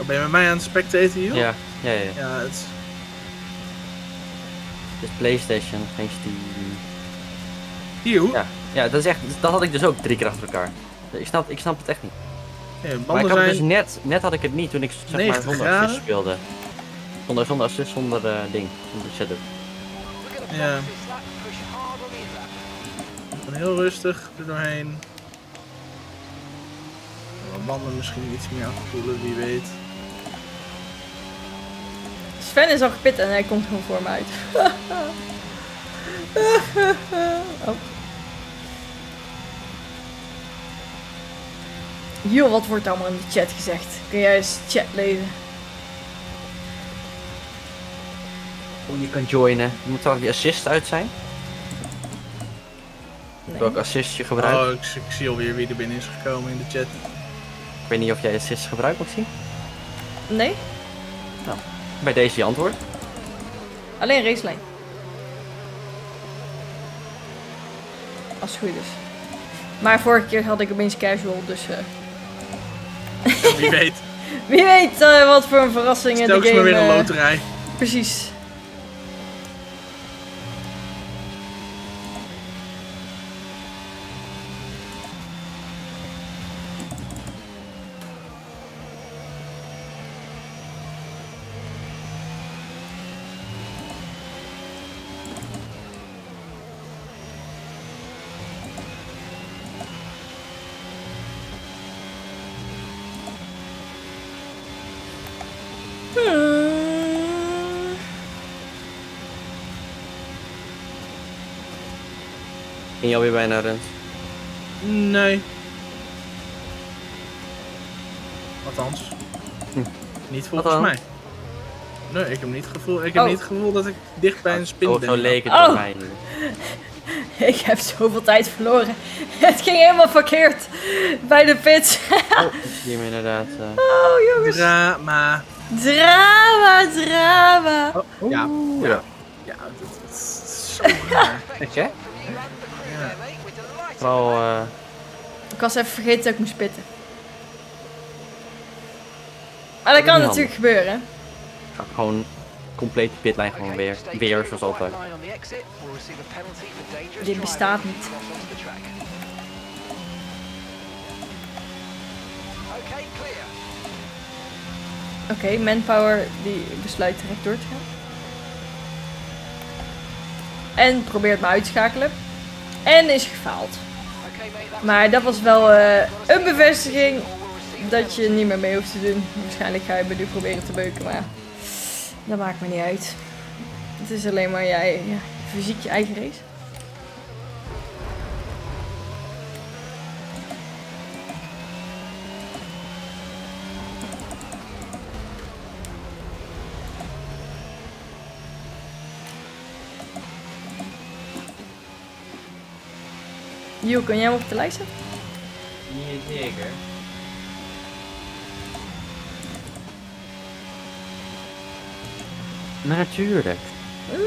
Ben je met mij aan het spectaten hier? Ja. Ja, het is... Het is PlayStation, geen Steam. Hier? Ja, dat had ik dus ook 3 keer achter elkaar. Ik snap het echt niet. Ja, maar ik had dus net had ik het niet toen ik zeg maar zonder assist speelde. Zonder assist, zonder ding, zonder setup. Ja. Ik ben heel rustig er doorheen. Mijn banden misschien iets meer afkoelen, wie weet. Sven is al gepit en hij komt gewoon voor me uit. Oh. Joh, wat wordt allemaal in de chat gezegd? Kun jij eens chat lezen? Oh, je kan joinen. Je moet trouwens die assist uit zijn. Nee. Welke assist je gebruikt? Oh, ik zie alweer wie er binnen is gekomen in de chat. Ik weet niet of jij assist gebruikt, Maxime? Nee. Nou, bij deze je antwoord. Alleen racelijn. Als het goed is. Maar vorige keer had ik opeens casual, dus... Wie weet. Wie weet wat voor een verrassing in de game... Stel maar weer een loterij. Precies. Ging je alweer bijna Rens? Nee. Althans. Niet volgens mij. Nee, ik heb niet het gevoel dat ik dicht bij een spin ben. Zo leek het bij mij. Ik heb zoveel tijd verloren. Het ging helemaal verkeerd bij de pits. Oh, ik zie hem inderdaad. Oh jongens. Drama. Oh. Ja, dat is zo raar. Weet je? Ja. Vooral... Ik was even vergeten dat ik moest pitten. Maar dat kan natuurlijk gebeuren. Ga gewoon compleet de pitlijn gewoon weer zoals altijd. Dit bestaat niet. Oké, manpower die besluit direct door te gaan. En probeert me uit te schakelen. En is gefaald. Maar dat was wel een bevestiging dat je niet meer mee hoeft te doen. Waarschijnlijk ga je me nu proberen te beuken, maar dat maakt me niet uit. Het is alleen maar jij, fysiek je eigen race. Jo, kan jij hem op de lijst zetten? Zeker. Maar natuurlijk.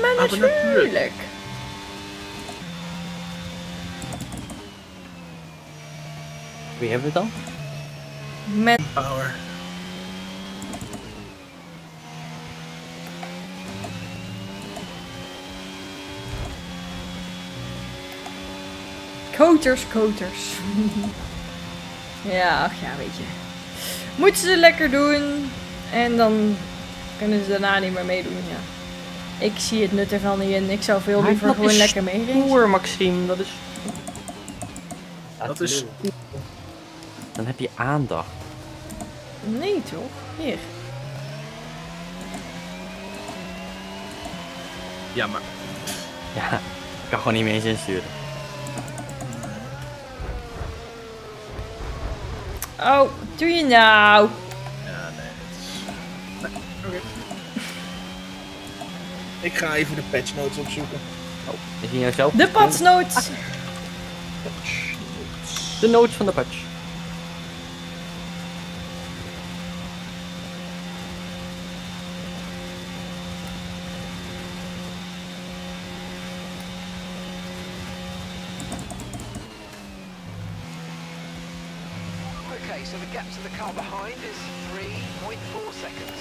Maar natuurlijk. Wie hebben we dan? Manpower. Koters. Ja, ach ja, weet je. Moeten ze lekker doen. En dan kunnen ze daarna niet meer meedoen, ja. Ik zie het nut ervan niet in. Ik zou veel liever gewoon lekker meedoen. Stoer, Maxime, dat is... Dat is... Dan heb je aandacht. Nee toch? Hier. Ja, maar... Ja, ik kan gewoon niet meer eens insturen. Oh, wat doe je nou? Ja, nee, het is... Ik ga even de patch notes opzoeken. Oh, is die jouzelf? De patchnotes. De notes van de patch. Okay, so the gap to the car behind is 3.4 seconds.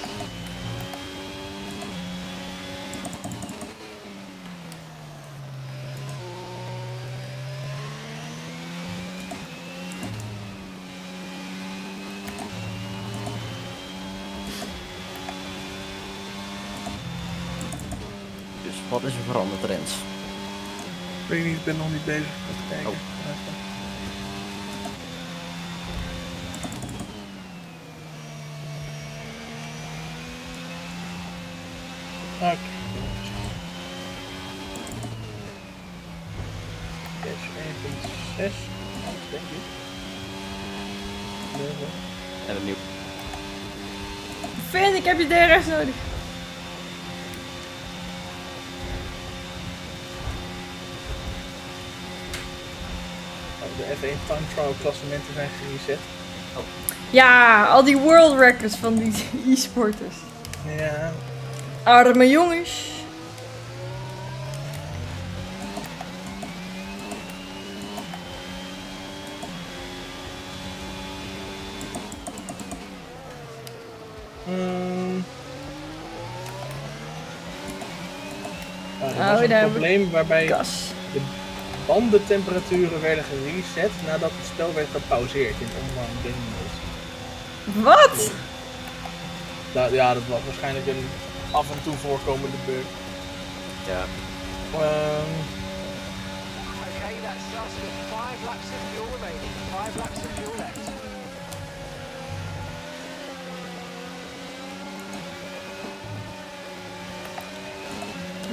Dus wat is er veranderd, Rens? Weet je niet, ik ben nog niet bezig met kijken. Oh. Oké. Patch 1.6. Denk ik. En opnieuw. Finn, ik heb je DRS nodig. De F1 time trial klassementen zijn gereset. Oh. Ja, al die world records van die e-sporters. Ja. Arme jongens. Er was een probleem waarbij de bandentemperaturen werden gereset nadat het spel werd gepauzeerd in online game mode. Wat? Ja, dat was waarschijnlijk een af en toe voorkomende bug. Ja. Okay, that's us with 5 laps of fuel remaining. 5 laps of fuel left.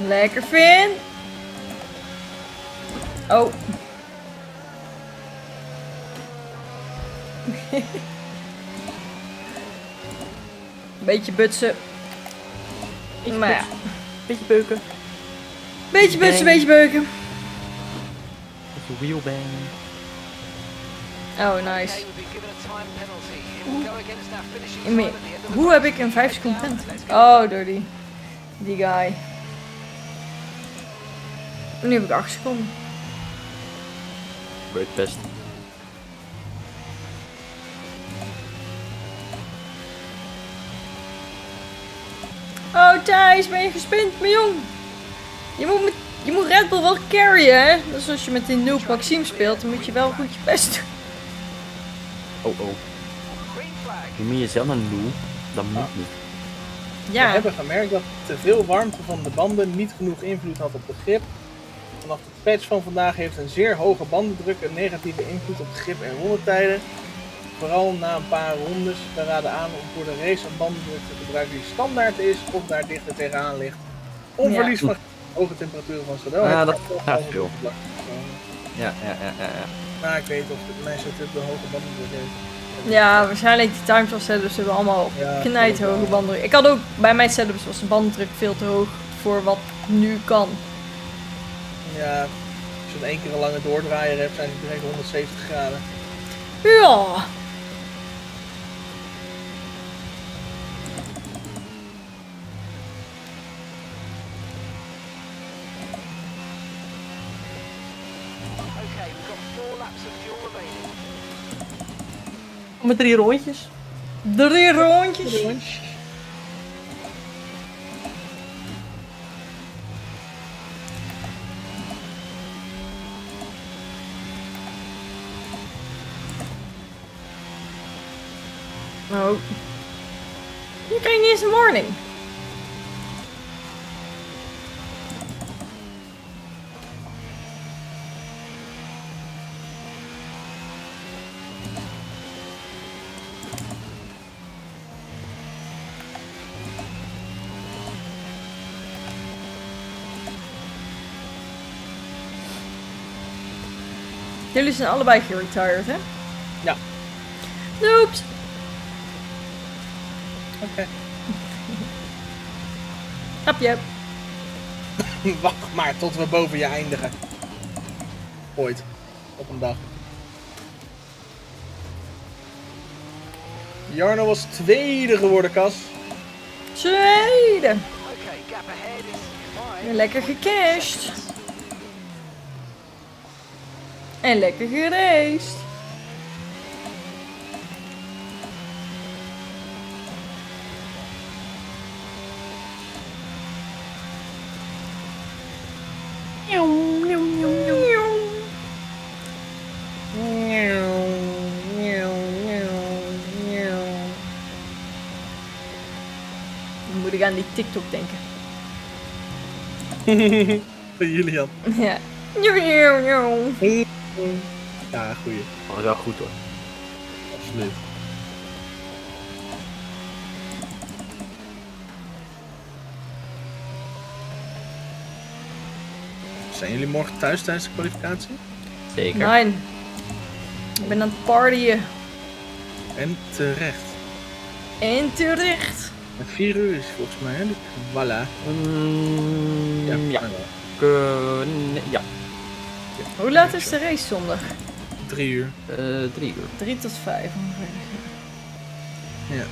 Lekker, Finn. Oh. Beetje butsen. Maar ja. Beetje beuken. Beetje butsen, beetje beuken. Beetje wheelbang. Oh, nice. Hoe heb ik een 5 seconden penalty? Oh, door die guy. Nu heb ik 8 seconden. Gebeurt best. Oh, Thijs, ben je gespind, mijn jong? Je moet Red Bull wel carryen, hè? Dat is als je met die noob Maxime speelt, dan moet je wel goed je best doen. Oh. Je moet jezelf een noob. Dat moet niet. Ja. We hebben gemerkt dat te veel warmte van de banden niet genoeg invloed had op de grip. Vanaf de patch van vandaag heeft een zeer hoge bandendruk een negatieve invloed op de grip en rondetijden. Vooral na een paar rondes. We raden aan om voor de race een bandendruk te gebruiken die standaard is of daar dichter tegenaan ligt. Om verlies van hoge temperaturen van zowel. Ja, dat gaat veel. Ja. Maar ik weet of mijn setup de hoge bandendruk heeft. Ja, waarschijnlijk die time trial setups hebben allemaal knijthoge banddruk. Ik had ook, bij mijn setups was de banddruk veel te hoog voor wat nu kan. Ja, als je dan 1 keer een lange doordraaier hebt, zijn ze direct 170 graden. Ja. Okay, we've got 4 laps of fuel remaining. Met 3 rondjes. 3 rondjes. Oh. Je krijgt niet eens een warning. Jullie zijn allebei geretired, hè? Ja. Noeps. Oké. Grapje. Wacht maar tot we boven je eindigen. Ooit. Op een dag. Jarno was tweede geworden, Cas. Tweede. Lekker gecashed. En lekker geraced. Dan moet ik aan die TikTok denken. Julian. Ja. Ja, goeie. Dat is wel goed hoor. Absoluut. Zijn jullie morgen thuis tijdens de kwalificatie? Zeker. Nee. Ik ben aan het partyen. En terecht. En terecht. 4 uur is volgens mij, hè? Voilà. Ja. Ja. Hoe laat is de race zondag? 3 uur. 3 uur. 3 tot 5 ongeveer. Ja.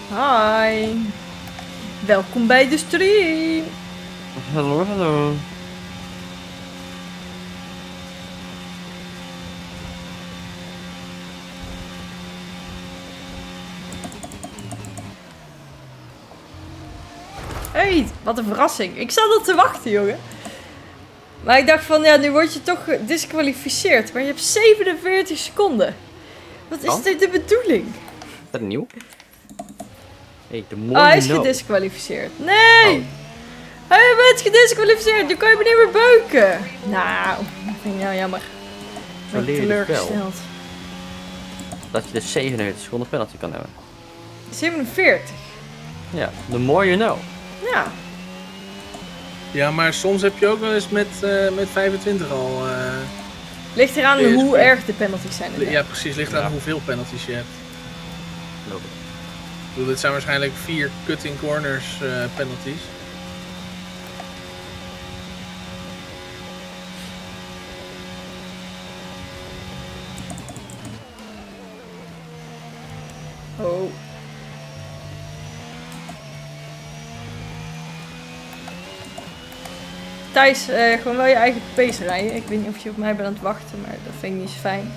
Hi. Welkom bij de stream. Hallo, hallo. Hey, wat een verrassing. Ik zat al te wachten, jongen. Maar ik dacht van, ja, nu word je toch gedisqualificeerd. Maar je hebt 47 seconden. Wat is dit de bedoeling? Is dat nieuw? Hey, de more Oh, hij is you know. gedisqualificeerd. Nee! Hij bent gedisqualificeerd. Nu kan je me niet meer beuken. Nou, dat vind ik nou jammer. Zo Ik ben leer je dus wel teleurgesteld. dat je de 47 seconden penalty kan hebben. 47. Ja, the more you know. Ja. Ja, maar soms heb je ook wel eens met 25 al... Ligt eraan Eerst hoe keer. erg de penalties zijn. Ja, precies. Ligt aan hoeveel penalties je hebt. Loop. Ik bedoel, dit zijn waarschijnlijk 4 cutting corners penalties. Oh. Thijs, gewoon wel je eigen pace rijden. Ik weet niet of je op mij bent aan het wachten, maar dat vind ik niet zo fijn.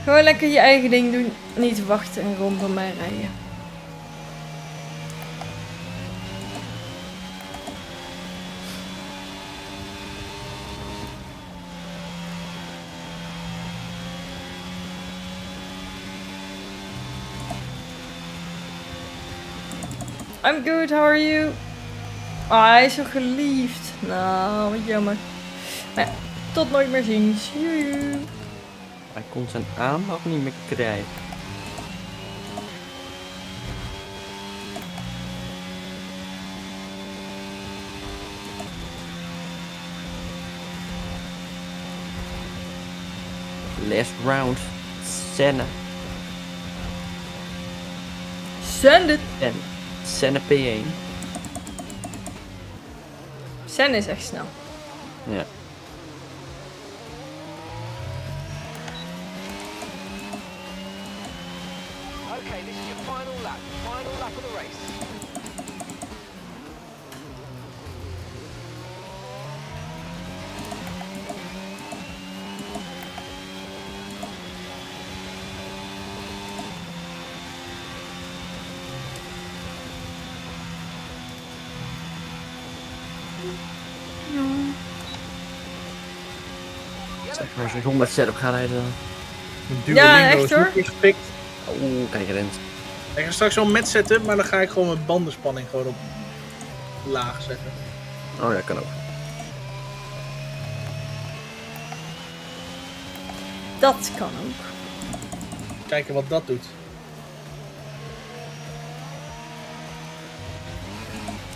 Gewoon lekker je eigen ding doen. Niet wachten en rondom mij rijden. I'm good, how are you? Oh, hij is zo geliefd. Nou, wat jammer. Maar ja, tot nooit meer ziens. Joejoe. Hij kon zijn aandacht niet meer krijgen. Last round. Senna. Send it. Senna P1. Sen is echt snel. Ja. Okay, this is your final lap of the race. Zeg maar, als je 100 setup gaat rijden. Ja, echt hoor. Gepikt. Oeh, kijk Rens. Ik ga straks wel met setup, maar dan ga ik gewoon mijn bandenspanning gewoon op laag zetten. Oh ja, kan ook. Dat kan ook. Kijken wat dat doet.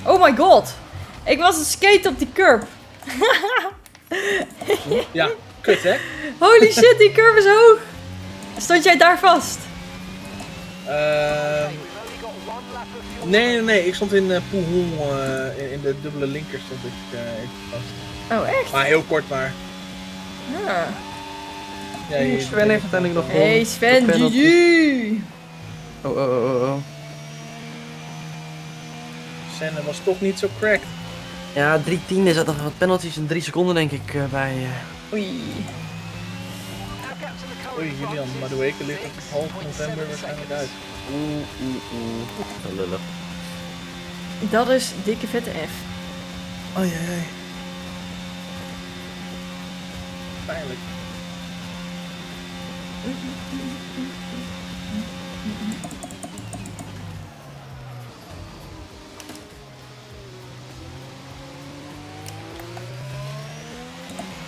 Oh my god. Ik was een skate op die curb. Ja, kut hè? Holy shit, die curve is hoog. Stond jij daar vast? Nee, ik stond in Pouhon, in de dubbele linker stond ik even vast. Oh, echt? Maar heel kort maar. Ja. Ja, Sven heeft uiteindelijk nog gewonnen. Hey Sven, GG! Oh. Senna was toch niet zo cracked. Ja, 3/10 zat er wat penalties en 3 seconden denk ik bij... Oei. Oei, Julian, maar de weken ligt op half november waarschijnlijk uit. Zo lullig. Dat is dikke vette F. Oh jee. Pijnlijk.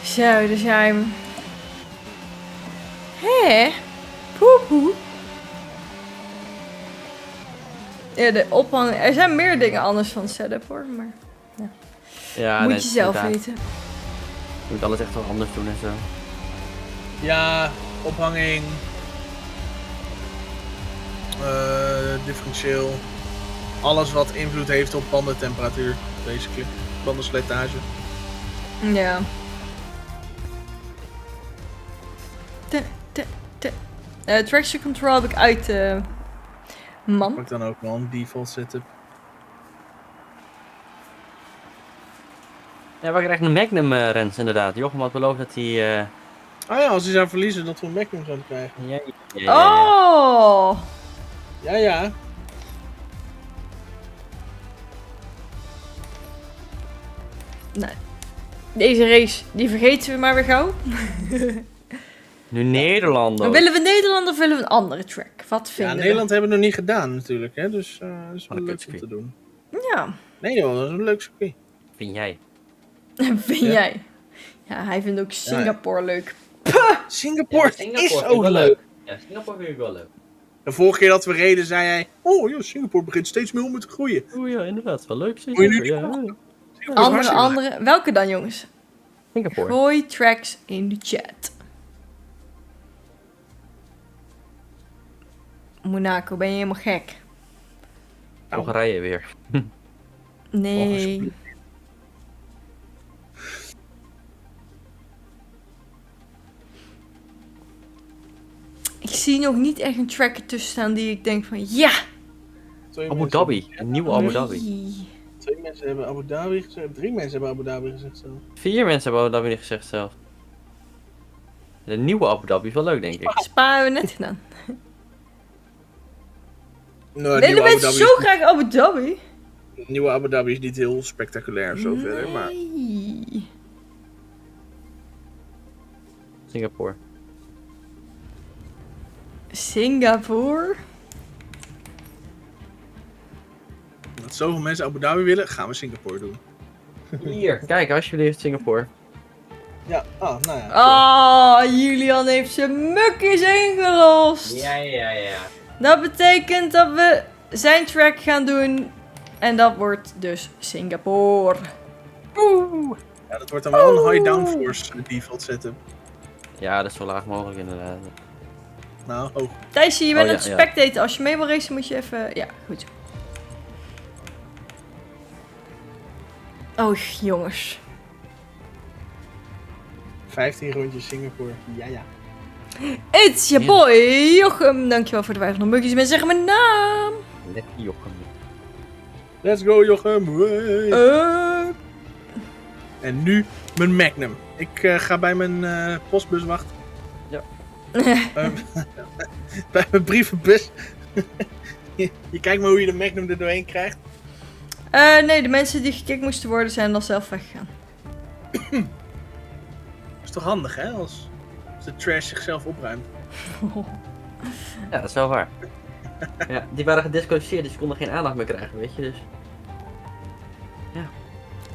Zo, daar zijn we. Hé? Poepoe. Ja, de ophang. Er zijn meer dingen anders van setup hoor, maar ja. Ja, moet nee, je zelf inderdaad. weten. Je moet alles echt wel anders doen en zo. Ja, ophanging. Differentieel. Alles wat invloed heeft op bandentemperatuur, basically. Bandenslijtage. Ja. Traction control heb ik uit, man. Pak dan ook wel een default setup. Ja, we krijgen een Magnum Rens inderdaad. Jochem had beloofd dat hij... Ah ja, als hij zou verliezen dat we een Magnum zouden krijgen. Ja. Oh! Ja. Nee. Deze race, die vergeten we maar weer gauw. Nu Nederland. Willen we Nederland of willen we een andere track? Wat vinden we? Nederland hebben we nog niet gedaan natuurlijk, hè? Dus dat is wel leuk om te doen. Ja. Nee joh, dat is een leuk circuit. Vind jij? Vind jij? Ja, hij vindt ook Singapore leuk. Singapore is ook leuk. Ja, Singapore vind ik wel leuk. De vorige keer dat we reden zei hij, oh joh, Singapore begint steeds meer om te groeien. Oh ja, inderdaad, wel leuk. Moet je nu Ja. Andere. Welke dan jongens? Singapore. Gooi tracks in de chat. Monaco, ben je helemaal gek? Hongarije weer. Nee. Ik zie nog niet echt een track ertussen staan die ik denk van ja! Abu Dhabi, een nieuwe Abu Dhabi. 2 mensen hebben Abu Dhabi gezegd, 3 mensen hebben Abu Dhabi gezegd zelf. 4 mensen hebben Abu Dhabi niet gezegd zelf. De nieuwe Abu Dhabi is wel leuk denk ik. Spa hebben we net gedaan. Nou, Nee, de mensen zo graag Abu Dhabi. De nieuwe Abu Dhabi is niet heel spectaculair of zo verder, maar... Singapore. Singapore? Dat zoveel mensen Abu Dhabi willen, gaan we Singapore doen. Hier, kijk alsjeblieft Singapore. Ja, nou ja. Oh, Julian heeft zijn mukjes ingelost. Ja. Dat betekent dat we zijn track gaan doen. En dat wordt dus Singapore. Oeh. Ja, dat wordt dan wel een high downforce default setup. Ja, dat is zo laag mogelijk inderdaad. Nou, hoog. Thijsje, je bent ja, het spectator. Als je mee wil racen moet je even... Ja, goed zo. Oh, jongens. 15 rondjes Singapore. Ja. It's your boy, Jochem. Dankjewel voor de 500 mugjes. Mensen zeggen mijn naam. Lekker Jochem. Let's go Jochem. En nu mijn Magnum. Ik ga bij mijn postbus wachten. Ja. Bij mijn brievenbus. Je kijkt maar hoe je de Magnum er doorheen krijgt. Nee, de mensen die gekikt moesten worden zijn dan zelf weggegaan. Is toch handig hè, als de trash zichzelf opruimt. Ja, dat is wel waar. Ja, die waren gedisqualificeerd, dus ze konden geen aandacht meer krijgen, weet je, dus... Ja.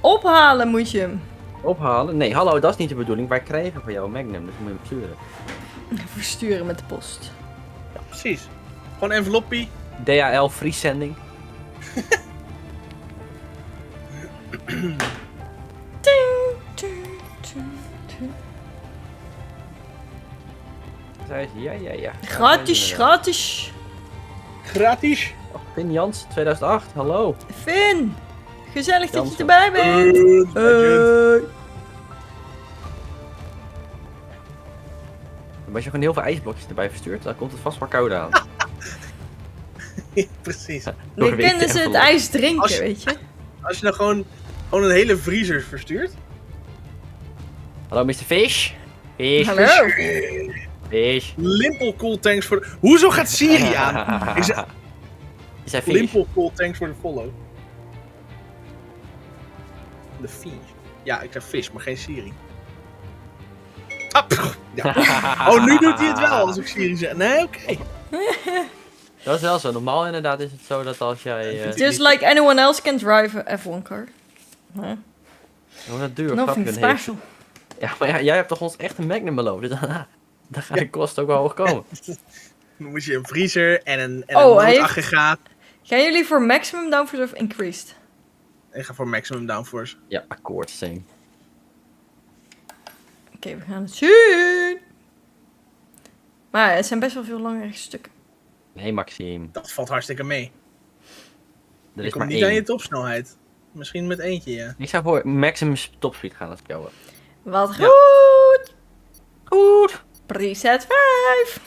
Ophalen moet je hem. Ophalen? Nee, hallo, dat is niet de bedoeling. Wij krijgen van jou een Magnum, dus moet je hem sturen. Versturen met de post. Ja, precies. Gewoon enveloppie. DHL free sending. prijs. Ja. Gratis. Gratis. Oh, Finn Jans, 2008, hallo. Finn, gezellig dat je Jansen. erbij bent. Als je gewoon heel veel ijsblokjes erbij verstuurt, dan komt het vast maar koud aan. Precies. Dan kunnen ze het ijs drinken, weet je. Als je nou gewoon een hele vriezer verstuurt. Hallo Mr. Fish. Fish. Hallo. Fish. Limple cool tanks voor de... Hoezo gaat Siri aan? Ik zei zeg... Limple cool tanks voor de follow. De fish. Ja, ik zeg fish, maar geen Siri. Ah, ja. Oh, nu doet hij het wel als ik Siri zeg. Nee, oké. Dat is wel zo. Normaal inderdaad is het zo dat als jij... Just like anyone else can drive a F1 car. Huh? Oh, dat duur. Nothing special. Ja, maar ja, jij hebt toch ons echt een Magnum beloofd. Dus dan gaat de kosten ook wel hoog komen. Dan moet je een vriezer en een noodaggregaat. Gaan jullie voor maximum downforce of increased? Ik ga voor maximum downforce. Ja, akkoord, same. Oké, we gaan het zien. Maar het zijn best wel veel langere stukken. Nee, Maxime. Dat valt hartstikke mee. Er je is komt maar niet één. aan je topsnelheid. Misschien met eentje, ja. Ik zou voor maximum topspeed gaan als ik jou heb. Wat goed! Goed! Preset 5!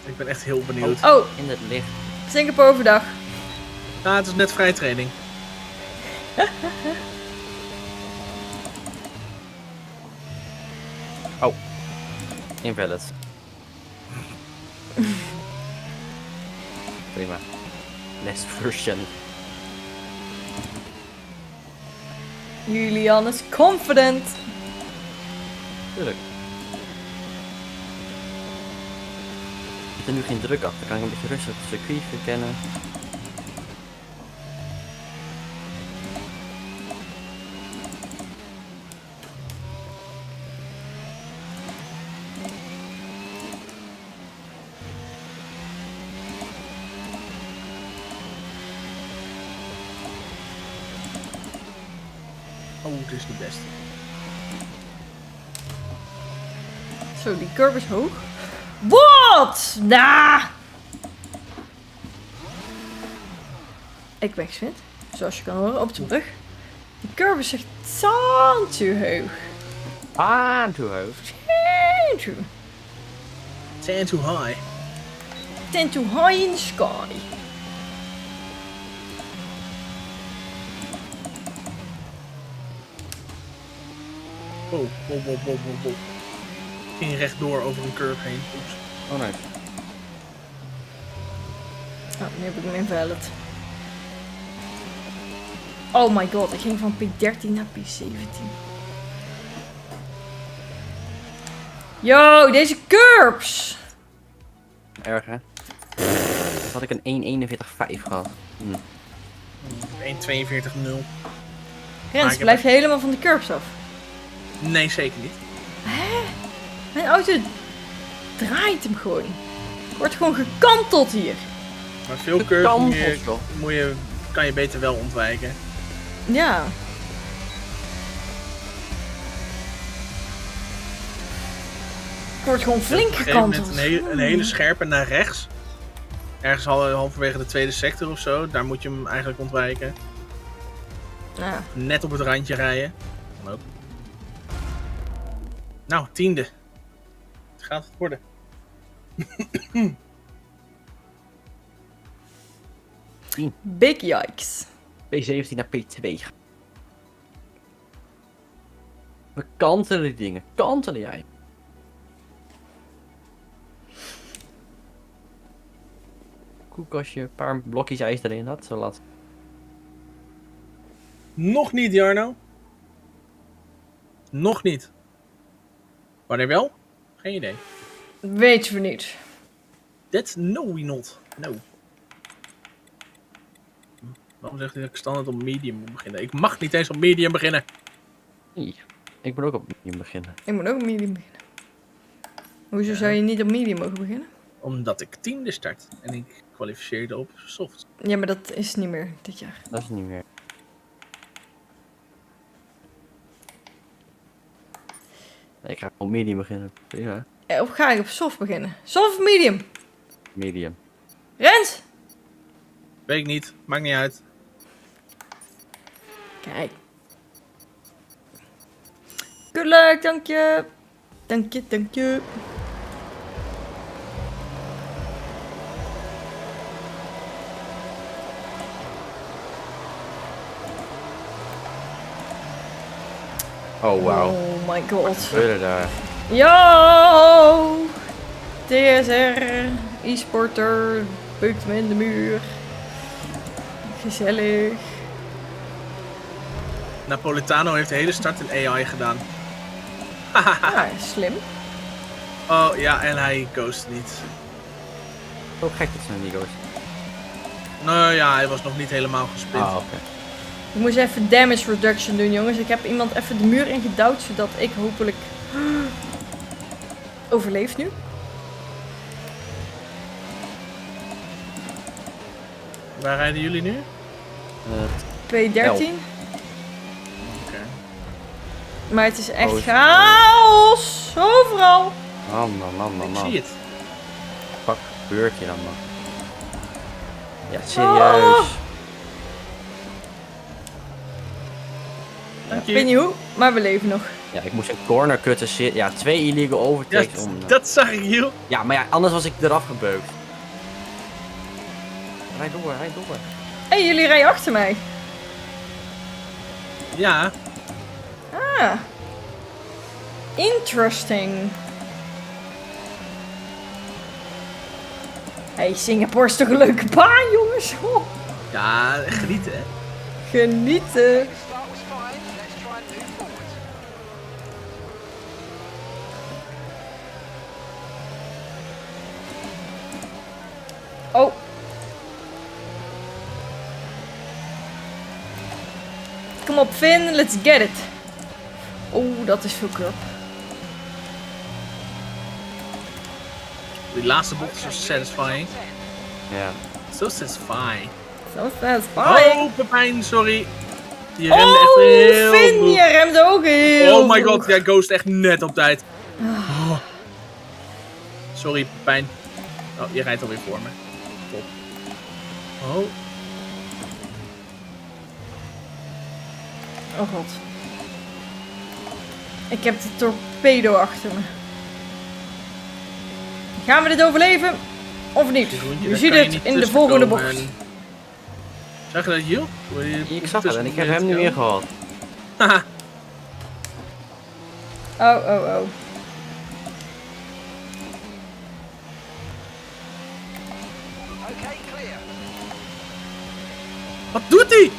Ik ben echt heel benieuwd. Oh! In het licht. Singapore overdag. Ah, het is net vrijtraining. Oh. Invalid. Prima. Next version. Julian is confident. Tuurlijk. Ik zit er nu geen druk achter. Dan kan ik een beetje rustig het circuit verkennen. Oh, het is niet best. Zo, die curve is hoog. Wat? Nah! Ik ben geswint, zoals je kan horen, op de brug. Die curve is echt te hoog. Te hoog. Too high. Too high in the sky. Wow. Ging rechtdoor over een curve heen. Oeps. Oh nee. Oh, nu heb ik hem invalid. Oh my god, ik ging van P13 naar P17. Yo, deze curbs! Erg hè? Had ik een 1.41.5 gehad. 1.42.0. Rens, blijf je helemaal van de curbs af? Nee, zeker niet. Hè? Mijn auto draait hem gewoon. Wordt gewoon gekanteld hier. Maar veel curves kan je beter wel ontwijken. Ja. Ik word gewoon flink gekanteld. Een hele scherpe naar rechts. Ergens halverwege de tweede sector of zo. Daar moet je hem eigenlijk ontwijken. Ja. Net op het randje rijden. Dan ook. Nou, 10e. Het gaat het worden. Big yikes. P17 naar P2. We kantelen die dingen. Kantelen jij. Koek als je een paar blokjes ijs erin had. Zo laat. Nog niet, Jarno. Nog niet. Wanneer wel? Geen idee. Weet je niet. That's no we not. No. Waarom zegt hij dat ik standaard op medium moet beginnen? Ik mag niet eens op medium beginnen. Nee, ik moet ook op medium beginnen. Ik moet ook op medium beginnen. Hoezo zou je niet op medium mogen beginnen? Omdat ik 10e start. En ik kwalificeerde op soft. Ja, maar dat is niet meer dit jaar. Dat is niet meer. Ik ga op medium beginnen. Ja. Of ga ik op soft beginnen? Soft of medium? Medium. Rens? Weet ik niet. Maakt niet uit. Kijk. Good luck, dank je. Dank je, dank je. Oh, wow. Oh my god. Wat gebeurde daar? Yo! TSR, e-sporter, beukt me in de muur. Gezellig. Napolitano heeft de hele start in AI gedaan. Ah, slim. Oh ja, en hij ghost niet. Ook gek dat ze hem niet ghost. Nou ja, hij was nog niet helemaal gespind. Ah, oké. Ik moest even damage reduction doen, jongens. Ik heb iemand even de muur ingedouwd, zodat ik hopelijk overleef nu. Waar rijden jullie nu? 213. Oké. Maar het is echt chaos. Overal. Man. Ik zie het. Pak, gebeurt je dan, man? Ja, serieus. Ik weet niet hoe, maar we leven nog. Ja, ik moest een corner cutten. Ja, 2 illegal overtakes. Ja, dat zag ik, joh. Ja, maar ja, anders was ik eraf gebeukt. Rijd door. Hé, jullie rijden achter mij. Ja. Ah. Interesting. Hey, Singapore is toch een leuke baan, jongens? Oh. Ja, genieten, hè. Genieten. Oh. Kom op, Finn, let's get it. Oh, dat is veel curb. Die laatste bocht is zo satisfying. Ja. Zo satisfying. Zo satisfying. Oh, Pepijn, sorry. Je remde echt heel Finn, goed. je remde ook heel Oh my god, goed. jij ghost echt net op tijd. Oh. Sorry, Pepijn. Oh, je rijdt alweer voor me. Top. Oh. Oh god. Ik heb de torpedo achter me. Gaan we dit overleven? Of niet? Je ziet het in de volgende bocht. Zag je dat, Jill? Ik zag het en ik heb hem nu weer gehad. Haha. Oh. Wat doet hij?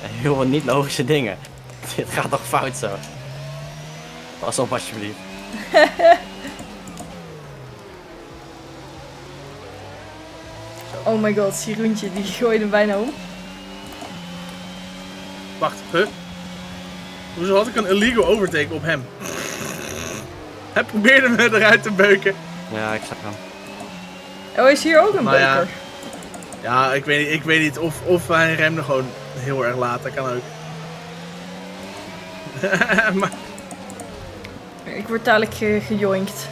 Het zijn heel veel niet logische dingen. Dit gaat toch fout zo. Pas op alsjeblieft. Oh my god, Siroentje die gooide hem bijna om. Wacht, huh? Hoezo had ik een illegal overtake op hem? Hij probeerde me eruit te beuken. Ja, ik zag hem. Oh, is hier ook een beuker? Ja, ik weet niet of hij remde gewoon heel erg laat, dat kan ook. Maar... Ik word dadelijk gejoinkt.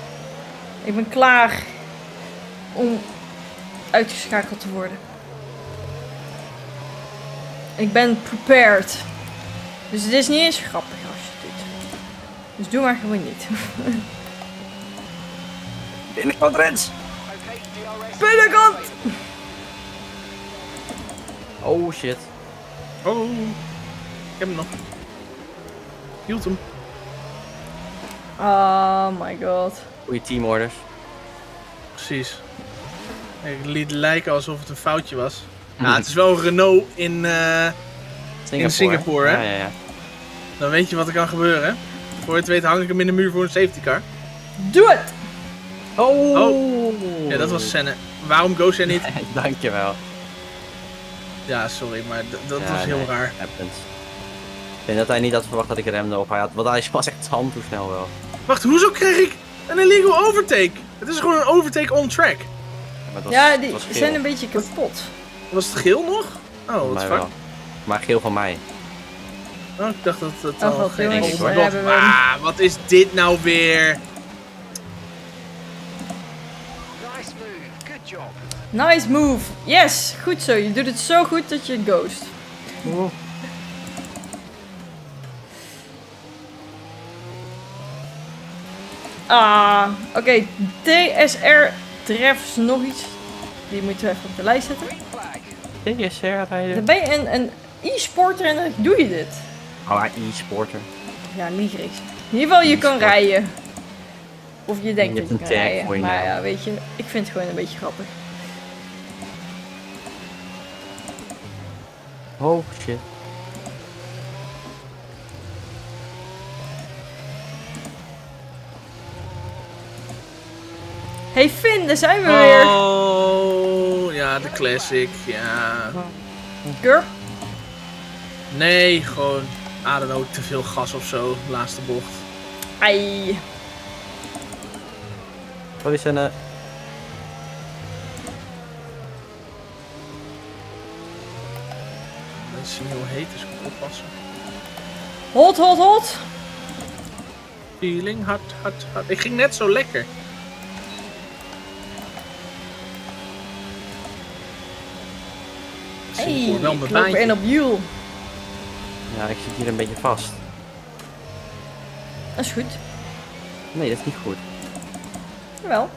Ik ben klaar om uitgeschakeld te worden. Ik ben prepared. Dus het is niet eens grappig als je het doet. Dus doe maar gewoon niet. Binnenkant Rens! Binnenkant! Oh shit. Oh, ik heb hem nog. Hield hem. Oh my god. Goeie teamorders. Precies. Ik liet lijken alsof het een foutje was. Nou, het is wel een Renault in Singapore, hè? Ja. Dan weet je wat er kan gebeuren, hè? Voor je het weet hang ik hem in de muur voor een safety car. Doe het! Oh! Ja, dat was Senne. Waarom ghost jij niet? Dankjewel. Ja, sorry, maar dat was heel raar. Happens. Ik denk dat hij niet had verwacht dat ik remde of hij had, want hij was echt handtoe snel wel. Wacht, hoezo kreeg ik een illegal overtake? Het is gewoon een overtake on track. Ja, die zijn een beetje kapot. Was het geel nog? Oh, wat fuck. Maar geel van mij. Oh, ik dacht dat het Oh, al god, geen jongens, Engels daar was. hebben we hem. Wat is dit nou weer? Nice move. Good job. Nice move. Yes, goed zo. Je doet het zo goed dat je het ghost. Ah, oké. TSR treffs nog iets. Die moeten we even op de lijst zetten. TSR rijden. Dan ben je een e-sporter en dan doe je dit. Oh, e-sporter. Ja, lieg is. In ieder geval, je kan rijden. Of je denkt Je dat je hebt kan een tag rijden. voor je Maar naam. ja, weet je, ik vind het gewoon een beetje grappig. Oh shit. Hey Finn, daar zijn we weer. Oh, ja, de classic. Ja. Curb? Nee, gewoon, I don't know, te veel gas of zo. Laatste bocht. Ai. Wat is een... Het is heel heet, dus ik moet oppassen. Hot, hot, hot. Feeling, hard, hard, hard. Ik ging net zo lekker. Hey, Ik wel ik mijn loop baantje. in op Jule. Ja, ik zit hier een beetje vast. Dat is goed. Nee, dat is niet goed. Jawel.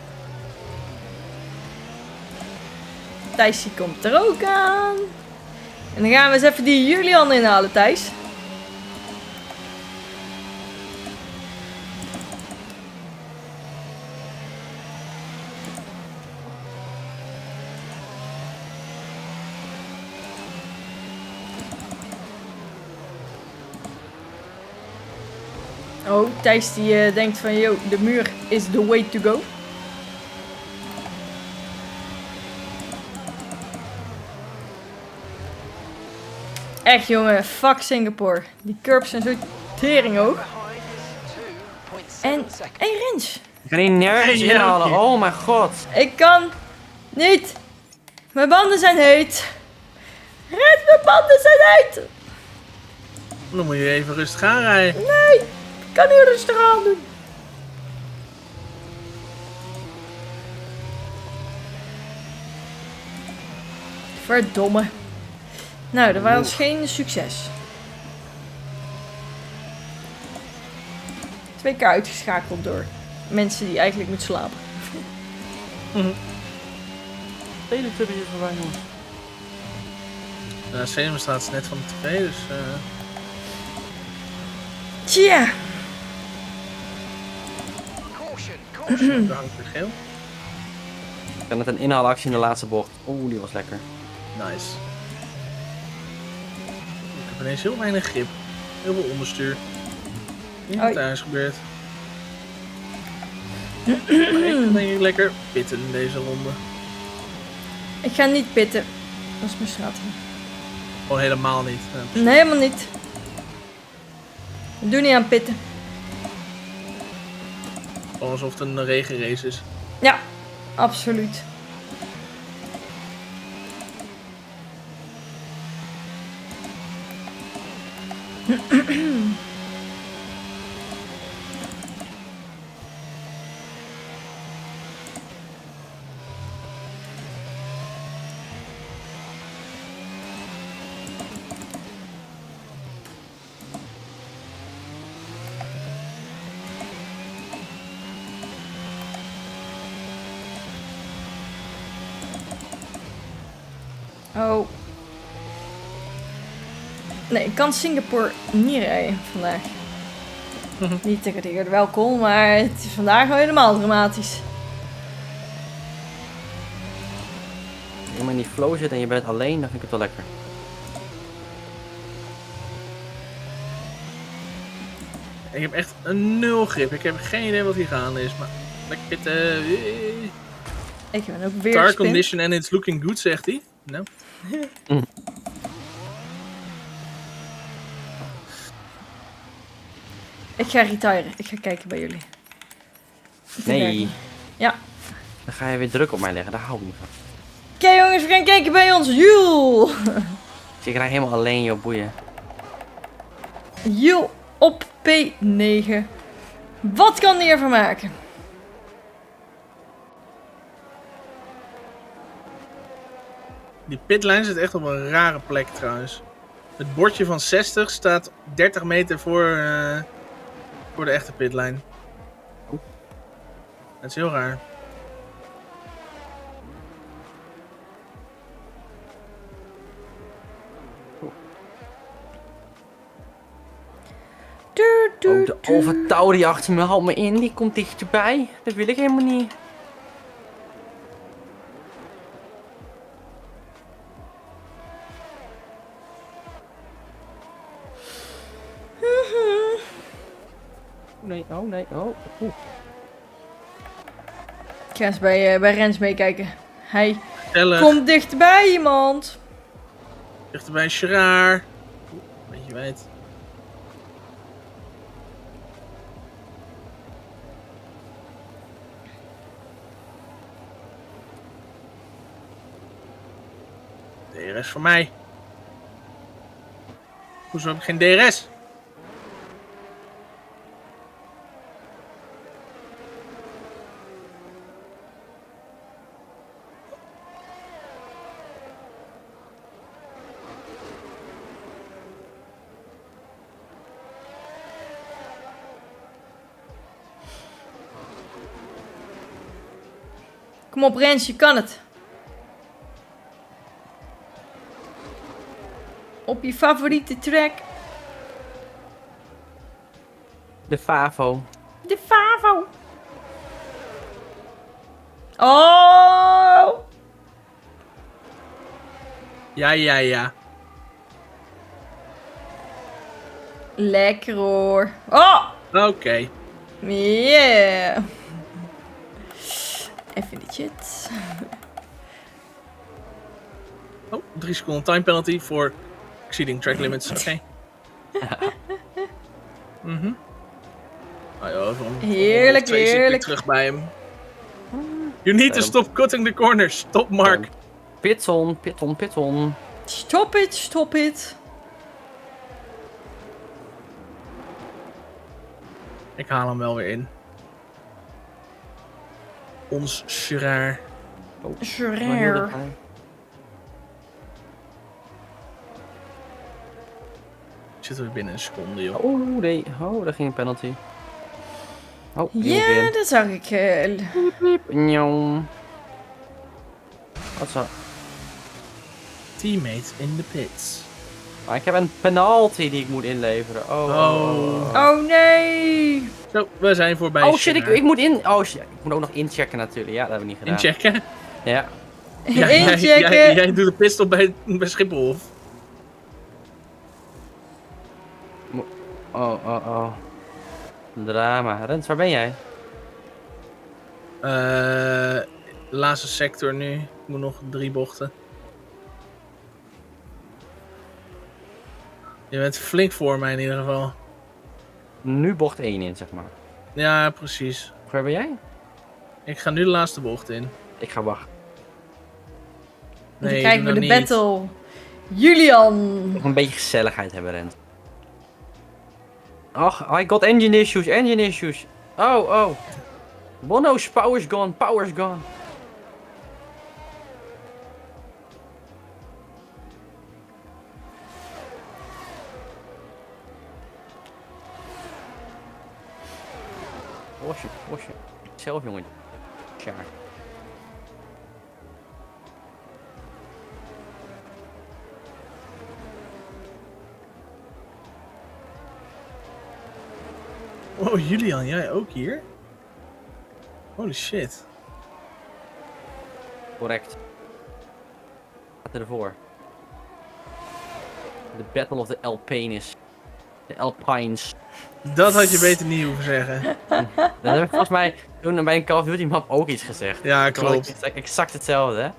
Thijs die komt er ook aan. En dan gaan we eens even die Julian inhalen, Thijs. Oh, Thijs die denkt van, yo, de muur is the way to go. Echt jongen, fuck Singapore. Die curbs zijn zo tering hoog. En Rens. Ik kan hier nergens inhalen, oh mijn god. Ik kan niet. Mijn banden zijn heet. Rens, mijn banden zijn heet. Dan moet je even rustig gaan rijden. Nee, ik kan niet rustig aan doen. Verdomme. Nou, dat was geen succes. 2 keer uitgeschakeld door mensen die eigenlijk moeten slapen. Teletubbies voorbij, jongens. De Sesamstraat is net van de tv, dus... Tja. Daar hangt weer geel. Ik kan net een inhaalactie in de laatste bocht. Oeh, die was lekker. Nice. Ik heb ineens heel weinig grip. Heel veel onderstuur. Niet wat daar is gebeurd. Maar ik kan denk ik lekker pitten in deze ronde. Ik ga niet pitten. Dat is mijn strategie. Gewoon helemaal niet. Ja. Nee, helemaal niet. Ik doe niet aan pitten. Gewoon alsof het een regenrace is. Ja, absoluut. Oh. Nee, ik kan Singapore niet rijden vandaag. Niet tegen welkom, maar het is vandaag wel helemaal dramatisch. Als je maar in die flow zit en je bent alleen, dan vind ik het wel lekker. Ik heb echt een 0 grip. Ik heb geen idee wat hier gaande is, maar lekker pitten. Ik ben ook weer Car gespint. condition and it's looking good, zegt hij. Nou. Ik ga retiren. Ik ga kijken bij jullie. Nee. Ja. Dan ga je weer druk op mij leggen, daar hou ik niet van. Oké jongens, we gaan kijken bij ons Jule. Dus ik rij helemaal alleen, joh, boeien. Jill op P9. Wat kan die ervan maken? Die pitlijn zit echt op een rare plek trouwens. Het bordje van 60 staat 30 meter voor de echte pitlijn. Dat is heel raar. Oh, de overtouw die achter me haalt me in, die komt dichterbij. Dat wil ik helemaal niet. Nee, oh nee, oh. Ik ga eens bij Rens meekijken. Hij Gezellig. komt dichterbij iemand. Dichterbij Gerard. Beetje wijd. DRS voor mij. Hoezo heb ik geen DRS? Kom op Rens, je kan het. Op je favoriete track. De Favo. De Favo. Oh! Ja. Lekker hoor. Oh! Oké. Yeah. Even de chat. Oh, 3 seconden time penalty voor exceeding track limits. Oké. Heerlijk, heerlijk. Terug bij hem. You need to stop cutting the corners. Stop, Mark. Pitson. Stop it. Ik haal hem wel weer in. Ons Gerard. Gerard. Zitten we binnen een seconde, joh. Oh nee, daar ging een penalty. Oh, ja, dat zag ik. Wat zo? Teammate in the pits. Maar ik heb een penalty die ik moet inleveren. Oh nee. Zo, we zijn voorbij. Oh shit, ik moet in. Oh shit, ik moet ook nog inchecken natuurlijk. Ja, dat hebben we niet gedaan. Inchecken? Ja. Inchecken. Jij doet de pitstop bij Schiphol. Oh. Drama. Rens, waar ben jij? Laatste sector nu. Ik moet nog 3 bochten. Je bent flink voor mij in ieder geval. Nu bocht 1 in, zeg maar. Ja, precies. Waar ben jij? Ik ga nu de laatste bocht in. Ik ga wachten. Dan krijgen we de battle. Julian. Nog een beetje gezelligheid hebben, Rens. Ach, I got engine issues. Oh. Bono's power's gone. Wasje. Zelf, jongen. Tja. Oh, Julian, jij ook hier? Holy shit. Correct. Wat ervoor? The Battle of the Alpines. De Alpines. Dat had je beter niet hoeven zeggen. Dat heb ik volgens mij toen bij een Call of Duty map ook iets gezegd. Ja, klopt. Exact hetzelfde, hè?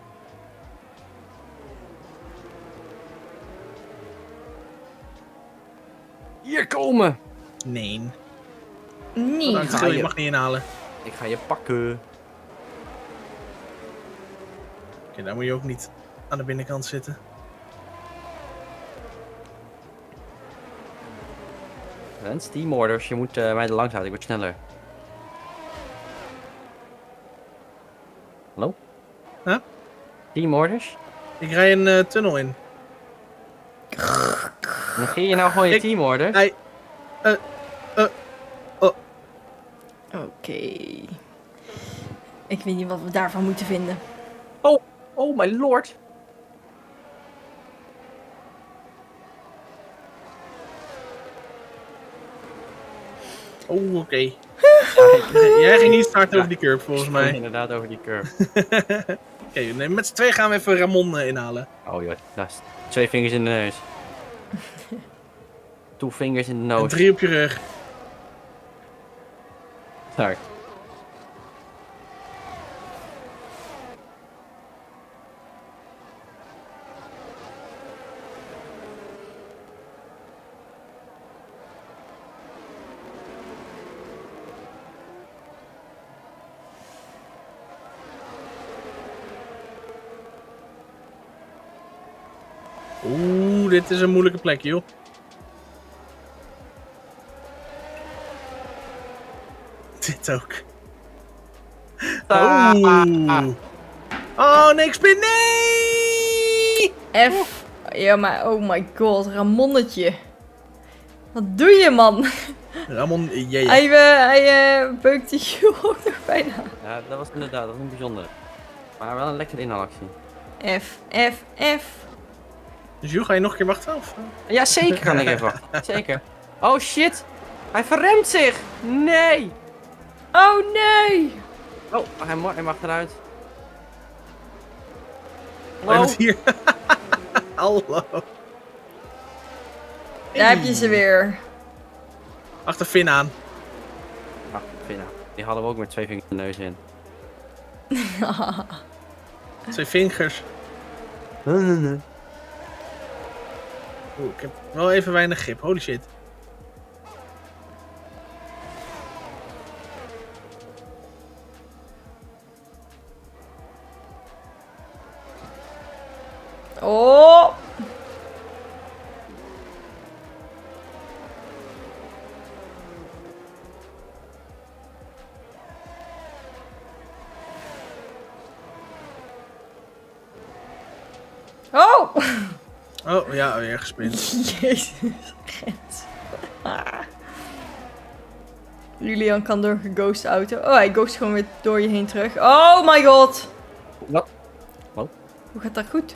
Hier komen! Nee. Nee. Je mag niet inhalen. Ik ga je pakken. Oké, daar moet je ook niet aan de binnenkant zitten. Rens, teamorders. Je moet mij er langs houden, ik word sneller. Hallo? Huh? Teamorders? Ik rij een tunnel in. Negeer je nou gewoon je teamorders? Hey. Oké. Ik weet niet wat we daarvan moeten vinden. Oh my lord. Oh, oké. Jij ging niet starten over die curve, volgens mij. Ik inderdaad over die curve. Oké, nee, met z'n twee gaan we even Ramon inhalen. Oh joh, dat is 2 vingers in de neus. 2 vingers in de neus. En 3 op je rug. Daar. Oeh, dit is een moeilijke plek, joh. Dit ook. Oeh. Oh, nee, ik spin. Nee! F. Ja, maar oh my god, Ramonnetje. Wat doe je, man? Ramon, jee. Hij beukt die ook nog bijna. Ja, dat was inderdaad, dat was een bijzondere. Maar wel een lekkere inhaalactie. F. Dus Joe, ga je nog een keer wachten? Of? Ja, zeker kan ik even wachten. Zeker. Oh shit! Hij verremt zich! Nee! Oh nee! Oh, hij mag eruit. Hij Hallo? is hier. Hallo. Daar heb je ze weer. Achter Finn aan. Ah, Finn, die hadden we ook met 2 vingers de neus in. 2 vingers. Oeh, ik heb wel even weinig grip. Holy shit. Oh! Oh! Oh, ja, weer gespind. Jezus, Gent. Julian kan door een ghost auto. Oh, hij ghost gewoon weer door je heen terug. Oh my god! Wat? Wat? Hoe gaat dat goed?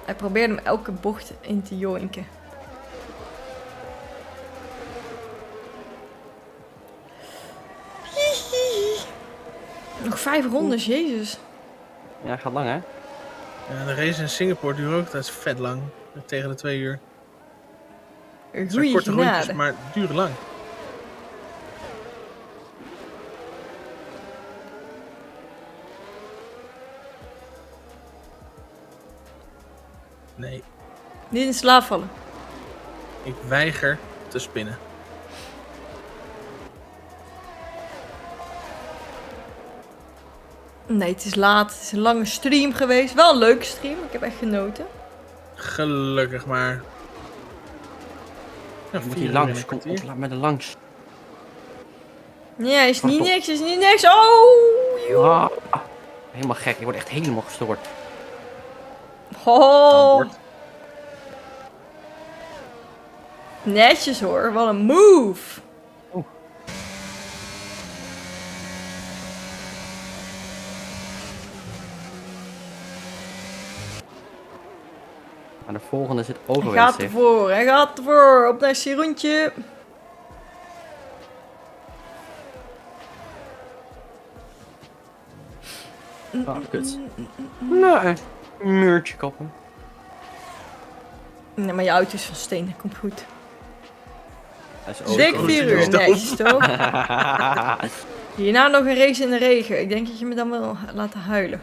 Hij probeerde hem elke bocht in te joinken. Nog 5 rondes, jezus. Ja, gaat lang hè? Ja, de race in Singapore duurt ook, dat is vet lang. Tegen de 2 uur. Het zijn korte rondjes, maar duren lang. Nee. Niet in slaap vallen. Ik weiger te spinnen. Nee, het is laat. Het is een lange stream geweest. Wel een leuke stream. Ik heb echt genoten. Gelukkig maar. Ja, moet hier langs. Kom op, laat me er langs. Ja, is niet niks. Is niet niks. Oh, joh. Ah, helemaal gek. Ik word echt helemaal gestoord. Oh. Netjes hoor. Wat een move. Maar de volgende zit overwinst. Hij gaat ervoor. Hij gaat ervoor. Op naar Siroentje. Ah, kut. Nee, muurtje kappen. Nee, maar je auto is van steen. Dat komt goed. Dik Dik 4 uur. Netjes toch? Hierna nog een race in de regen. Ik denk dat je me dan wil laten huilen.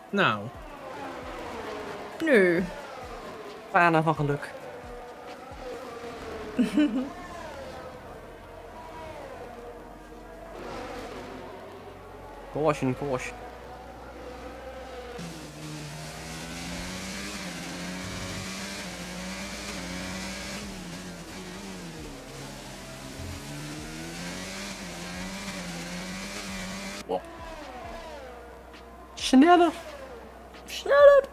Nou. Nu. Tranen van geluk. Caution. Sneller. Sneller.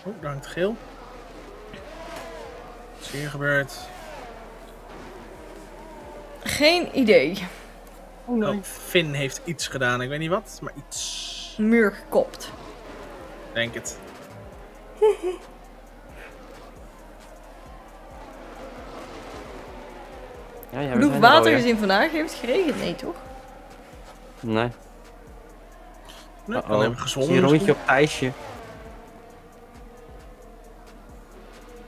Oh, daar hangt geel. Wat is hier gebeurd? Geen idee. Oh nee. Finn heeft iets gedaan. Ik weet niet wat, maar iets. Muur gekopt. Denk het. Ja, Genoeg water gezien vandaag. Heeft het geregend? Nee, toch? Nee. Nee, dan hebben we gezwommen. Zie je een rondje op ijsje.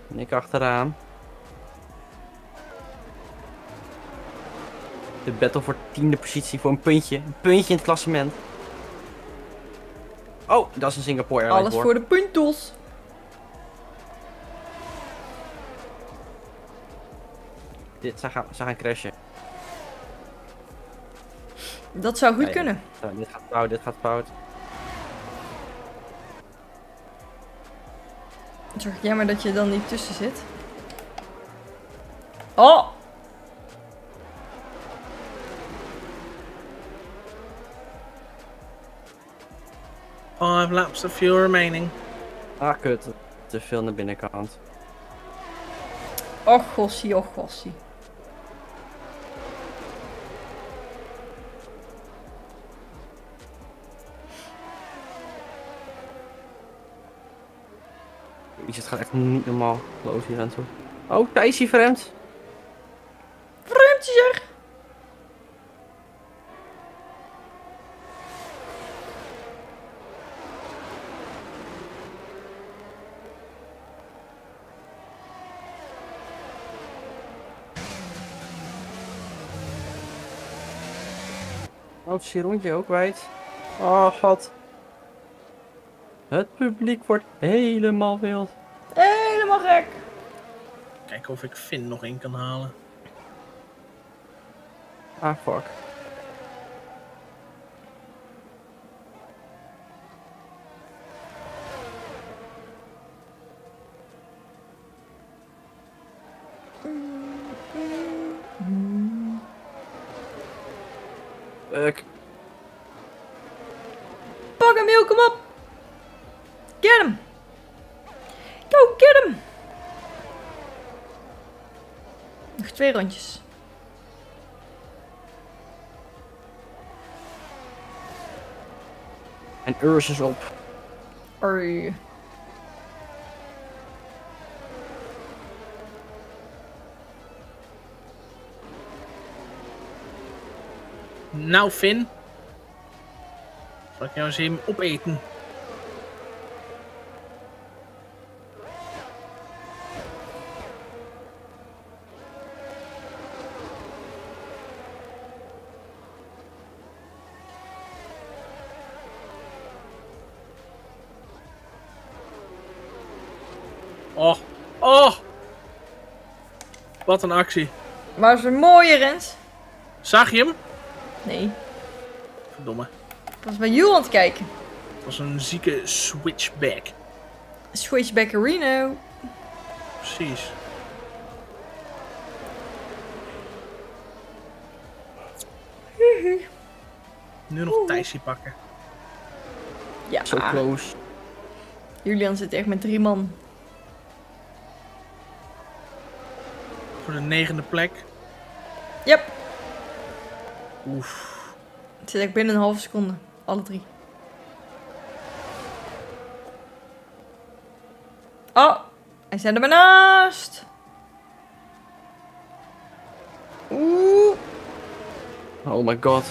En ik achteraan. De battle voor 10e positie voor een puntje. Een puntje in het klassement. Oh, dat is een Singapore Airlines. Alles voor de puntos. Ze gaan crashen. Dat zou goed kunnen. Dit gaat fout, dit gaat fout. Zorg jij maar dat je er dan niet tussen zit. Oh! 5 laps of fuel remaining. Ah, kut. Te veel naar de binnenkant. Och gossie, och gossie. Het gaat echt niet normaal, geloof je hier aan toe. Oh, Thijsie vreemd. Vreemdje zeg! Oh, het is hier rondje ook kwijt. Oh, god. Het publiek wordt helemaal wild. Helemaal gek. Kijken of ik Finn nog in kan halen. Ah, fuck. Pak hem, Miel, kom op! Get hem! Go, get hem! Nog 2 rondjes. En Urs is op. Oei. Nou, Finn. Zal ik jou eens even opeten? Oh, oh! Wat een actie. Maar het is een mooie Rens. Zag je hem? Nee. Verdomme. Ik was bij jou aan het kijken. Het was een zieke switchback. Switchbackerino. Precies. Nu nog Thijsie pakken. Ja. Zo close. Julian zit echt met 3 man. Voor de 9e plek. Yep. Oef. Het zit echt binnen een halve seconde. Alle 3. Oh, hij zijn er maar naast. Oeh. Oh my god.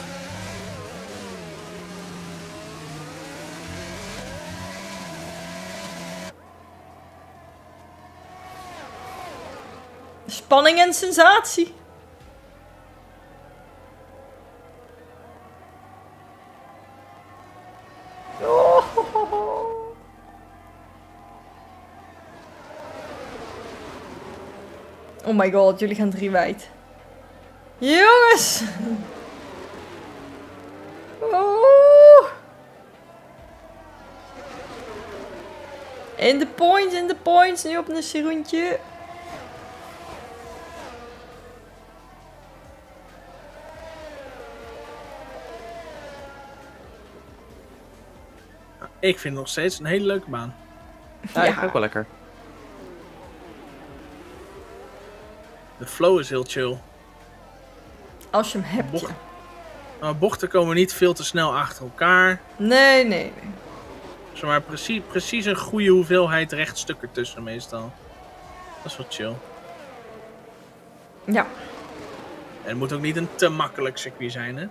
Spanning en sensatie. Oh my god, jullie gaan 3 wijd. Jongens! Oh. In de points, nu op een Ik vind het nog steeds een hele leuke baan. Ja, ik vind het ook wel lekker. De flow is heel chill. Als je hem hebt, ja. Maar bochten komen niet veel te snel achter elkaar. Nee. Zeg maar precies een goede hoeveelheid rechtstukken tussen meestal. Dat is wel chill. Ja. En het moet ook niet een te makkelijk circuit zijn, hè?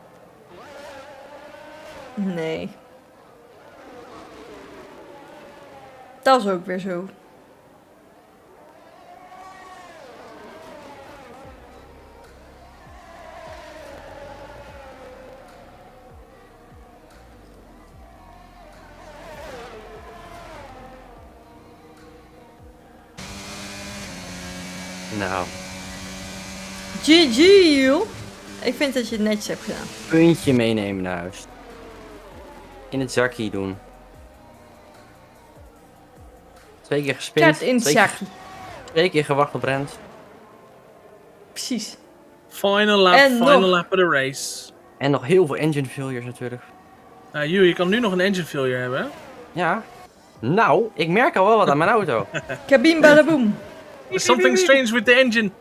Nee. Dat is ook weer zo. Nou. GG, joh. Ik vind dat je het netjes hebt gedaan. Puntje meenemen naar huis. In het zakje doen. 2 keer gespind. Kaart in het zakje. 2 keer gewacht op Brent. Precies. Final lap of the race. En nog heel veel engine failures natuurlijk. Je kan nu nog een engine failure hebben, hè? Ja. Nou, ik merk al wel wat aan mijn auto. Kabim badaboom. There's something strange with the engine.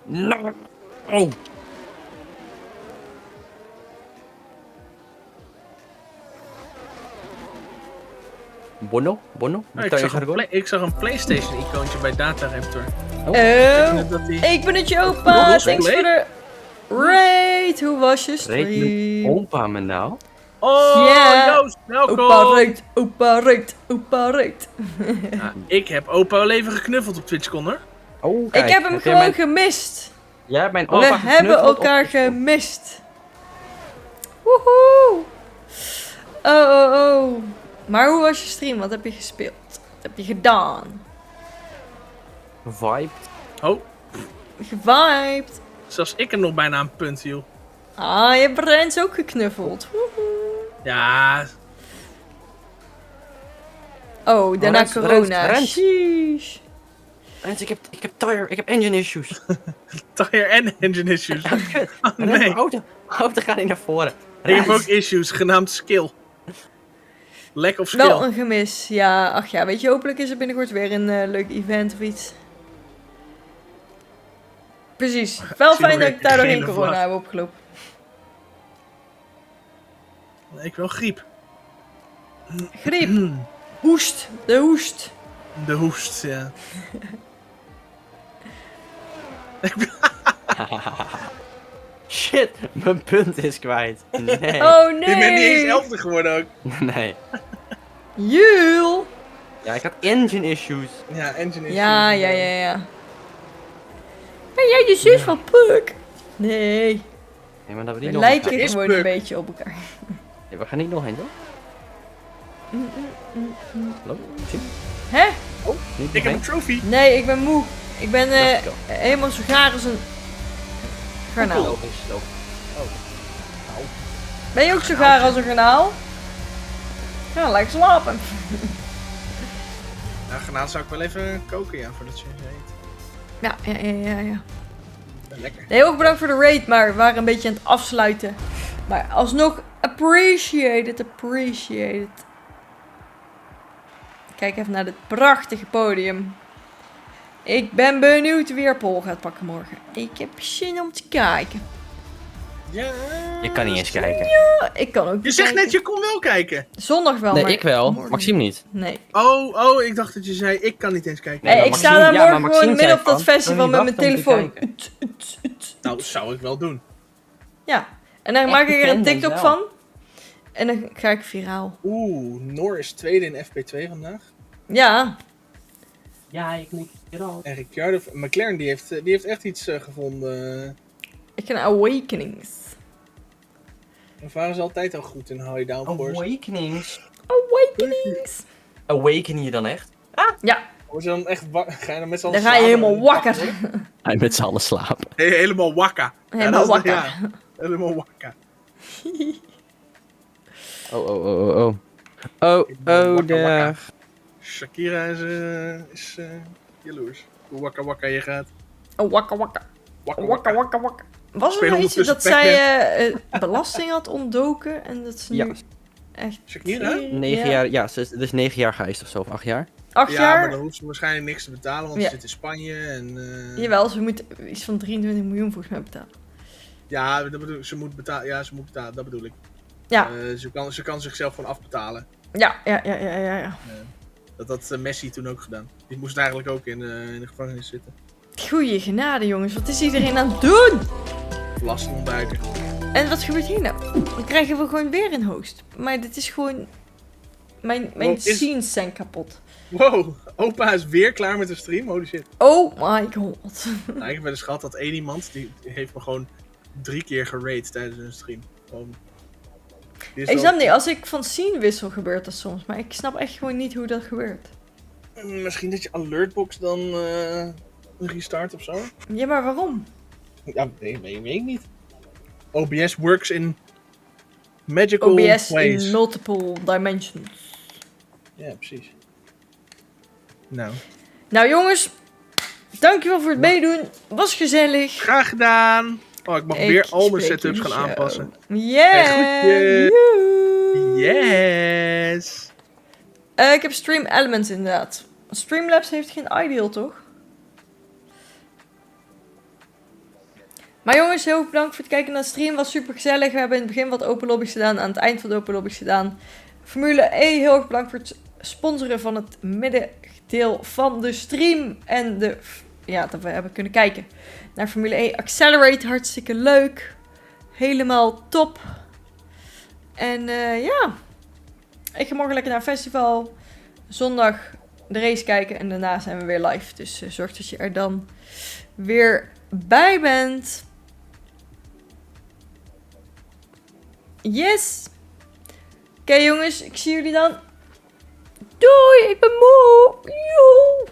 No. Oh. Bono? Ik zag een PlayStation icoontje bij Data Raptor. Ik ben het je opa. Thanks voor de raid. Hoe was je stream? Opa me nou? Oh, yeah. Joost, welkom. Opa reed. Ik heb opa al even geknuffeld op TwitchCon, hoor. Oh, kijk, ik heb hem gewoon gemist. Jij hebt mijn opa We hebben elkaar gemist. Woehoe. Oh. Maar hoe was je stream? Wat heb je gespeeld? Wat heb je gedaan? Vibed. Oh. Gevibed. Zelfs ik heb nog bijna een punt, joh. Ah, je hebt Rens ook geknuffeld. Woehoe. Ja. Oh, daarna corona. Rens. Sheesh. Rens, ik heb engine issues. Tire en engine issues. Oh, nee. Auto gaat niet naar voren. Ik heb ook issues, genaamd skill. Lack of skill. Wel een gemis. Ja, ach ja, weet je, hopelijk is er binnenkort weer een leuk event of iets. Precies. Wel fijn dat ik daardoor geen corona heb opgelopen. Ik wil griep. Griep. Hoest. De hoest. De hoest, ja. Shit, mijn punt is kwijt. Nee. Oh nee. Je bent niet eens 11e geworden ook. Nee. Jul. Ja, ik had engine issues. Ja, engine issues. Ja. Ben jij de zus van Puk? Nee. Nee, maar dat we lijken gewoon een beetje op elkaar. Ja, we gaan niet nog heen, toch? Hallo? Hè? Oh, ik heb een trophy. Nee, ik ben moe. Ik ben helemaal zo gaar als een garnaal. Ben je ook zo gaar als een garnaal? Ja, lekker slapen. Nou, garnaal zou ik wel even koken, ja, voordat je eet. Ja. Lekker. Heel erg bedankt voor de raid, maar we waren een beetje aan het afsluiten. Maar alsnog, appreciate it. Kijk even naar dit prachtige podium. Ik ben benieuwd wie er Pol gaat pakken morgen. Ik heb zin om te kijken. Ja. Je kan niet eens kijken. Ja, ik kan ook niet Je zegt kijken. net, je kon wel kijken. Zondag wel, Nee, maar ik wel. morgen. Maxime niet. Nee. Oh, ik dacht dat je zei, ik kan niet eens kijken. Nee, ik Maxime, sta daar morgen Maxime gewoon midden op zei dat van, festival met mijn telefoon. Nou, dat zou ik wel doen. Ja, en dan maak ik er een TikTok van. En dan ga ik viraal. Noor is tweede in FP2 vandaag. Ja. Ja, ik moet viraal. En Ricciardo, McLaren, die heeft echt iets gevonden. Ik ken Awakenings. Daar waren ze altijd al goed in high downforce. Awakenings. Awakening. Je dan echt? Ja. Word je dan echt ga je dan met z'n Dan allen ga je slapen? helemaal wakker. Hij met z'n allen slapen. Helemaal wakka. Helemaal wakker. Ja, helemaal wakka. Oh, daar. Shakira is jaloers. Hoe wakka je gaat. Oh, wakka. Was er Speel nou iets ondertussen dat zij belasting had ontdoken en dat ze nu... Ja. Echt. Is ik niet, hè? 9 jaar, ja, het is 9 jaar geëist of zo, of 8 jaar. 8 Ja, jaar? maar dan hoeft ze waarschijnlijk niks te betalen, want Ja. ze zit in Spanje en... Jawel, ze moet iets van 23 miljoen volgens mij betalen. Ja, dat bedoel ik, ze moet betalen, dat bedoel ik. Ja. Ze kan zichzelf gewoon afbetalen. Ja. Dat had Messi toen ook gedaan. Die moest eigenlijk ook in de gevangenis zitten. Goeie genade jongens, wat is iedereen aan het doen? Belastingontduiker. En wat gebeurt hier nou? Dan krijgen we gewoon weer een host. Maar dit is gewoon... Mijn scenes zijn kapot. Wow, opa is weer klaar met de stream? Holy shit. Oh my god. Nou, ik heb wel eens gehad dat één iemand, die heeft me gewoon 3 keer gerate tijdens een stream. Gewoon... Ik snap niet, als ik van scene wissel gebeurt dat soms. Maar ik snap echt gewoon niet hoe dat gebeurt. Misschien dat je alertbox dan restart of zo? Ja, maar waarom? Ja, nee, weet ik niet. OBS works in magical OBS ways. in multiple dimensions. Ja, precies. Nou. Nou jongens, dankjewel voor het meedoen. Was gezellig. Graag gedaan. Oh, ik mag weer al mijn setups gaan aanpassen. Yeah. Yes. Ik heb Stream Elements inderdaad. Streamlabs heeft geen ideal, toch? Maar jongens, heel erg bedankt voor het kijken naar de stream. Was super gezellig. We hebben in het begin wat open lobby's gedaan. Aan het eind van de open lobby's gedaan. Formule E, heel erg bedankt voor het sponsoren van het middendeel van de stream. En dat we hebben kunnen kijken naar Formule E Accelerate. Hartstikke leuk. Helemaal top. En ik ga morgen lekker naar een festival. Zondag de race kijken en daarna zijn we weer live. Dus zorg dat je er dan weer bij bent. Yes. Oké jongens, ik zie jullie dan. Doei, ik ben moe. Joe.